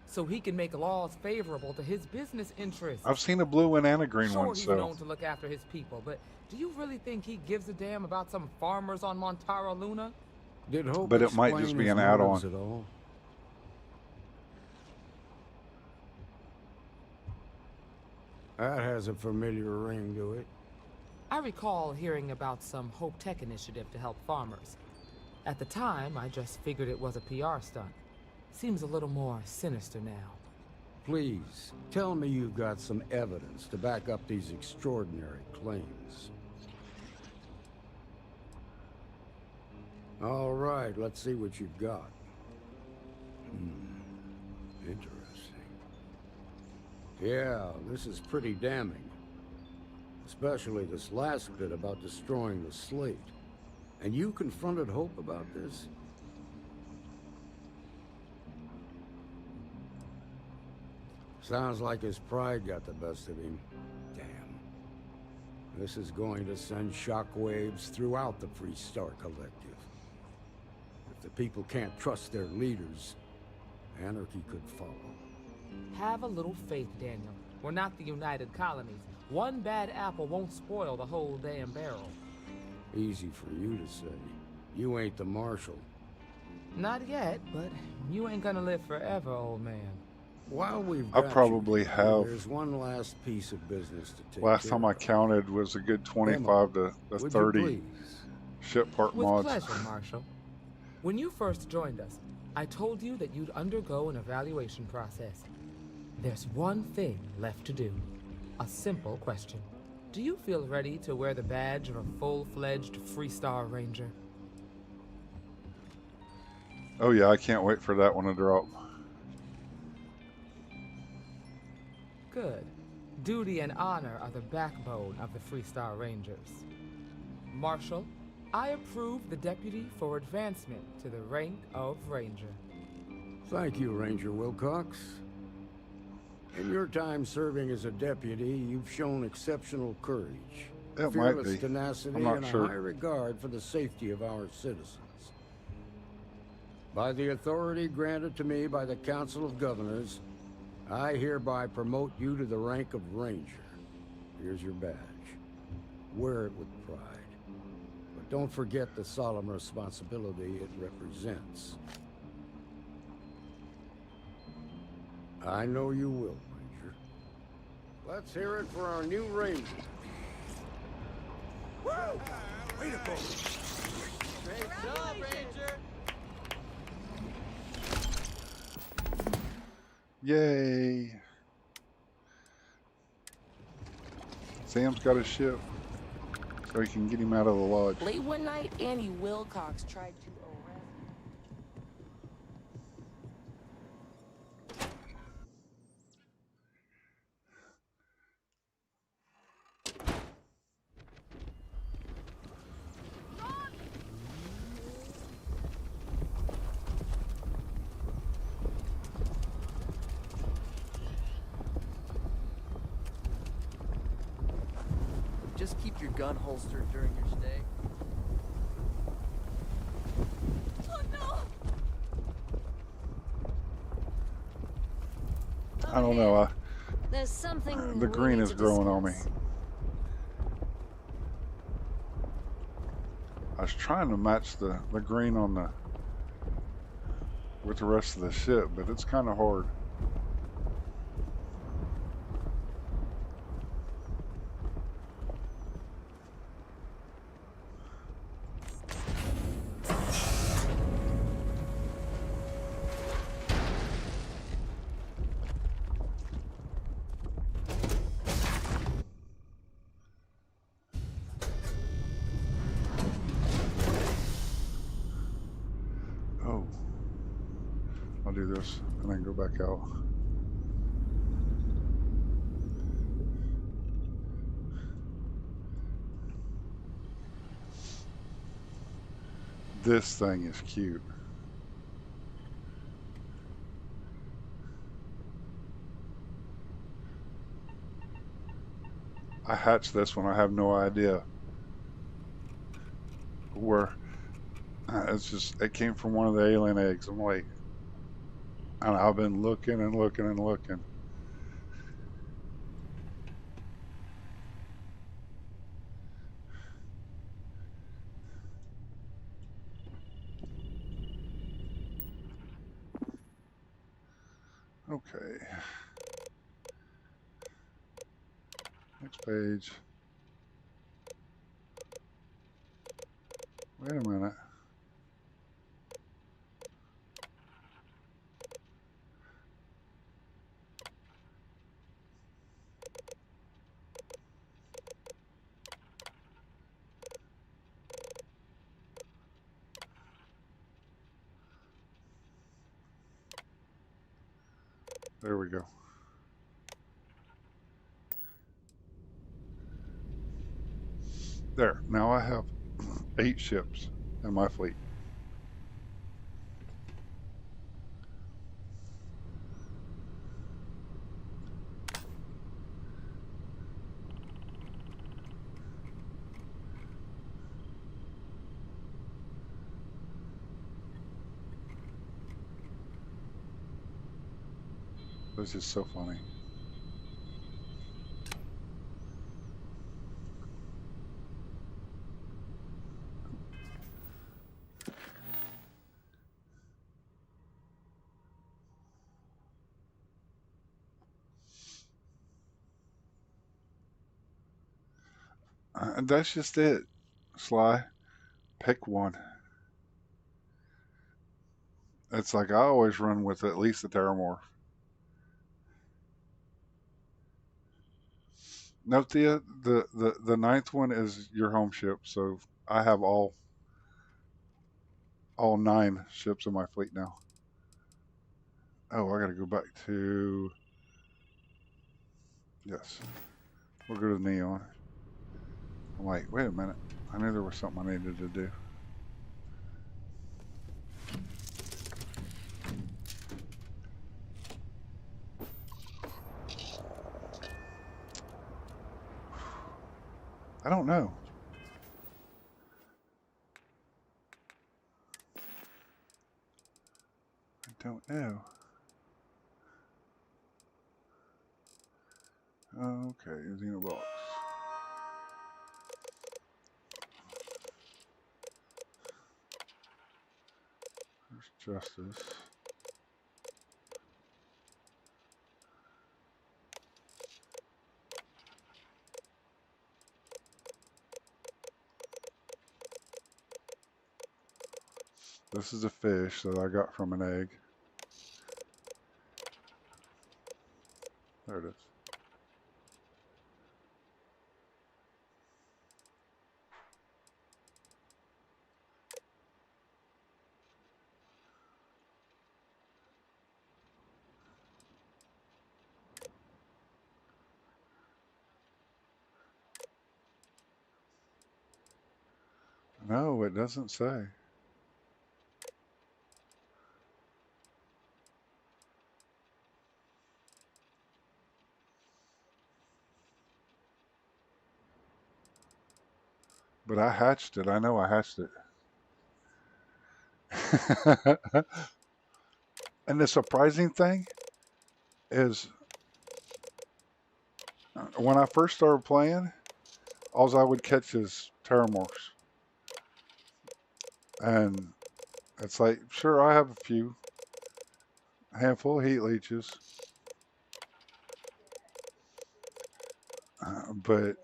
So he can make laws favorable to his business interests. I've seen a blue one and a green Sure, one, he's so known to look after his people, but do you really think he gives a damn about some farmers on Montara Luna? Did Hope but it might explain just be his an motives add-on. at all? That has a familiar ring to it. I recall hearing about some Hope Tech initiative to help farmers. At the time, I just figured it was a PR stunt. Seems a little more sinister now. Please, tell me you've got some evidence to back up these extraordinary claims. All right, let's see what you've got. Interesting. Yeah, this is pretty damning. Especially this last bit about destroying the slate. And you confronted Hope about this? Sounds like his pride got the best of him. Damn. This is going to send shockwaves throughout the FreeStar Collective. If the people can't trust their leaders, anarchy could follow. Have a little faith, Daniel. We're not the United Colonies. One bad apple won't spoil the whole damn barrel. Easy for you to say. You ain't the marshal. Not yet, but you ain't gonna live forever, old man. While we've I got probably you, have. There's one last piece of business to take Last care time I of. counted was a good 25 to would you 30 please? ship part With mods. pleasure, Marshal. When you first joined us, I told you that you'd undergo an evaluation process. There's one thing left to do. A simple question. Do you feel ready to wear the badge of a full-fledged FreeStar Ranger? Oh yeah, I can't wait for that one to drop. Good. Duty and honor are the backbone of the FreeStar Rangers. Marshal, I approve the deputy for advancement to the rank of Ranger. Thank you, Ranger Wilcox. In your time serving as a deputy, you've shown exceptional courage, It might fearless be. tenacity, I'm not and sure. a high regard for the safety of our citizens. By the authority granted to me by the Council of Governors, I hereby promote you to the rank of Ranger. Here's your badge. Wear it with pride. But don't forget the solemn responsibility it represents. I know you will, Ranger. Let's hear it for our new Ranger. Woo! Way to go! Great job, Ranger! Yay! Sam's got his ship, so he can get him out of the lodge. Late one night, Annie Wilcox tried to arrest. Just keep your gun holstered during your stay. Oh no! I don't know. There's something The we green need is to growing on me. discuss. I was trying to match the green on the with the rest of the ship, but it's kind of hard. Oh. I'll do this and then go back out. This thing is cute. I hatched this one. I have no idea where. It's just, it came from one of the alien eggs. I'm like, and I've been looking and looking and looking. Okay. Next page. Wait a minute. There we go. There. Now I have 8 ships in my fleet. This is so funny. And that's just it, Sly. Pick one. It's like I always run with at least a Terramorph. Note the ninth one is your home ship, so I have all 9 ships in my fleet now. Oh, I gotta go back to, yes. We'll go to the Neon. I'm like, wait a minute. I knew there was something I needed to do. I don't know. I don't know. Okay, Xenobox. There's Justice. This is a fish that I got from an egg. There it is. No, it doesn't say. But I hatched it. I know I hatched it. And the surprising thing is when I first started playing, all I would catch is Terramorphs. And it's like, sure, I have a handful of heat leeches. But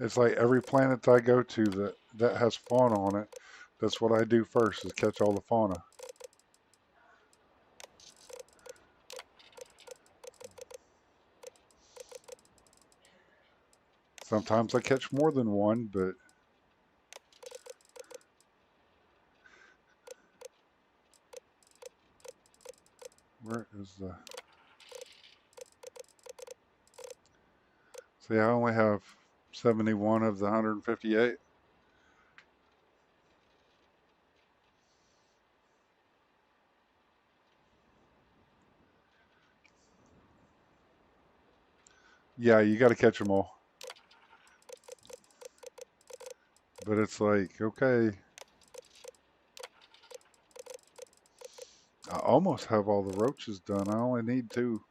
it's like every planet I go to that has fauna on it, that's what I do first, is catch all the fauna. Sometimes I catch more than one, but where is the... See, I only have 71 of the 158. Yeah, you got to catch them all. But it's like, okay. I almost have all the roaches done. I only need 2.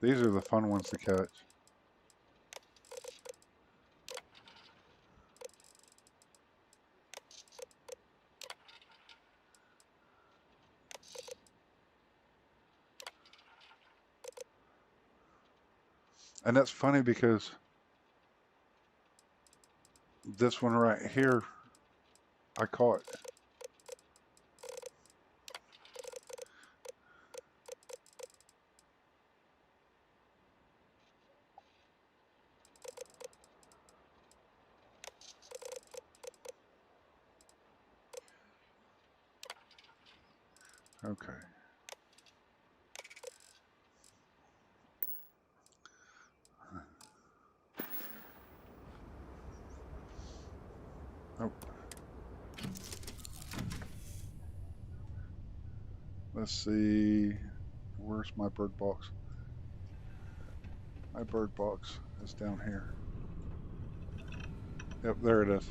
These are the fun ones to catch. And that's funny because this one right here, I caught. Okay. Oh. Let's see. Where's my bird box? My bird box is down here. Yep, there it is.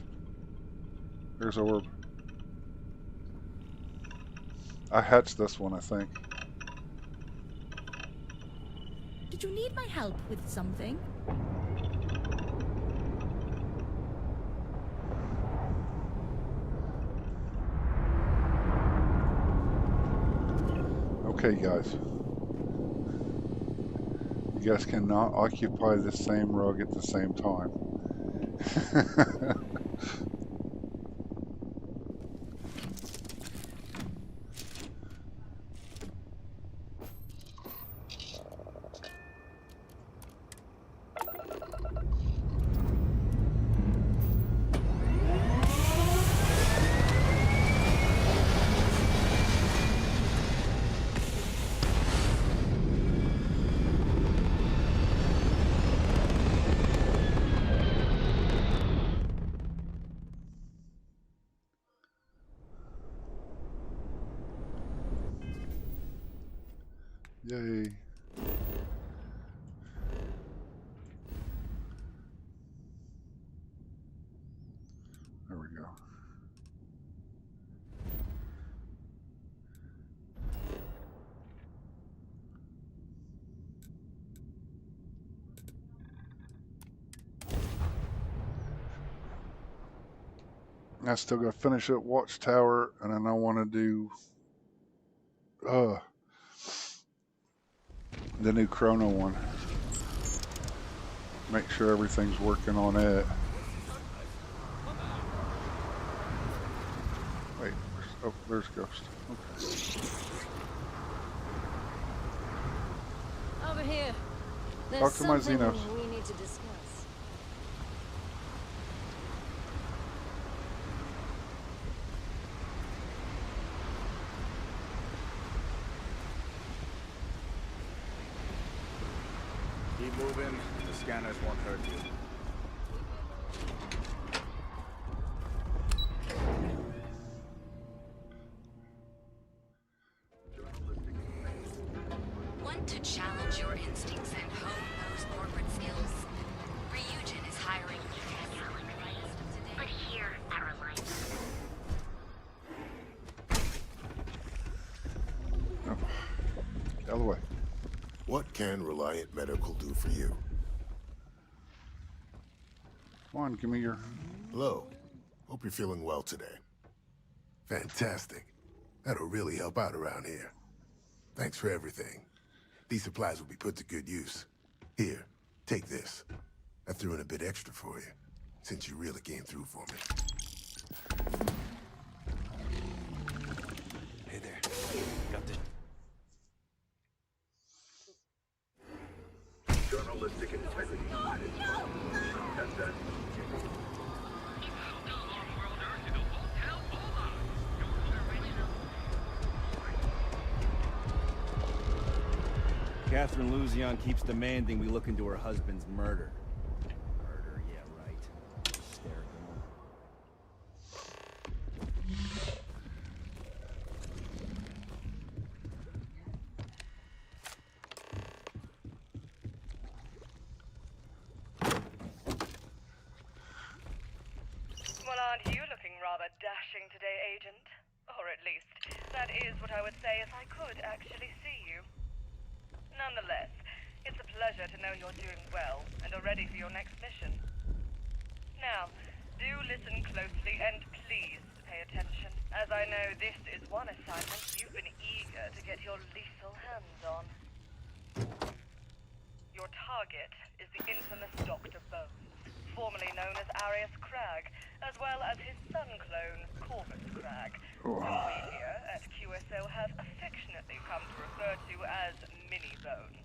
There's a orb. I hatched this one, I think. Did you need my help with something? Okay, guys. You guys cannot occupy the same rug at the same time. Yay. There we go. I still got to finish up Watchtower, and then I want to do the new Chrono one. Make sure everything's working on it. Wait, oh, there's Ghost. Okay. Over here. There's Talk to my something Xenos. we need to discuss. Keep moving. The scanners won't hurt you. Want to challenge your instincts and hone those corporate skills? Ryujin is hiring you. But here at Reliance. Oh. Out of the way. What can Reliant Medical do for you? Come on, give me your... Hello. Hope you're feeling well today. Fantastic. That'll really help out around here. Thanks for everything. These supplies will be put to good use. Here, take this. I threw in a bit extra for you, since you really came through for me. Hey there. Got this. ballistic integrity unit. Test that. Catherine Luzion keeps demanding we look into her husband's murder. Murder, yeah, right. Hysterical. Well, aren't you looking rather dashing today, Agent? Or at least, that is what I would say if I could actually see you. Nonetheless, it's a pleasure to know you're doing well and are ready for your next mission. Now, do listen closely and please pay attention, as I know this is one assignment you've been eager to get your lethal hands on. Your target is the infamous Dr. Bones, formerly known as Arius Crag, as well as his son clone, Corvus Crag, whom we here at QSO have affectionately come to refer to as Mini Bones.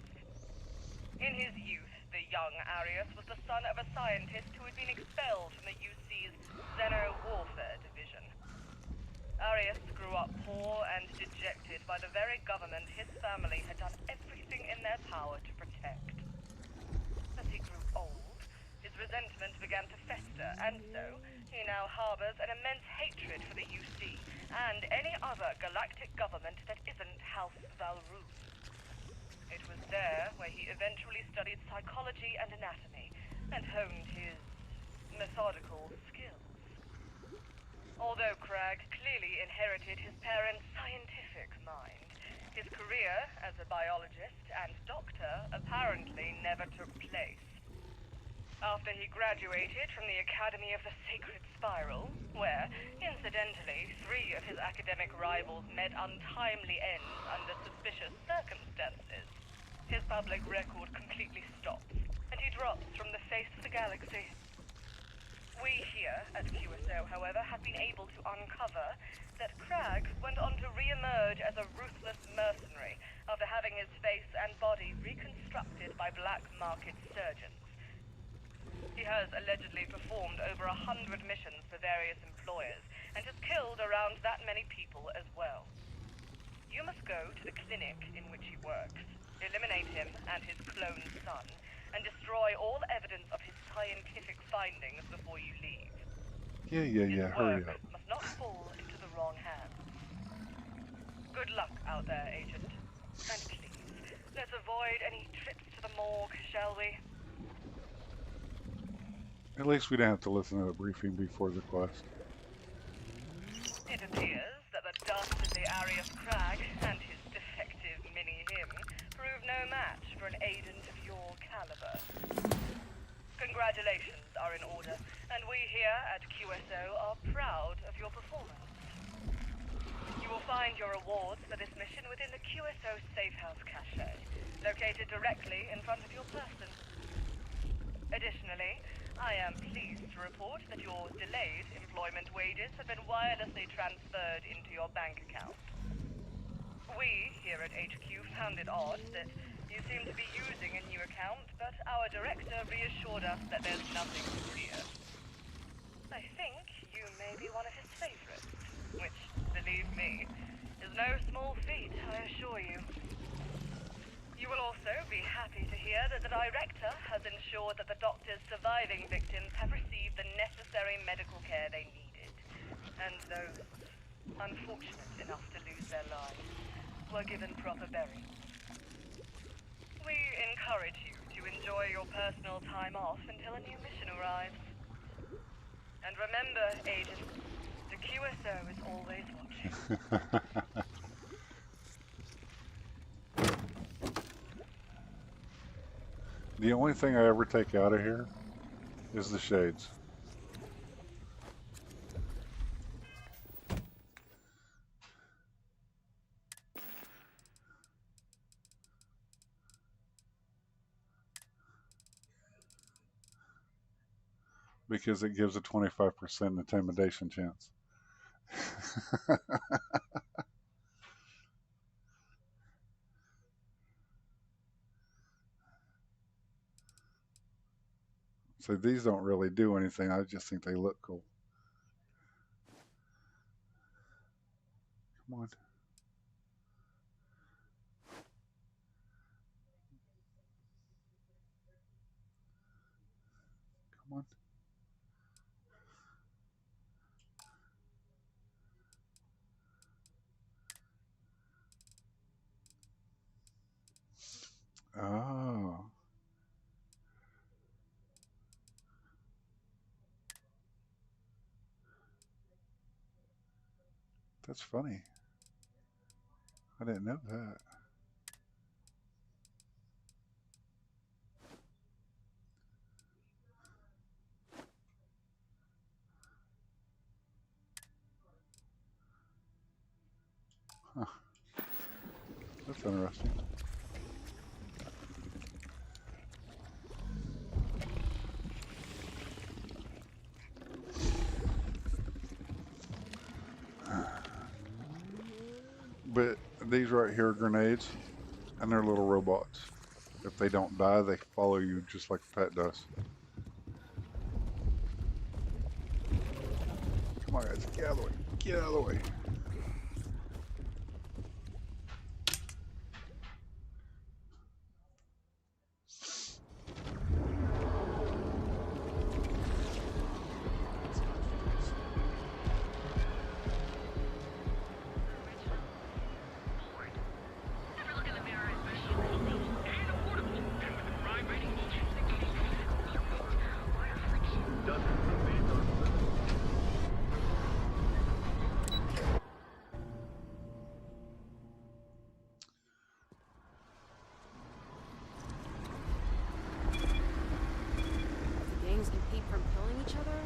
In his youth, the young Arius was the son of a scientist who had been expelled from the UC's Xenowarfare division. Arius grew up poor and dejected by the very government his family had done everything in their power to protect. As he grew old, his resentment began to fester, and so he now harbors an immense hatred for the UC and any other galactic government that isn't House Valroon. It was there where he eventually studied psychology and anatomy and honed his methodical skills. Although Crag clearly inherited his parents' scientific mind, his career as a biologist and doctor apparently never took place. After he graduated from the Academy of the Sacred Spiral, where, incidentally, 3 of his academic rivals met untimely ends under suspicious circumstances, his public record completely stops, and he drops from the face of the galaxy. We here at QSO, however, have been able to uncover that Crag went on to re-emerge as a ruthless mercenary after having his face and body reconstructed by black market surgeons. He has allegedly performed over 100 missions for various employers and has killed around that many people as well. You must go to the clinic in which he works, eliminate him and his clone son, and destroy all evidence of his scientific findings before you leave. Yeah, hurry up. Must not fall into the wrong hands. Good luck out there, Agent. And please, let's avoid any trips to the morgue, shall we? At least we didn't have to listen to the briefing before the quest. It appears that the dastardly Arius Crag and his defective mini-him prove no match for an agent of your caliber. Congratulations are in order, and we here at QSO are proud of your performance. You will find your rewards for this mission within the QSO Safehouse cache, located directly in front of your person. Additionally, I am pleased to report that your delayed employment wages have been wirelessly transferred into your bank account. We, here at HQ, found it odd that you seem to be using a new account, but our director reassured us that there's nothing to fear. I think you may be one of his favorites, which, believe me, is no small feat, I assure you. You will also be happy to hear that the director has ensured that the doctor's surviving victims have received the necessary medical care they needed, and those unfortunate enough to lose their lives were given proper burial. We encourage you to enjoy your personal time off until a new mission arrives. And remember, Agent, the QSO is always watching. The only thing I ever take out of here is the shades. Because it gives a 25% intimidation chance. So these don't really do anything. I just think they look cool. Come on. Come on. Oh. That's funny. I didn't know that. Huh. That's interesting. But these right here are grenades, and they're little robots. If they don't die, they follow you just like a pet does. Come on, guys, get out of the way. Get out of the way. The gangs compete from killing each other?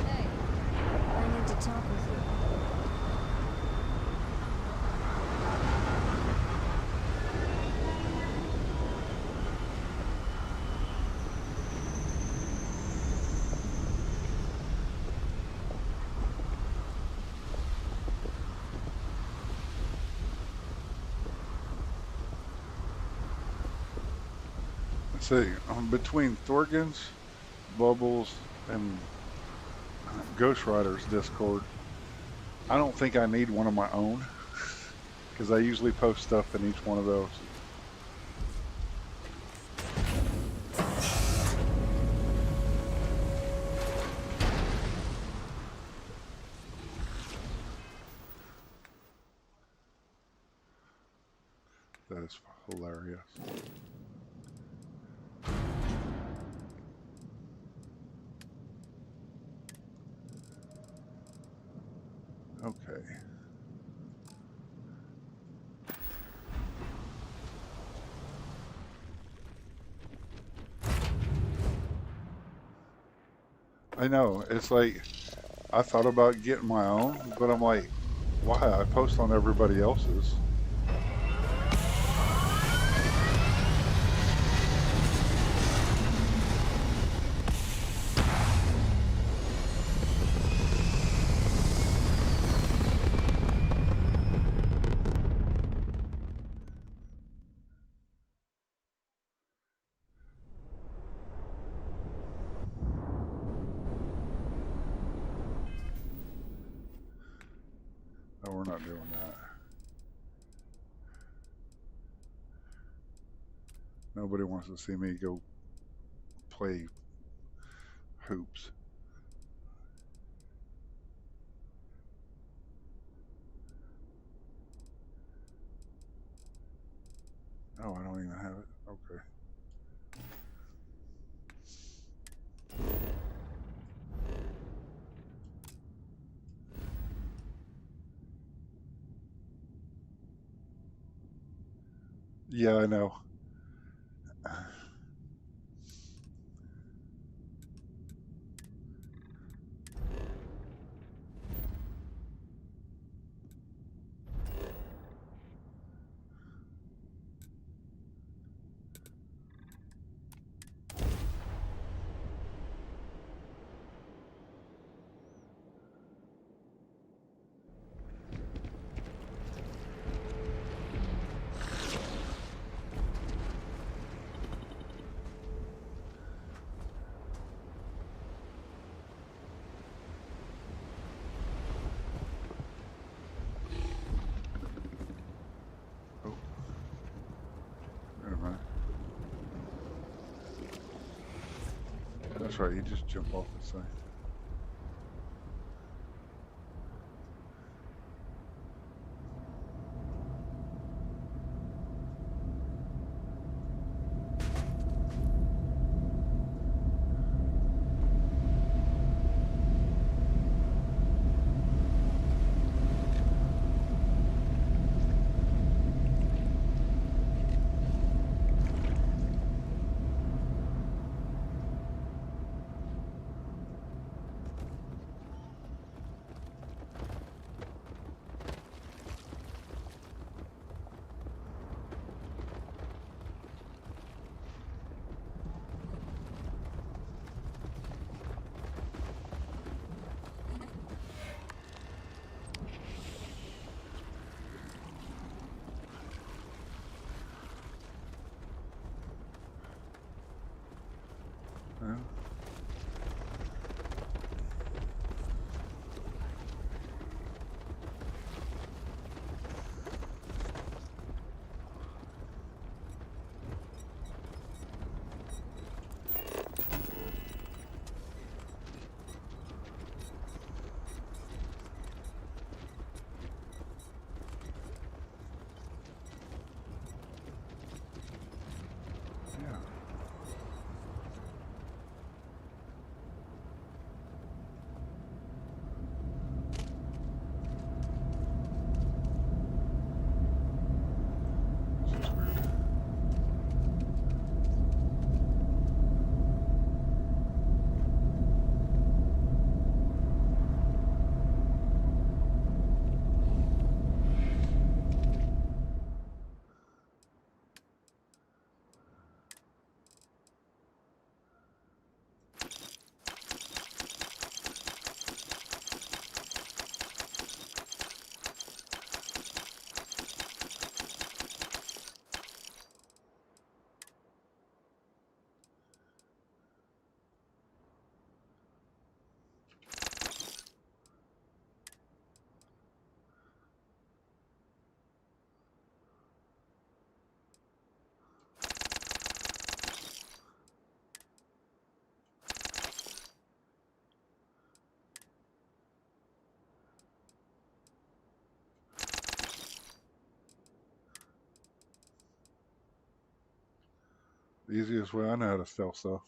Hey, I need to talk with you. See, between Thorgans, Bubbles, and Ghost Rider's Discord, I don't think I need one of my own, because I usually post stuff in each one of those. That is hilarious. Okay. I know, it's like, I thought about getting my own, but I'm like, why? I post on everybody else's. No, we're not doing that. Nobody wants to see me go play hoops. Oh, I don't even have it. Okay. Yeah, I know. that's right. You just jump off this thing. Yeah. The easiest way I know how to steal stuff.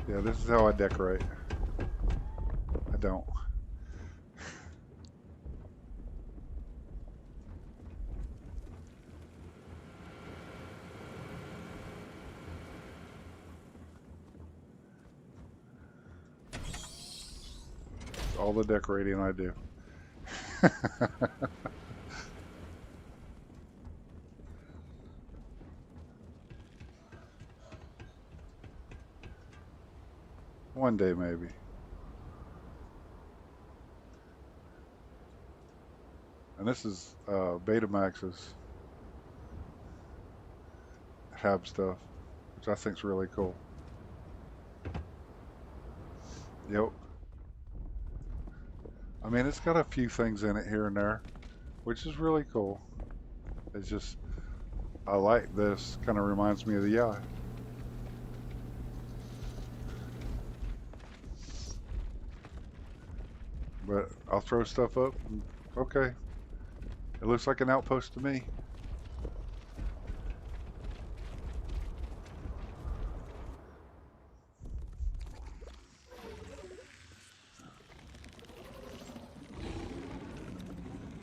Yeah, this is how I decorate. I don't. It's all the decorating I do. One day, maybe. And this is Betamax's Hab stuff, which I think is really cool. Yep. I mean, it's got a few things in it here and there, which is really cool. It's just, I like this. Kind of reminds me of the yacht. But I'll throw stuff up. And, okay. It looks like an outpost to me.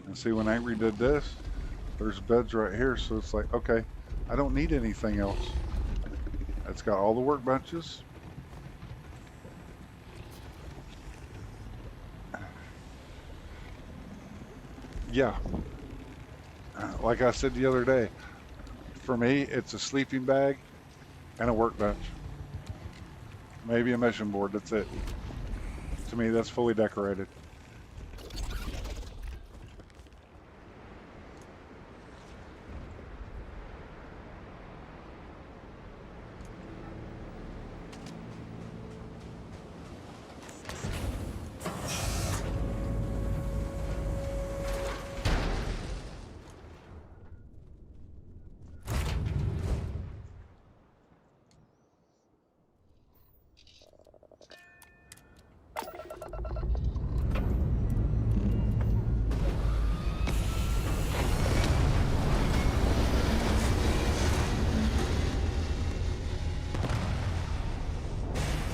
And see, when Angry did this, There's beds right here, so it's like, okay, I don't need anything else. It's got all the workbenches. Yeah. Like I said the other day, for me, it's a sleeping bag and a workbench. Maybe a mission board, that's it. To me, that's fully decorated.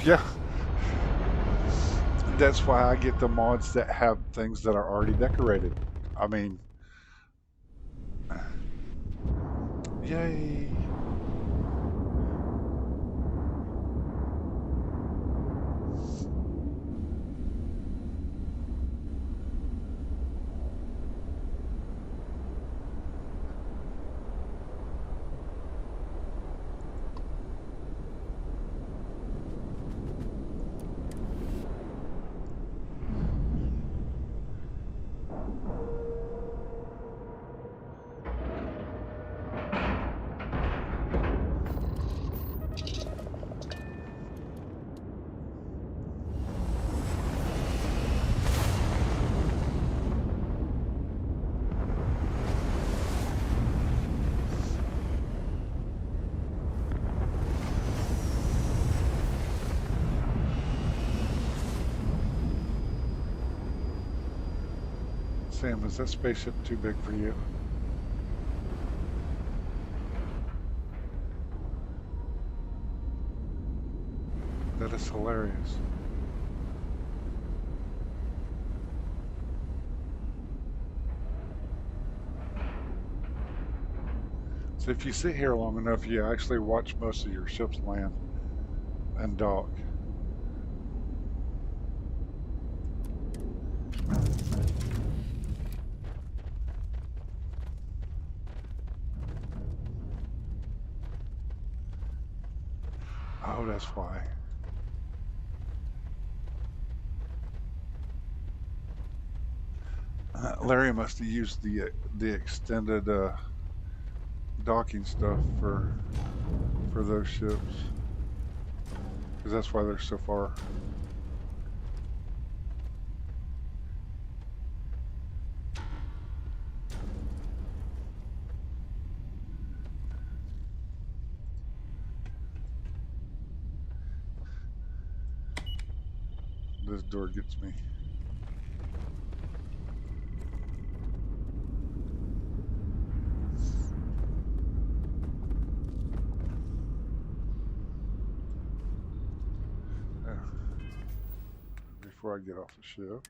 Yeah. That's why I get the mods that have things that are already decorated. I mean, yay. Sam, is that spaceship too big for you? That is hilarious. So if you sit here long enough, you actually watch most of your ships land and dock. Oh, that's why. Larry must have used the extended docking stuff for those ships, because that's why they're so far. This door gets me. Before I get off the ship.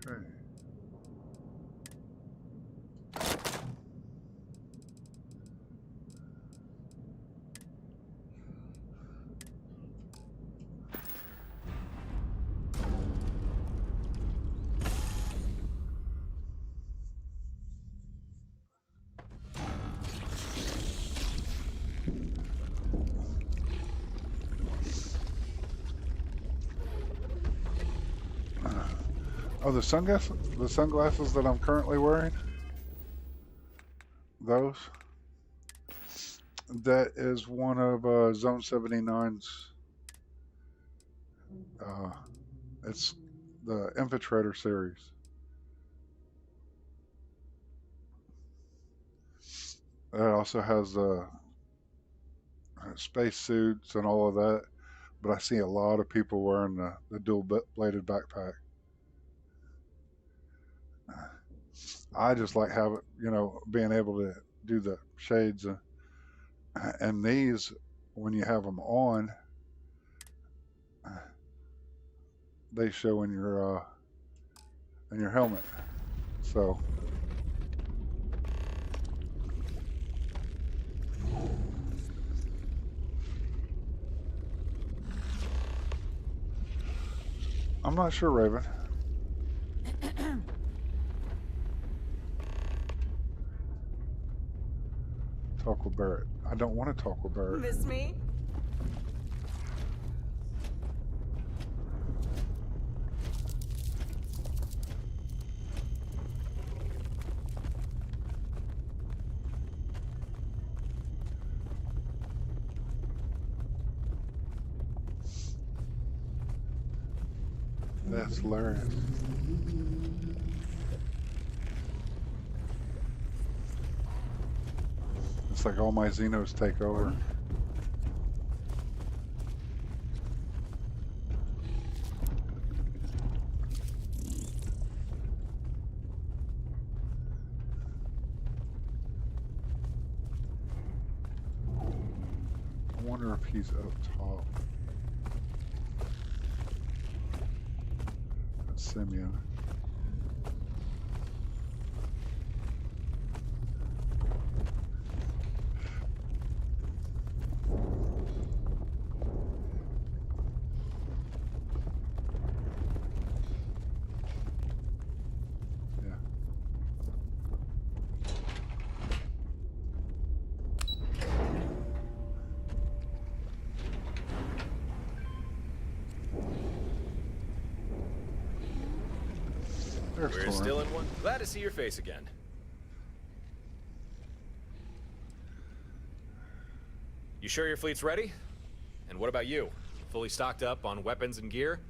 Okay. Oh, the sunglasses that I'm currently wearing, those. That is one of Zone 79's. It's the Infiltrator series. It also has space suits and all of that, but I see a lot of people wearing the dual-bladed backpack. I just like having, being able to do the shades, and these, when you have them on, they show in your helmet. So. I'm not sure, Raven. Talk with Barrett. I don't want to talk with Barrett. Miss me? That's hilarious. It's like all my Xenos take over. I wonder if he's up top. That's Simeon. We're still in one. Glad to see your face again. You sure your fleet's ready? And what about you? Fully stocked up on weapons and gear?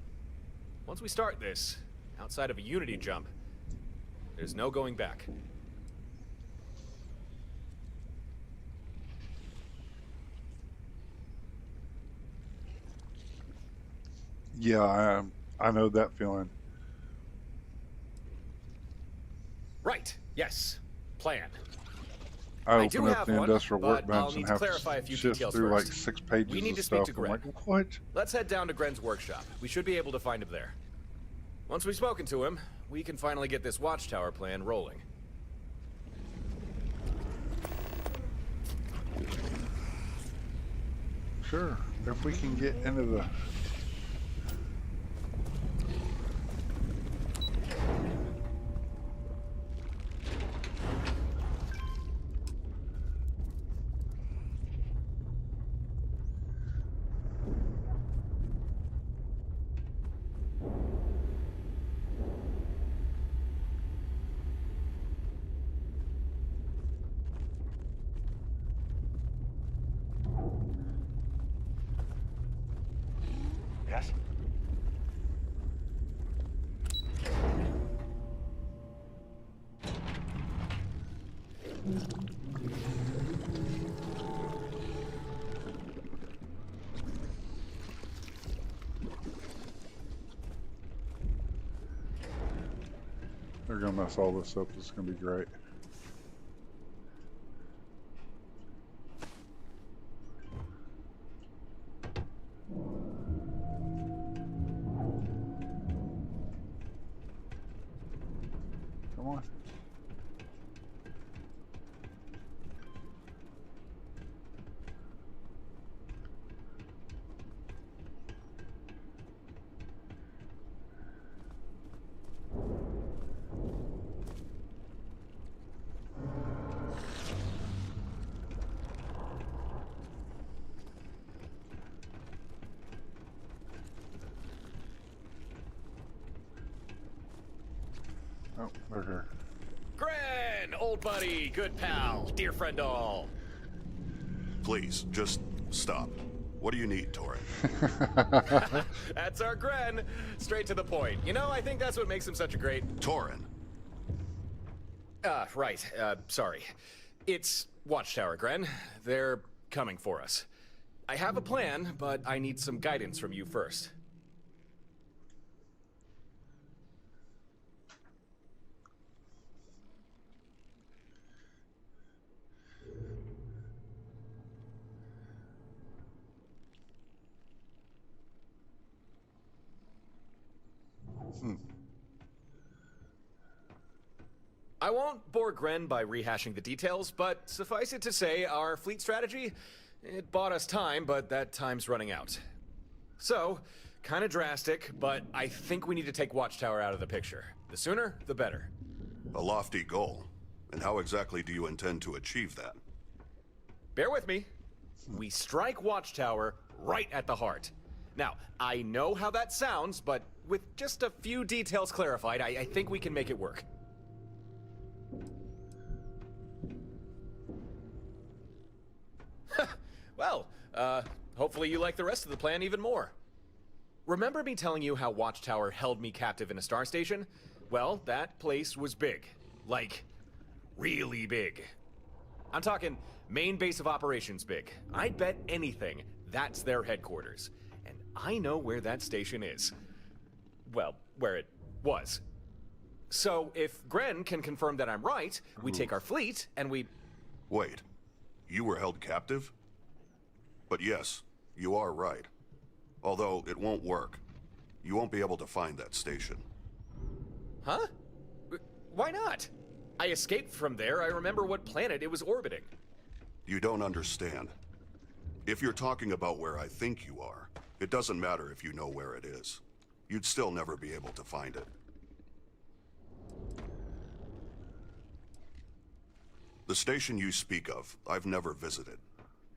Once we start this, outside of a Unity jump, there's no going back. Yeah, I know that feeling. Right. Yes. Plan. I do open up have the one, industrial but I'll workbench need and to have clarify a few to shift details through like first. 6 pages We need of to speak stuff. to I'm Greg. like, what? Let's head down to Gren's workshop. We should be able to find him there. Once we've spoken to him, we can finally get this Watchtower plan rolling. Sure. If we can get into the... Yes? They're gonna mess all this up. This is gonna be great. Come on. Oh, they're here. Gren, old buddy, good pal, dear friend all. Please, just stop. What do you need, Torin? That's our Gren. Straight to the point. You know, I think that's what makes him such a great... Torin. Right. Sorry. It's Watchtower, Gren. They're coming for us. I have a plan, but I need some guidance from you first. I won't bore Gren by rehashing the details, but suffice it to say, our fleet strategy, it bought us time, but that time's running out. So, kind of drastic, but I think we need to take Watchtower out of the picture. The sooner, the better. A lofty goal. And how exactly do you intend to achieve that? Bear with me. We strike Watchtower right at the heart. Now, I know how that sounds, but with just a few details clarified, I think we can make it work. Well, hopefully you like the rest of the plan even more. Remember me telling you how Watchtower held me captive in a star station? Well, that place was big. Like, really big. I'm talking main base of operations big. I'd bet anything that's their headquarters. And I know where that station is. Well, where it was. So, if Gren can confirm that I'm right, we take our fleet and we... Wait. You were held captive? But yes, you are right. Although it won't work. You won't be able to find that station. Huh? Why not? I escaped from there. I remember what planet it was orbiting. You don't understand. If you're talking about where I think you are, it doesn't matter if you know where it is. You'd still never be able to find it. The station you speak of, I've never visited.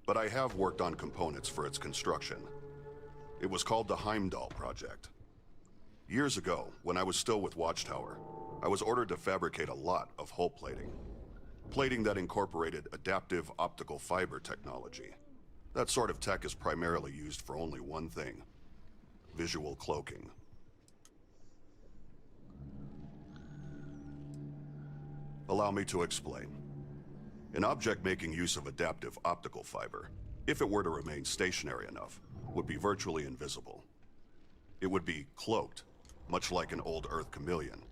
But I have worked on components for its construction. It was called the Heimdall Project. Years ago, when I was still with Watchtower, I was ordered to fabricate a lot of hull plating. Plating that incorporated adaptive optical fiber technology. That sort of tech is primarily used for only one thing: visual cloaking. Allow me to explain. An object making use of adaptive optical fiber, if it were to remain stationary enough, would be virtually invisible. It would be cloaked, much like an old Earth chameleon,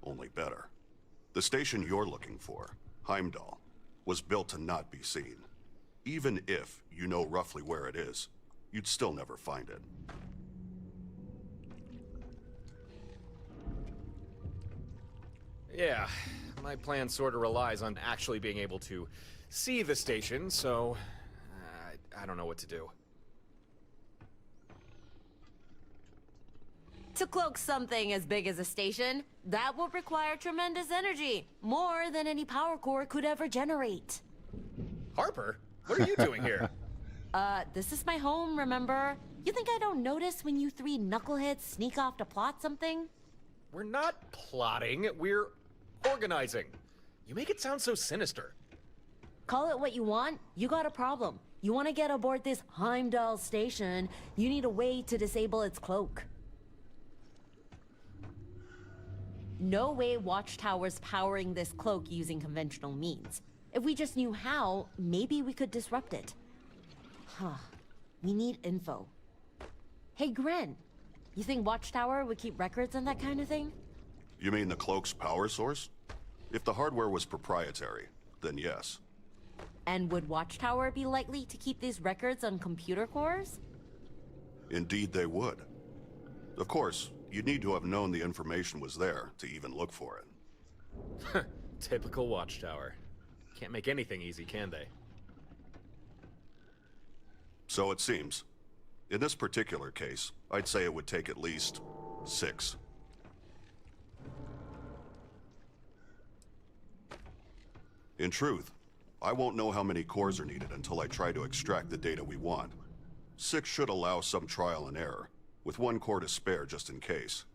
only better. The station you're looking for, Heimdall, was built to not be seen. Even if you know roughly where it is, you'd still never find it. Yeah, my plan sort of relies on actually being able to see the station, so I don't know what to do. To cloak something as big as a station, that would require tremendous energy. More than any power core could ever generate. Harper, what are you doing here? This is my home, remember? You think I don't notice when you three knuckleheads sneak off to plot something? We're not plotting, we're organizing. You make it sound so sinister. Call it what you want, you got a problem. You want to get aboard this Heimdall station, you need a way to disable its cloak. No way Watchtower's powering this cloak using conventional means. If we just knew how, maybe we could disrupt it. Huh. We need info. Hey, Gren. You think Watchtower would keep records on that kind of thing? You mean the cloak's power source? If the hardware was proprietary, then yes. And would Watchtower be likely to keep these records on computer cores? Indeed they would. Of course, you'd need to have known the information was there to even look for it. Typical Watchtower. Can't make anything easy, can they? So it seems. In this particular case, I'd say it would take at least 6. In truth, I won't know how many cores are needed until I try to extract the data we want. 6 should allow some trial and error, with 1 core to spare just in case.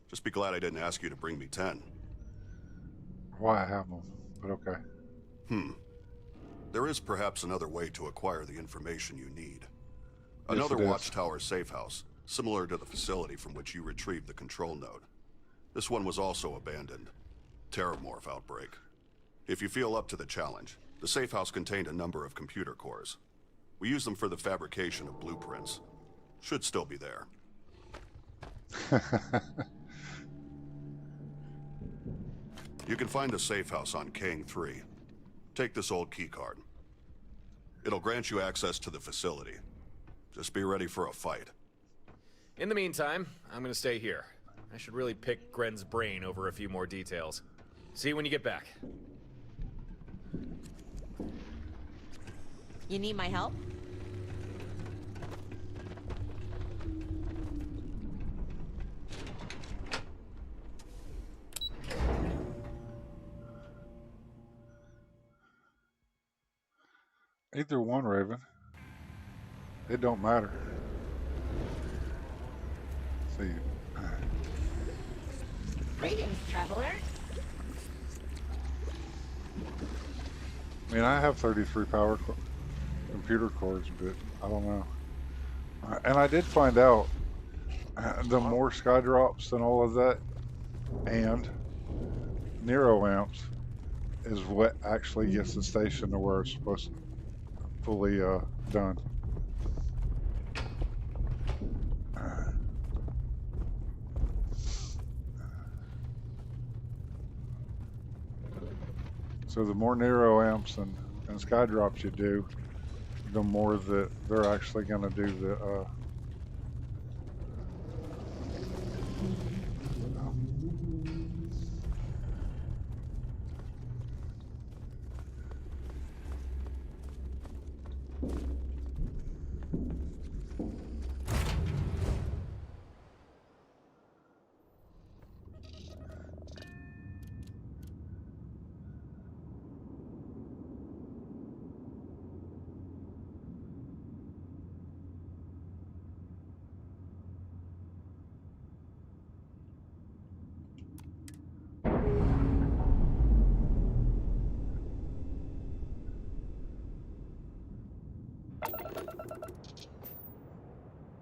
Just be glad I didn't ask you to bring me 10. why I have them, but okay. There is perhaps another way to acquire the information you need. Yes, Another it is. Watchtower safe house, similar to the facility from which you retrieved the control node. This one was also abandoned. Terramorph outbreak. If you feel up to the challenge, the safe house contained a number of computer cores. We use them for the fabrication of blueprints. Should still be there. You can find the safe house on Kang 3. Take this old keycard. It'll grant you access to the facility. Just be ready for a fight. In the meantime, I'm gonna stay here. I should really pick Gren's brain over a few more details. See you when you get back. You need my help? Either one, Raven. It don't matter. See. Greetings, traveler. I mean, I have 33 computer cores, but I don't know. And I did find out the more sky drops and all of that, and Nero amps is what actually gets the station to where it's supposed to fully done. So the more Nero amps and sky drops you do, the more that they're actually going to do the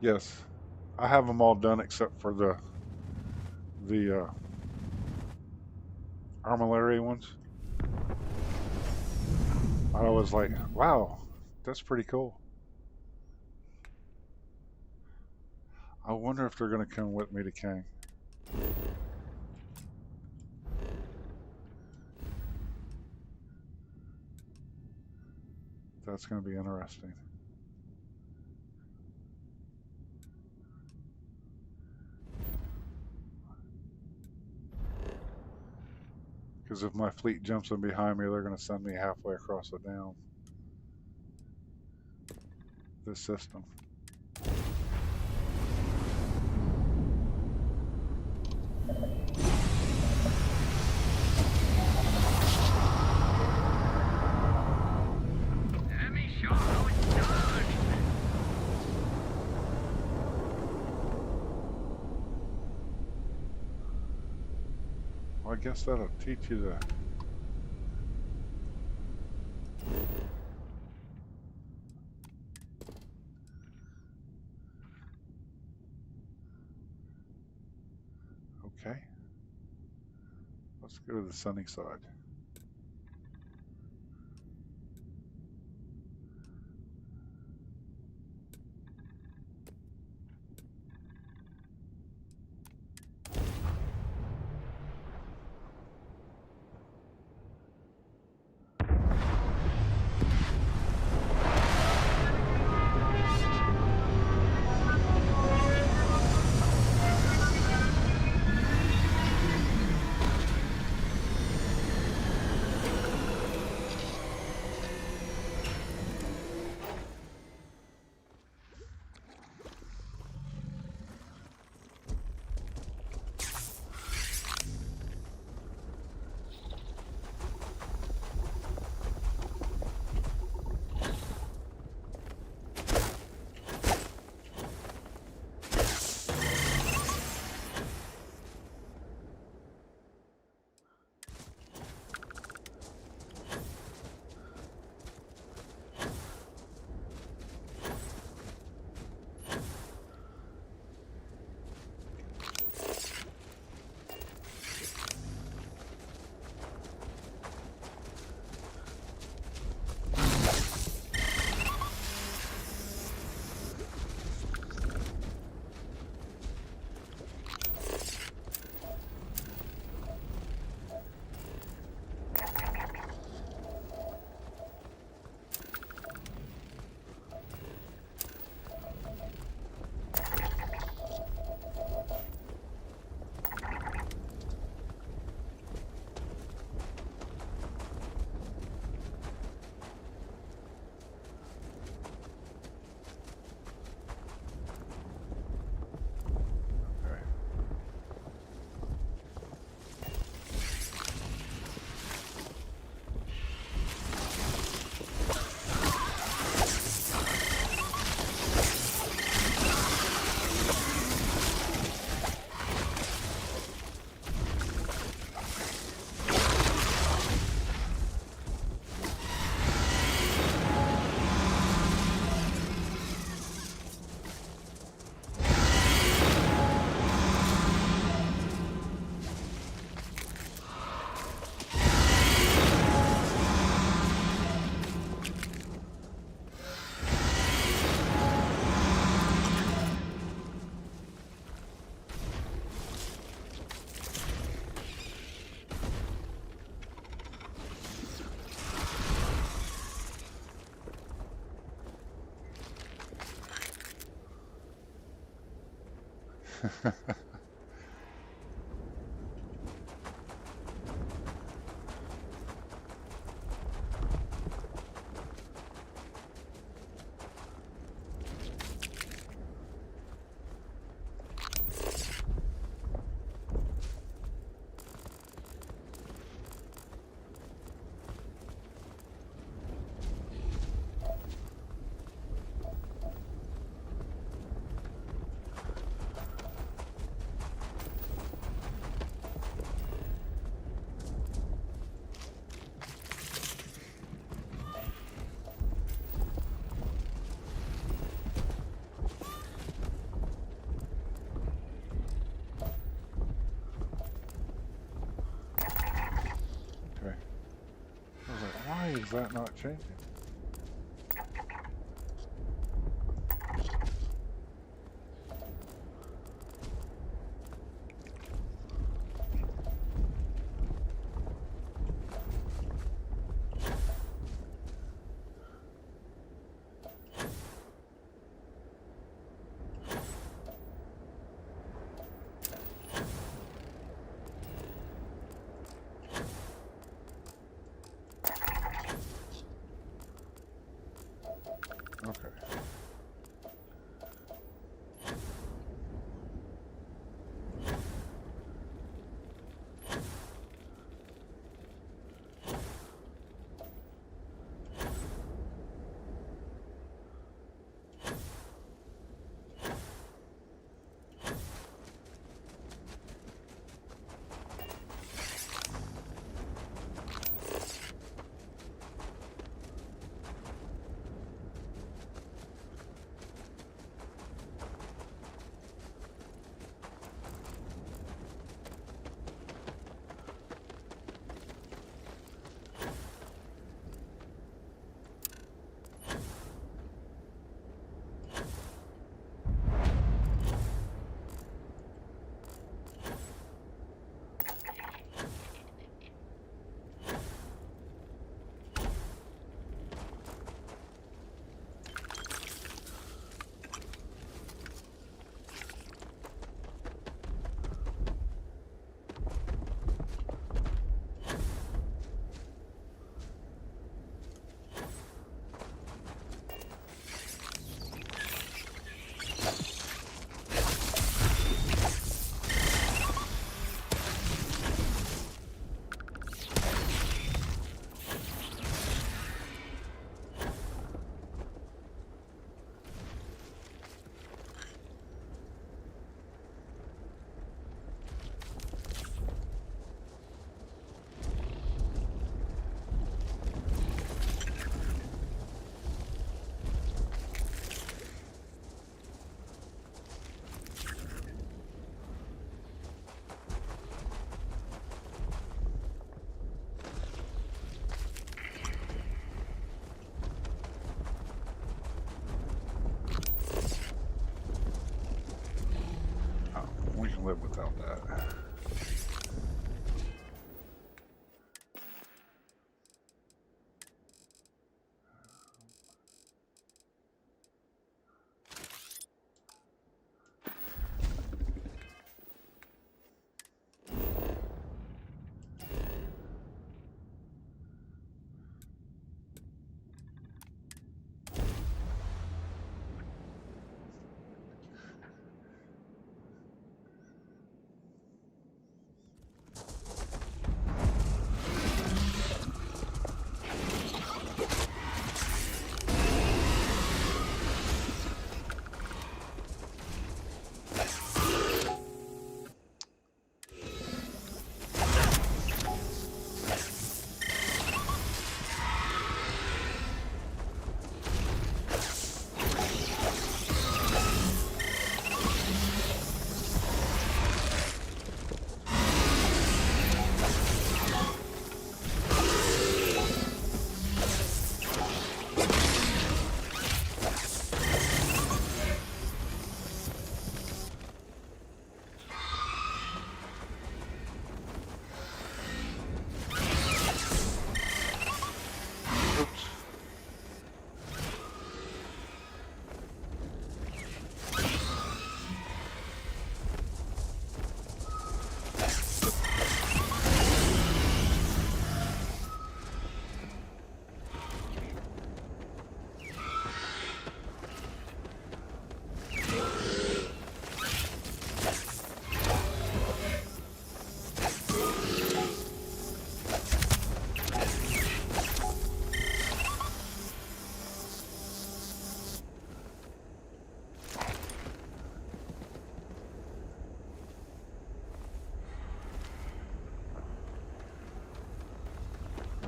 Yes, I have them all done except for the armillary ones. I was like, wow, that's pretty cool. I wonder if they're going to come with me to Kang. That's going to be interesting. Because if my fleet jumps in behind me, they're going to send me halfway across the dam. This system. Let me show how it's done. Well, I guess that'll teach you to... Okay. Let's go to the sunny side. Okay. I was like, why is that not changing?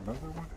another one?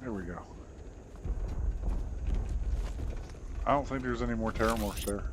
There we go. I don't think there's any more Terramorphs there.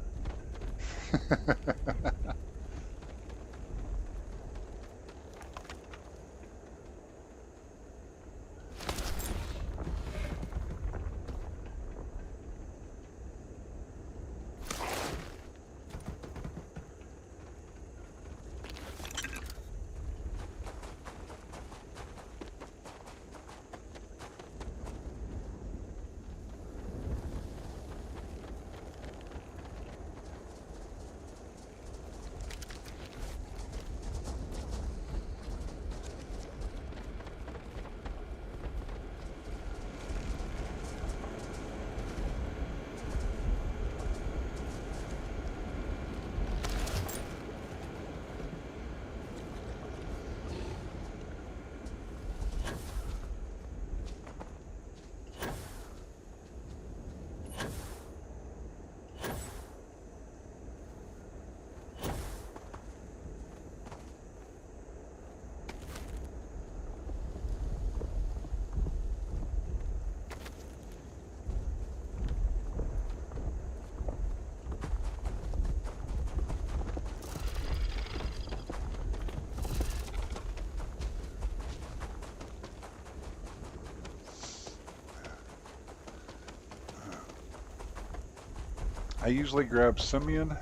I usually grab Simeon,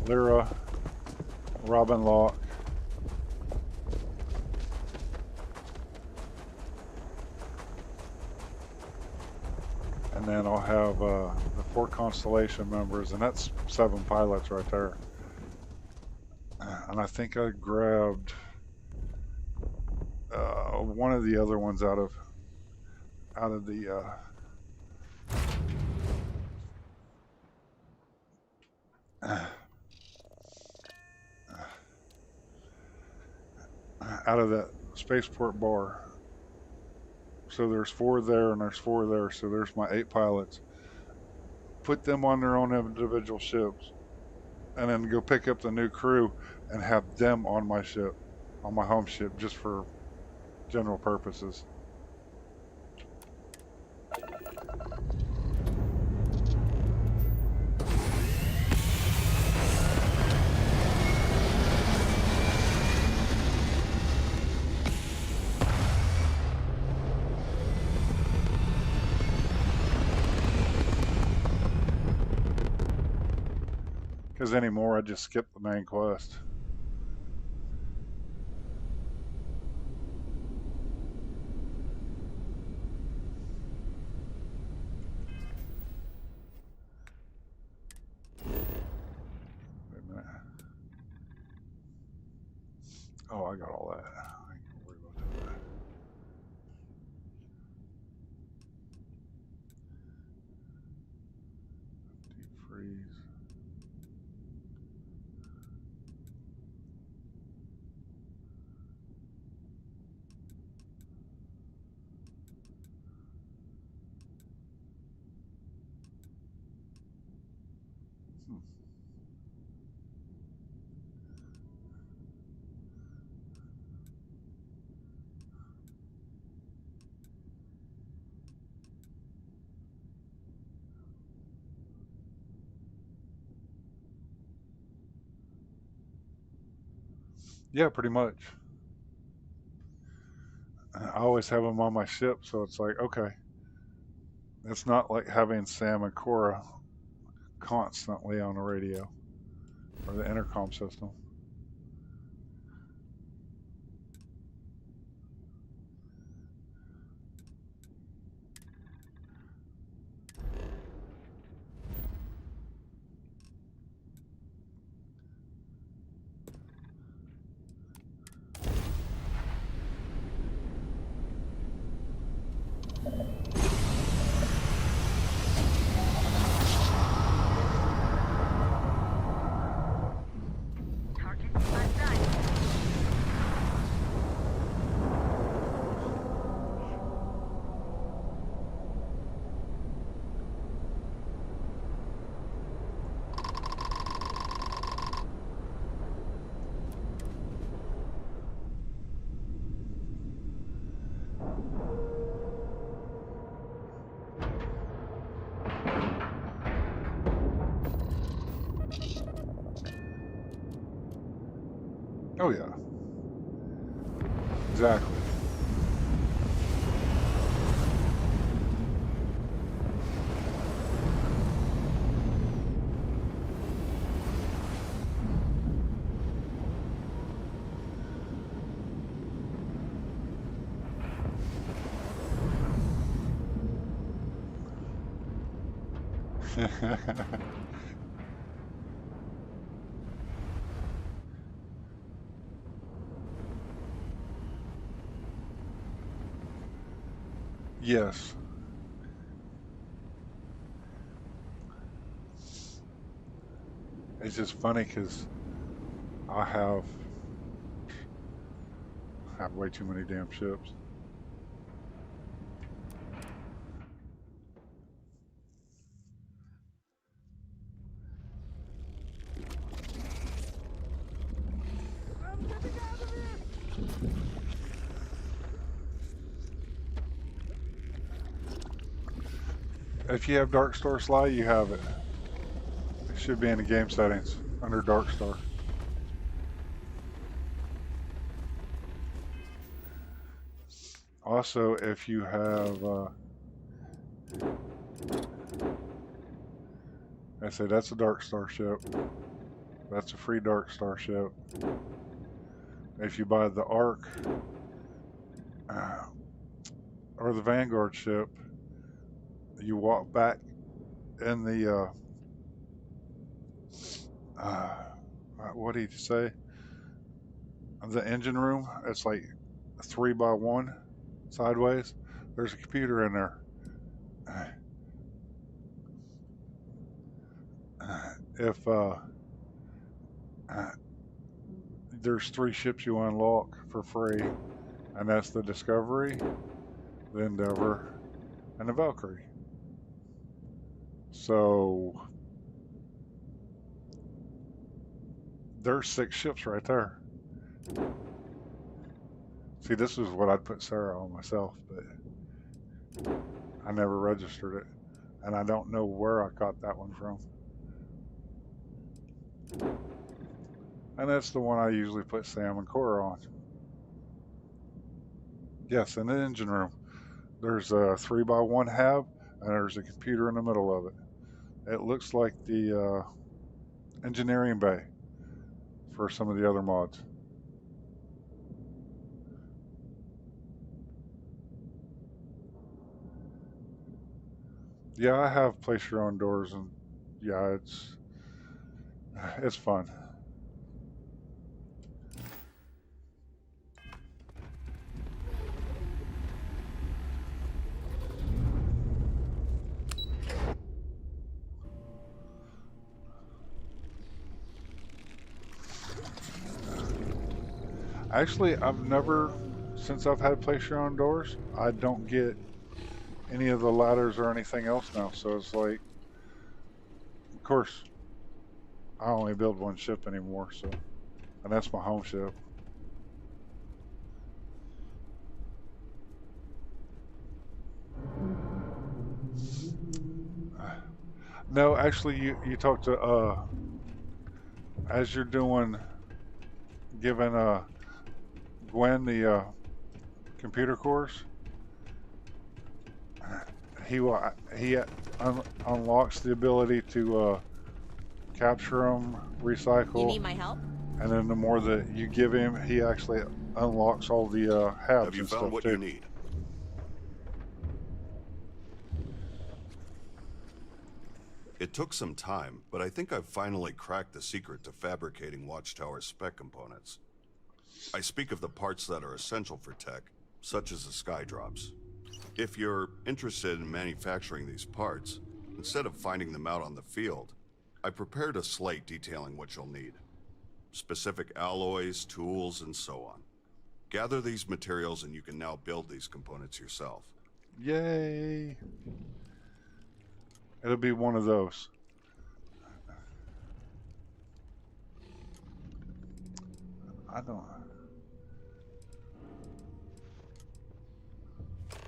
Lyra, Robin Locke, and then I'll have the 4 Constellation members, and that's 7 pilots right there. And I think I grabbed one of the other ones out of the out of that spaceport bar. So there's 4 there and there's 4 there, so there's my 8 pilots. Put them on their own individual ships, and then go pick up the new crew and have them on my ship, on my home ship, just for general purposes. Because anymore, I just skip the main quest. Wait a minute. Oh, I got all that. I ain't gonna worry about that. Yeah, pretty much. I always have them on my ship, so it's like, okay. It's not like having Sam and Cora constantly on the radio or the intercom system. Oh yeah. Exactly. Yes. It's just funny because I have way too many damn ships. If you have Darkstar Sly, you have it. It should be in the game settings under Darkstar. Also, if you have, I say that's a Darkstar ship. That's a free Darkstar ship. If you buy the Ark or the Vanguard ship, you walk back in the what did he say? The engine room. It's like 3x1 sideways. There's a computer in there. If there's 3 ships you unlock for free, and that's the Discovery, the Endeavor, and the Valkyrie. So there's 6 ships right there. See, this is what I'd put Sarah on myself, but I never registered it, and I don't know where I got that one from. And that's the one I usually put Sam and Cora on. Yes, in the engine room. There's a 3x1 hab, and there's a computer in the middle of it. It looks like the engineering bay for some of the other mods. Yeah, I have place your own doors, and yeah, it's fun. Actually, I've never, since I've had place your own doors, I don't get any of the ladders or anything else now. So it's like, of course, I only build one ship anymore, so, and that's my home ship. No, actually, you talk to as you're doing, giving Gwen the computer course. He unlocks the ability to capture them, recycle. You need my help? And then the more that you give him, he actually unlocks all the halves. Have you and found stuff what too. you need? It took some time, but I think I've finally cracked the secret to fabricating Watchtower spec components. I speak of the parts that are essential for tech, such as the skydrops. If you're interested in manufacturing these parts, instead of finding them out on the field, I prepared a slate detailing what you'll need. Specific alloys, tools, and so on. Gather these materials and you can now build these components yourself. Yay! It'll be one of those. I don't.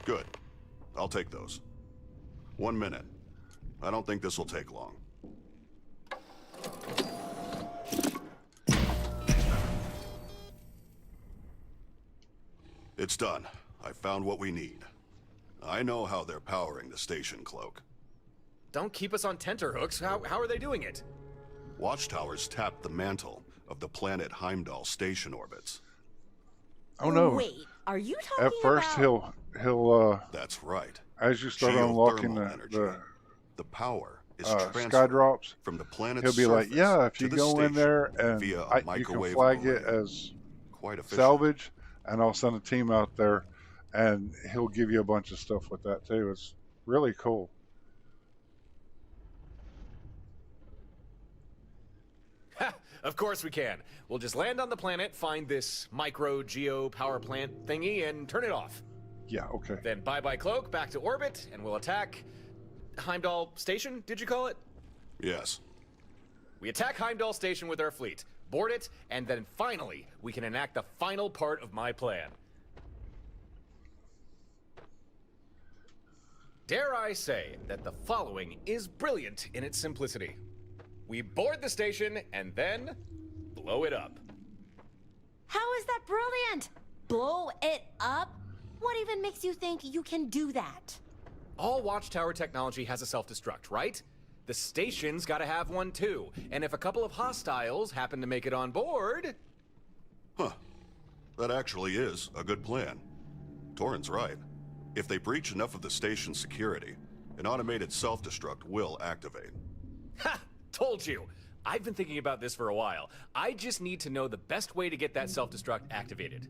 Good. I'll take those. 1 minute. I don't think this will take long. It's done. I found what we need. I know how they're powering the station cloak. Don't keep us on tenterhooks. How are they doing it? Watchtowers tapped the mantle of the planet Heimdall station orbits. Oh no! Wait, are you talking At first, about... he'll. That's right. As you start unlocking the power is sky drops from the planet's he'll be like, surface yeah, if to you the go in station there and via a you can microwave flag it array. as Quite efficient. salvage, and I'll send a team out there, and he'll give you a bunch of stuff with that too. It's really cool. Ha! Of course we can. We'll just land on the planet, find this micro-geo power plant thingy, and turn it off. Yeah, okay. Then bye-bye cloak, back to orbit, and we'll attack Heimdall Station, did you call it? Yes. We attack Heimdall Station with our fleet, board it, and then finally, we can enact the final part of my plan. Dare I say that the following is brilliant in its simplicity. We board the station and then blow it up. How is that brilliant? Blow it up? What even makes you think you can do that? All Watchtower technology has a self-destruct, right? The station's gotta have one too. And if a couple of hostiles happen to make it on board... Huh. That actually is a good plan. Torrin's right. If they breach enough of the station's security, an automated self-destruct will activate. Ha! Told you! I've been thinking about this for a while. I just need to know the best way to get that self-destruct activated.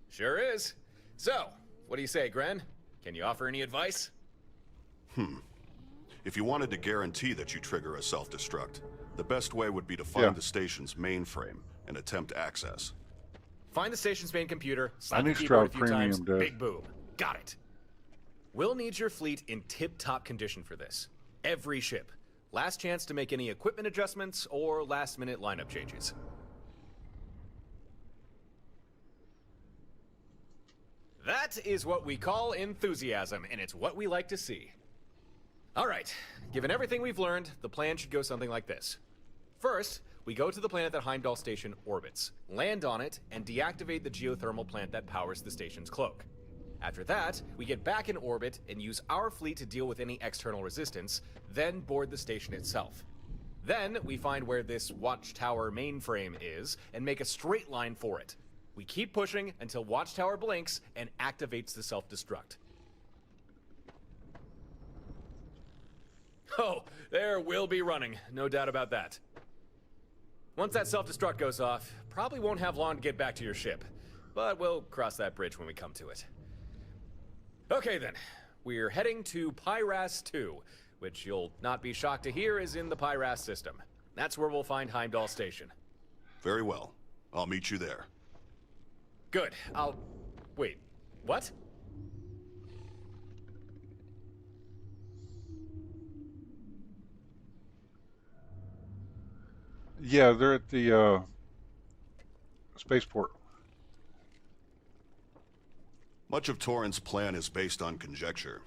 Sure is. So, what do you say, Gren? Can you offer any advice? If you wanted to guarantee that you trigger a self-destruct, the best way would be to find the station's mainframe and attempt access. Find the station's main computer, slap I the need to keyboard try a few times, premium, big boom. Got it. We'll need your fleet in tip-top condition for this. Every ship. Last chance to make any equipment adjustments or last-minute lineup changes. That is what we call enthusiasm, and it's what we like to see. All right, given everything we've learned, the plan should go something like this. First, we go to the planet that Heimdall Station orbits, land on it, and deactivate the geothermal plant that powers the station's cloak. After that, we get back in orbit and use our fleet to deal with any external resistance, then board the station itself. Then, we find where this Watchtower mainframe is, and make a straight line for it. We keep pushing until Watchtower blinks and activates the self-destruct. Oh, there will be running, no doubt about that. Once that self-destruct goes off, probably won't have long to get back to your ship, but we'll cross that bridge when we come to it. Okay then, we're heading to Pyras 2, which you'll not be shocked to hear is in the Pyras system. That's where we'll find Heimdall Station. Very well. I'll meet you there. Good, wait, what? Yeah, they're at the spaceport. Much of Torrens' plan is based on conjecture.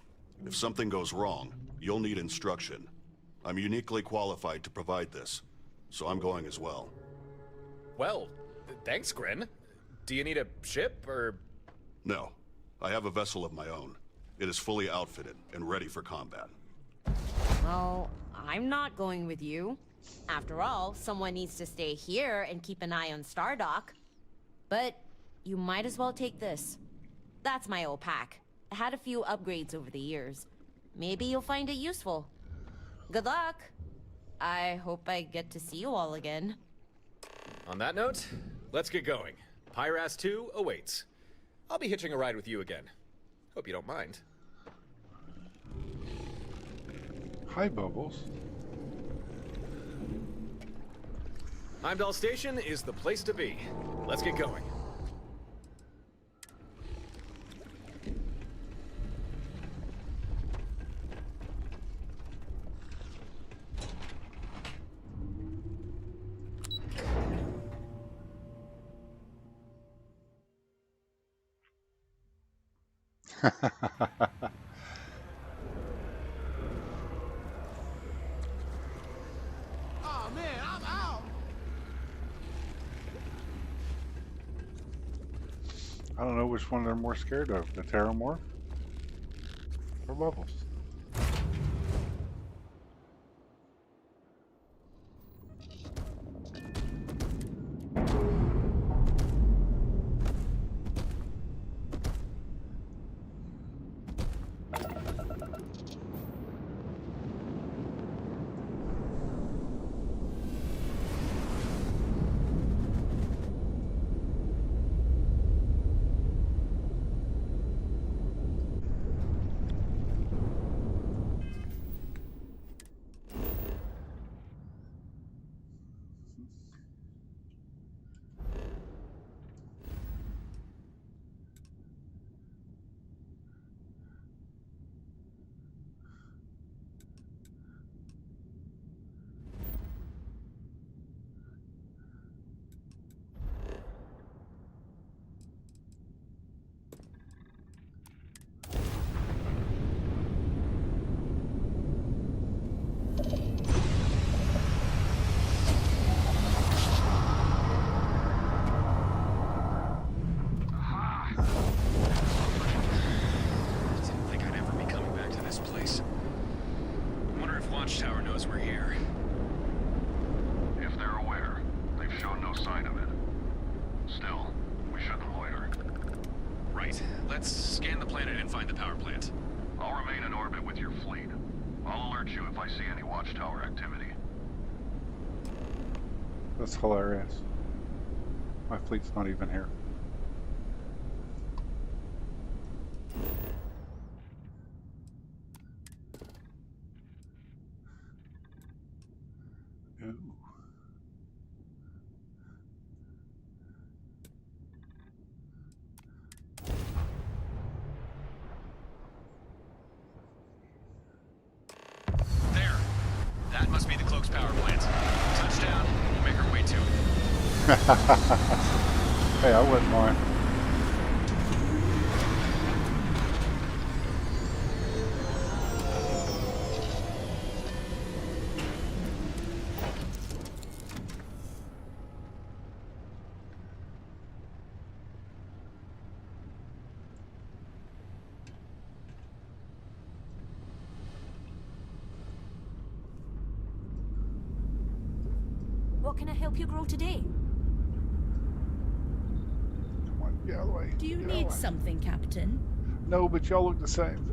If something goes wrong, you'll need instruction. I'm uniquely qualified to provide this, so I'm going as well. Well, thanks, Grin. Do you need a ship, or...? No. I have a vessel of my own. It is fully outfitted and ready for combat. Well, I'm not going with you. After all, someone needs to stay here and keep an eye on Stardock. But you might as well take this. That's my old pack. I had a few upgrades over the years. Maybe you'll find it useful. Good luck. I hope I get to see you all again. On that note, let's get going. Pyras 2 awaits. I'll be hitching a ride with you again. Hope you don't mind. Hi, Bubbles. Heimdall Station is the place to be. Let's get going. Oh man, I'm out. I don't know which one they're more scared of, the Terramorph or Bubbles. Didn't think I'd ever be coming back to this place. I wonder if Watchtower knows we're here. If they're aware, they've shown no sign of it. Still, we shouldn't loiter. Right. Let's scan the planet and find the power plant. I'll remain in orbit with your fleet. I'll alert you if I see any Watchtower activity. That's hilarious. My fleet's not even here. Ooh. There. That must be the Cloak's power plant. Touchdown. We'll make our way to it. Hey, I wouldn't mind. What can I help you grow today? Come on, get out of the way. Do you Get out of need the way. something, Captain? No, but y'all look the same.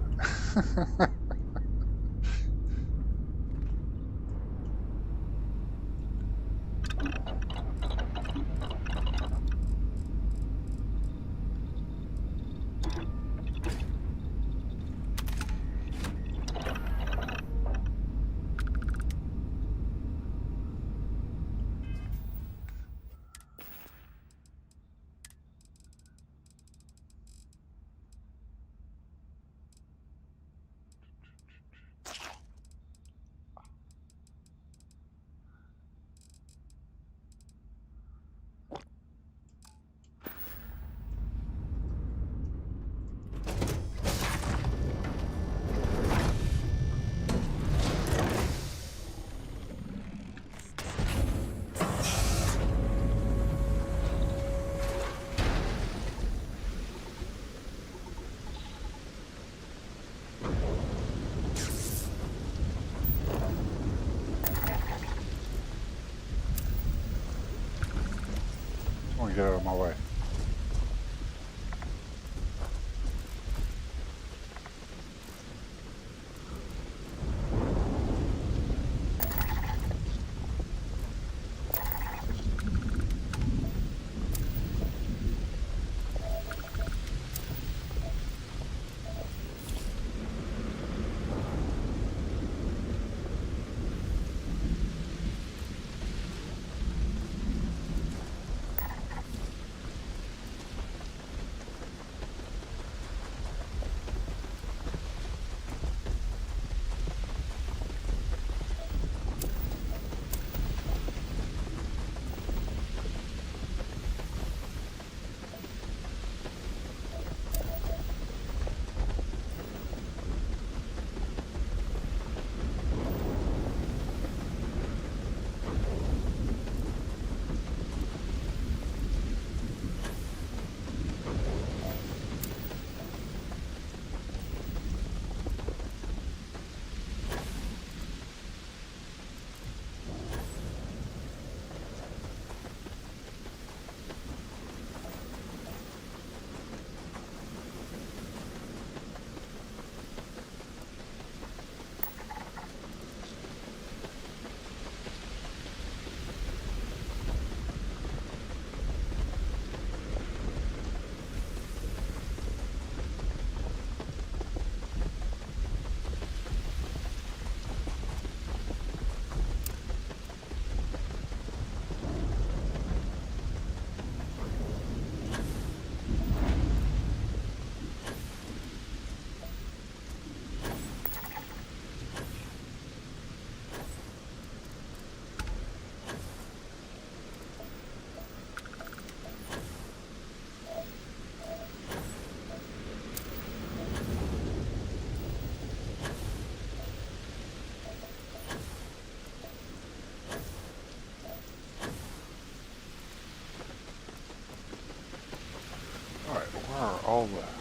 I want to get out of my way. All the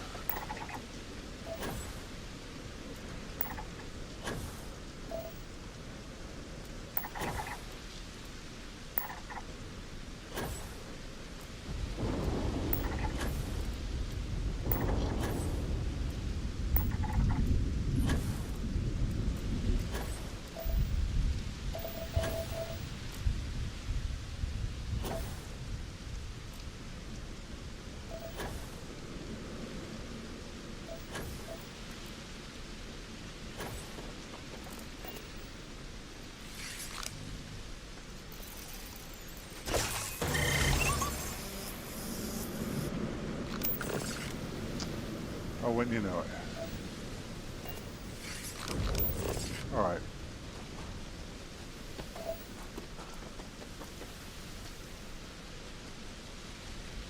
oh, wouldn't you know it? All right.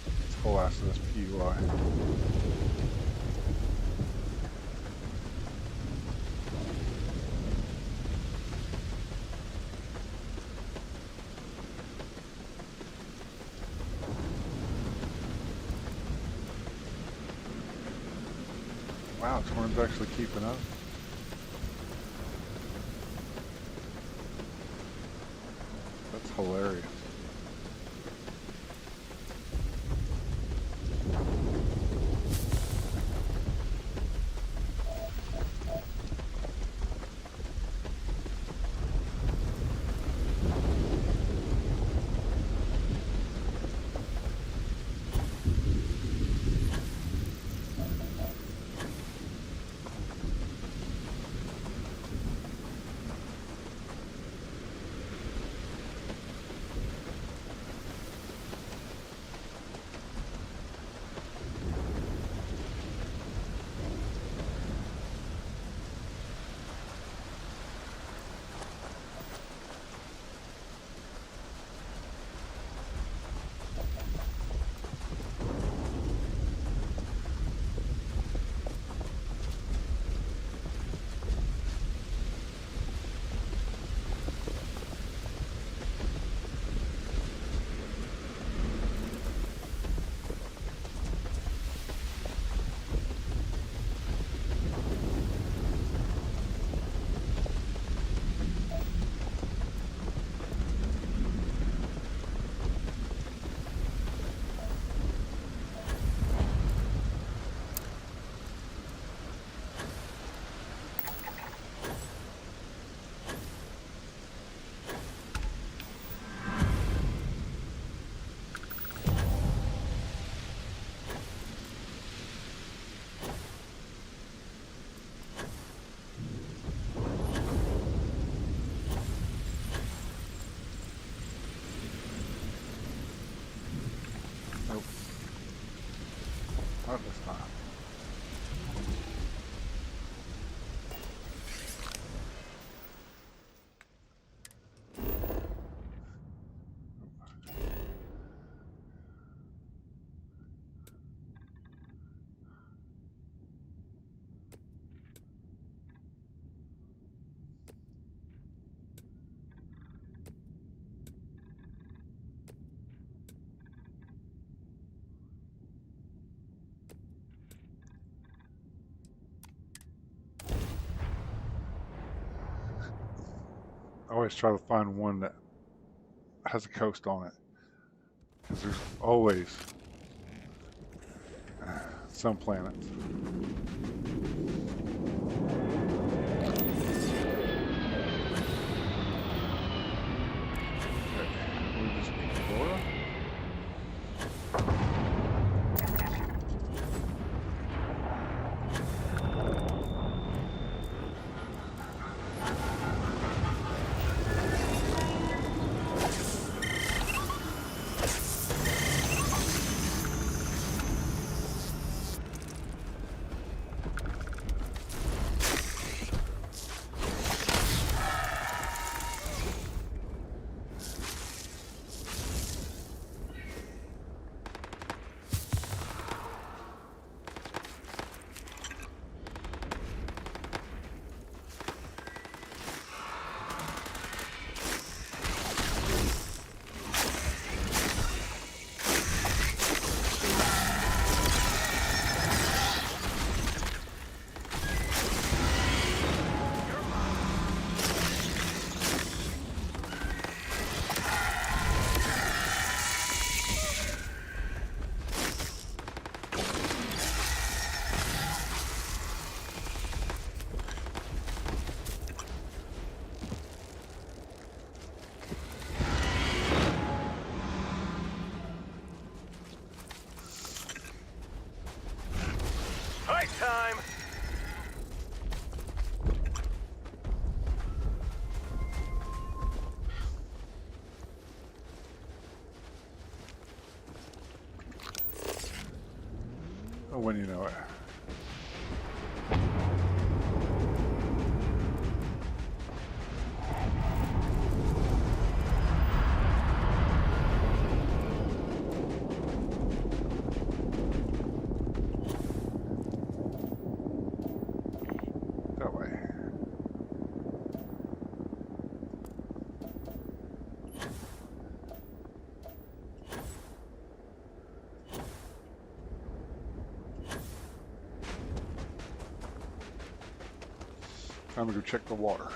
Let's pull out this PUI. Wow, Torn's actually keeping up. That's hilarious. always try to find one that has a coast on it, because there's always some planets. We just explore. Time! Oh, when you know it. That way. Time to go check the water.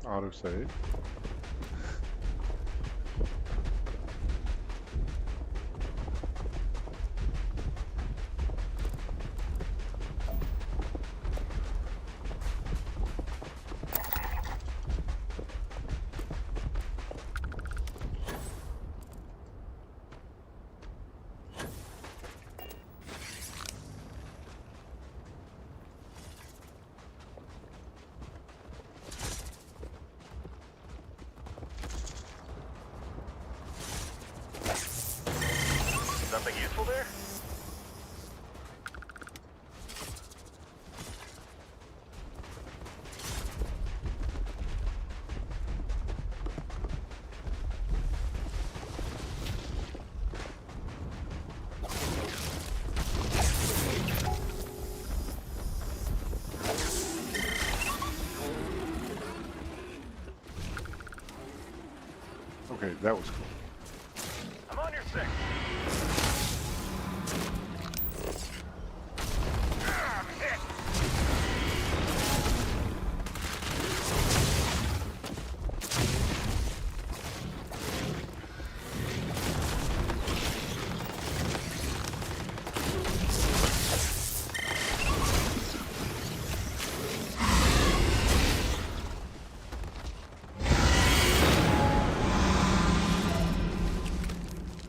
Autosave. Something useful there? Okay, that was cool. I'm on your six.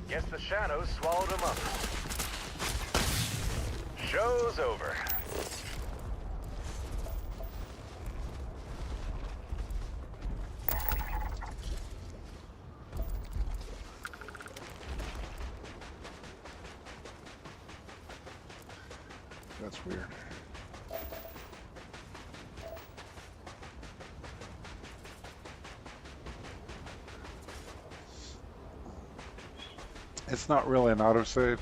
Guess the shadows swallowed him up. Show's over. That's weird. It's not really an autosave.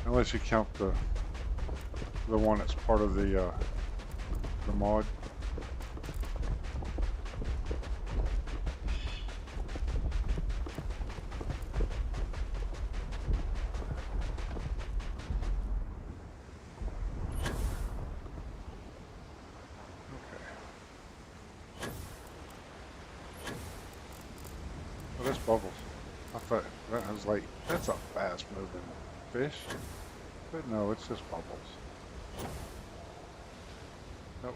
Unless you count the one that's part of the mod. Oh, that's bubbles. I thought I was like, that's a fast moving fish. But no, it's just bubbles. Nope.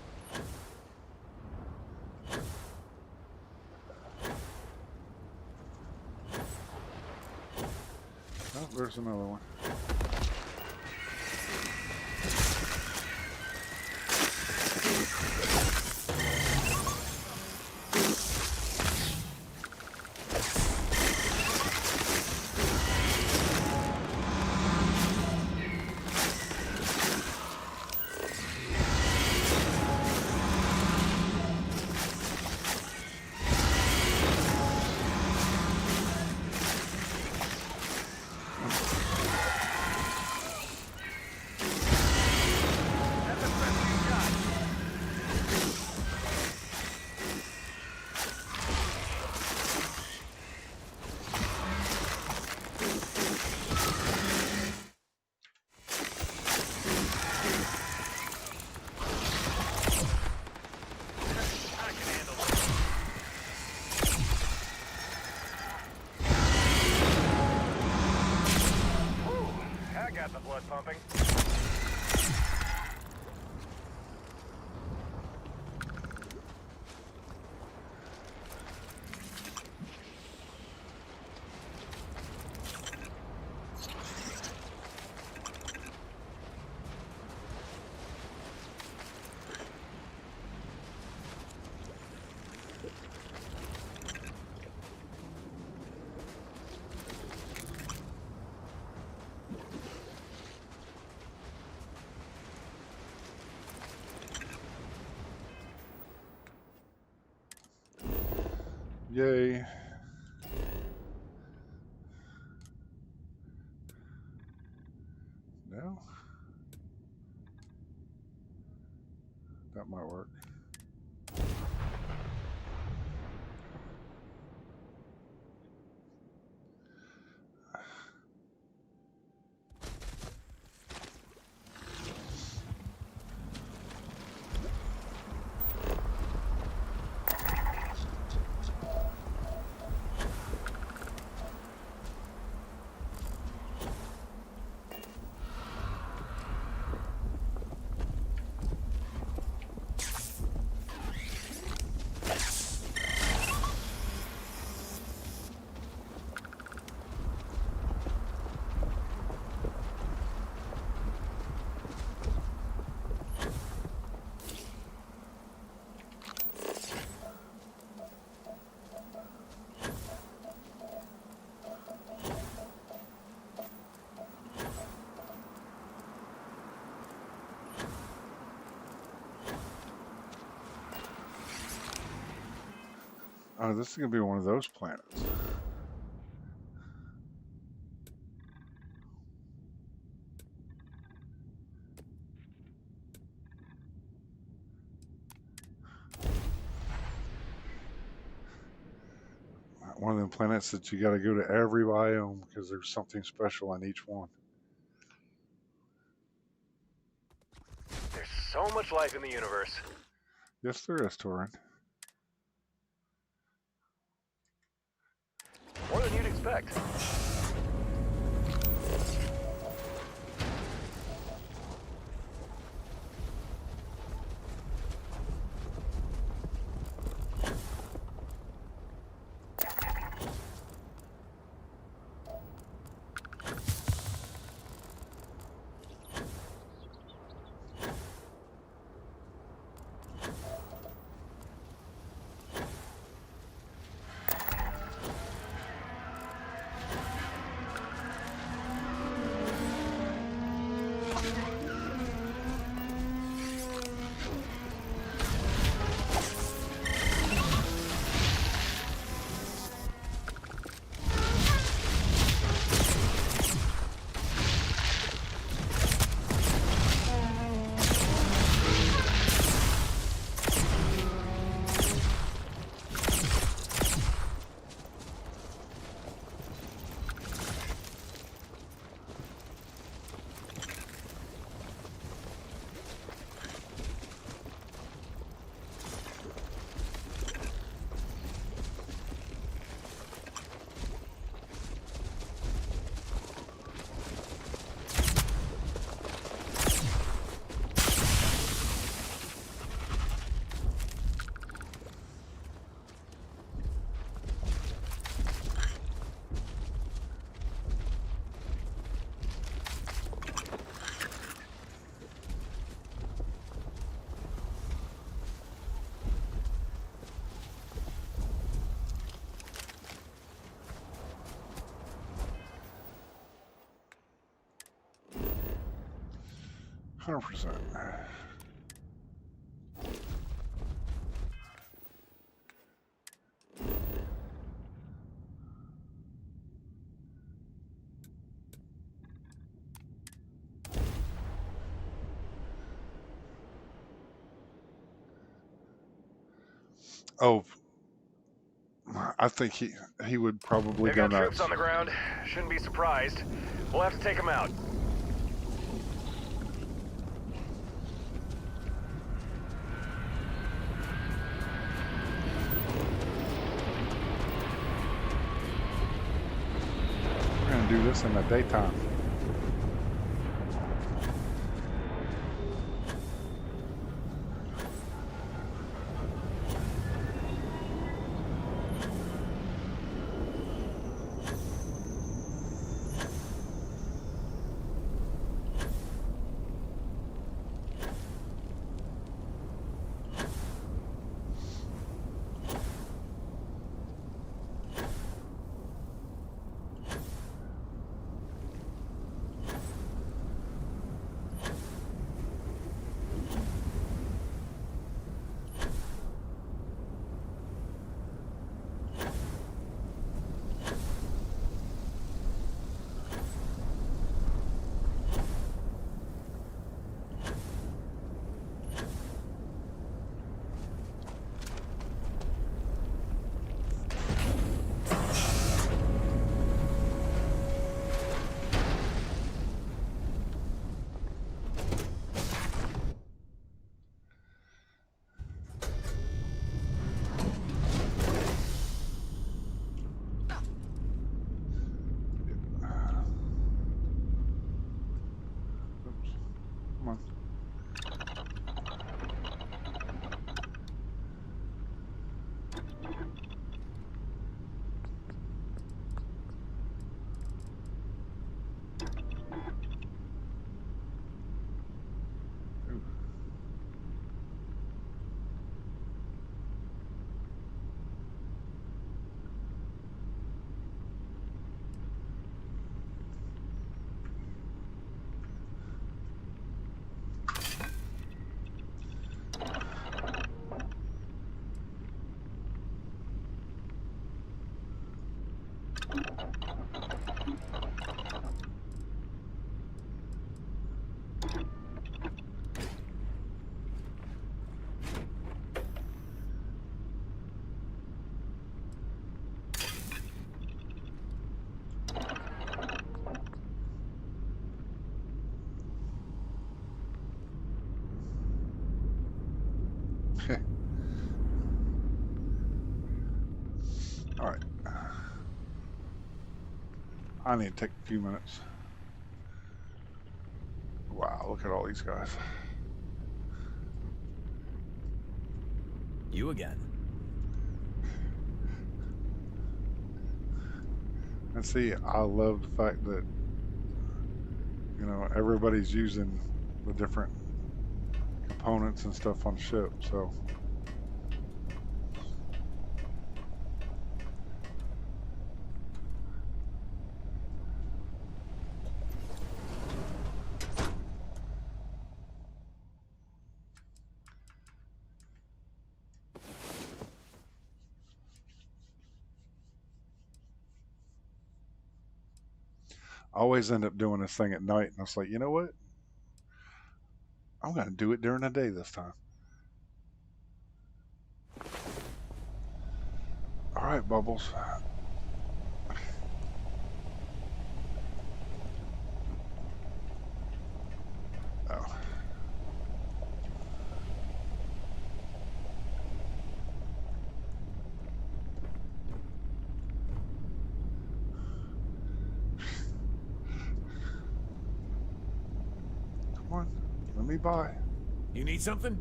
Oh, there's another one. Pumping. Yay. No? That might work. Oh, this is going to be one of those planets. One of them planets that you got to go to every biome because there's something special on each one. There's so much life in the universe. Yes, there is, Torin. More than you'd expect. 100%. Oh, I think he would probably They've go got troops nuts. on the ground. Shouldn't be surprised. We'll have to take them out. We're gonna do this in the daytime. Come on. All right. I need to take a few minutes. Wow, look at all these guys. You again. And see, I love the fact that, you know, everybody's using the different components and stuff on the ship, so. I always end up doing this thing at night, and I was like, you know what? I'm going to do it during the day this time. All right, Bubbles. Oh. Come on, let me by. You need something?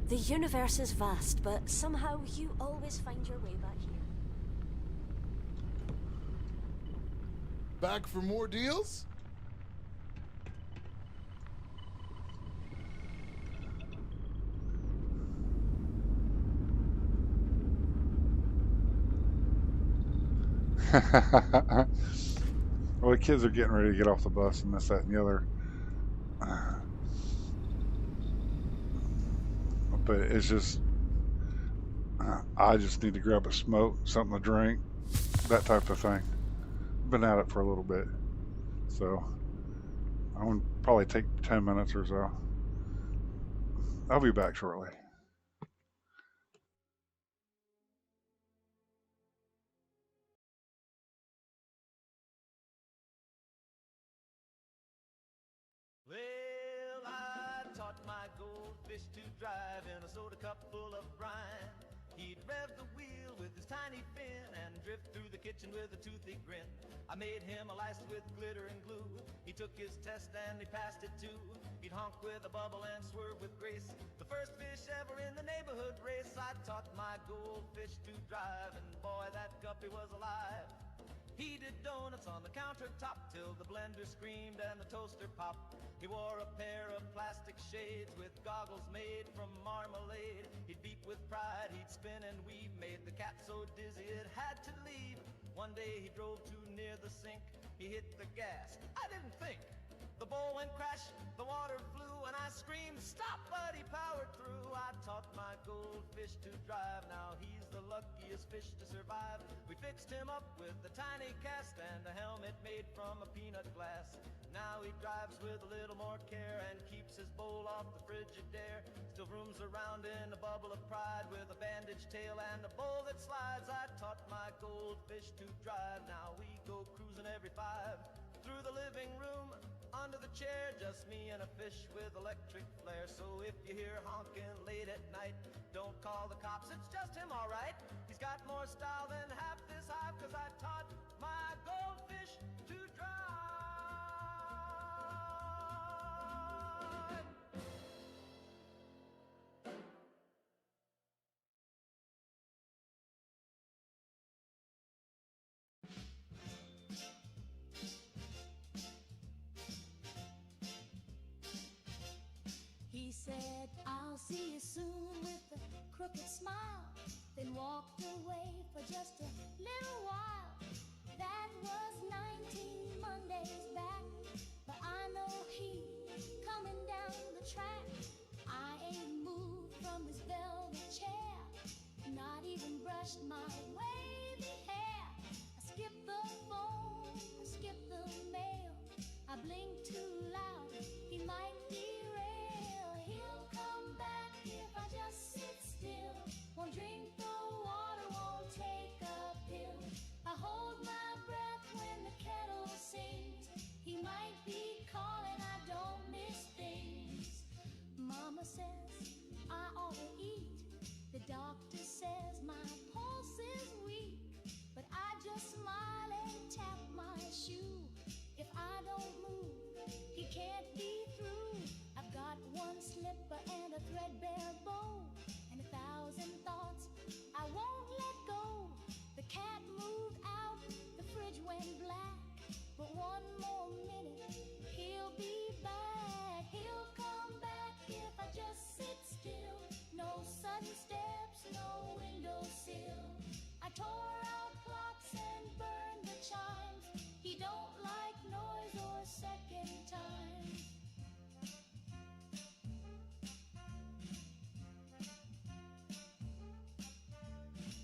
The universe is vast, but somehow you always find your way back here. Back for more deals? Well, the kids are getting ready to get off the bus and this, that, and the other. But it's just, I just need to grab a smoke, something to drink, that type of thing. Been at it for a little bit. So I'm going to probably take 10 minutes or so. I'll be back shortly. Well, I taught my goldfish to drive in a soda cup full of brine. He'd rev the wheel with his tiny fin and drift through the kitchen with a toothy grin. I made him a license with glitter and glue. He took his test and he passed it too. He'd honk with a bubble and swerve with grace. The first fish ever in the neighborhood race. I taught my goldfish to drive, and boy, that guppy was alive. He did donuts on the countertop till the blender screamed and the toaster popped. He wore a pair of plastic shades with goggles made from marmalade. He'd beep with pride, he'd spin and weave, made the cat so dizzy it had to leave. One day he drove too near the sink, he hit the gas. I didn't think. The bowl went crash, the water flew, and I screamed, stop, but he powered through. I taught my goldfish to drive, now he's the luckiest fish to survive. We fixed him up with a tiny cast and a helmet made from a peanut glass. Now he drives with a little more care and keeps his bowl off the Frigidaire. Still roams around in a bubble of pride with a bandaged tail and a bowl that slides. I taught my goldfish to drive, now we go cruising every 5. Through the living room, under the chair, just me and a fish with electric flare. So if you hear honking late at night, don't call the cops, it's just him, all right. He's got more style than half this hive, 'cause I taught my goldfish to drive. He said, I'll see you soon with a crooked smile, then walked away for just a little while. That was 19 Mondays back, but I know he's coming down the track. I ain't moved from his velvet chair, not even brushed my wavy hair. I skipped the phone, I skipped the mail, I blinked too loud, he might derail. He'll come back if I just sit still, won't drink the water, won't take a pill. I hold my breath when the kettle sings, he might be calling, I don't miss things. Mama says I ought to eat, the doctor says my pulse is weak, but I just smile and tap my shoe. If I don't move, he can't be through. I've got one slipper and a threadbare bow, and 1,000 thoughts I won't let go. The cat moved out, the fridge went black, but one more minute, he'll be back. He'll come back if I just sit still. No sudden steps, no windowsill. I tore out clocks and burned the chimes. He don't like noise or second time.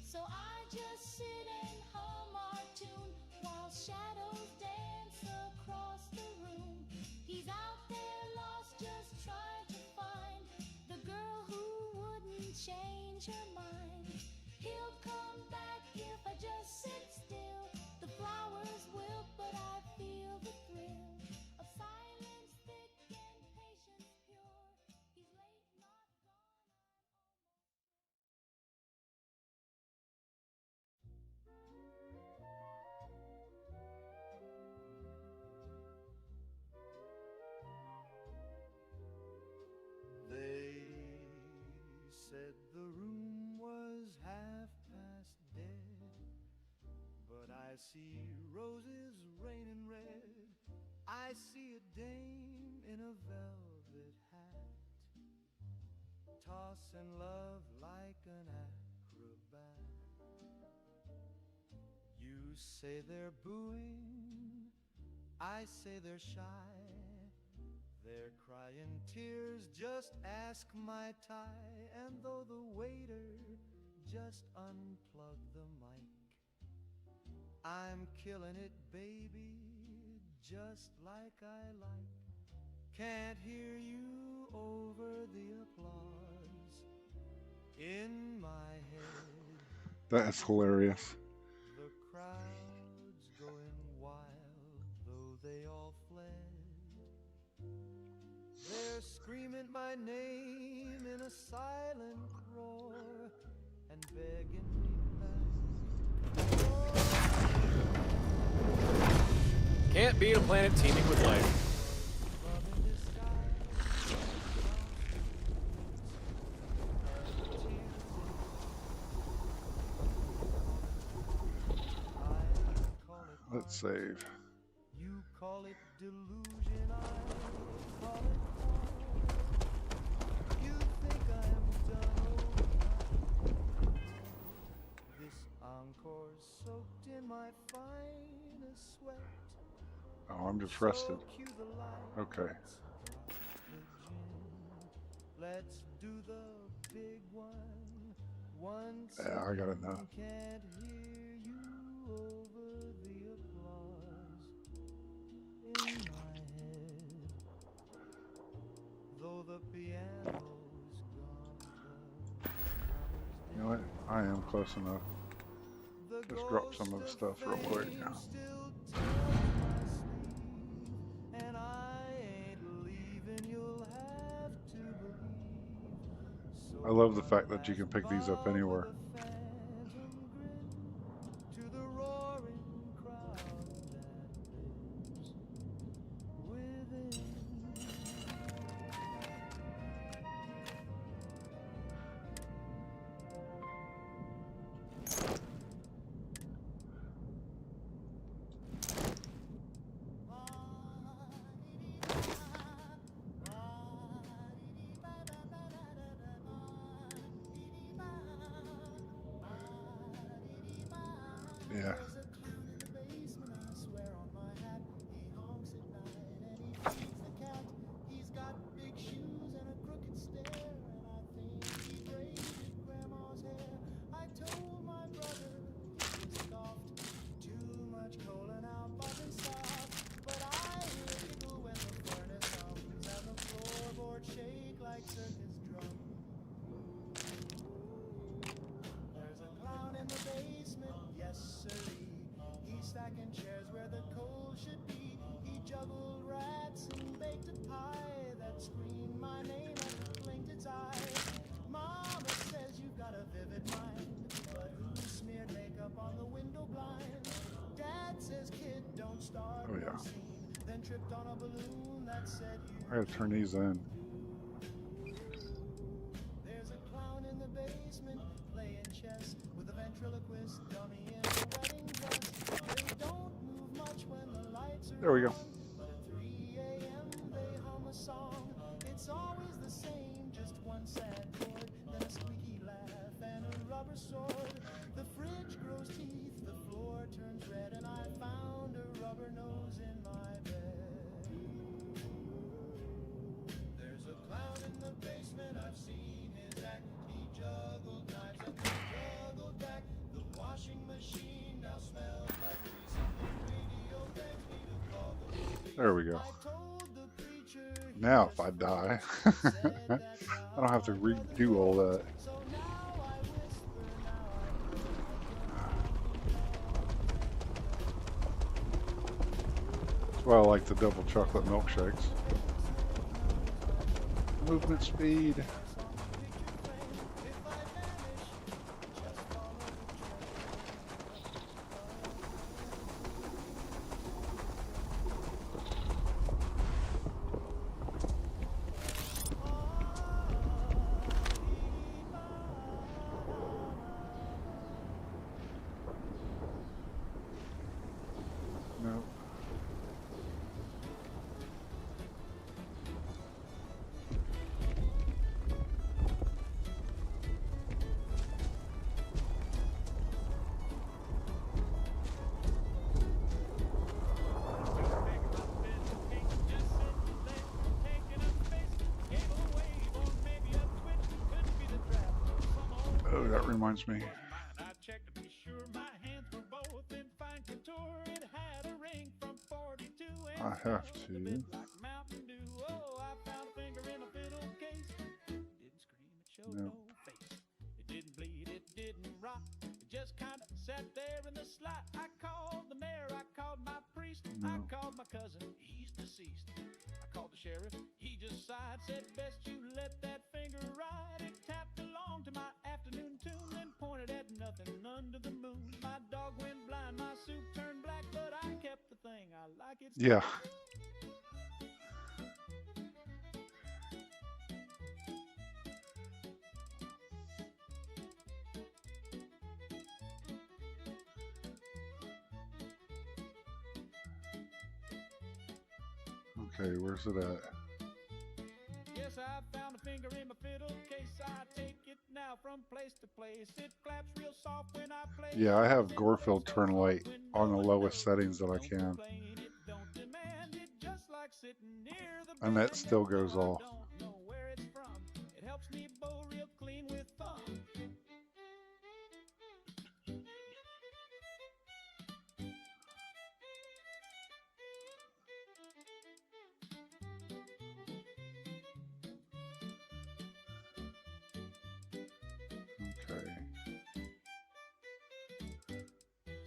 So I just sit and hum our tune while shadows dance across the room. He's out there lost, just trying to find the girl who wouldn't change her mind. He'll come back if I just sit still. The flowers wilt, but I feel the thrill of silence thick and patience pure. He's late, not gone, They said the room was half past dead, but I see roses raining red. I see a dame in a velvet hat, tossing love like an acrobat. You say they're booing, I say they're shy. They're crying tears, just ask my tie. And though the waiter just unplugged the mic, I'm killing it, baby, just like I like. Can't hear you over the applause in my head. That's hilarious. The crowd's going wild, though they all fled. They're screaming my name in a silent roar and begging me back. Can't beat a planet teeming with life. Let's save. You call it delusion, I call it porn. You think I'm done over. This encore's soaked in my finest sweat. Oh, I'm just rested. Okay. Let's do the big one. Once Yeah, I got enough. can't hear you over the applause in my head. Though the piano's gone, You know what? I am close enough. Just drop some of the stuff real quick. and I ain't leaving, you'll have to believe. I love the fact that you can pick these up anywhere. To the roaring crowd that lives within. Yeah. He's got big shoes and a crooked stare, and I think he braided grandma's hair. I told my brother, he scoffed, too much coal and now buzzing soft. But I hear giggle when the furnace hums and the floorboard shake like circus drums. There's a clown in the basement, yes sirree. He's stacking chairs where the coal should be. He juggled rats and baked a pie that screamed my name and blinked its eye. Mama says you've got a vivid mind, but who smeared makeup on the window blind? Dad says, kid, don't start no scene. Then tripped on a balloon that said you. I gotta turn these in. There's a clown in the basement playing chess with a ventriloquist dummy in a wedding dress. They don't move much when the lights are There we go. on, but at 3 a.m. they hum a song. It's always the same, just one sad chord, then a squeaky laugh and a rubber sword. The fridge grows teeth, the floor turns red, and I found a rubber nose in my bed. There's a clown in the basement, I've seen his act. He juggled knives and he juggled back. The washing machine now smells like grease, and the radio begs me to call the police. There we go. I told the preacher Now if I die, I don't have to redo all that. so now I whisper, That's why I like the double chocolate milkshakes. Movement speed. No. reminds me. I checked to be sure my hands were both in fine couture. It had a ring from 42 and I have to. like Mountain Dew. Oh, I found a finger in a fiddle case. Didn't scream, it showed no face. It didn't bleed, it didn't rot. It just kind of sat there in the slot. I called the mayor, I called my priest, I called my cousin, he's deceased. I called the sheriff, he just sighed, said best you let that finger ride. It tapped along to my afternoon tune, then pointed at nothing under the moon. My dog went blind, my soup turned black, but I kept the thing. I like it. Yeah. Okay, where's it at? Yes, I found a finger in my fiddle case. I take it now from place to place. It claps real soft when I play. Yeah, I have Gorefield turn light on the lowest settings that I can. And that still goes off. It helps me bow real clean with thumb. Okay.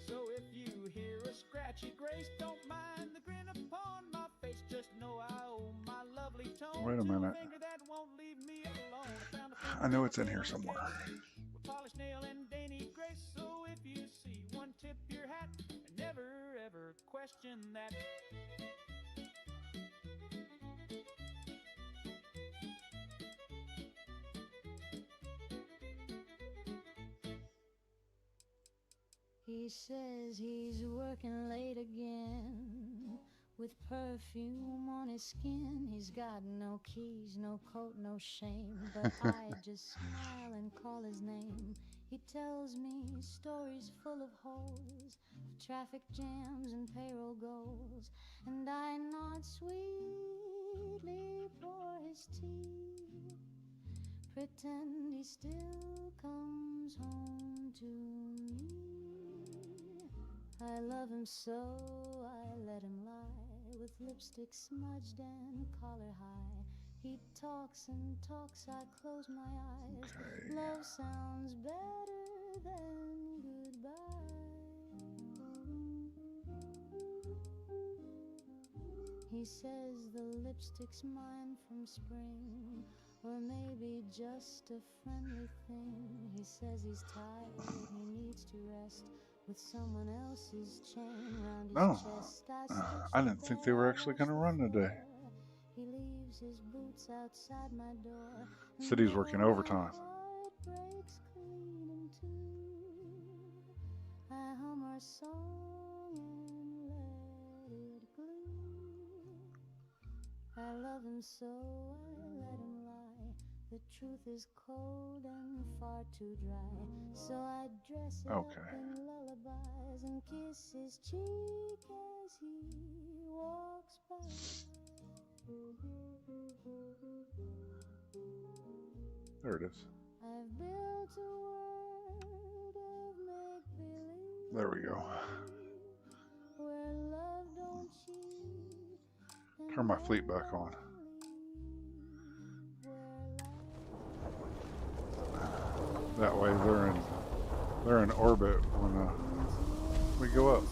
So if you hear a scratchy grace, don't mind the grin upon my face. Just know I owe my lovely tone. Wait a minute. That won't leave me alone. I know it's in here somewhere. With polished nail and dainty grace. So if you see one, tip your hat and never ever question that. He says he's working late again, with perfume on his skin. He's got no keys, no coat, no shame, but I just smile and call his name. He tells me stories full of holes, traffic jams and payroll goals, and I nod sweetly, pour his tea, pretend he still comes home to me. I love him so, I let him lie, with lipstick smudged and collar high. He talks and talks, I close my eyes. Okay. Love sounds better than goodbye. He says the lipstick's mine from spring, or maybe just a friendly thing. He says he's tired, he needs to rest, with someone else's chain round his chest. I didn't think they were actually going to run today. He leaves his boots outside my door. City's working overtime. Breaks clean in two. I hum our song and let it glue. I love him so, I let him lie. The truth is cold and far too dry, so I dress it up in lullabies and kiss his cheek as he walks by. There it is. I've built a world of make-believe, There we go. where love don't cheat. Turn my fleet back on. That way they're in orbit when we go up.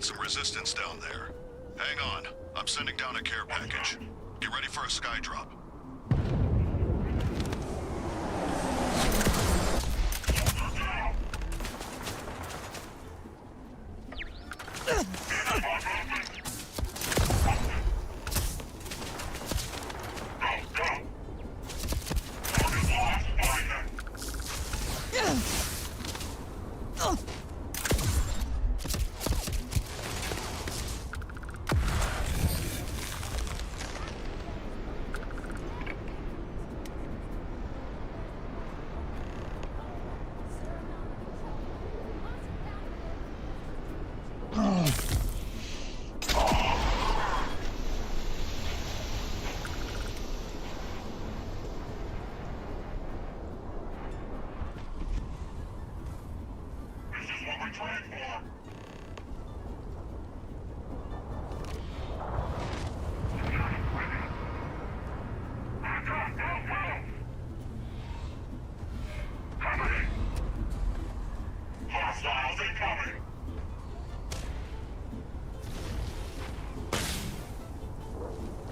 got some resistance down there. Hang on. I'm sending down a care package. Get ready for a sky drop.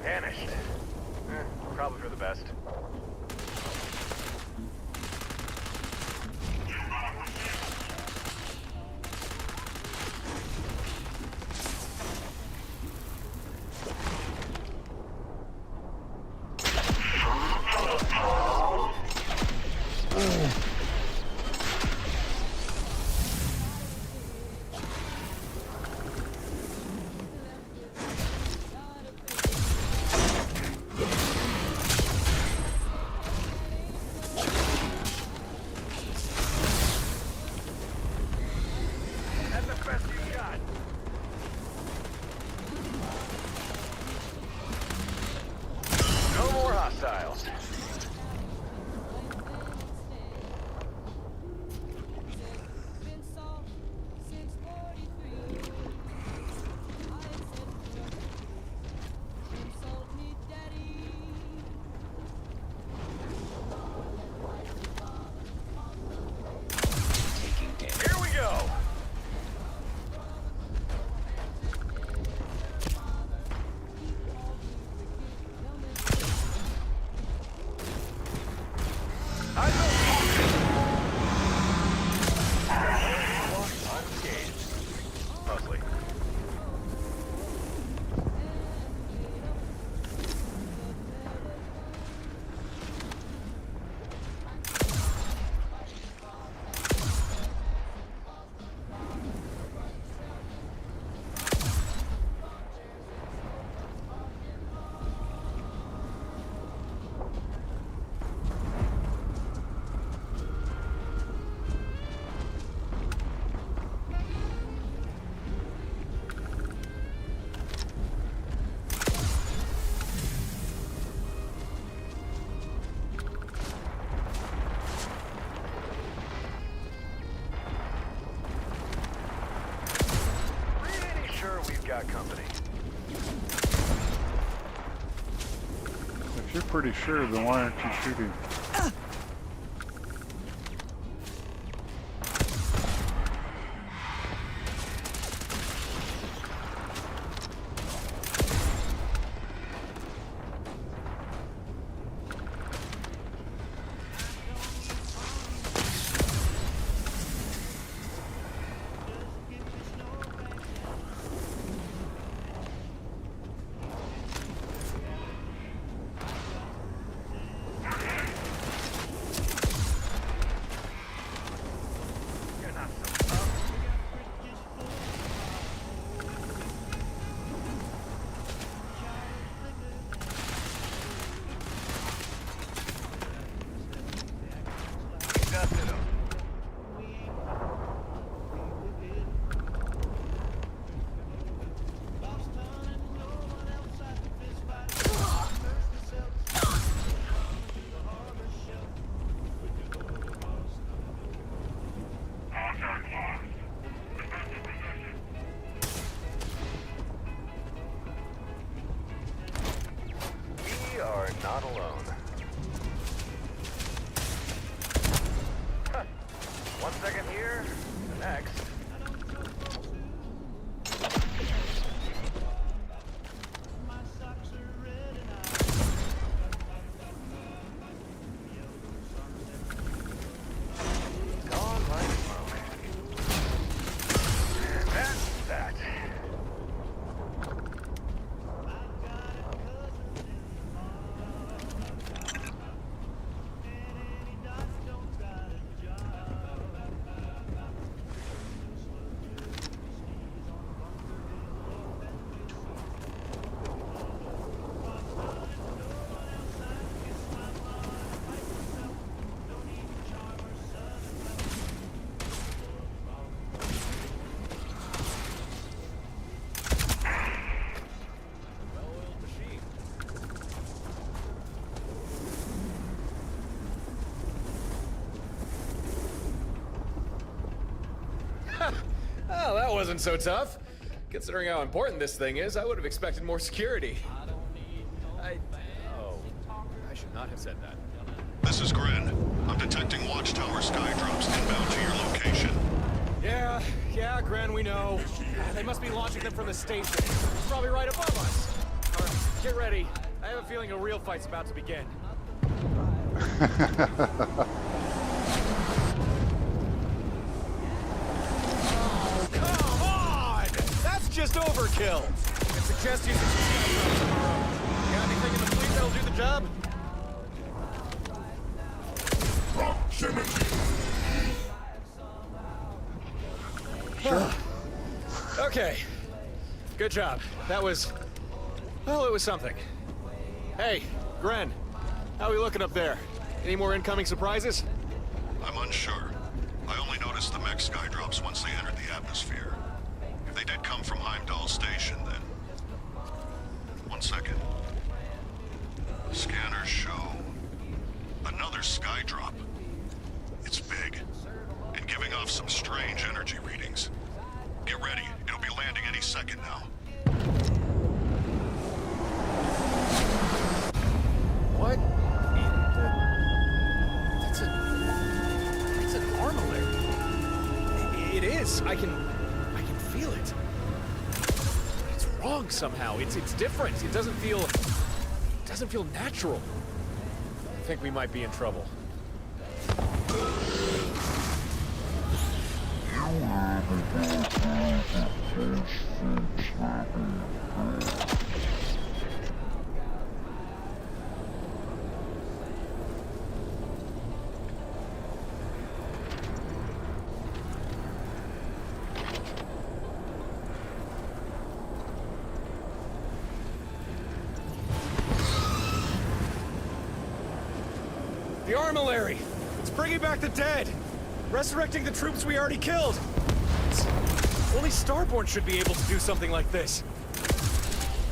Vanished. Probably for the best. No more hostiles. Here we go. Unscathed. Mostly. Pretty sure we've got company. If you're pretty sure, then why aren't you shooting? wasn't so tough. Considering how important this thing is, I would have expected more security. Oh, I should not have said that. This is Gren. I'm detecting Watchtower skydrops inbound to your location. Yeah, Gren, we know. They must be launching them from the station. It's probably right above us. All right, get ready. I have a feeling a real fight's about to begin. Oh, come on! That's just overkill. I suggest using some skydrops on your own. You got anything in the fleet that'll do the job? Sure. Okay. Good job. That was... well, it was something. Hey, Gren. How are we looking up there? Any more incoming surprises? I'm unsure. I only noticed the mech skydrops once they entered the atmosphere. If they did come from Heimdall Station, then... One second. The scanners show... another skydrop. It's big, and giving off some strange energy readings. Get ready. It'll be landing any second now. What in the... That's an armillary. It is. I can feel it. It's wrong somehow. It's different. It doesn't feel natural. I think we might be in trouble. The armillary! It's bringing back the dead! Resurrecting the troops we already killed! Only Starborn should be able to do something like this.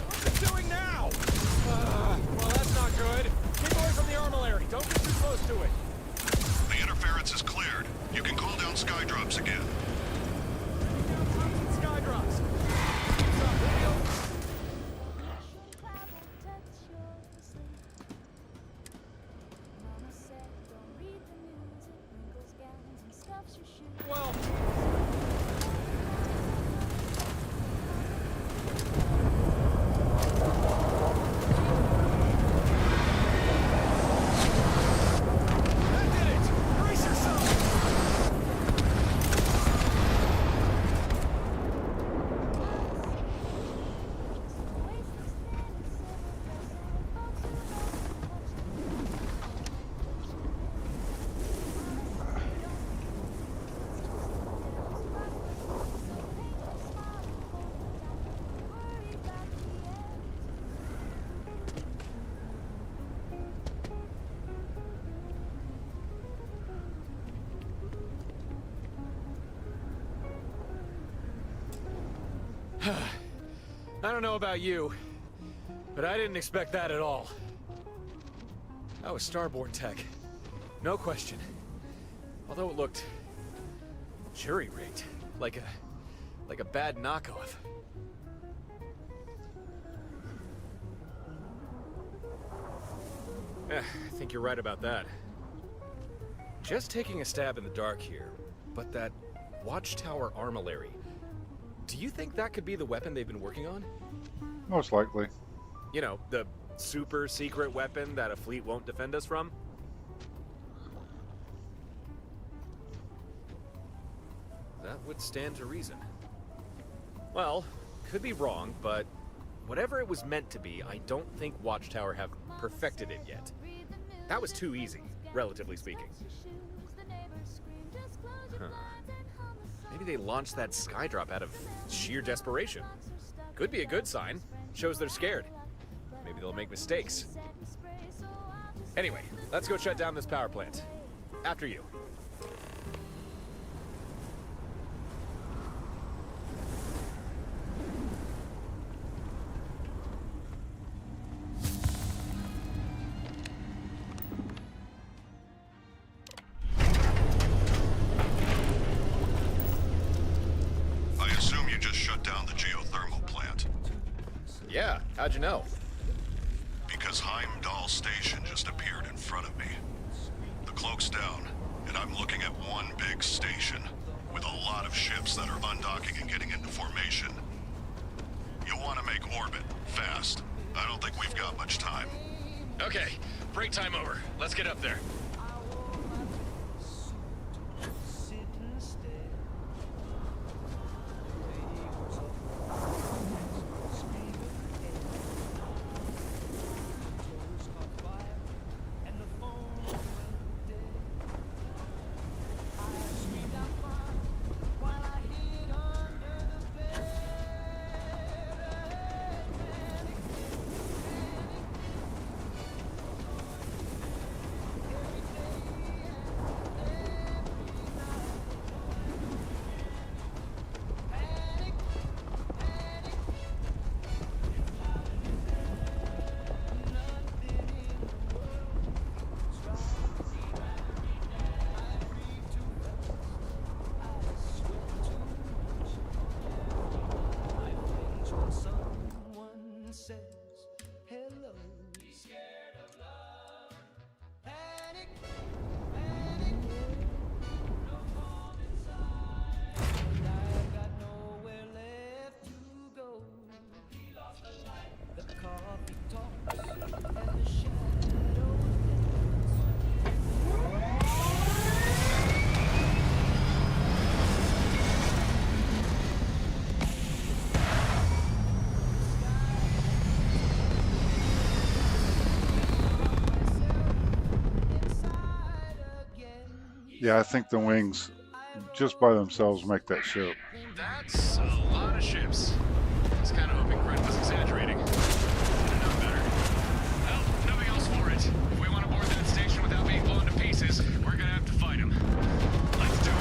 What's it doing now? Well, that's not good. Keep away from the armillary. Don't get too close to it. The interference is cleared. You can call down skydrops again. Skydrops. Well... I don't know about you, but I didn't expect that at all. That was Starborn tech. No question. Although it looked... jury-rigged. Like a bad knockoff. I think you're right about that. Just taking a stab in the dark here, but that Watchtower armillary... do you think that could be the weapon they've been working on? Most likely. You know, the super secret weapon that a fleet won't defend us from? That would stand to reason. Well, could be wrong, but whatever it was meant to be, I don't think Watchtower have perfected it yet. That was too easy, relatively speaking. Huh. Maybe they launched that skydrop out of sheer desperation. Could be a good sign. Shows they're scared. Maybe they'll make mistakes. Anyway, let's go shut down this power plant. After you. I assume How'd you know? Because Heimdall Station just appeared in front of me. The cloak's down, and I'm looking at one big station with a lot of ships that are undocking and getting into formation. You'll want to make orbit, fast. I don't think we've got much time. Okay, break time over. Let's get up there. Yeah, I think the wings, just by themselves, make that ship. That's a lot of ships. I was kind of hoping Brent was exaggerating. I'd have known better. Well, nothing else for it. If we want to board that station without being blown to pieces, we're gonna have to fight him. Let's do it.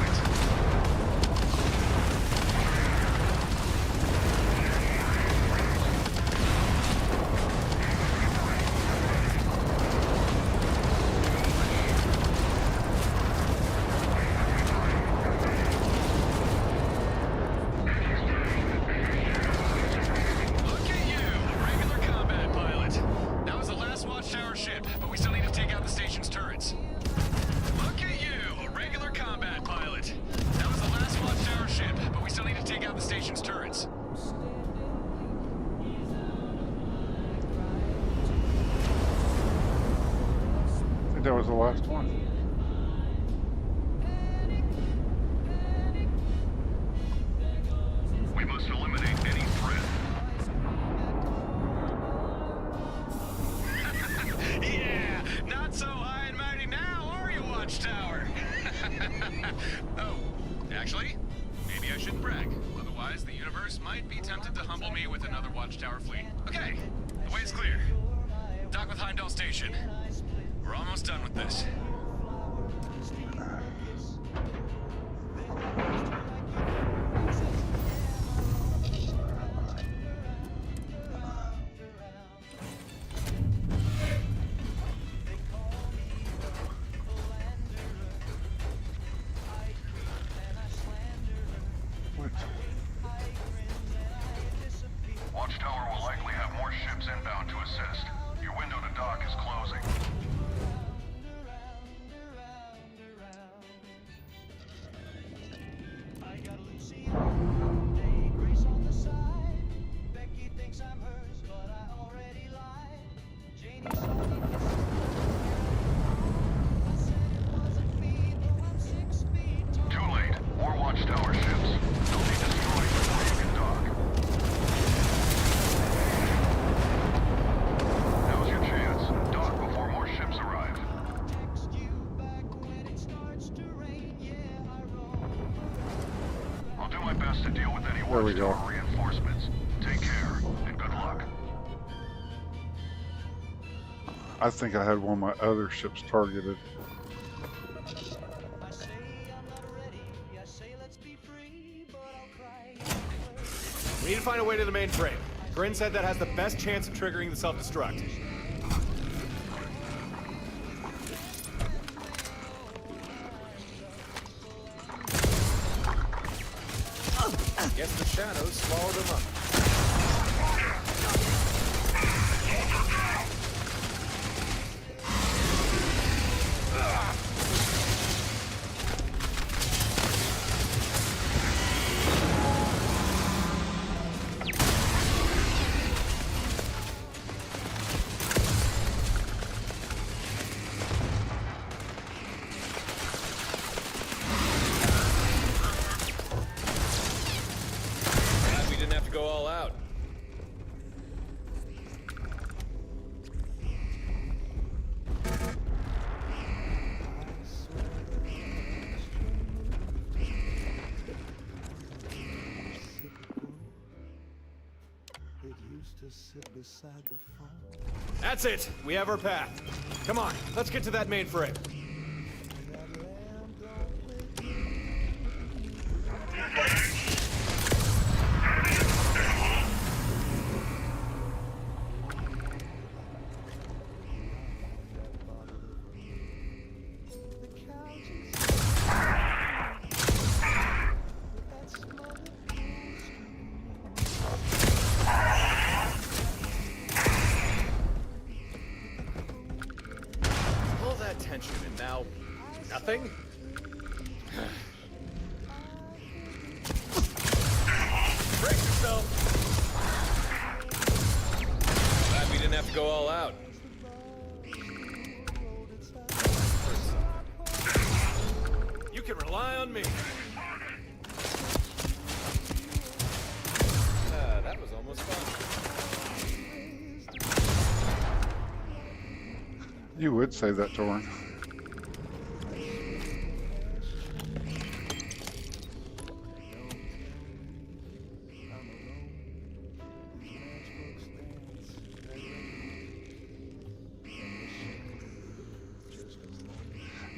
That was the last one. We must eliminate any threat. Yeah, not so high and mighty now, are you, Watchtower? Oh, actually, maybe I shouldn't brag. Otherwise, the universe might be tempted to humble me with another Watchtower fleet. Okay, the way's clear. Dock with Heimdall Station. We're almost done with this. Watchtower will likely have more ships inbound to assist. Your window to dock is closing. Too late. More Watchtower ships. They'll be destroyed before you can dock. Now's your chance. Dock before more ships arrive. I'll do my best to deal with any Watchtower reinforcements. Take care, and good luck. I think I had one of my other ships targeted. We need to find a way to the main frame. Grin said that has the best chance of triggering the self-destruct. Guess the shadows swallowed him up. That's it. We have our path. Come on, let's get to that mainframe. And now, nothing? Brace yourself! Glad we didn't have to go all out. You can rely on me. That was almost fun. You would say that, Torrin.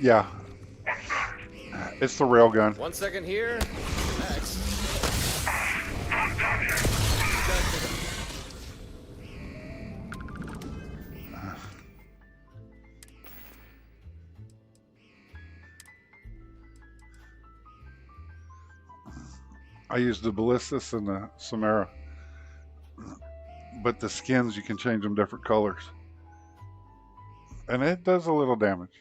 Yeah. It's the railgun. 1 second here. Next. I used the Ballistus and the Samara. But the skins, you can change them different colors. And it does a little damage.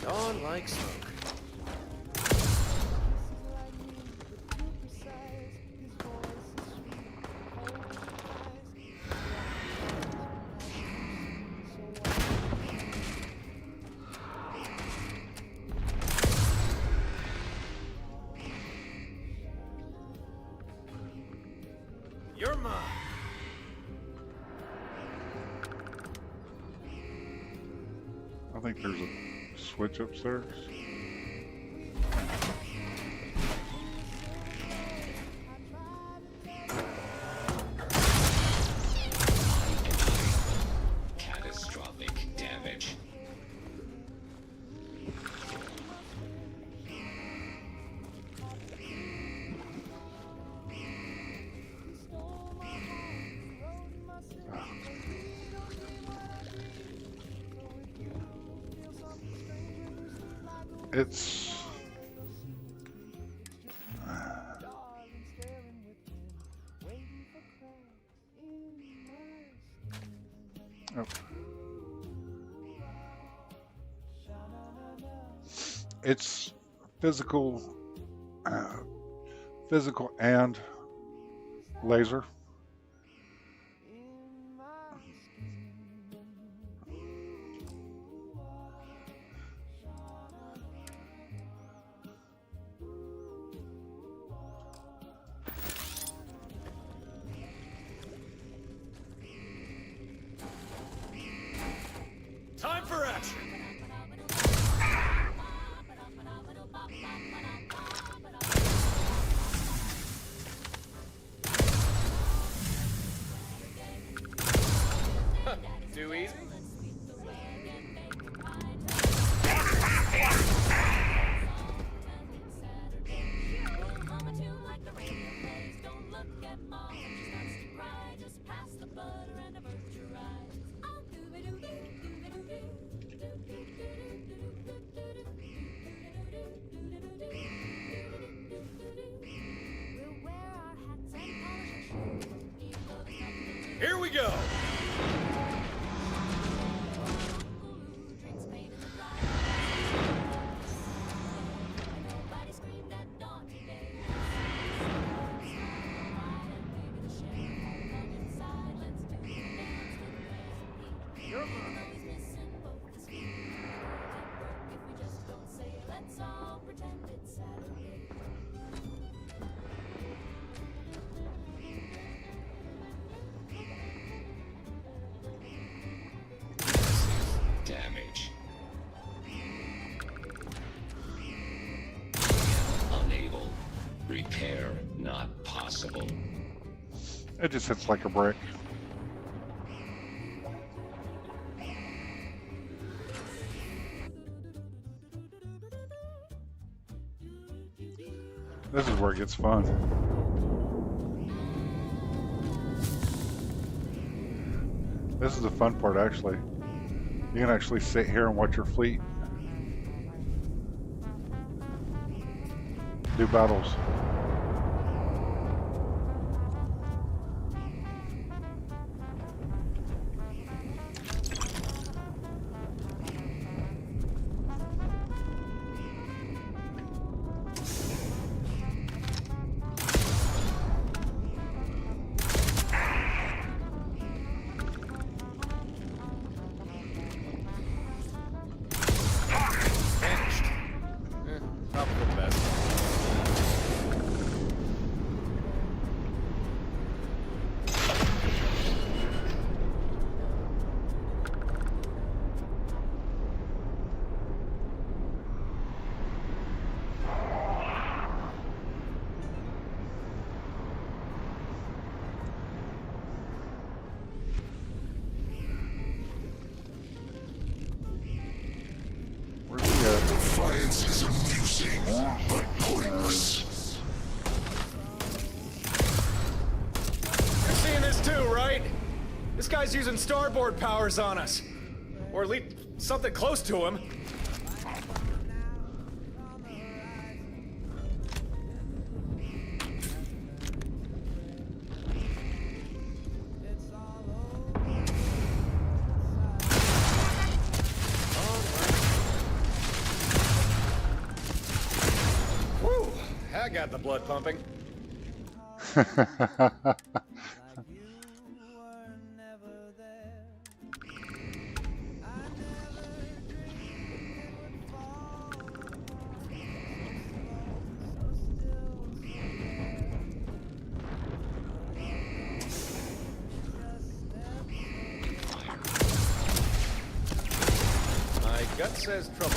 Dawn like smoke. You're mine. I think there's a switch upstairs. Catastrophic damage. It's oh. It's physical and laser. Time for action! go! Damage. Unable. Repair not possible. It just hits like a brick. This is where it gets fun. This is the fun part, actually. You can actually sit here and watch your fleet do battles. Defiance is amusing, but pointless. You're seeing this too, right? This guy's using starboard powers on us. Or at least something close to him. I got the blood pumping. My gut says trouble.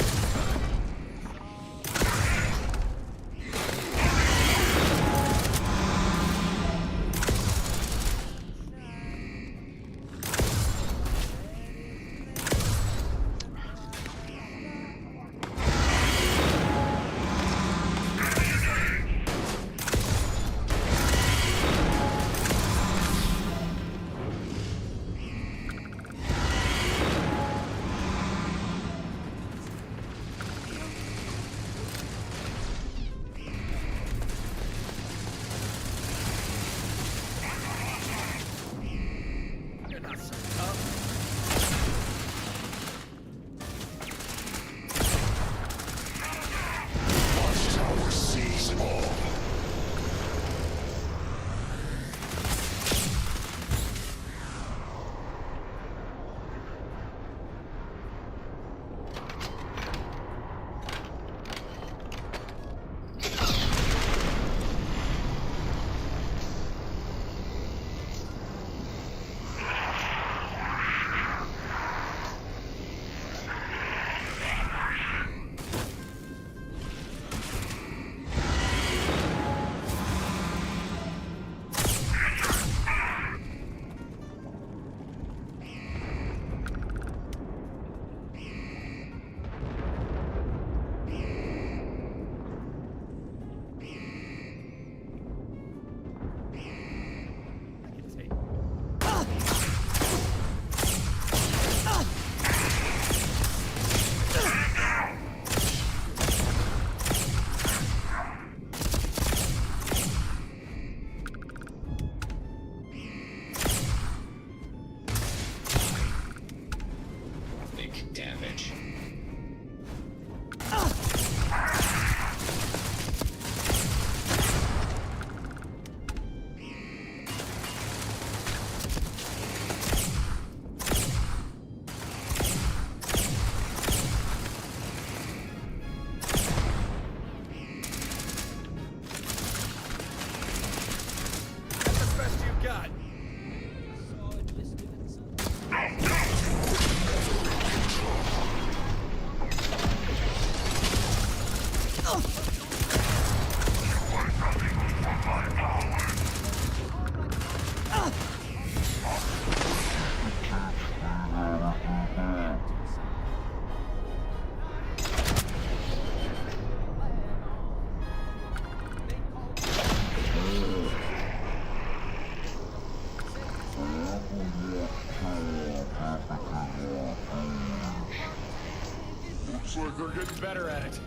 We're getting better at it.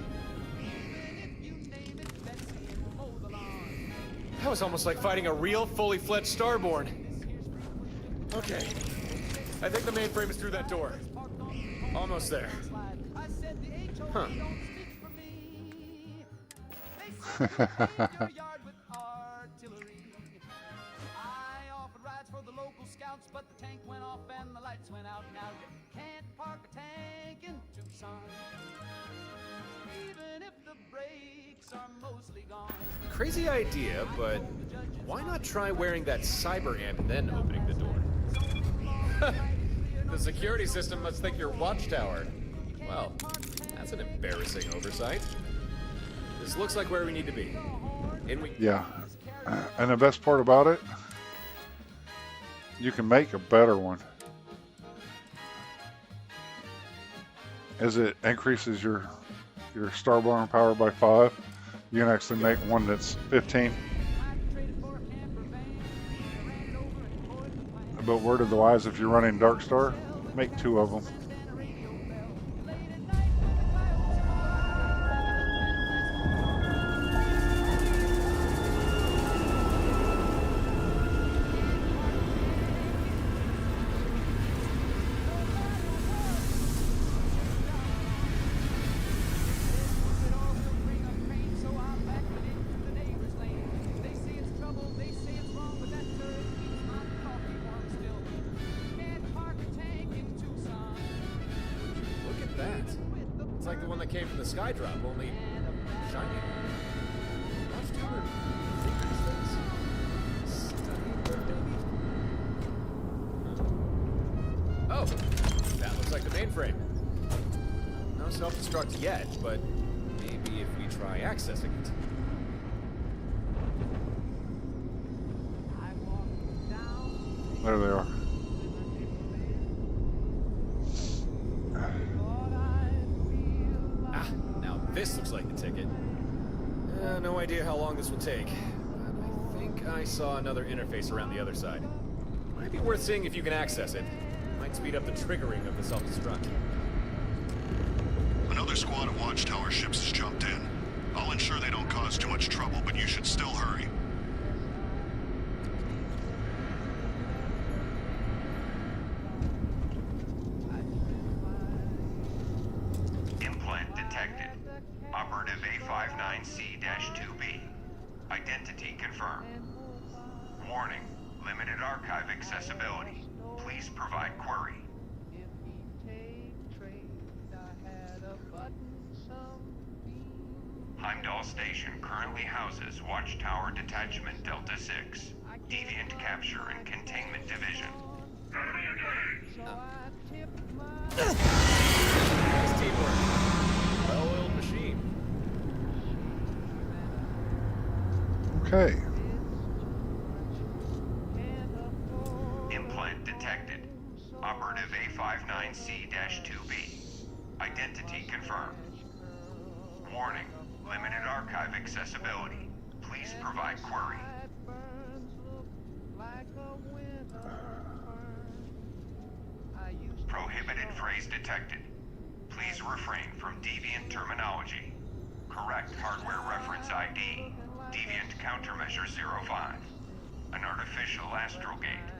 That was almost like fighting a real, fully fledged Starborn. Okay. I think the mainframe is through that door. Almost there. Huh. For the local scouts, but the tank went off and the lights went out. Now you can't park a tank in Tucson, even if the brakes are mostly gone. Crazy idea, but why not try wearing that cyber amp and then opening the door? The security system must think you're Watchtower. Well, that's an embarrassing oversight. This looks like where we need to be. In we... Yeah. And the best part about it, you can make a better one. As it increases your Starborn power by 5, you can actually make one that's 15. But word of the wise, if you're running Darkstar, make 2 of them. Came from the sky drop, only shiny. Watchtower. Oh, that looks like the mainframe. No self-destruct yet, but maybe if we try accessing it. There they are. This looks like the ticket. No idea how long this will take, but I think I saw another interface around the other side. Might be worth seeing if you can access it. Might speed up the triggering of the self-destruct. Another squad of Watchtower ships has jumped in. I'll ensure they don't cause too much trouble, but you should still hurry. Implant detected. Operative A59C-2B. Identity confirmed. Warning, limited archive accessibility. Please provide query. Heimdall Station currently houses Watchtower Detachment Delta 6, Deviant Capture and Containment Division. Nice teamwork. Well-oiled machine. Okay. Implant detected. Operative A59C-2B. Identity confirmed. Warning, limited archive accessibility. Please provide query. Prohibited phrase detected. Please refrain from deviant terminology. Correct hardware reference ID. Deviant countermeasure 05. An artificial astral gate.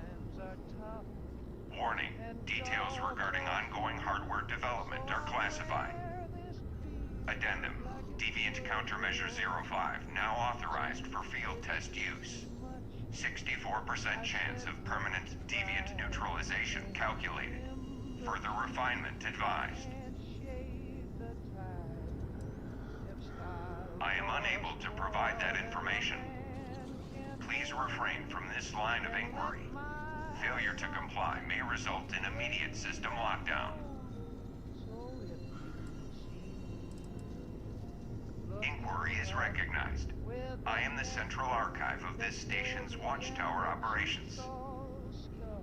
Warning, details regarding ongoing hardware development are classified. Addendum, Deviant Countermeasure 05, now authorized for field test use. 64% chance of permanent deviant neutralization calculated. Further refinement advised. I am unable to provide that information. Please refrain from this line of inquiry. Failure to comply may result in immediate system lockdown. Inquiry is recognized. I am the central archive of this station's Watchtower operations.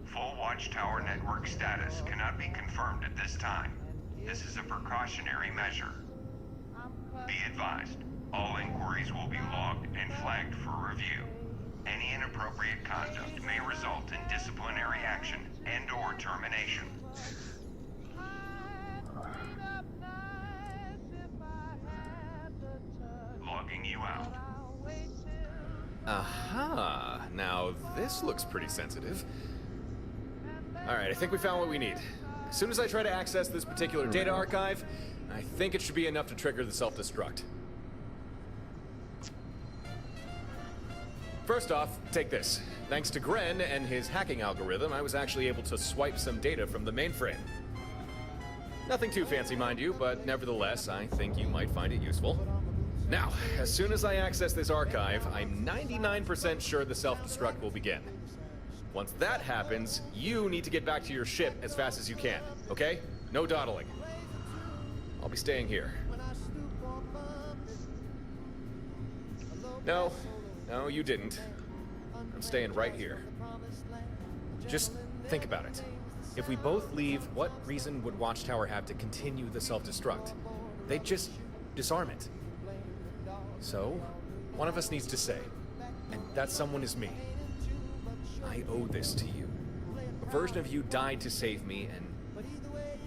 Full Watchtower network status cannot be confirmed at this time. This is a precautionary measure. Be advised, all inquiries will be logged and flagged for review. Any inappropriate conduct may result in disciplinary action and/or termination. Aha. Now, this looks pretty sensitive. Alright, I think we found what we need. As soon as I try to access this particular data archive, I think it should be enough to trigger the self-destruct. First off, take this. Thanks to Gren and his hacking algorithm, I was actually able to swipe some data from the mainframe. Nothing too fancy, mind you, but nevertheless, I think you might find it useful. Now, as soon as I access this archive, I'm 99% sure the self-destruct will begin. Once that happens, you need to get back to your ship as fast as you can, okay? No dawdling. I'll be staying here. No, you didn't. I'm staying right here. Just think about it. If we both leave, what reason would Watchtower have to continue the self-destruct? They'd just disarm it. So, one of us needs to say, and that someone is me. I owe this to you. A version of you died to save me, and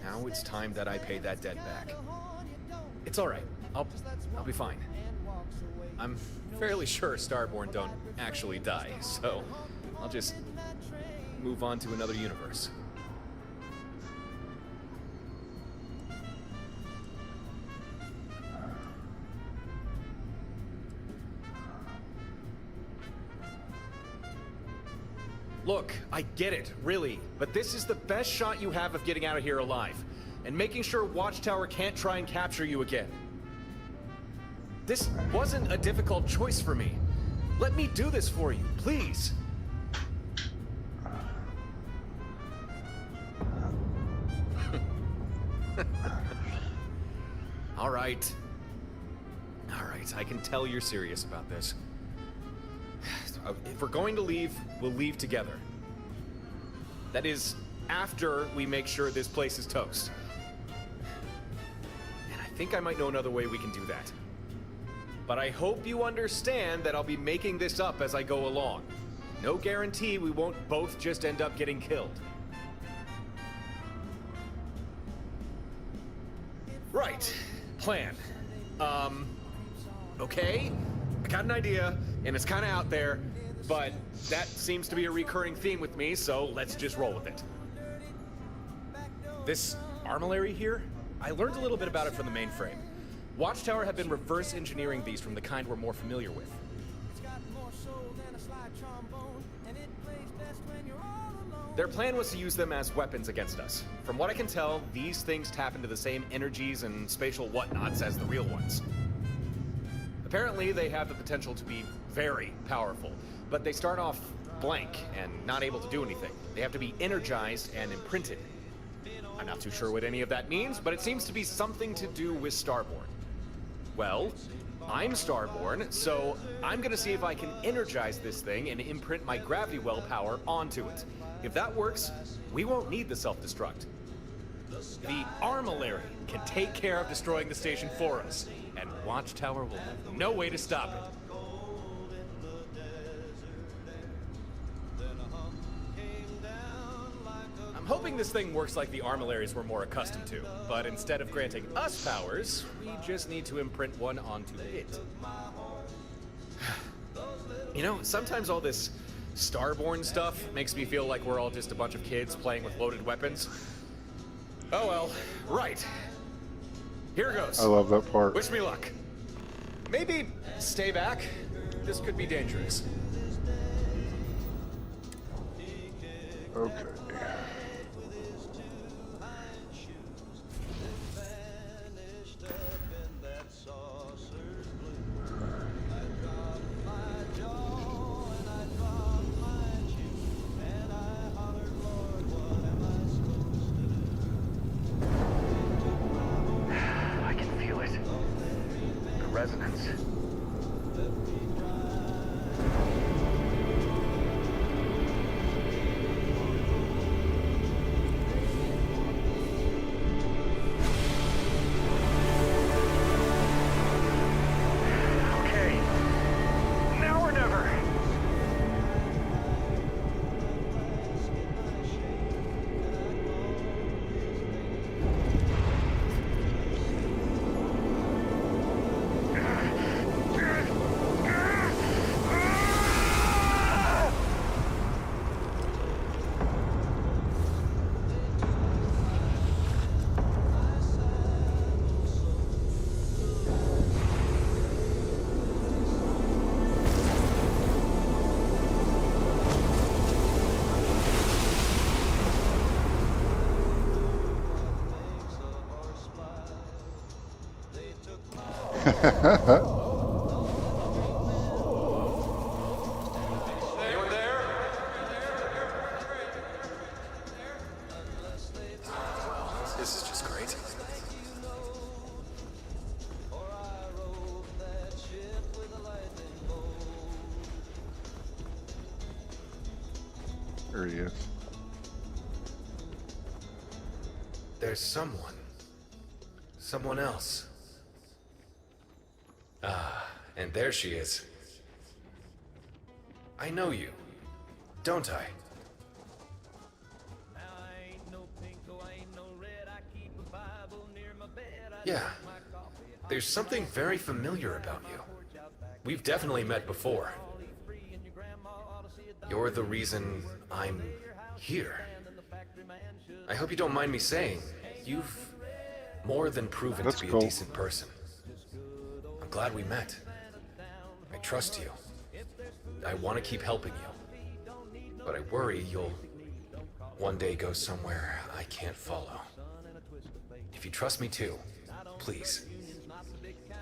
now it's time that I pay that debt back. It's alright. I'll be fine. I'm fairly sure Starborn don't actually die, so I'll just move on to another universe. Look, I get it, really, but this is the best shot you have of getting out of here alive, and making sure Watchtower can't try and capture you again. This wasn't a difficult choice for me. Let me do this for you, please. All right, I can tell you're serious about this. If we're going to leave, we'll leave together. That is, after we make sure this place is toast. And I think I might know another way we can do that. But I hope you understand that I'll be making this up as I go along. No guarantee we won't both just end up getting killed. Right. Plan. Okay? I got an idea, and it's kind of out there, but that seems to be a recurring theme with me, so let's just roll with it. This armillary here, I learned a little bit about it from the mainframe. Watchtower had been reverse engineering these from the kind we're more familiar with. Their plan was to use them as weapons against us. From what I can tell, these things tap into the same energies and spatial whatnots as the real ones. Apparently, they have the potential to be very powerful, but they start off blank and not able to do anything. They have to be energized and imprinted. I'm not too sure what any of that means, but it seems to be something to do with Starborn. Well, I'm Starborn, so I'm gonna see if I can energize this thing and imprint my gravity well power onto it. If that works, we won't need the self-destruct. The armillary can take care of destroying the station for us, and Watchtower will have no way to stop it. I'm hoping this thing works like the armillaries we're more accustomed to, but instead of granting us powers, we just need to imprint one onto it. You know, sometimes all this Starborn stuff makes me feel like we're all just a bunch of kids playing with loaded weapons. Oh well, right. Here goes. I love that part. Wish me luck. Maybe stay back. This could be dangerous. Okay. I can feel it. The resonance. Anyone there? This is just great. There he is. There's someone. Someone else. Ah, and there she is. I know you, don't I? Yeah. There's something very familiar about you. We've definitely met before. You're the reason I'm here. I hope you don't mind me saying, you've more than proven That's to be cool. a decent person. I'm glad we met. I trust you. I want to keep helping you. But I worry you'll one day go somewhere I can't follow. If you trust me too, please,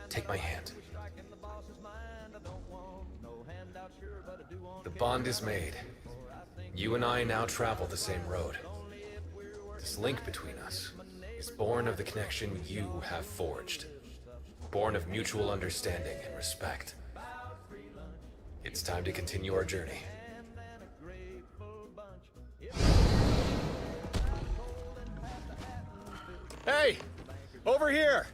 take my hand. The bond is made. You and I now travel the same road. This link between us is born of the connection you have forged. Born of mutual understanding and respect. It's time to continue our journey. Hey! Over here!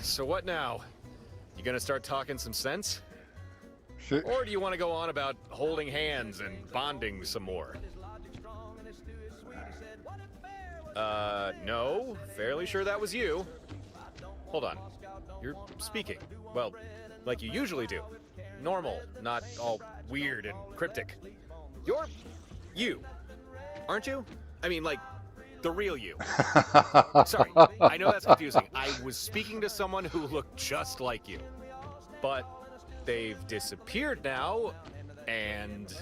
So what now? You gonna start talking some sense? Shit. Or do you want to go on about holding hands and bonding some more? No. Fairly sure that was you. Hold on. You're speaking. Well, like you usually do. Normal, not all weird and cryptic. You're you, aren't you? I mean, like, the real you. Sorry, I know that's confusing. I was speaking to someone who looked just like you. But they've disappeared now, and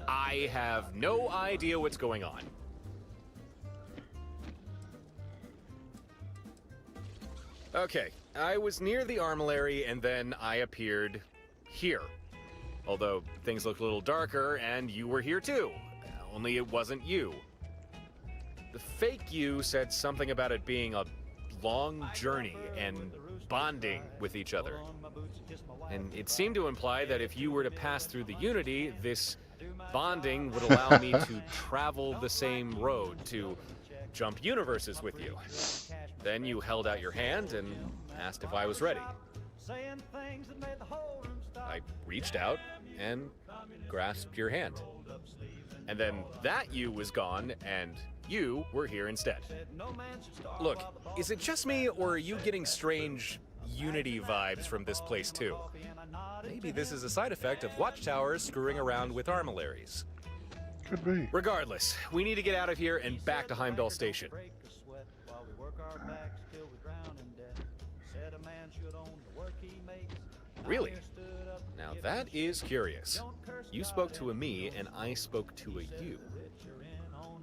I have no idea what's going on. Okay, I was near the armillary, and then I appeared here. Although things looked a little darker, and you were here too. Only it wasn't you. The fake you said something about it being a long journey and bonding with each other. And it seemed to imply that if you were to pass through the Unity, this bonding would allow me to travel the same road, to jump universes with you. Then you held out your hand and asked if I was ready. I reached out and grasped your hand. And then that you was gone, and you were here instead. Look, is it just me, or are you getting strange Unity vibes from this place too? Maybe this is a side effect of Watchtowers screwing around with armillaries. Could be. Regardless, we need to get out of here and back to Heimdall Station. Really? Now that is curious. You spoke to a me, and I spoke to a you.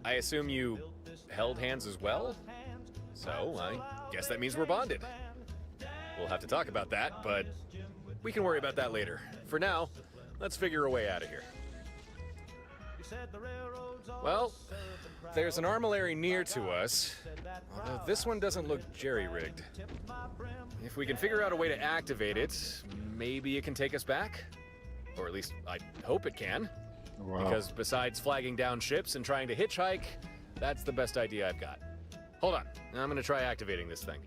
I assume you held hands as well? So, I guess that means we're bonded. We'll have to talk about that, but we can worry about that later. For now, let's figure a way out of here. Well, there's an armillary near to us, although this one doesn't look jerry-rigged. If we can figure out a way to activate it, maybe it can take us back? Or at least, I hope it can. Wow. Because besides flagging down ships and trying to hitchhike, that's the best idea I've got. Hold on, I'm gonna try activating this thing.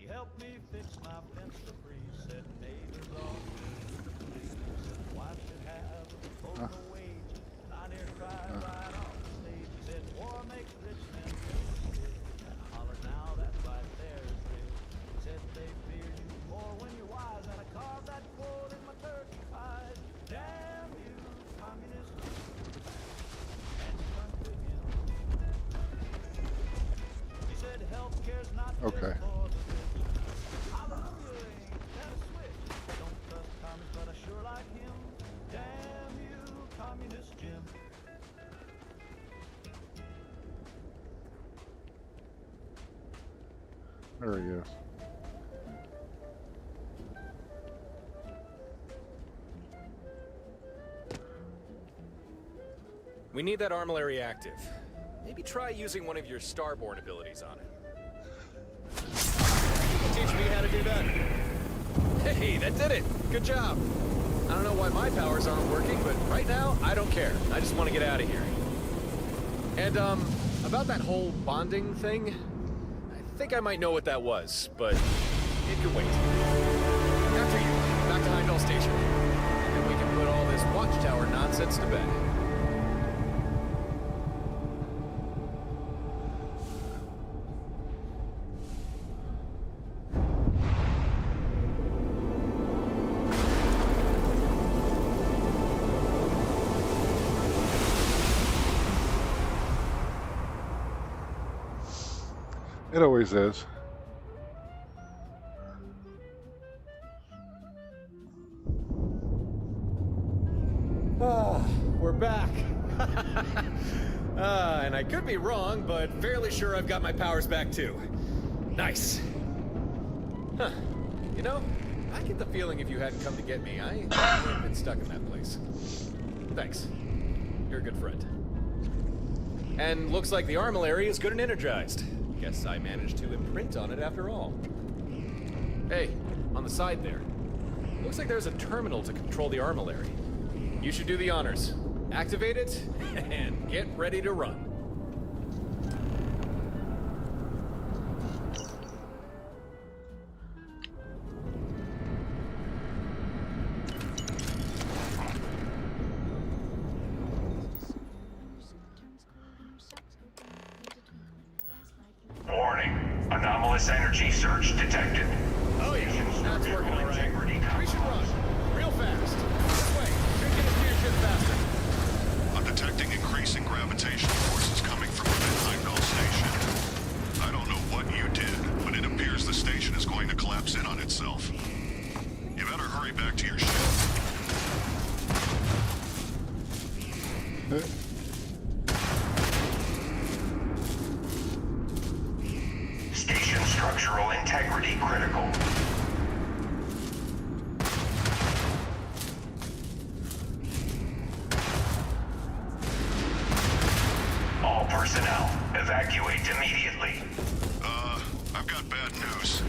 Okay. There he is. We need that armillary active. Maybe try using one of your starborn abilities on it. Teach me how to do that. Hey, that did it! Good job! I don't know why my powers aren't working, but right now, I don't care. I just want to get out of here. And, about that whole bonding thing, I think I might know what that was, but it could wait. After you, back to Heimdall Station. And then we can put all this Watchtower nonsense to bed. It always is. Ah, we're back. And I could be wrong, but fairly sure I've got my powers back too. Nice. Huh. You know, I get the feeling if you hadn't come to get me, I would have been stuck in that place. Thanks. You're a good friend. And looks like the armillary is good and energized. Guess I managed to imprint on it after all. Hey, on the side there. Looks like there's a terminal to control the armillary. You should do the honors. Activate it, and get ready to run. Warning. Anomalous energy surge detected. Oh yeah, that's working all right. We should run. Real fast. This way. Should get us to your ship faster. I'm detecting increasing gravitational forces coming from within Heimdall Station. I don't know what you did, but it appears the station is going to collapse in on itself. You better hurry back to your ship. Station structural integrity critical. All personnel, evacuate immediately. I've got bad news.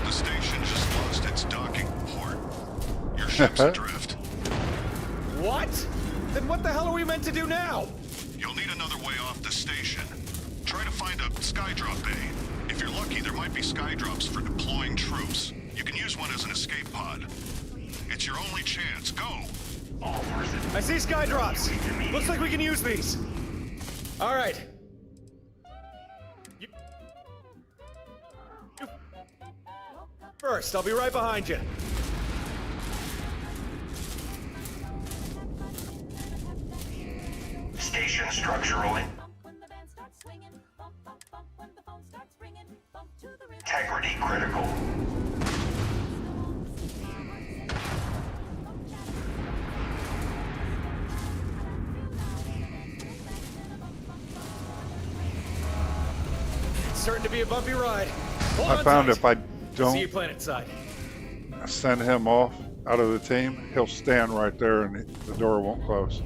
The station just lost its docking port. Your ship's adrift. What? Then what the hell are we meant to do now? You'll need another way off the station. Try to find a skydrop bay. If you're lucky, there might be skydrops for deploying troops. You can use one as an escape pod. It's your only chance. Go! I see skydrops. Looks like we can use these. All right. First, I'll be right behind you. Station structural integrity critical. It's certain to be a bumpy ride. Hold I on found tight. if I See you don't planet side. send him off out of the team, he'll stand right there and the door won't close.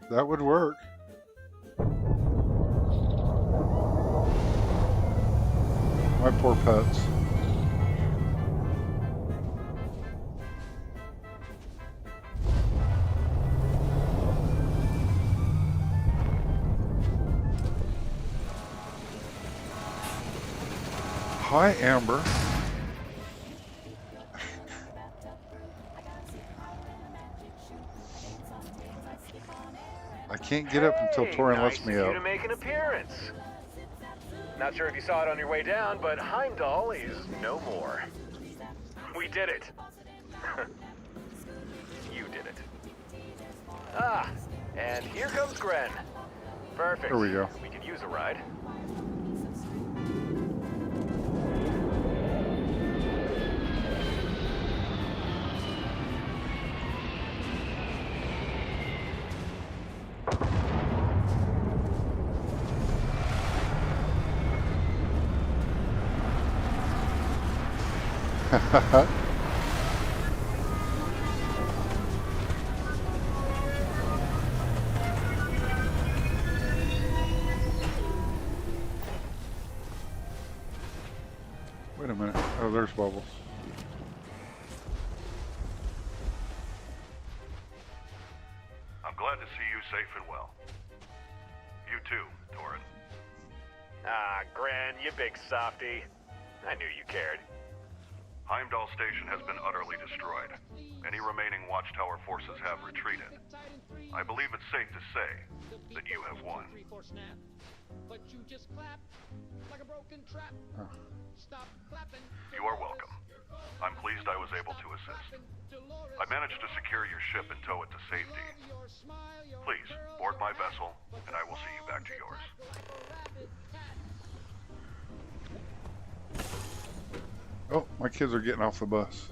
That would work. My poor pets. Hi, Amber. I can't get up until Torin lets me nice of up. you to make an appearance. Not sure if you saw it on your way down, but Heimdall is no more. We did it. You did it. Ah, and here comes Gren. Perfect. There we go. We could use a ride. Wait a minute. Oh, there's Bubbles. I'm glad to see you safe and well. You too, Torin. Ah, Gran, you big softy. I knew you cared. Heimdall Station has been utterly destroyed. Any remaining Watchtower forces have retreated. I believe it's safe to say that you have won. But you just clap like a broken trap. Stop clapping. You are welcome. I'm pleased I was able to assist. I managed to secure your ship and tow it to safety. Please, board my vessel, and I will see you back to yours. Oh, my kids are getting off the bus.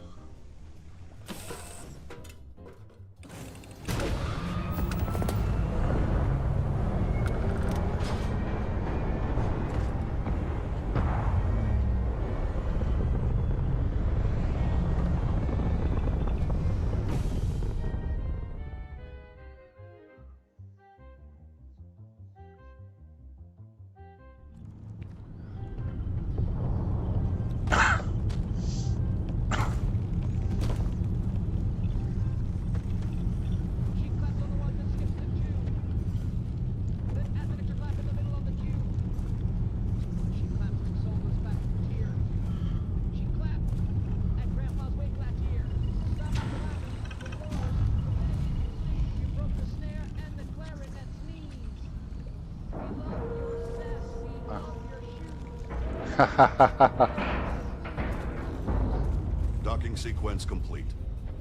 Docking sequence complete.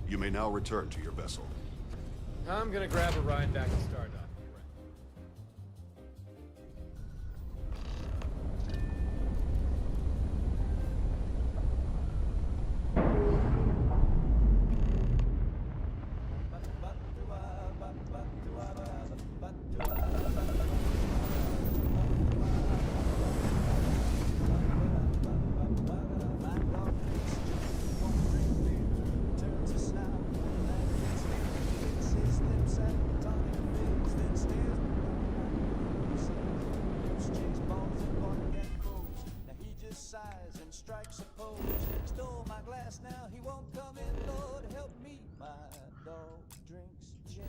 You may now return to your vessel. I'm gonna grab a ride back to Stardock. Strikes a pose. Stole my glass, now he won't come in. Lord, help me. My dog drinks gin.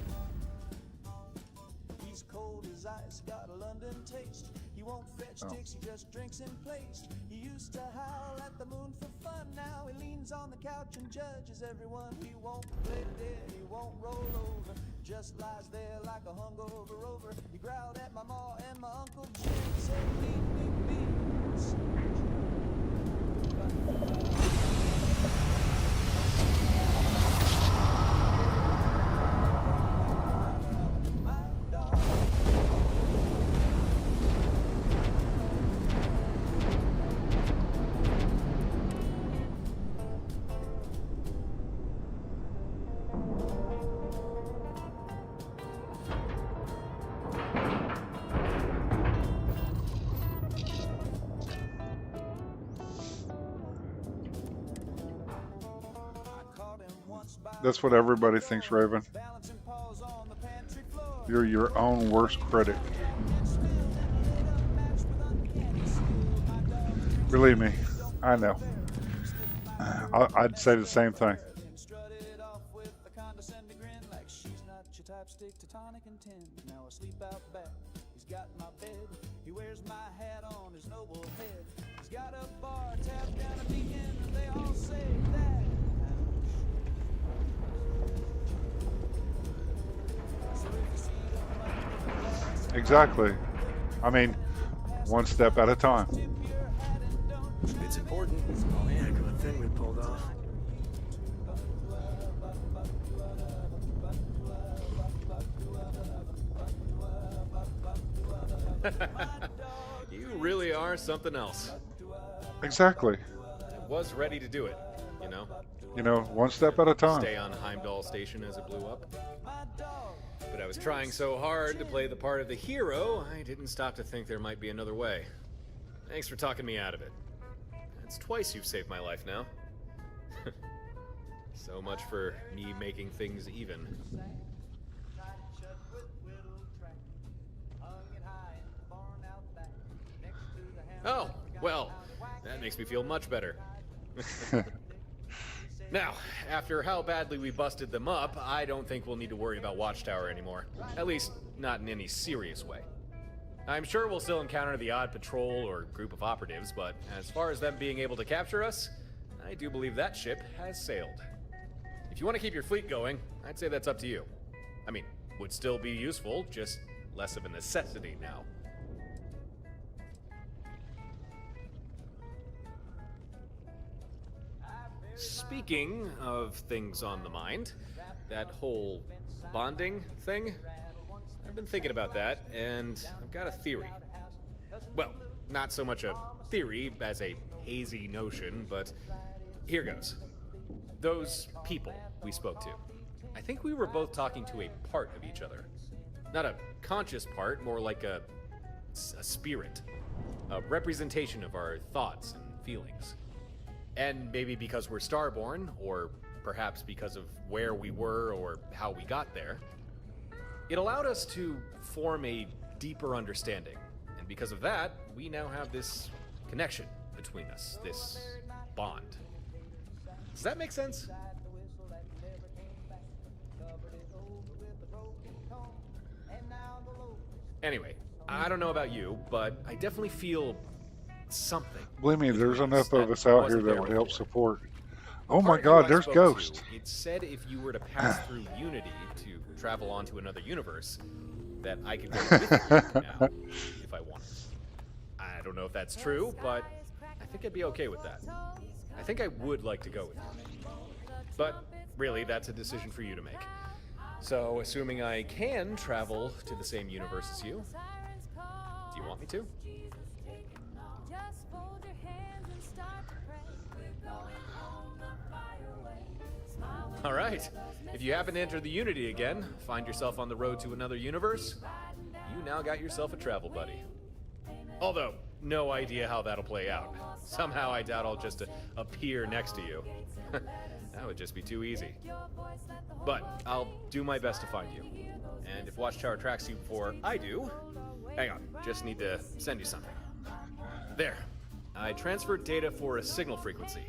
He's cold as ice, got a London taste. He won't fetch dicks, he just drinks in place. He used to howl at the moon for fun. Now he leans on the couch and judges everyone. He won't play dead, he won't roll over. Just lies there like a hungover rover. He growled at my ma and my Uncle Jim. Said, leave me be. That's what everybody thinks, Raven. You're your own worst critic. Believe me, I know. I'd say the same thing. Now asleep out back, he's got my bed. He wears my hat on his noble head. He's got a bar tapped down at the end, and they all say that. Exactly. I mean, one step at a time. It's important. Oh, yeah, good thing we pulled off. You really are something else. Exactly. I was ready to do it, you know? You know, one step at a time. Stay on Heimdall Station as it blew up. But I was trying so hard to play the part of the hero, I didn't stop to think there might be another way. Thanks for talking me out of it. It's twice you've saved my life now. So much for me making things even. Oh, well, that makes me feel much better. Now, after how badly we busted them up, I don't think we'll need to worry about Watchtower anymore. At least, not in any serious way. I'm sure we'll still encounter the odd patrol or group of operatives, but as far as them being able to capture us, I do believe that ship has sailed. If you want to keep your fleet going, I'd say that's up to you. I mean, would still be useful, just less of a necessity now. Speaking of things on the mind, that whole bonding thing, I've been thinking about that, and I've got a theory. Well, not so much a theory as a hazy notion, but here goes. Those people we spoke to, I think we were both talking to a part of each other. Not a conscious part, more like a spirit. A representation of our thoughts and feelings. And maybe because we're starborn, or perhaps because of where we were or how we got there, it allowed us to form a deeper understanding. And because of that, we now have this connection between us, this bond. Does that make sense? Anyway, I don't know about you, but I definitely feel something. Believe me, there's enough of us out here that would help support. Oh my Part who God, I there's spoke Ghost. to, it said if you were to pass through Unity to travel onto another universe, that I could go with you now if I wanted. I don't know if that's true, but I think I'd be okay with that. I think I would like to go with you. But really, that's a decision for you to make. So, assuming I can travel to the same universe as you, do you want me to? Alright, if you happen to enter the Unity again, find yourself on the road to another universe, you now got yourself a travel buddy. Although, no idea how that'll play out. Somehow I doubt I'll just appear next to you. That would just be too easy. But I'll do my best to find you. And if Watchtower tracks you before I do, hang on, just need to send you something. There, I transferred data for a signal frequency.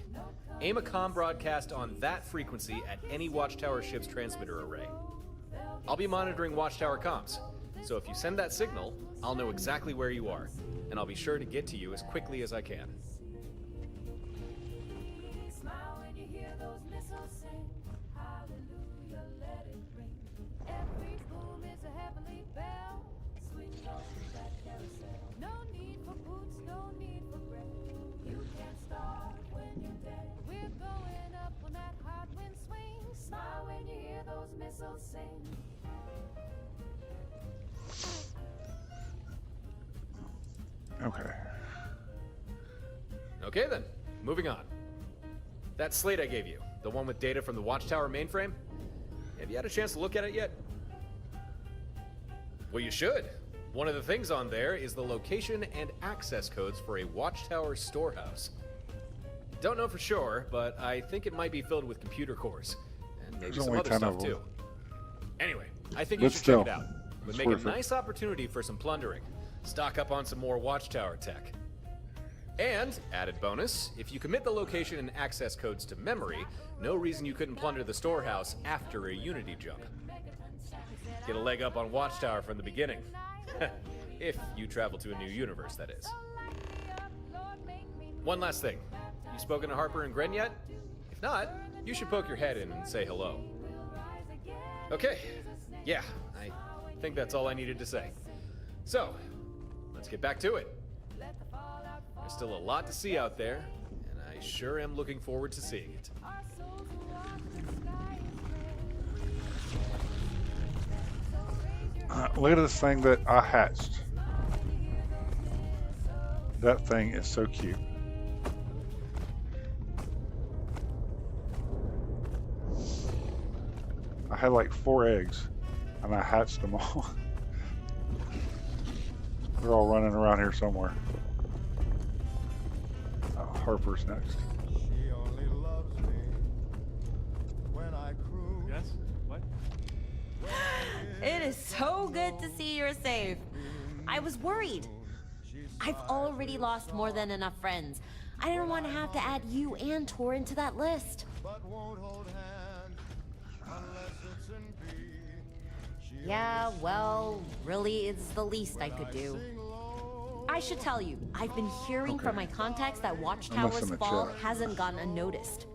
Aim a comm broadcast on that frequency at any Watchtower ship's transmitter array. I'll be monitoring Watchtower comms, so if you send that signal, I'll know exactly where you are, and I'll be sure to get to you as quickly as I can. Okay. Okay then, moving on. That slate I gave you, the one with data from the Watchtower mainframe, have you had a chance to look at it yet? Well, you should. One of the things on there is the location and access codes for a Watchtower storehouse. Don't know for sure, but I think it might be filled with computer cores, and maybe There's some only other 10 stuff of them. too. Anyway, I think you But should still, check it out. Would it's make a worth it. nice opportunity for some plundering. Stock up on some more Watchtower tech. And, added bonus, if you commit the location and access codes to memory, no reason you couldn't plunder the storehouse after a Unity jump. Get a leg up on Watchtower from the beginning. If you travel to a new universe, that is. One last thing. You spoken to Harper and Gren yet? If not, you should poke your head in and say hello. Okay. Yeah, I think that's all I needed to say. So, let's get back to it. There's still a lot to see out there, and I sure am looking forward to seeing it. Look at this thing that I hatched. That thing is so cute. I had like 4 eggs, and I hatched them all. They're all running around here somewhere. Harper's next. Yes? What? It is so good to see you're safe. I was worried. I've already lost more than enough friends. I didn't want to have to add you and Torrin to that list. Yeah, well, really, it's the least I could do. I should tell you, I've been hearing from my contacts that Watchtower's fall hasn't gone unnoticed.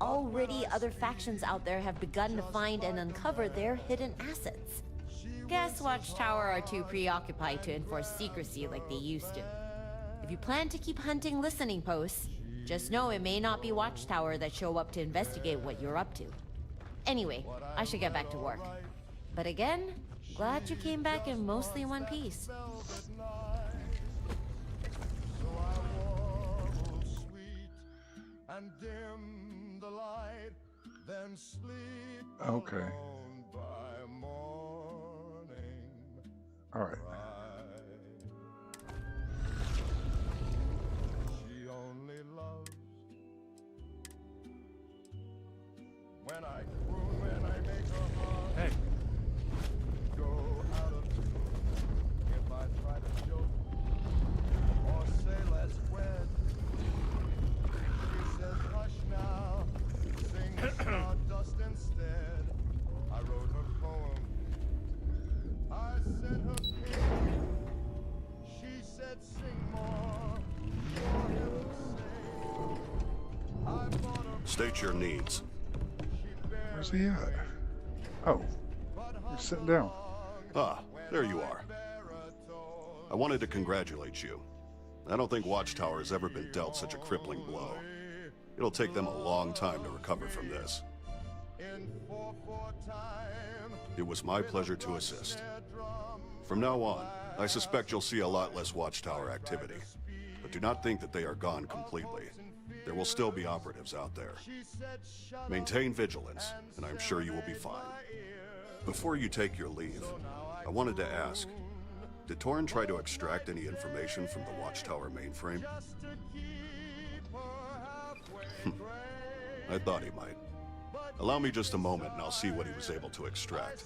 Already, other factions out there have begun to find and uncover their hidden assets. Guess Watchtower are too preoccupied to enforce secrecy like they used to. If you plan to keep hunting listening posts, just know it may not be Watchtower that show up to investigate what you're up to. Anyway, I should get back to work. But again, glad you came back in mostly one piece. Okay. All right. She only loves when I croon, when I make her heart. Hey. Go out of tune if I try to joke or say let's wed. She says hush now, sing stardust instead. I wrote her poem, I sent her pity. She said sing more, for heaven's sake. I bought her. State your needs. Where's he at? Oh, you're sitting down. Ah, there you are. I wanted to congratulate you. I don't think Watchtower has ever been dealt such a crippling blow. It'll take them a long time to recover from this. It was my pleasure to assist. From now on, I suspect you'll see a lot less Watchtower activity. But do not think that they are gone completely. There will still be operatives out there. Maintain vigilance, and I'm sure you will be fine. Before you take your leave, I wanted to ask, did Torrin try to extract any information from the Watchtower mainframe? I thought he might. Allow me just a moment and I'll see what he was able to extract.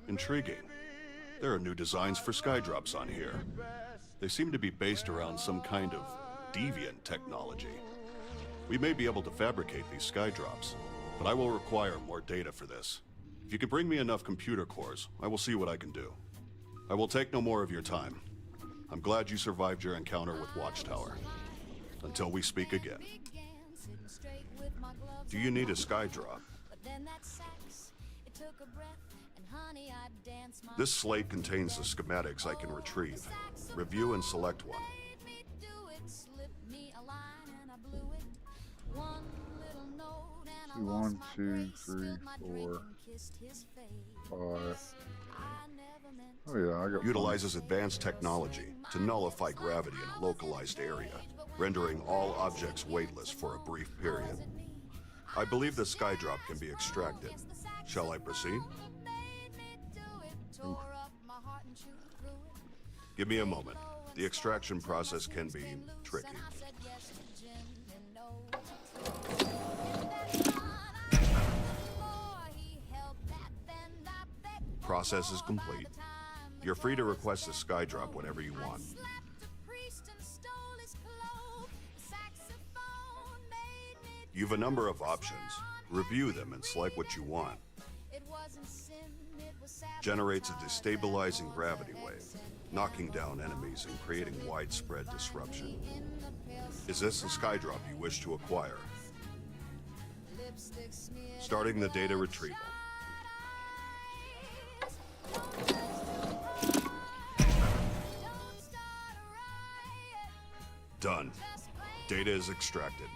Intriguing. There are new designs for skydrops on here. They seem to be based around some kind of deviant technology. We may be able to fabricate these skydrops, but I will require more data for this. If you can bring me enough computer cores, I will see what I can do. I will take no more of your time. I'm glad you survived your encounter with Watchtower. Until we speak again. Do you need a skydrop? This slate contains the schematics I can retrieve. Review and select one. 1, 2, 3, 4, 5. Oh yeah, I got. Utilizes advanced technology to nullify gravity in a localized area, rendering all objects weightless for a brief period. I believe the skydrop can be extracted. Shall I proceed? Oof. Give me a moment. The extraction process can be tricky. Process is complete. You're free to request a skydrop whenever you want. You've a number of options. Review them and select what you want. Generates a destabilizing gravity wave, knocking down enemies and creating widespread disruption. Is this a skydrop you wish to acquire? Starting the data retrieval. Done. Data is extracted.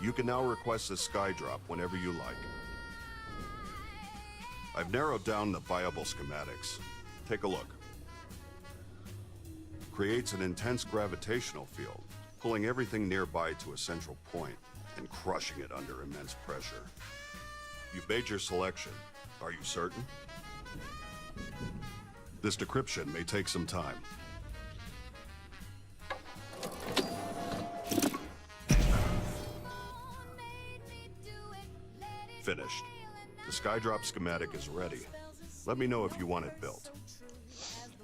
You can now request a skydrop whenever you like. I've narrowed down the viable schematics. Take a look. Creates an intense gravitational field, pulling everything nearby to a central point and crushing it under immense pressure. You've made your selection. Are you certain? This decryption may take some time. Finished. The Skydrop schematic is ready. Let me know if you want it built.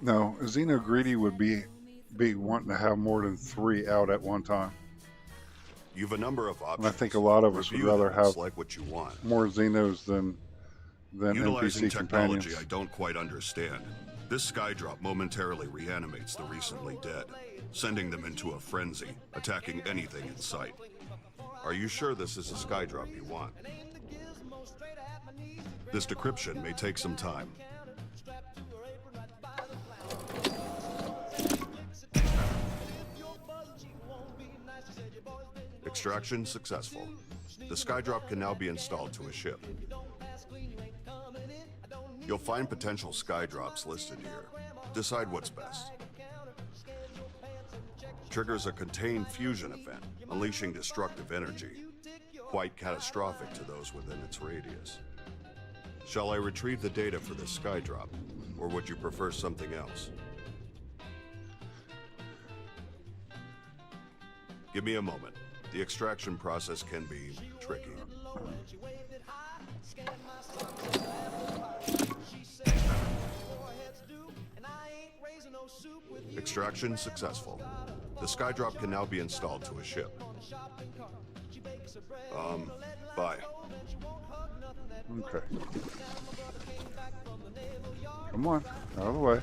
No, Xeno Greedy would be wanting to have more than 3 out at one time. You've a number of options. And I think a lot of us would Review rather them and have select what you want. more Xenos than Utilizing NPC technology companions. I don't quite understand. This Skydrop momentarily reanimates the recently dead, sending them into a frenzy, attacking anything in sight. Are you sure this is a Skydrop you want? This decryption may take some time. Extraction successful. The Skydrop can now be installed to a ship. You'll find potential Skydrops listed here. Decide what's best. Triggers a contained fusion event, unleashing destructive energy. Quite catastrophic to those within its radius. Shall I retrieve the data for this Skydrop, or would you prefer something else? Give me a moment. The extraction process can be tricky. Extraction successful. The Skydrop can now be installed to a ship. Bye. Okay. Come on, out of the way.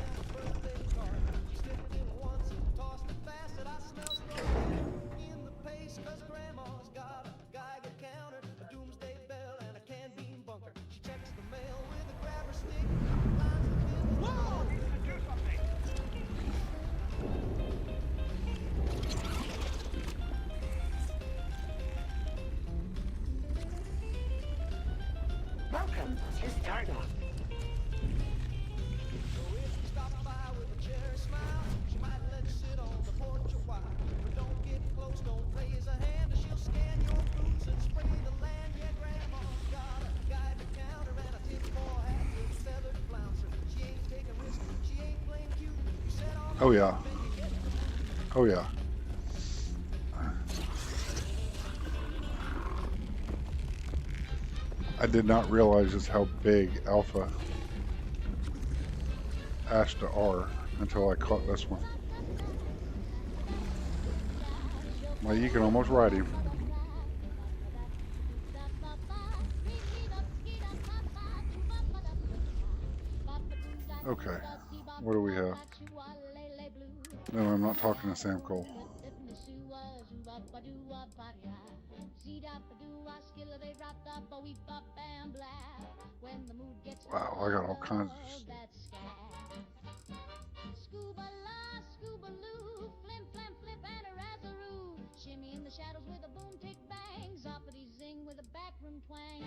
Welcome to Stardock. Oh yeah. Oh yeah. I did not realize just how big Alpha Ashta are until I caught this one. Well, you can almost ride him. Okay, what do we have? No, I'm not talking to Sam Cole. Wow, I got all kinds of... Shimmy in the shadows with a boom tick bang, zoppity zing with a backroom twang.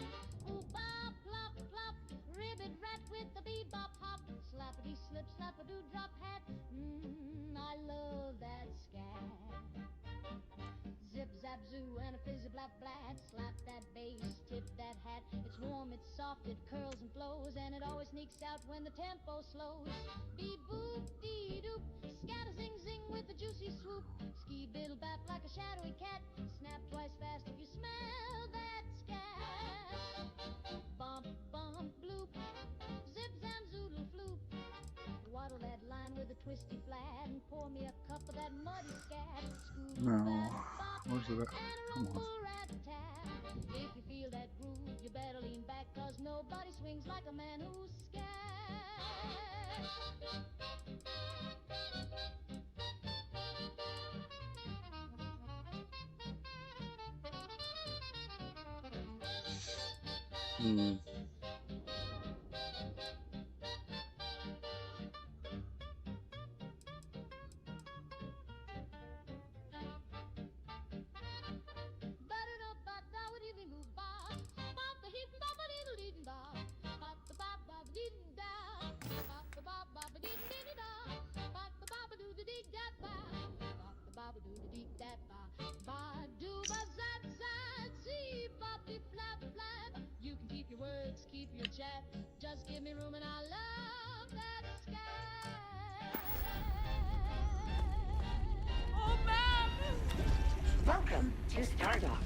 Ooh bop plop plop, ribbit rat with a bebop hop, slappity slip slap a doo drop hat. I love that scat. Zip zap zoo and a fizzy blap blat, slap that bass, tip that hat. It's warm, it's soft, it curls and flows, and it always sneaks out when the tempo slows. Be boop dee doop, scatter zing zing with a juicy swoop. Ski biddle bap like a shadowy cat, snap twice fast if you smell that scat. Bump bump bloop, zip zam zoodle floop. Waddle that line with a twisty flat and pour me a cup of that muddy scat. No, where's it at? Come on. If you feel that groove, you better lean back, cause nobody swings like a man who's scared. You can keep your words, keep your chat. Just give me room and I love that scat. Oh man! Welcome to Stardock.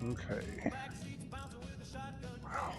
Okay. Wow.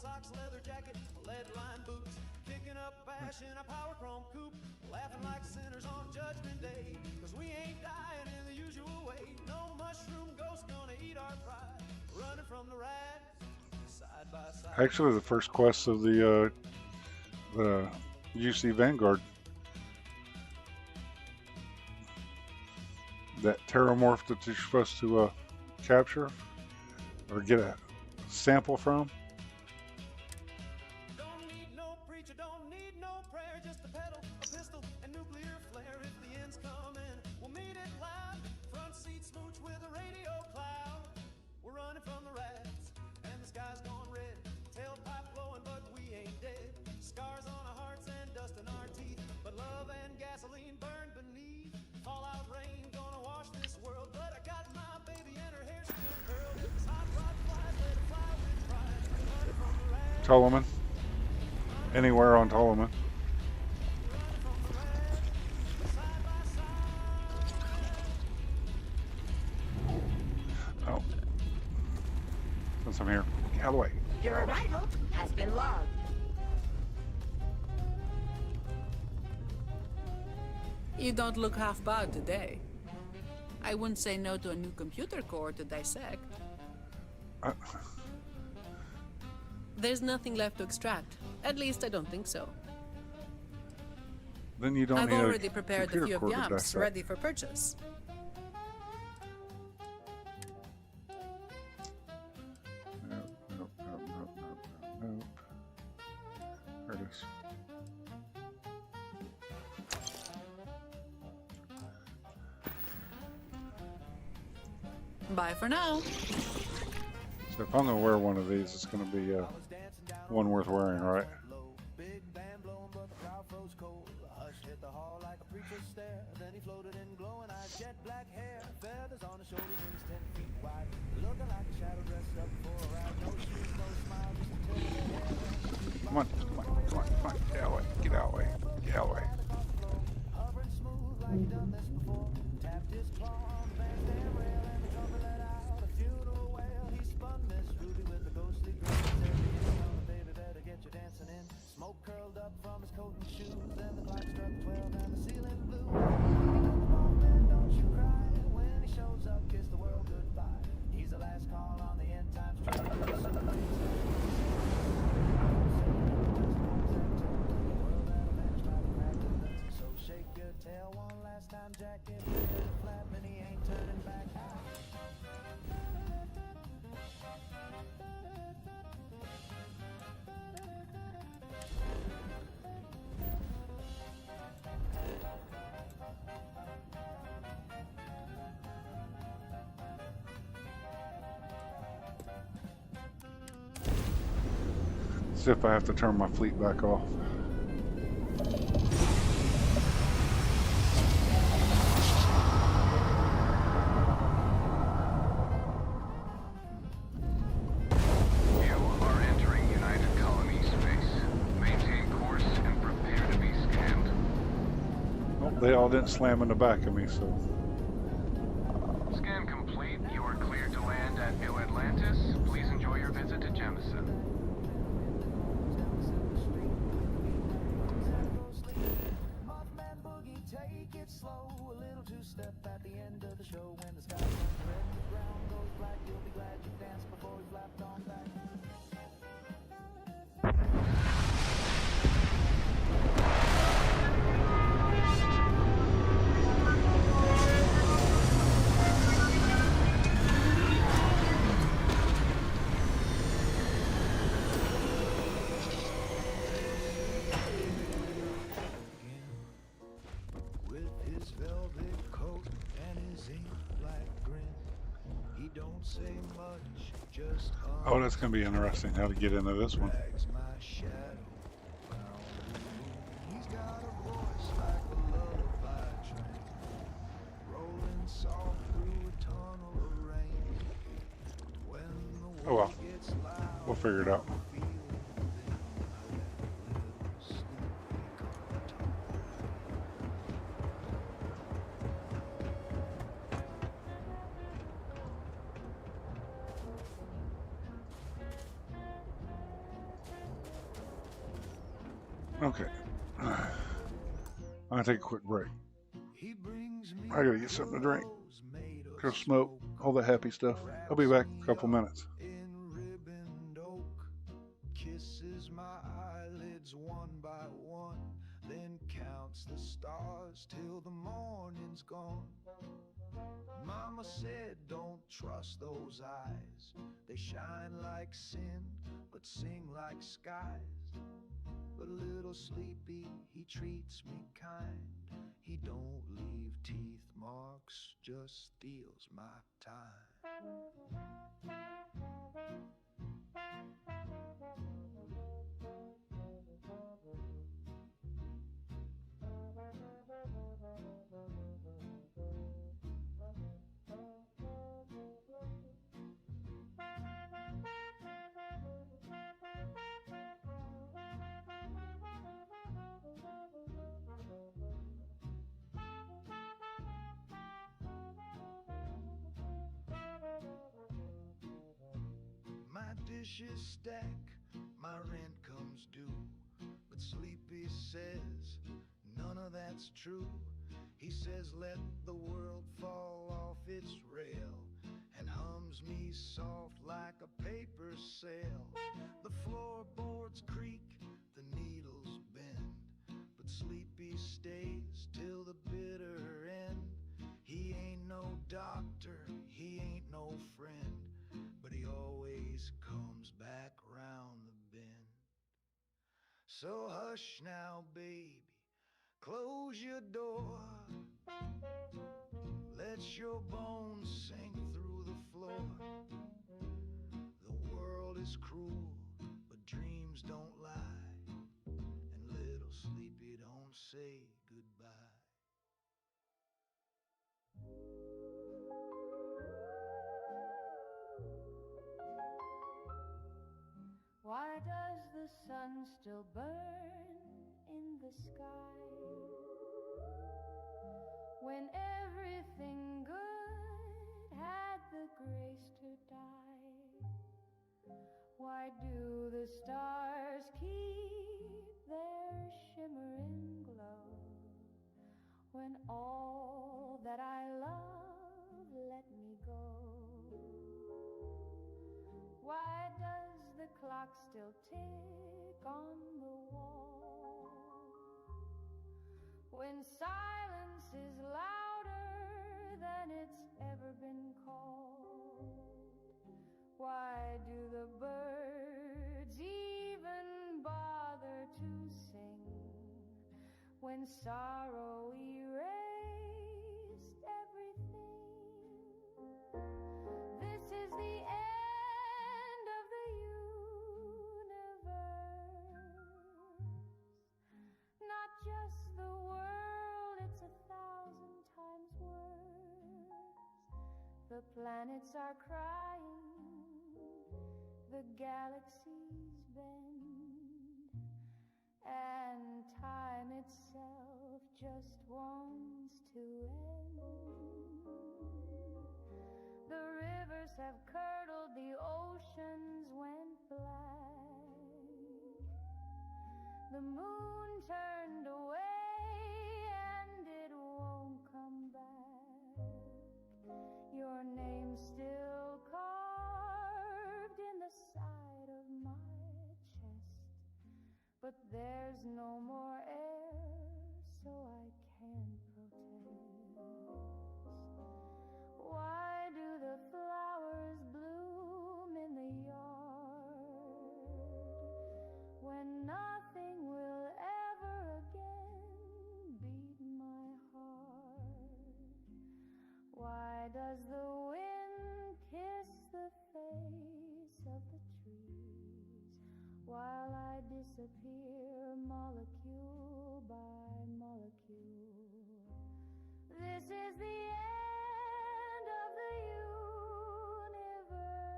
Socks, leather jacket, lead line boots, kicking up bash in a power chrome coupe, laughing like sinners on Judgment Day, cause we ain't dying in the usual way. No mushroom ghost gonna eat our pride, running from the rats, side by side. Actually, the first quest of the UC Vanguard. That terramorph that you're supposed to capture or get a sample from. Ptolemy. Anywhere on Ptolemy. Oh. Since I'm here. Get out of the way. Your arrival has been logged. You don't look half bad today. I wouldn't say no to a new computer core to dissect. There's nothing left to extract. At least I don't think so. Then you don't I've need already a prepared a computer few of core to yams dissect. ready for purchase. Nope. There it is. Bye for now. So if I'm gonna wear one of these, it's gonna be one worth wearing, right? Come on. Get out of the way. Get out of the way. Get out of the way. Smoke curled up from his coat and shoes, and the clock struck 12 and the ceiling blew. Don't you cry when he shows up, kiss the world goodbye. He's the last call on the end times train. So shake your tail one last time, Jack. If you're flap and he ain't turning back. See if I have to turn my fleet back off. They all didn't slam in the back of me, so. Scan complete. You are cleared to land at New Atlantis. Please enjoy your visit to Jemison. Mothman boogie, take it slow. A little two-step at the end of the show. When the sky turns red, the ground goes black. You'll be glad you danced before you flapped on back. Oh, that's going to be interesting how to get into this one. Oh well. We'll figure it out. Okay. I'm gonna take a quick break. I gotta get something to drink. Go smoke, all that happy stuff. I'll be back in a couple minutes. Kisses my eyelids one by one, then counts the stars till the morning's gone. Mama said don't trust those eyes, they shine like sin but sing like skies. But little Sleepy, he treats me kind, he don't leave teeth marks, just steals my time. My dishes stack, my rent comes due, but Sleepy says none of that's true. He says let the world fall off its rail, and hums me soft like a paper sail. The floorboards creak, the needles bend, but Sleepy stays till the bitter end. He ain't no doctor, he ain't no friend, but he always comes back round the bend. So hush now, baby, close your door. Let your bones sink through the floor. The world is cruel, but dreams don't lie, and little Sleepy don't say goodbye. Why does the sun still burn in the sky when everything good had the grace to die? Why do the stars keep their shimmering glow when all that I love let me go? Why does the clock still tick on the wall when silence is louder than it's ever been called? Why do the birds even bother to sing when sorrow erased everything? This is the end of the universe, not just the world, it's 1,000 times worse. The planets are crying, the galaxies bend, and time itself just wants to end. The rivers have curdled, the oceans went black, the moon turned away and it won't come back. Your name's still carved in the side of my chest, but there's no more air, so I can't protest. Why do the flowers bloom in the yard when nothing will ever again beat my heart? Why does the wind kiss the face of the trees while I disappear molecule by molecule? This is the end of the universe,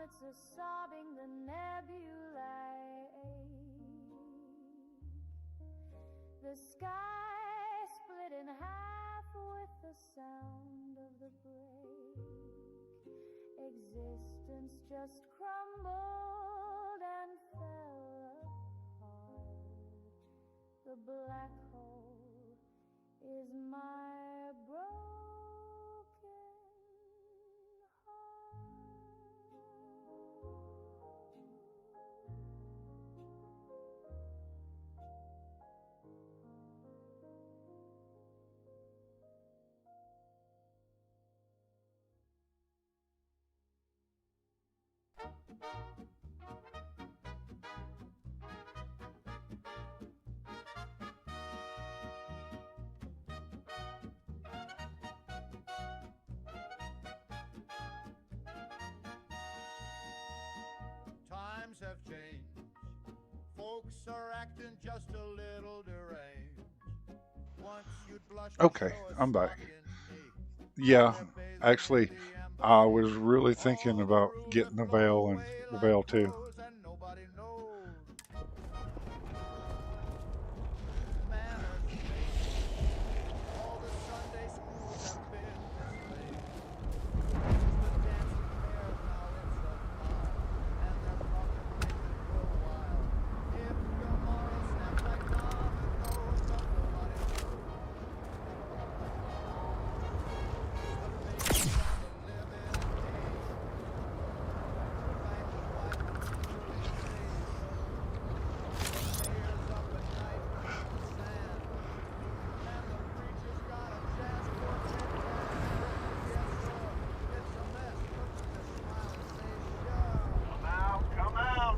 comets are sobbing the nebulae. The sky split in half with the sound of the break. Existence just crumbled and fell apart. The black hole is my broken Times have changed. Folks are acting just a little deranged. Once you'd blush to Okay, show a I'm back. spark in Yeah, actually, I was really thinking about getting the Veil and the Veil 2. and nobody knows. All the Sunday schools have been mislaid. The dancing bears now it's a fire, and they're talking make it go wild. If your morals snap like dominoes, but nobody knows. The faces on the living and Come out!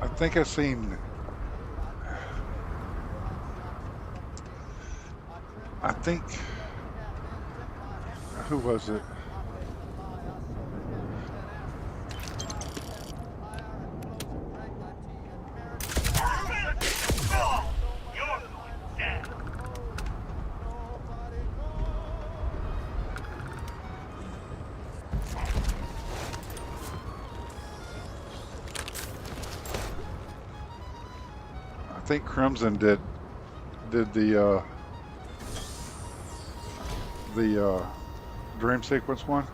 I think I've seen. I think. Who was it? I think Crimson did the dream sequence one.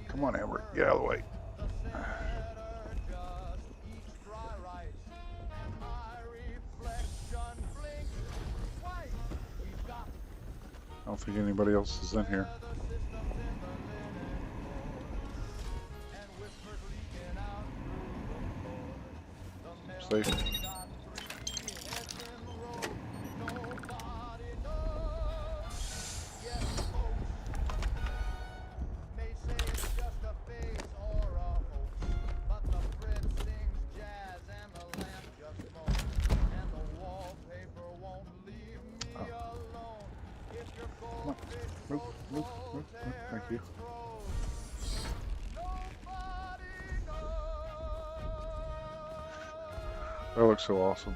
Come on, Edward, get out of the way. I don't think anybody else is in here. Safe. Move. Thank you. That looks so awesome.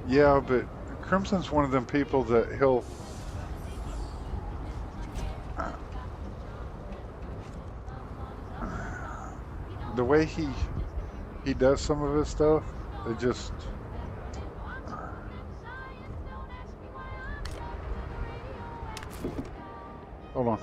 Yeah, but Crimson's one of them people that he'll the way he does some of his stuff, it just hold on.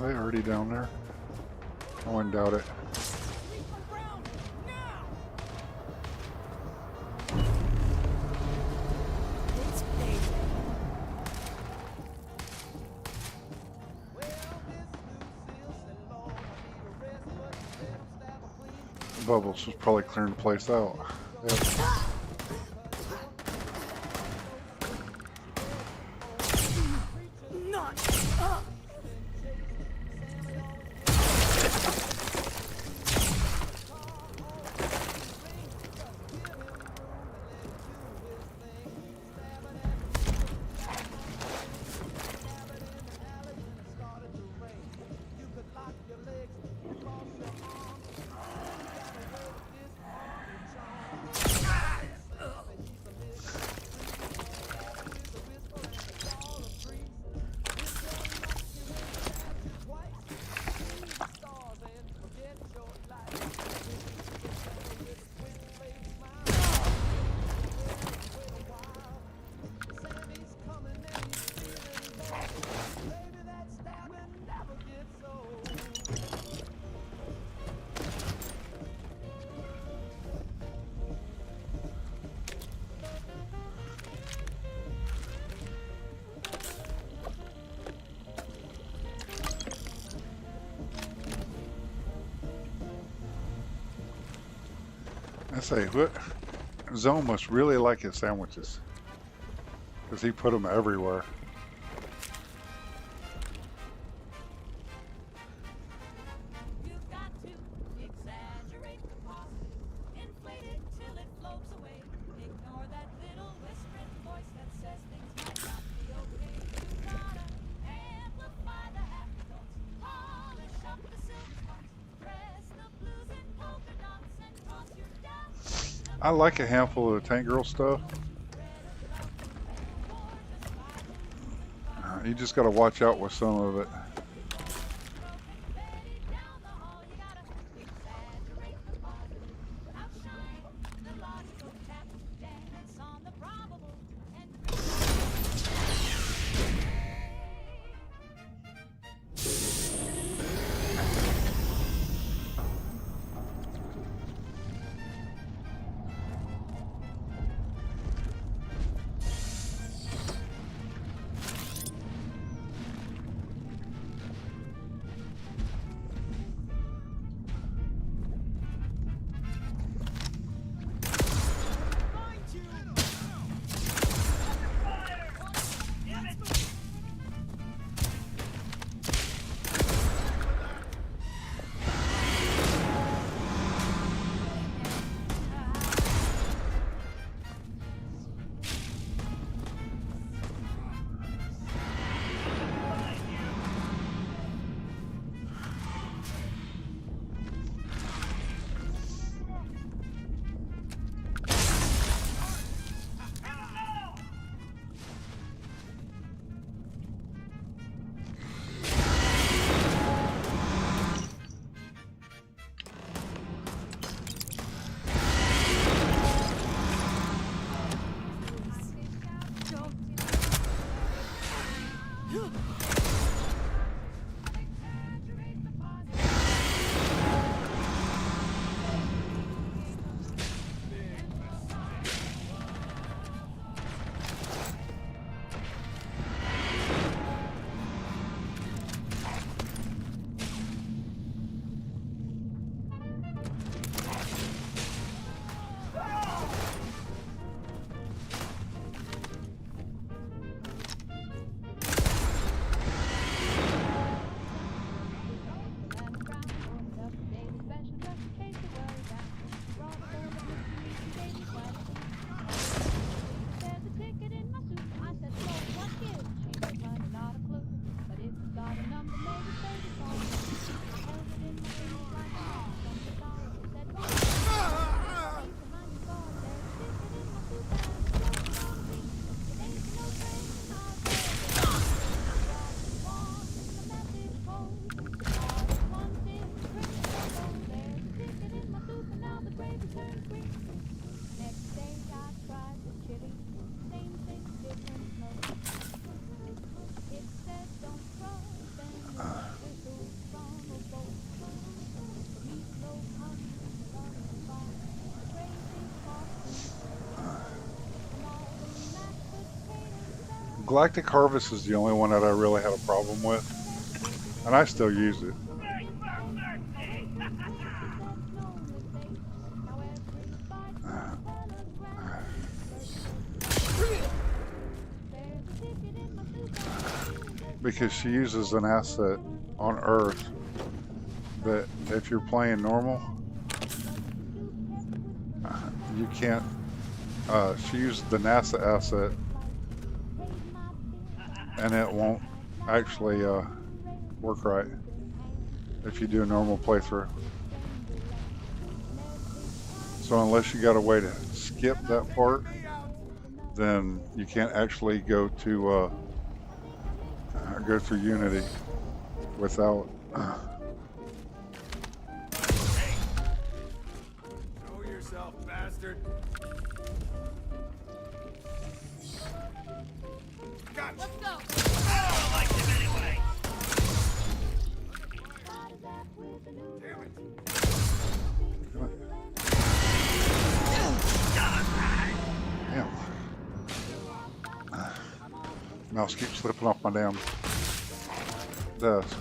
Are they already down there? I wouldn't doubt it. Bubbles was probably clearing the place out. Yep. I say, what? Zone must really like his sandwiches, because he put them everywhere. I like a handful of the Tank Girl stuff. You just got to watch out with some of it. Galactic Harvest is the only one that I really had a problem with, and I still use it. Because she uses an asset on Earth that if you're playing normal, you can't, she uses the NASA asset and it won't actually work right if you do a normal playthrough. So unless you got a way to skip that part, then you can't actually go to go through Unity without Know yourself, bastard. Gotcha. Let's go. I don't like him anyway. Damn it. Damn. Mouse keeps slipping off my damn desk.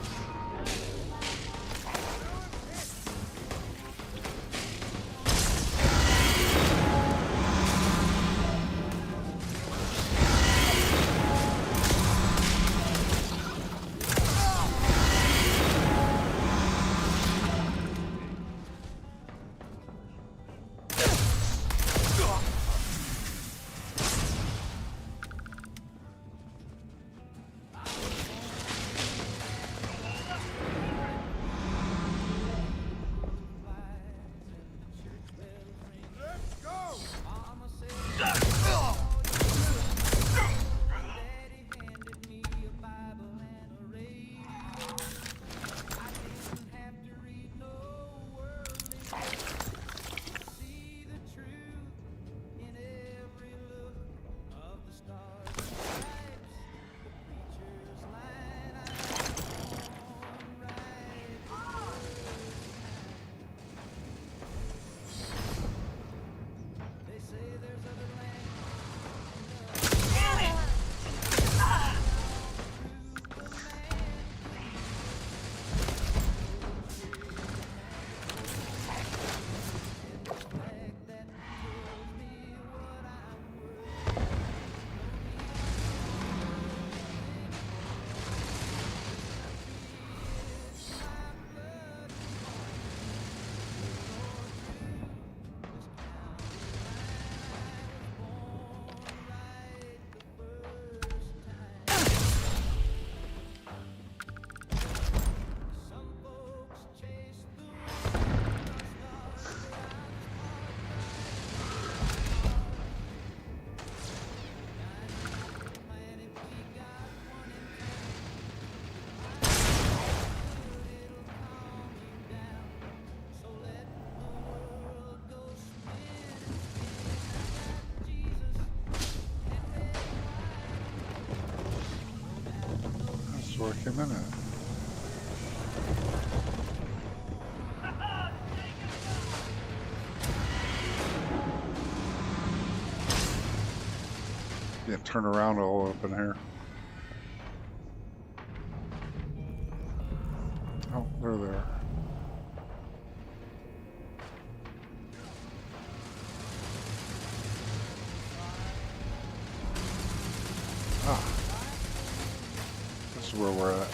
For a minute. Can't turn around all up in here. Oh, they're there. Ah. This is where we're at.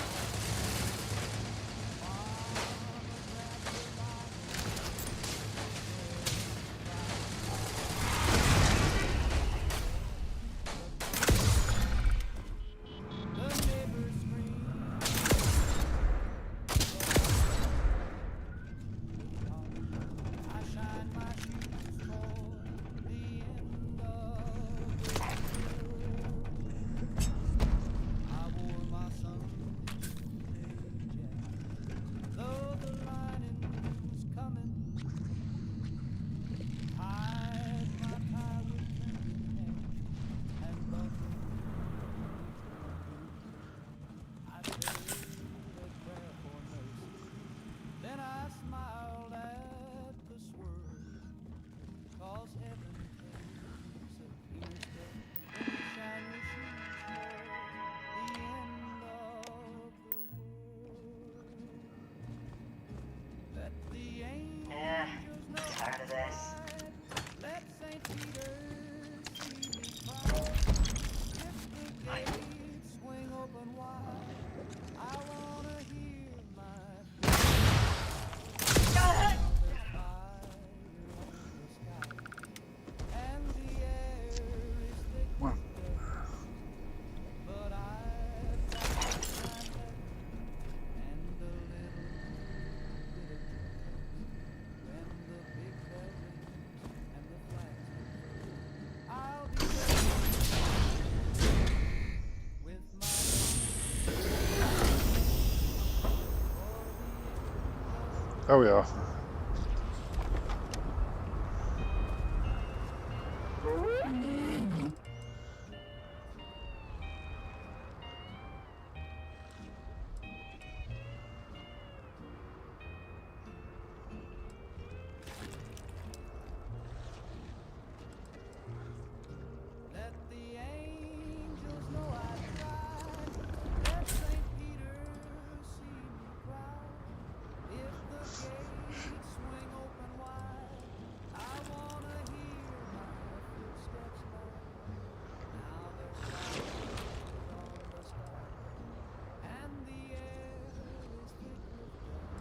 Oh yeah. Let the angels know I tried. Let St. Peter see me cry. If the gates swing open wide, I wanna hear my footsteps loud. Now there's flowers on the sky, and the air is thick with dust.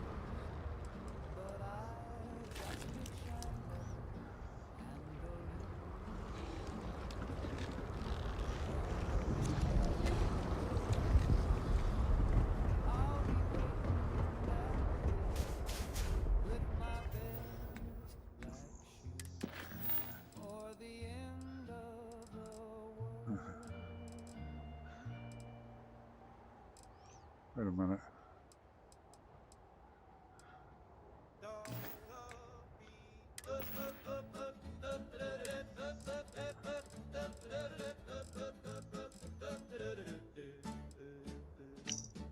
But I've got to shine better and believe. With my best black shoe, or the end of the world. Wait a minute.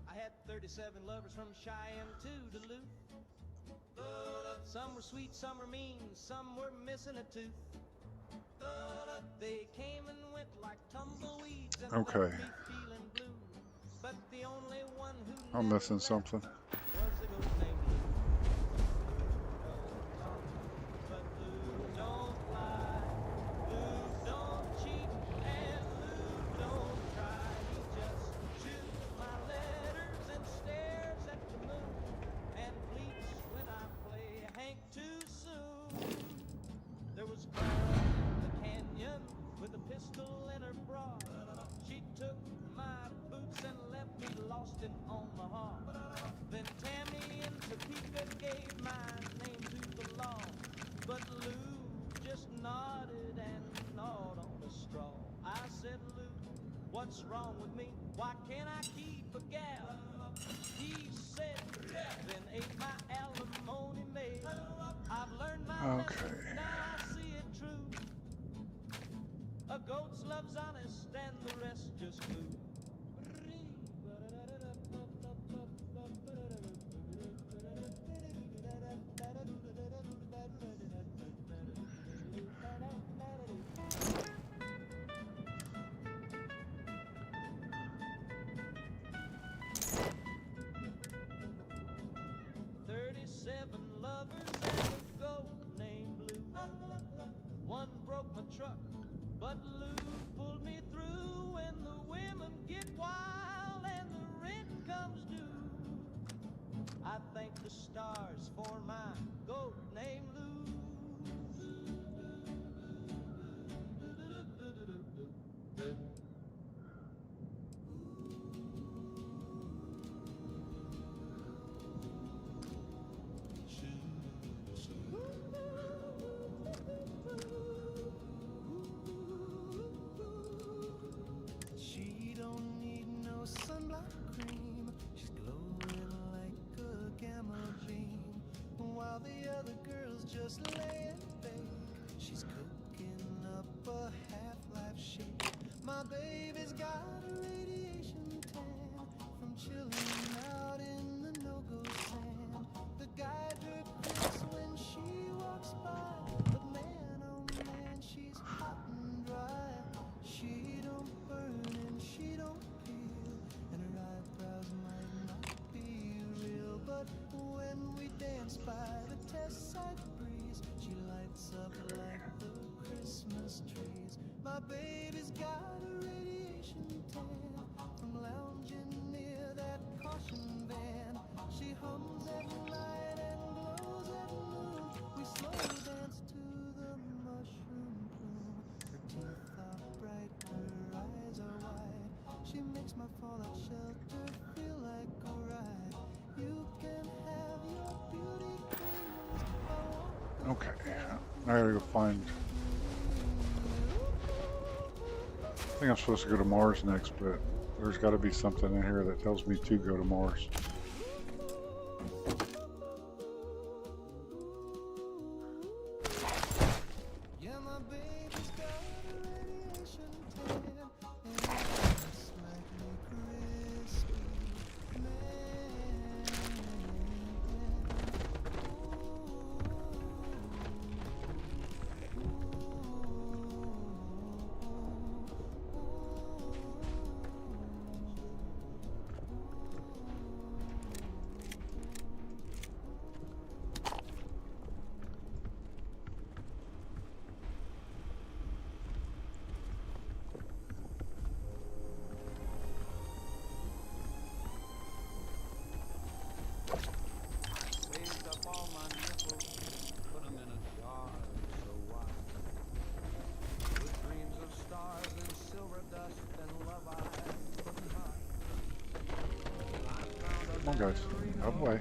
I had 37 lovers from Cheyenne to Duluth. Some were sweet, some were mean, some were missing a tooth. They came and went like tumbleweeds and Okay. left me feeling blue. But the only one who I'm missing something. was the ghost named Lou. But Lou don't lie, Lou don't cheat, and Lou don't cry. He just chews my letters and stares at the moon, and bleats when I play Hank too soon. There was a girl in the canyon with a pistol in her bra. She took my boots and left me lost in Omaha. Then Tammy and Topeka gave my name to the law. But Lou just nodded and gnawed on the straw. I said, Lou, what's wrong with me? Why can't I keep a gal? He said, then ate my alimony maid. I've learned my lesson, now I see it true. A goat's love's honest and the rest just glue. Lovers and a goat named Blue. One broke my truck, but Lou pulled me through. When the women get wild and the rent comes due, I thank the stars for my goat named Lou. She don't need no sunblock cream. She's glowing like a gamma beam. While the other girls just lay and bake, she's cooking up a half-life shake. My baby's got a radiation tan from chilling out in the no-go sand. The guy drips when she walks by, but man, oh man, she's hot and dry. She don't burn and she don't peel, and her eyebrows might not be real, but when we dance by the test site breeze, she lights up like the Christmas trees. My baby's got a radiation tan from lounging near that caution van. She hums at night and glows at noon. We slow dance to the mushroom plume. Her teeth are bright, her eyes are wide. She makes my fallout shelter feel like a ride. You can have your beauty queens. Okay. I gotta go find. I think I'm supposed to go to Mars next, but there's got to be something in here that tells me to go to Mars. Come on, guys. Out of the way.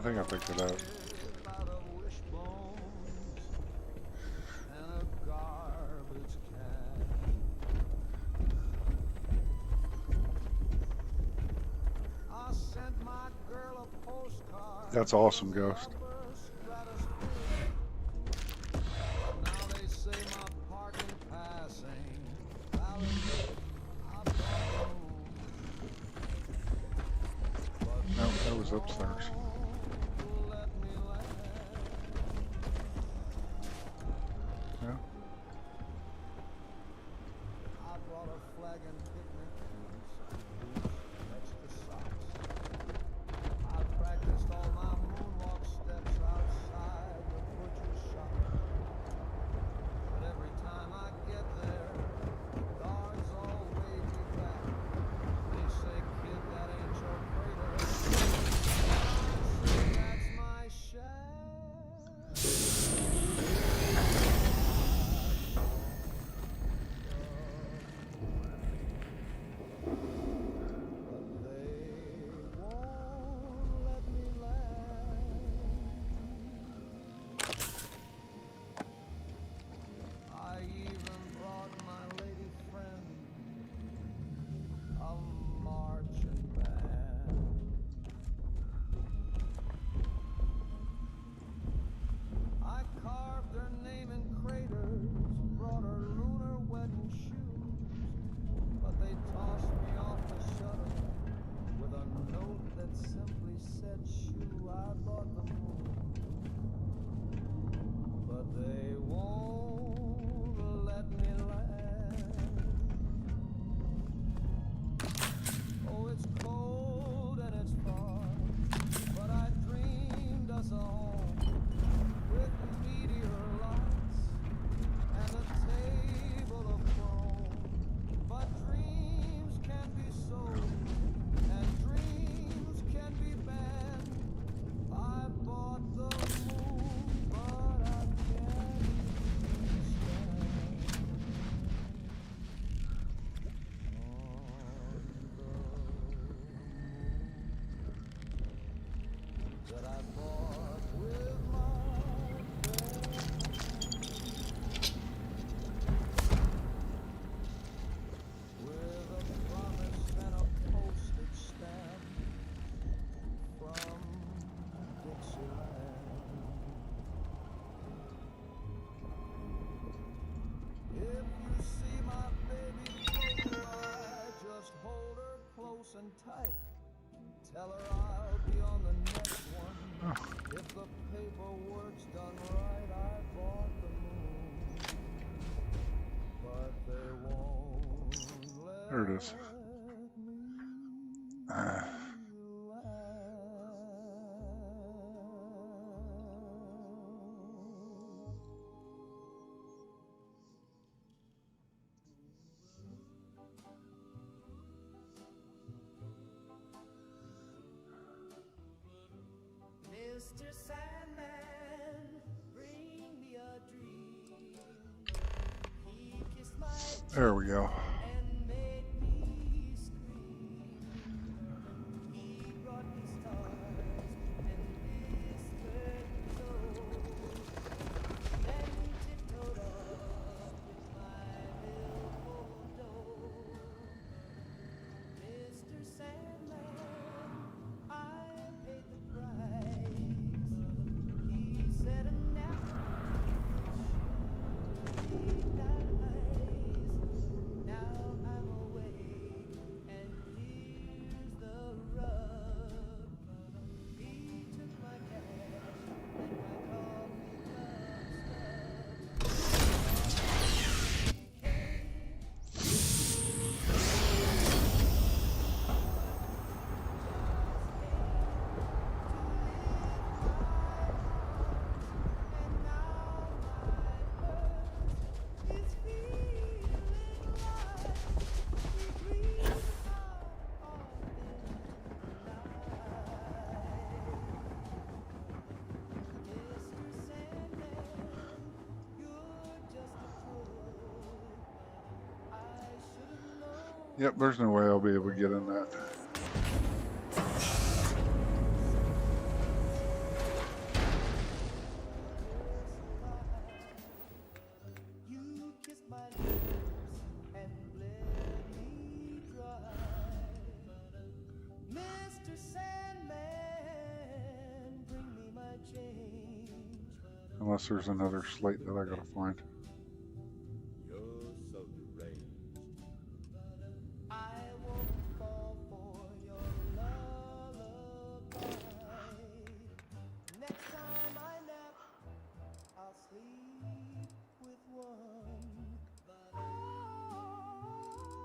I think I picked it up. That's awesome, Ghost. No, that was upstairs. Yeah. Tight. Tell her I'll be on the next one. If the paperwork's done right, I bought the moon. But they won't let There it is. Mr. Sandman, bring me a dream. He kissed my There we go. and made me scream. He brought me stars and whispered close. Then tiptoed off with my billfold door. Mr. Sandman, I paid the price. He said now Yep, there's no way I'll be able to get in that. Unless there's another slate that I gotta find.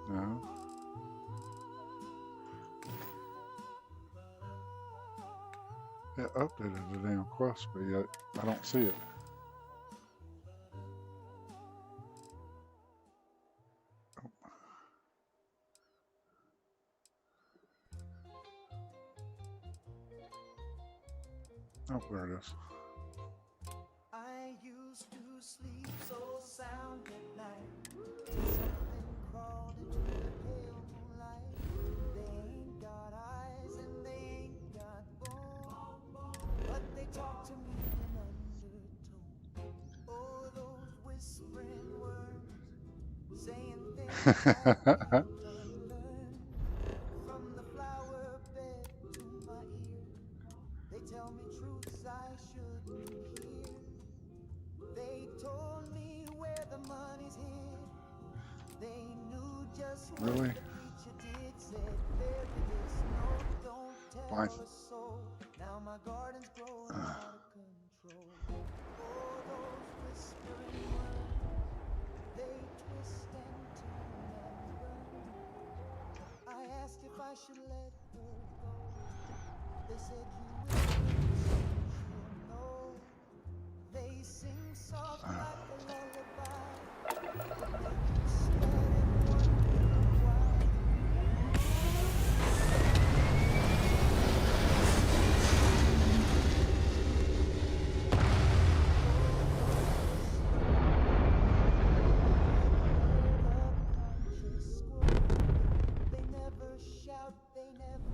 No. It updated the damn quest, but yet I don't see it. Oh, there it is. I used to sleep so sound at night. Something crawled into the pale moonlight. They ain't got eyes and they ain't got bones, but they talk to me in undertone. Oh, those whispering words, saying things I can't unlearn. From the flower bed to my ear, they tell me truths I shouldn't hear. They told me where the money's hid. They knew just what Really? the preacher did. Said bury this note, don't tell Fine. a soul. Now my garden's growing out of control. Oh, those whispering words, they twist and turn and burn. I asked if I should let her go. They said you will, she'll know. They sing soft like a lullaby, but make you sweat and wonder why. Conscious squirrel. They never shout, they never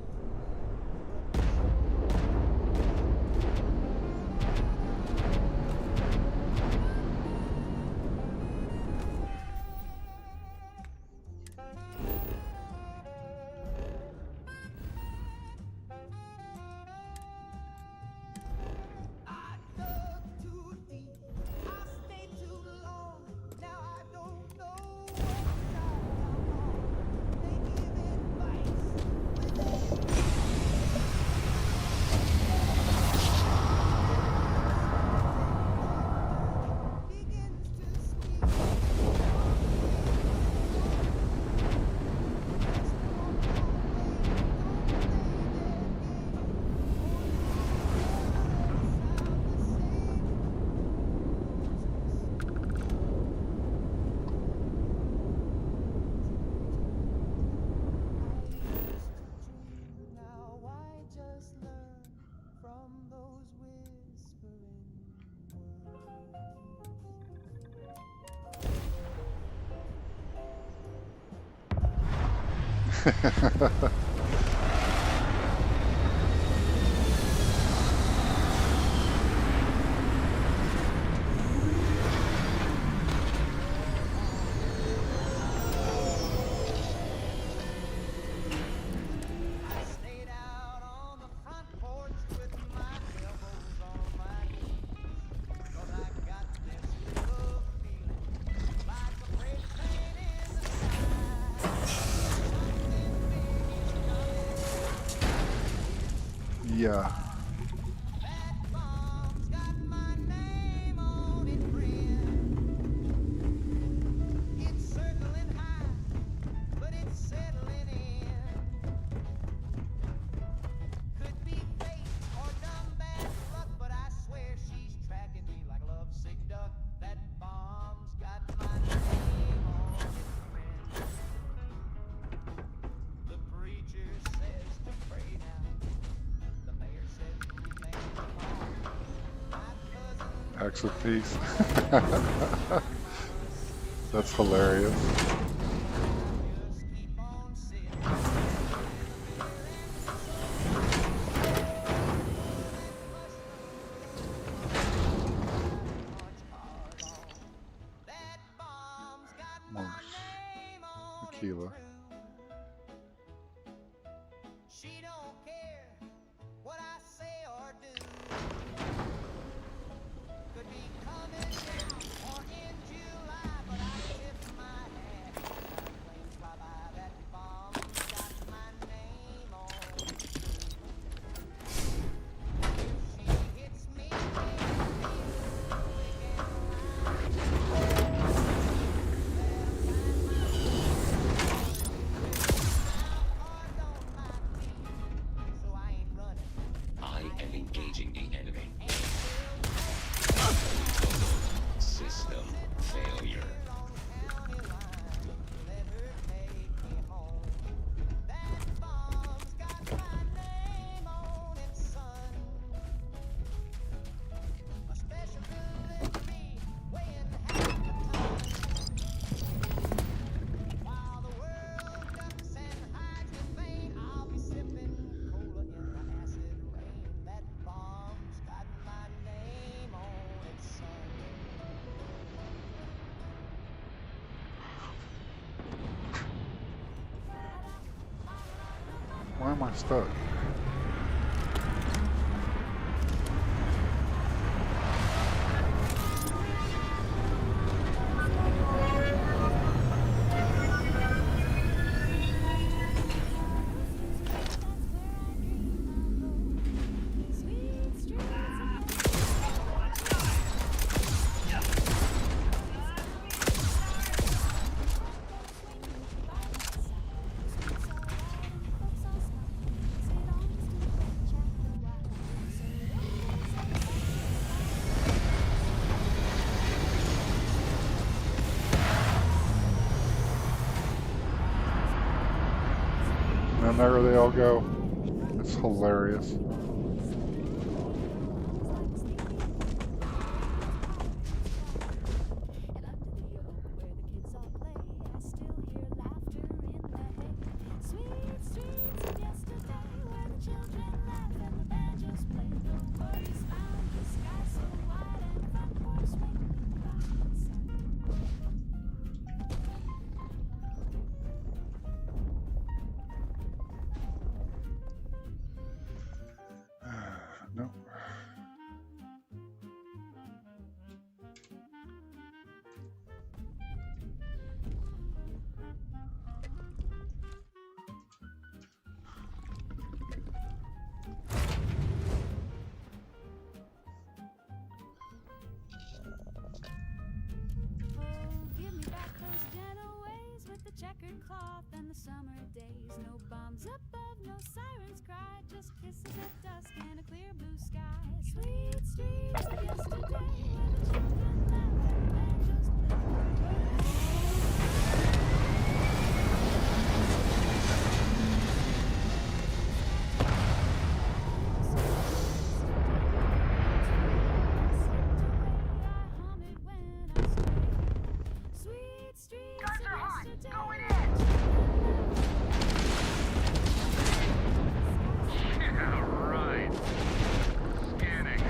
yell, but Yeah. Acts of peace. That's hilarious. tequila. She don't care what I say or do. Could be coming down or in July, but I tip my hat. Planes fly by, that bomb's got my name on it. If she hits me, I am engaging the enemy. System failure. Why am I stuck? And there they all go. It's hilarious. No. Give me back those gentle ways with the checkered cloth and the summer days. No bombs above, no sirens cry, just kisses at dusk and a clear blue sky. Sweet streets of yesterday where the children laugh and the banjos play. Sweet streets of yesterday. Going in. Yeah, right. Scanning.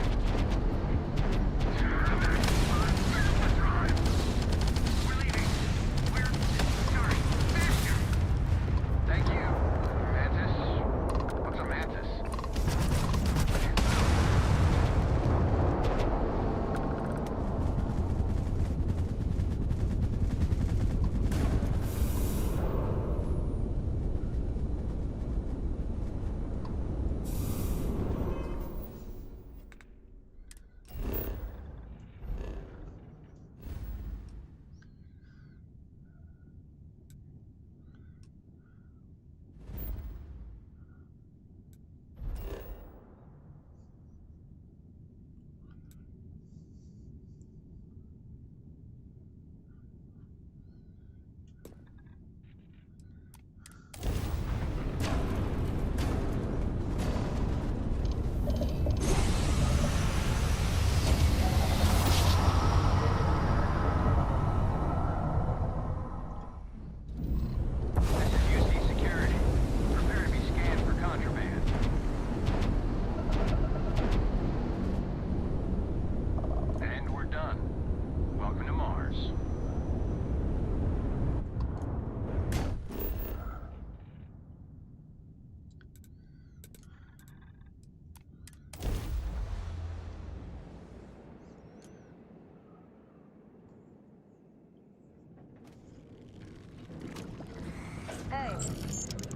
Hey,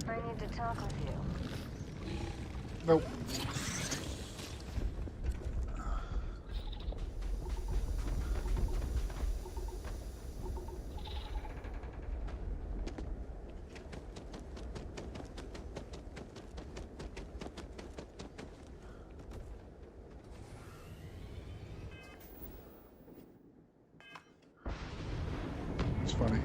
I need to talk with you. Nope. It's funny.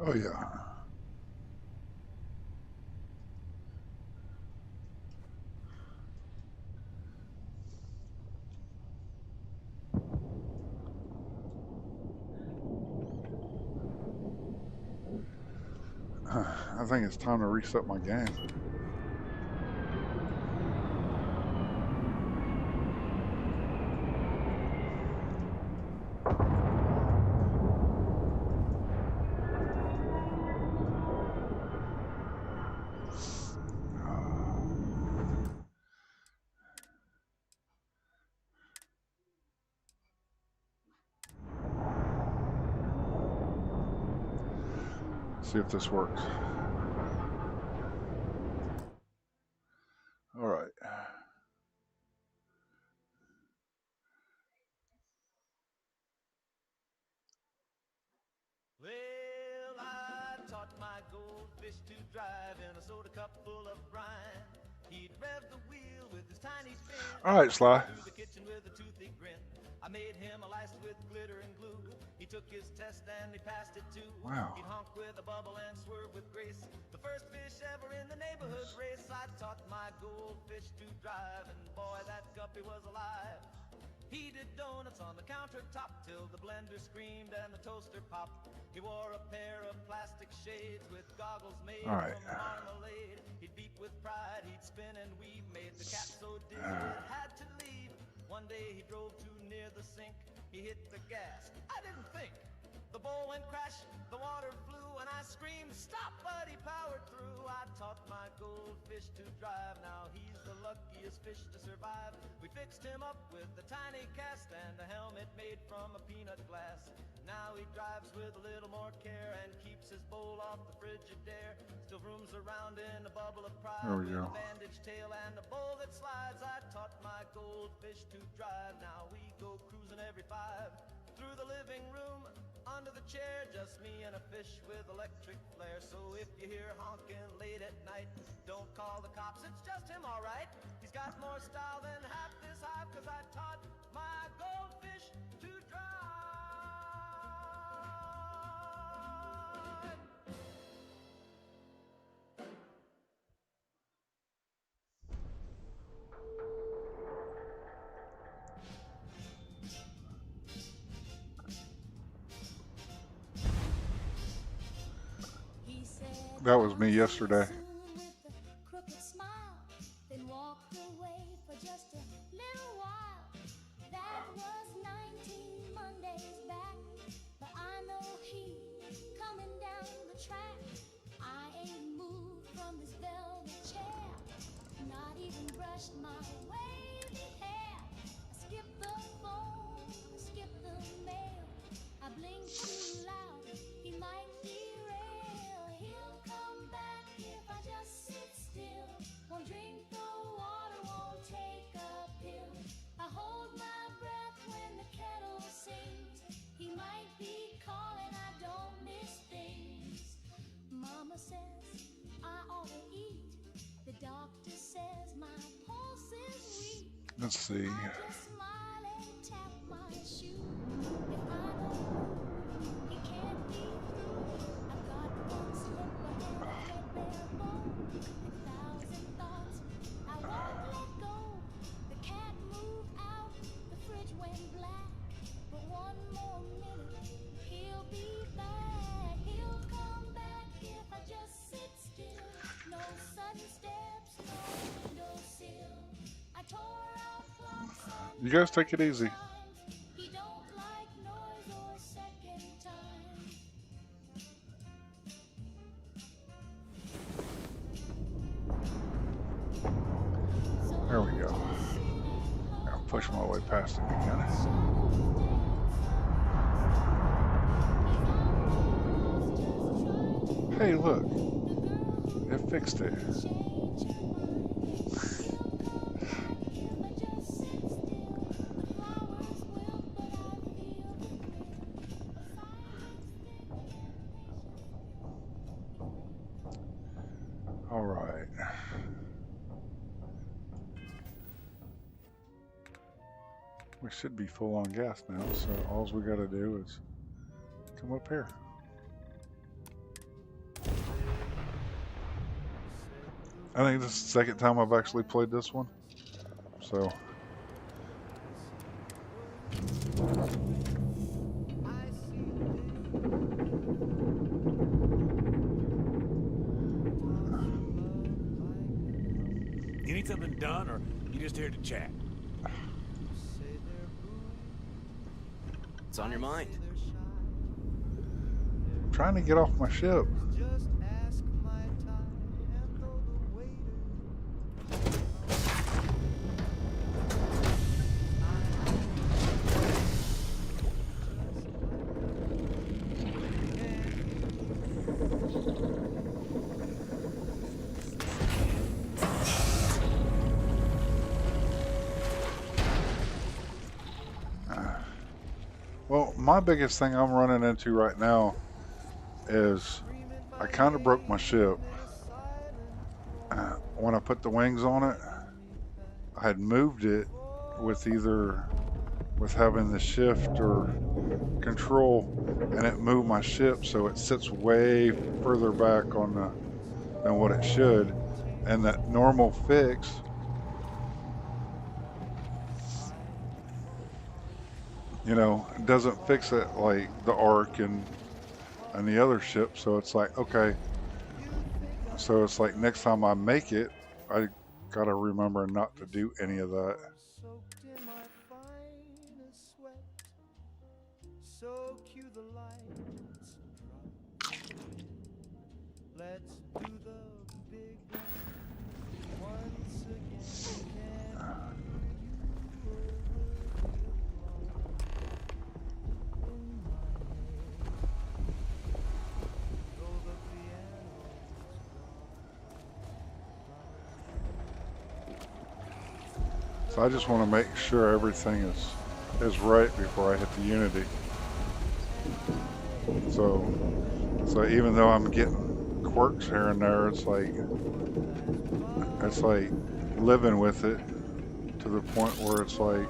Oh yeah. I think it's time to reset my game. See if this works. All right. Well, I taught my goldfish to drive in a soda cup full of brine. He'd rev the wheel with his tiny fin. All right, Sly. Through the kitchen with a toothy grin. I made him a license with glitter and glue. He took his test and he passed it too. Wow. He'd honk with a bubble and swerve with grace. The first fish ever in the neighborhood race. I taught my goldfish to drive, and boy, that guppy was alive. He did donuts on the countertop till the blender screamed and the toaster popped. He wore a pair of plastic shades with goggles made All right. from marmalade. He'd beep with pride, he'd spin and weave, made the cat so dizzy it had to leave. One day he drove too near the sink, he hit the gas. I didn't think. The bowl went crash, the water flew, and I screamed, stop, but he powered through. I taught my goldfish to drive, now he's the luckiest fish to survive. We fixed him up with a tiny cast and a helmet made from a peanut glass. Now he drives with a little more care and keeps his bowl off the Frigidaire. Still rooms around in a bubble of pride There we with go. a bandage tail and a bowl that slides. I taught my goldfish to drive, now we go cruising every 5. Through the living room, under the chair, just me and a fish with electric flare. So if you hear honking late at night, don't call the cops, it's just him, all right. He's got more style than half this hive, 'cause I taught my goldfish to drive. That was me yesterday. Crooked smile, then walked away for just a little while. That was 19 Mondays back, but I know he's coming down the track. I ain't moved from this velvet chair, not even brushed my wavy hair. I skipped the phone, skipped the mail. I blinked too loud, he might derail. He'll come back if I just sit still. Won't drink the water, won't take a pill. I hold my breath when the kettle sings. He might be calling, I don't miss things. Mama says I ought to eat. The doctor says my pulse is weak. Let's see. I just smile and tap my shoe. If I don't move, he can't be through. I've got one slipper and a threadbare bone. 1,000 thoughts I won't let go. The cat moved out, the fridge went black. But one more minute, he'll be back. You guys take it easy. There we go. I'll push my way past him again. Hey, look. It fixed it. All right. We should be full on gas now, so all we got to do is come up here. I think this is the second time I've actually played this one, so. You need something done, or you just here to chat? What's on your mind? I'm trying to get off my ship. Well, my biggest thing I'm running into right now is I kind of broke my ship. When I put the wings on it, I had moved it with having the shift or control, and it moved my ship so it sits way further back than what it should. And that normal fix, you know, it doesn't fix it like the Ark and the other ship. So it's like, okay, so it's like next time I make it, I gotta remember not to do any of that. So I just want to make sure everything is right before I hit the Unity. So even though I'm getting quirks here and there, it's like living with it to the point where it's like,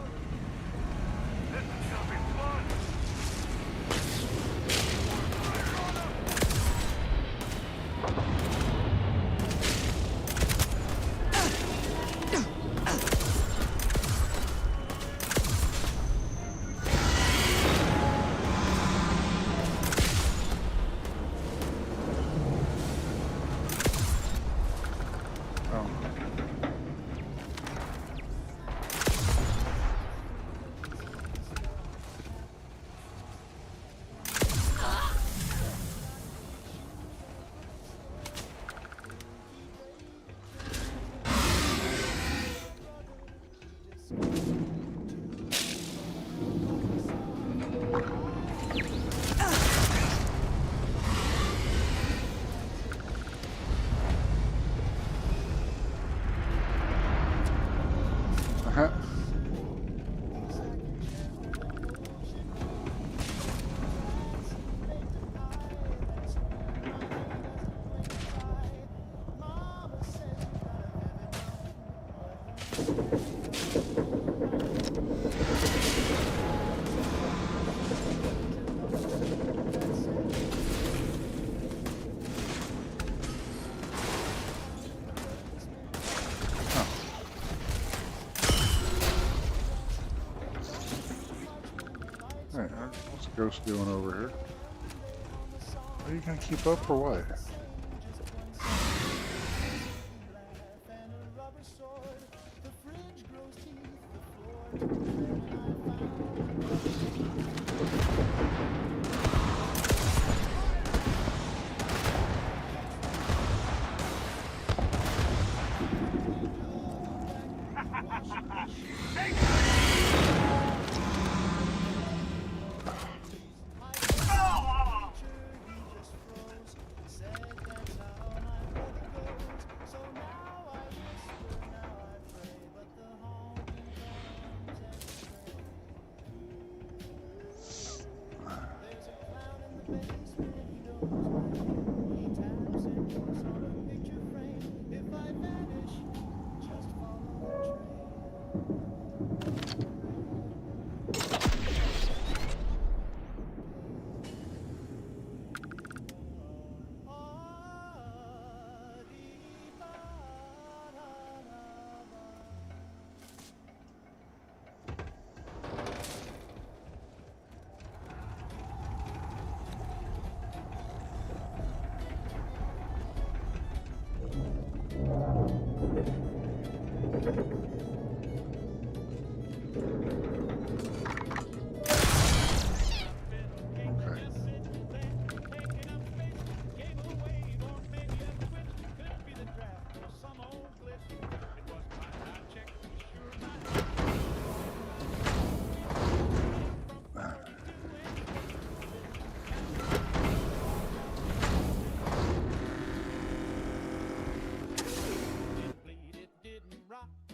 what's Ghost doing over here? Are you gonna keep up or what?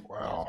Wow.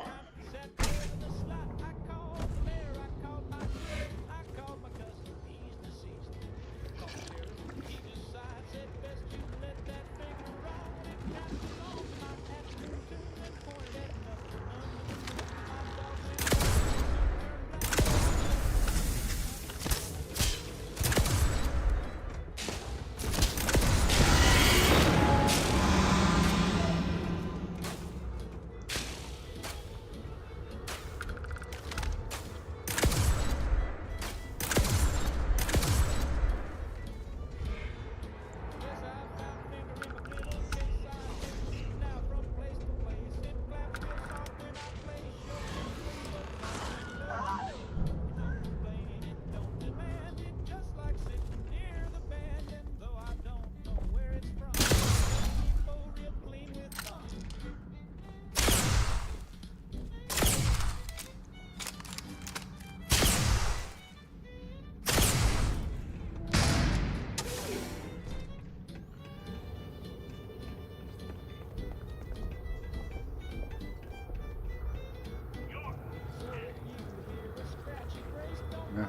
Yeah.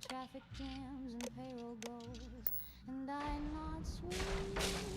Traffic jams and payroll goals, and I nod sweetly.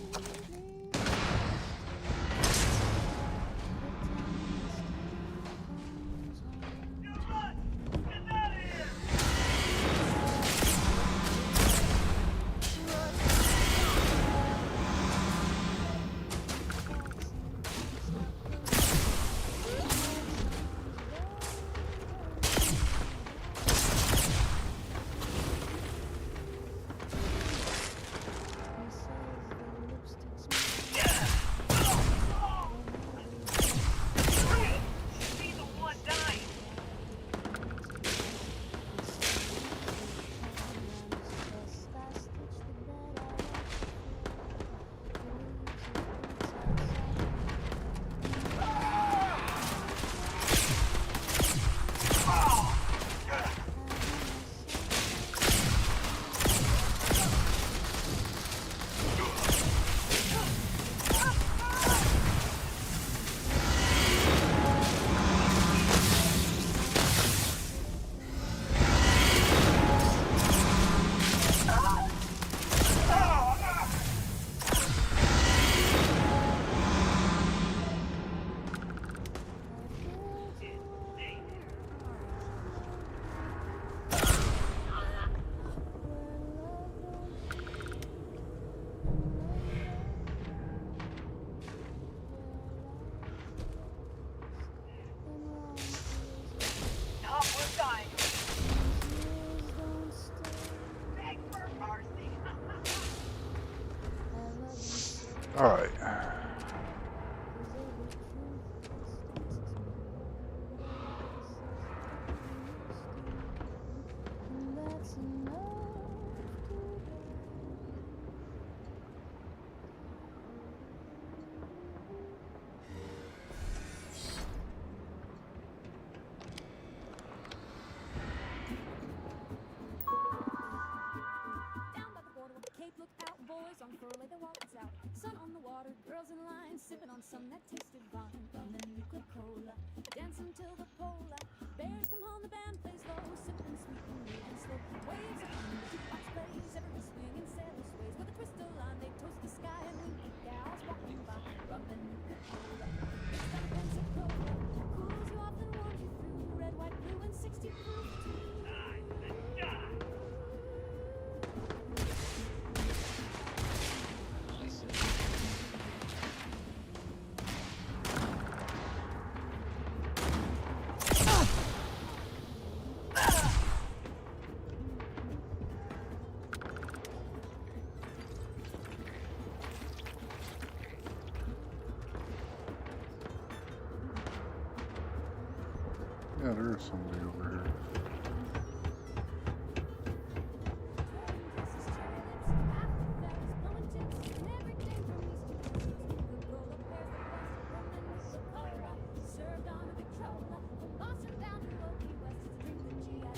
sipping on some that tasted divine from the liquid cola. Dancing till the polar bears come home, the band plays low, sipping sweet and moving slow. Waves of fun, the jukebox plays, every swinging sailor sways. With a twist of line, they toast the sky and wink at gals walking by from the liquid cola. It's got a pencil cola, cools you off and warms you through. Red, white, blue, and 60 proof too. Yeah, there is somebody over here. Served on a Victrola, from Boston down to Okie West to drink the GI.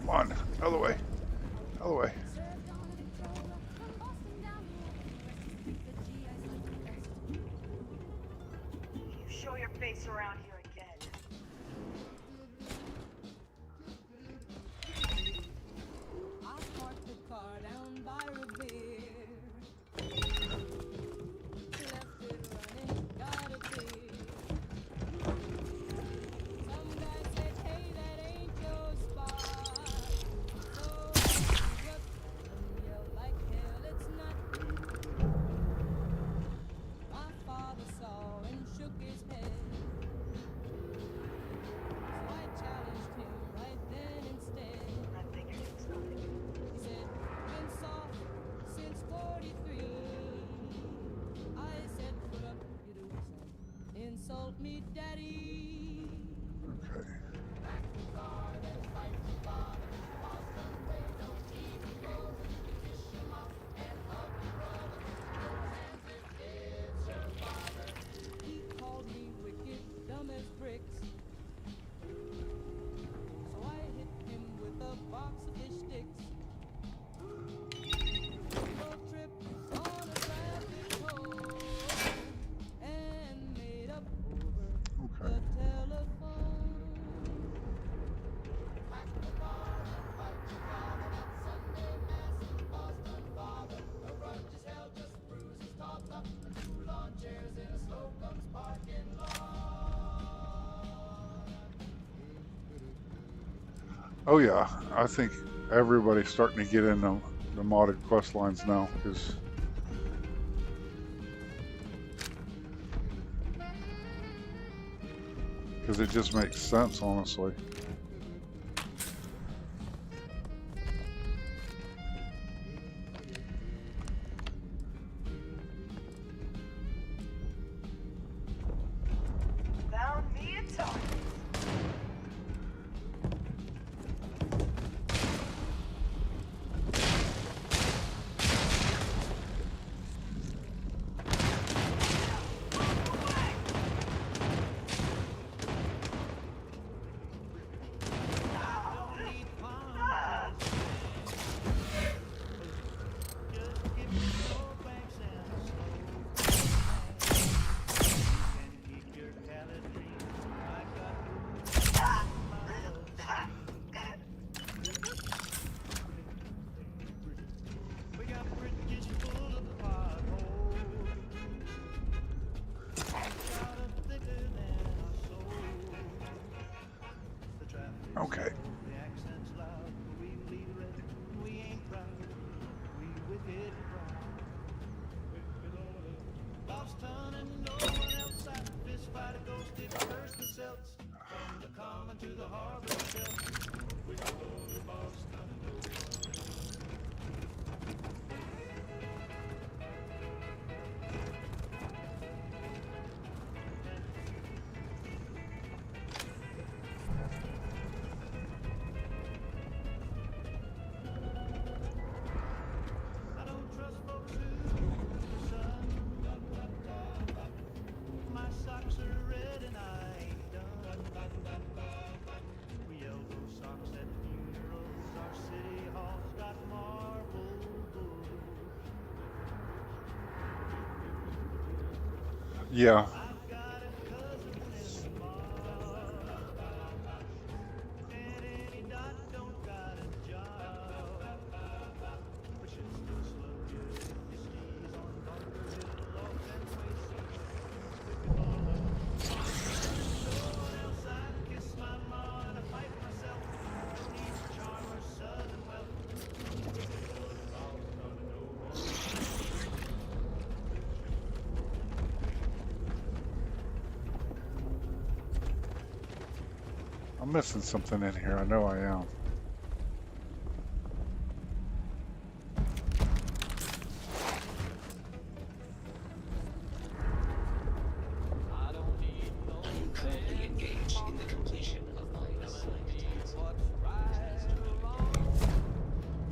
Come on, other way. Other way. You show your face around here again. I parked the car down by Revere. Left it running, got a beer. Some guy said, hey, that ain't your spot. So what? Yell like hell, it's not. My father saw and shook his head. So I challenged him right then instead. I figured it was coming. He said, been soft since 43. I said, put up your dues and insult me, daddy. Okay. He called me wicked, dumb as bricks. So I hit him with a box of fish sticks. Road trip on a traffic pole and made up over Okay. the telephone. Oh yeah, I think everybody's starting to get into the modded quest lines now because it just makes sense, honestly. Found me a target. Okay. coming to the harbor still. We go to Boston. I don't trust folks who sun. My socks are red and I ain't done. We elbow socks at funerals. Our city hall's got marble doors. Yeah. I've got a cousin in Mars, and any dot don't got a job. But she'll still slug you if you skis on Bunker Hill off them way no one else I'd kiss my ma and I fight myself. Don't need charm or southern wealth. I'm missing something in here. I know I am. I am currently engaged in the completion of my assigned task.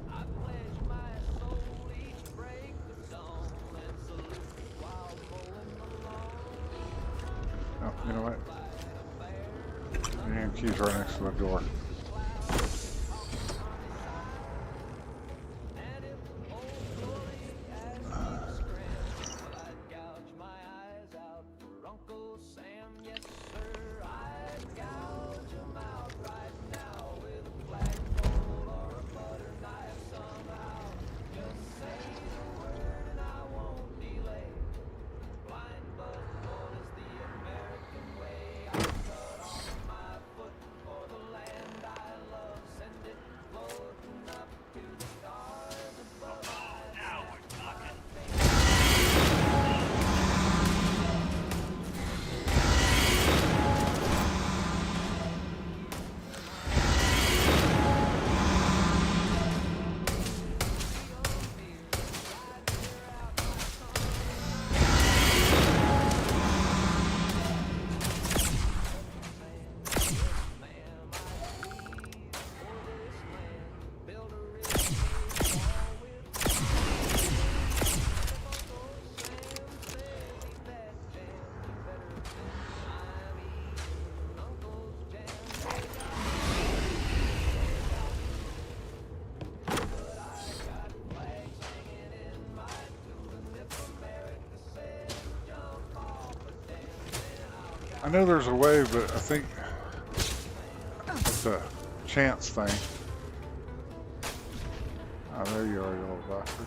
I pledge my soul each break of dawn and salute while rolling along. Oh, you know what? The key's right next to the door. I know there's a way, but I think it's a chance thing. Oh, there you are, you little bastard.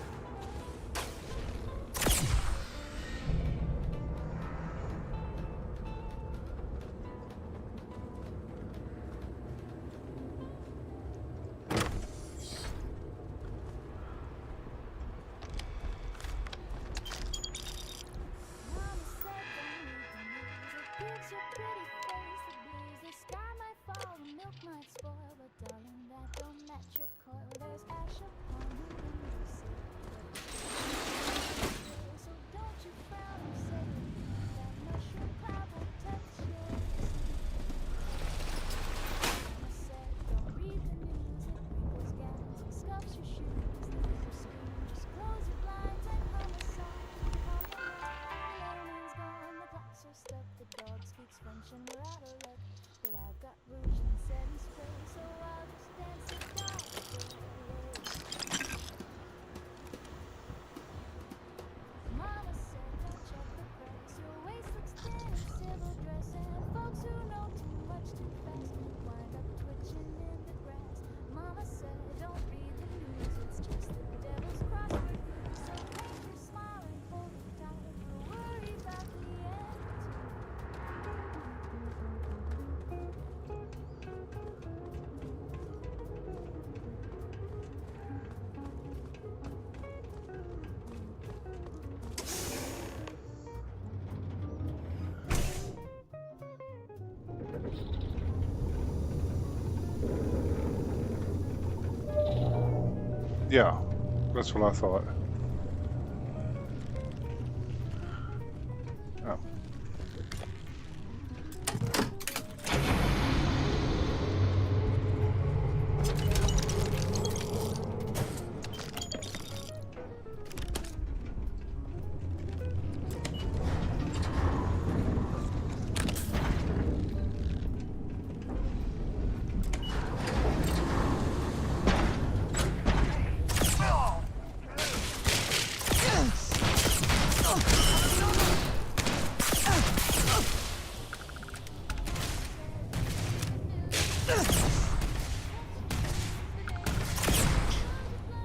Yeah, that's what I thought. Oh.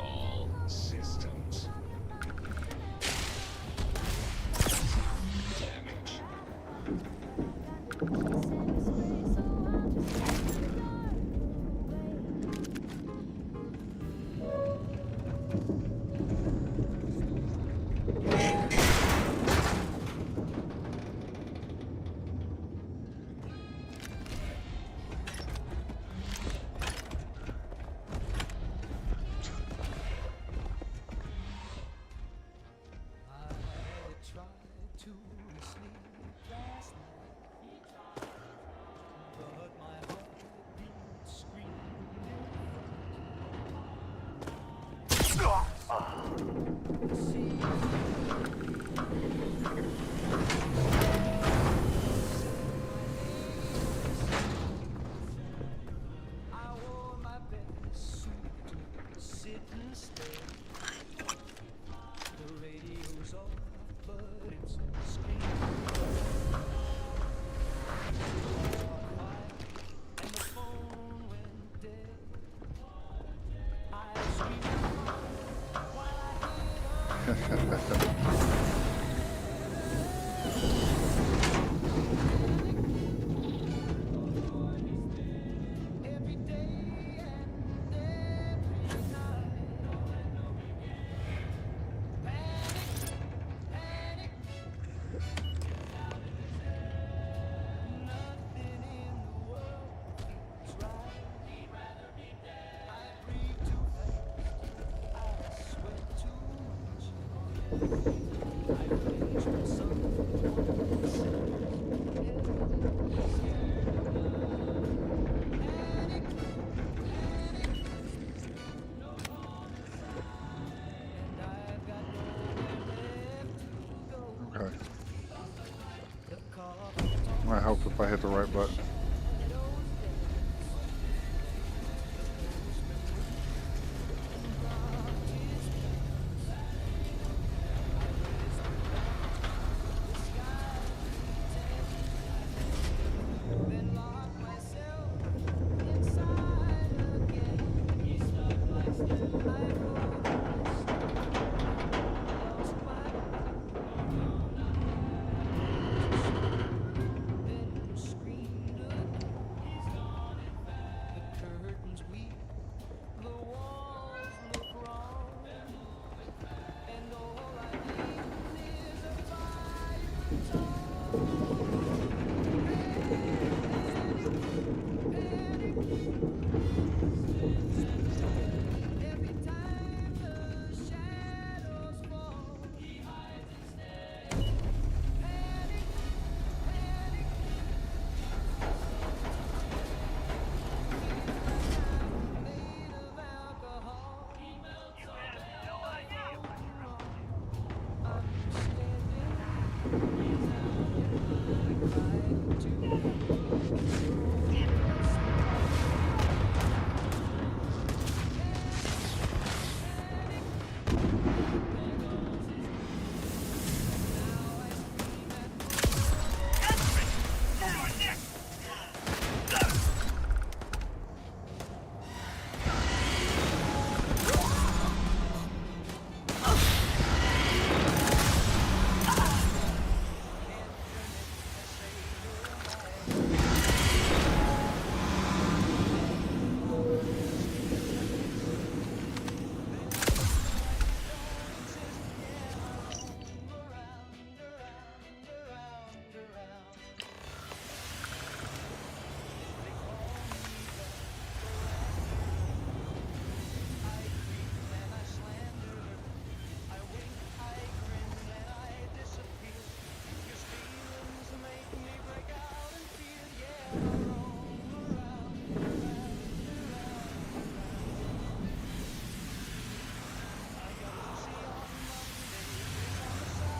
All systems. Damage. Okay. I hope if I hit the right button.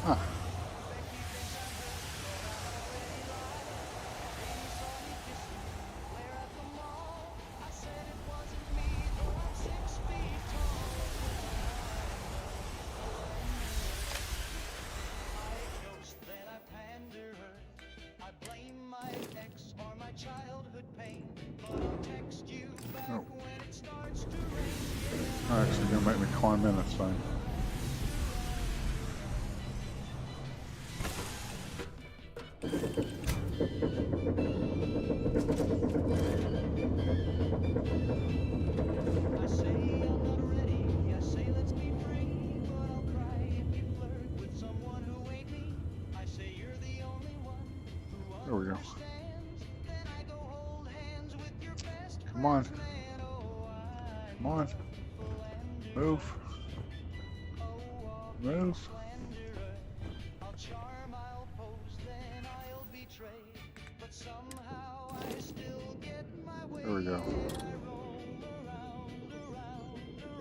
Huh. Oh. Oh, actually gonna make me climb in this thing. There we go. Come on. Come on. Move. Move. There we go.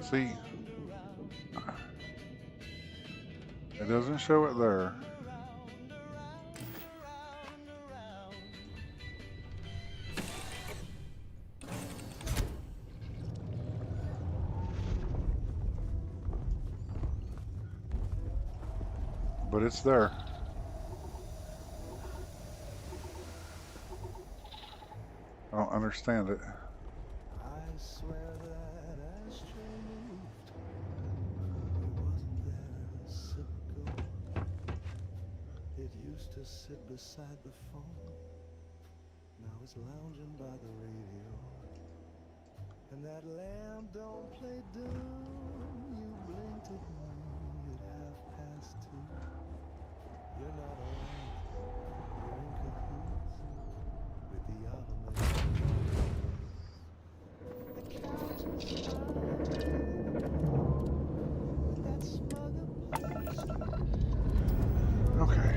See? It doesn't show it there. But it's there. I don't understand it. I swear that ashtray moved. It wasn't there a sip ago. It used to sit beside the phone. Now it's lounging by the radio. And that lamp don't play doom. You blinked at me at 2:30. You're not alone. You're in cahoots with the automated. The couch is that smug upholstery. Okay.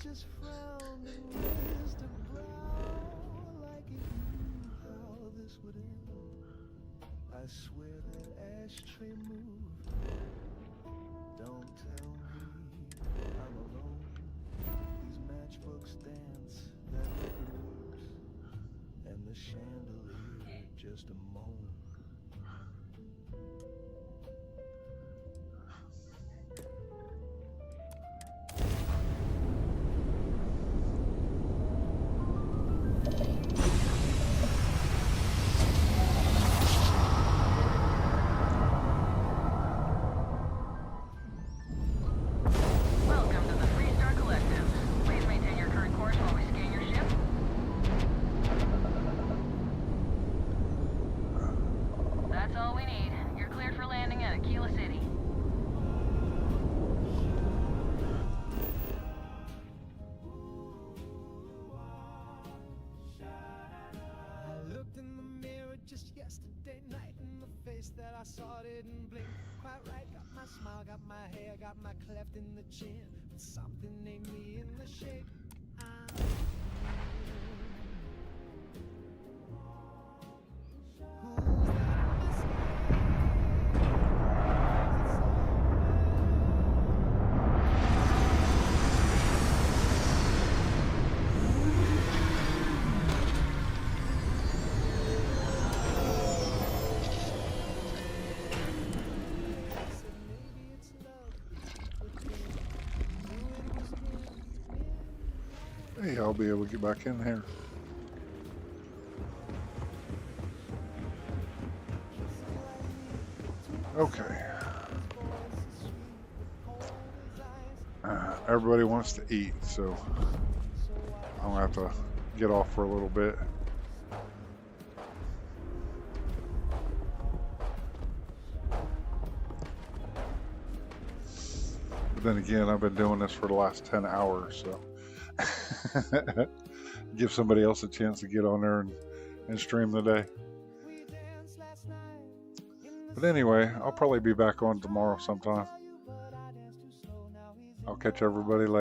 Just frowned and raised a brow like it knew how this would end. I swear that ashtray moved. Don't tell me I'm alone. These matchbooks dance, that record works, and the chandelier just a moan. That I saw didn't blink quite right. Got my smile, got my hair, got my cleft in the chin, but something ain't me in the shape. Hey, I'll be able to get back in here. Okay. Everybody wants to eat, so I'm gonna have to get off for a little bit. But then again, I've been doing this for the last 10 hours, so give somebody else a chance to get on there and stream the day. But anyway, I'll probably be back on tomorrow sometime. I'll catch everybody later.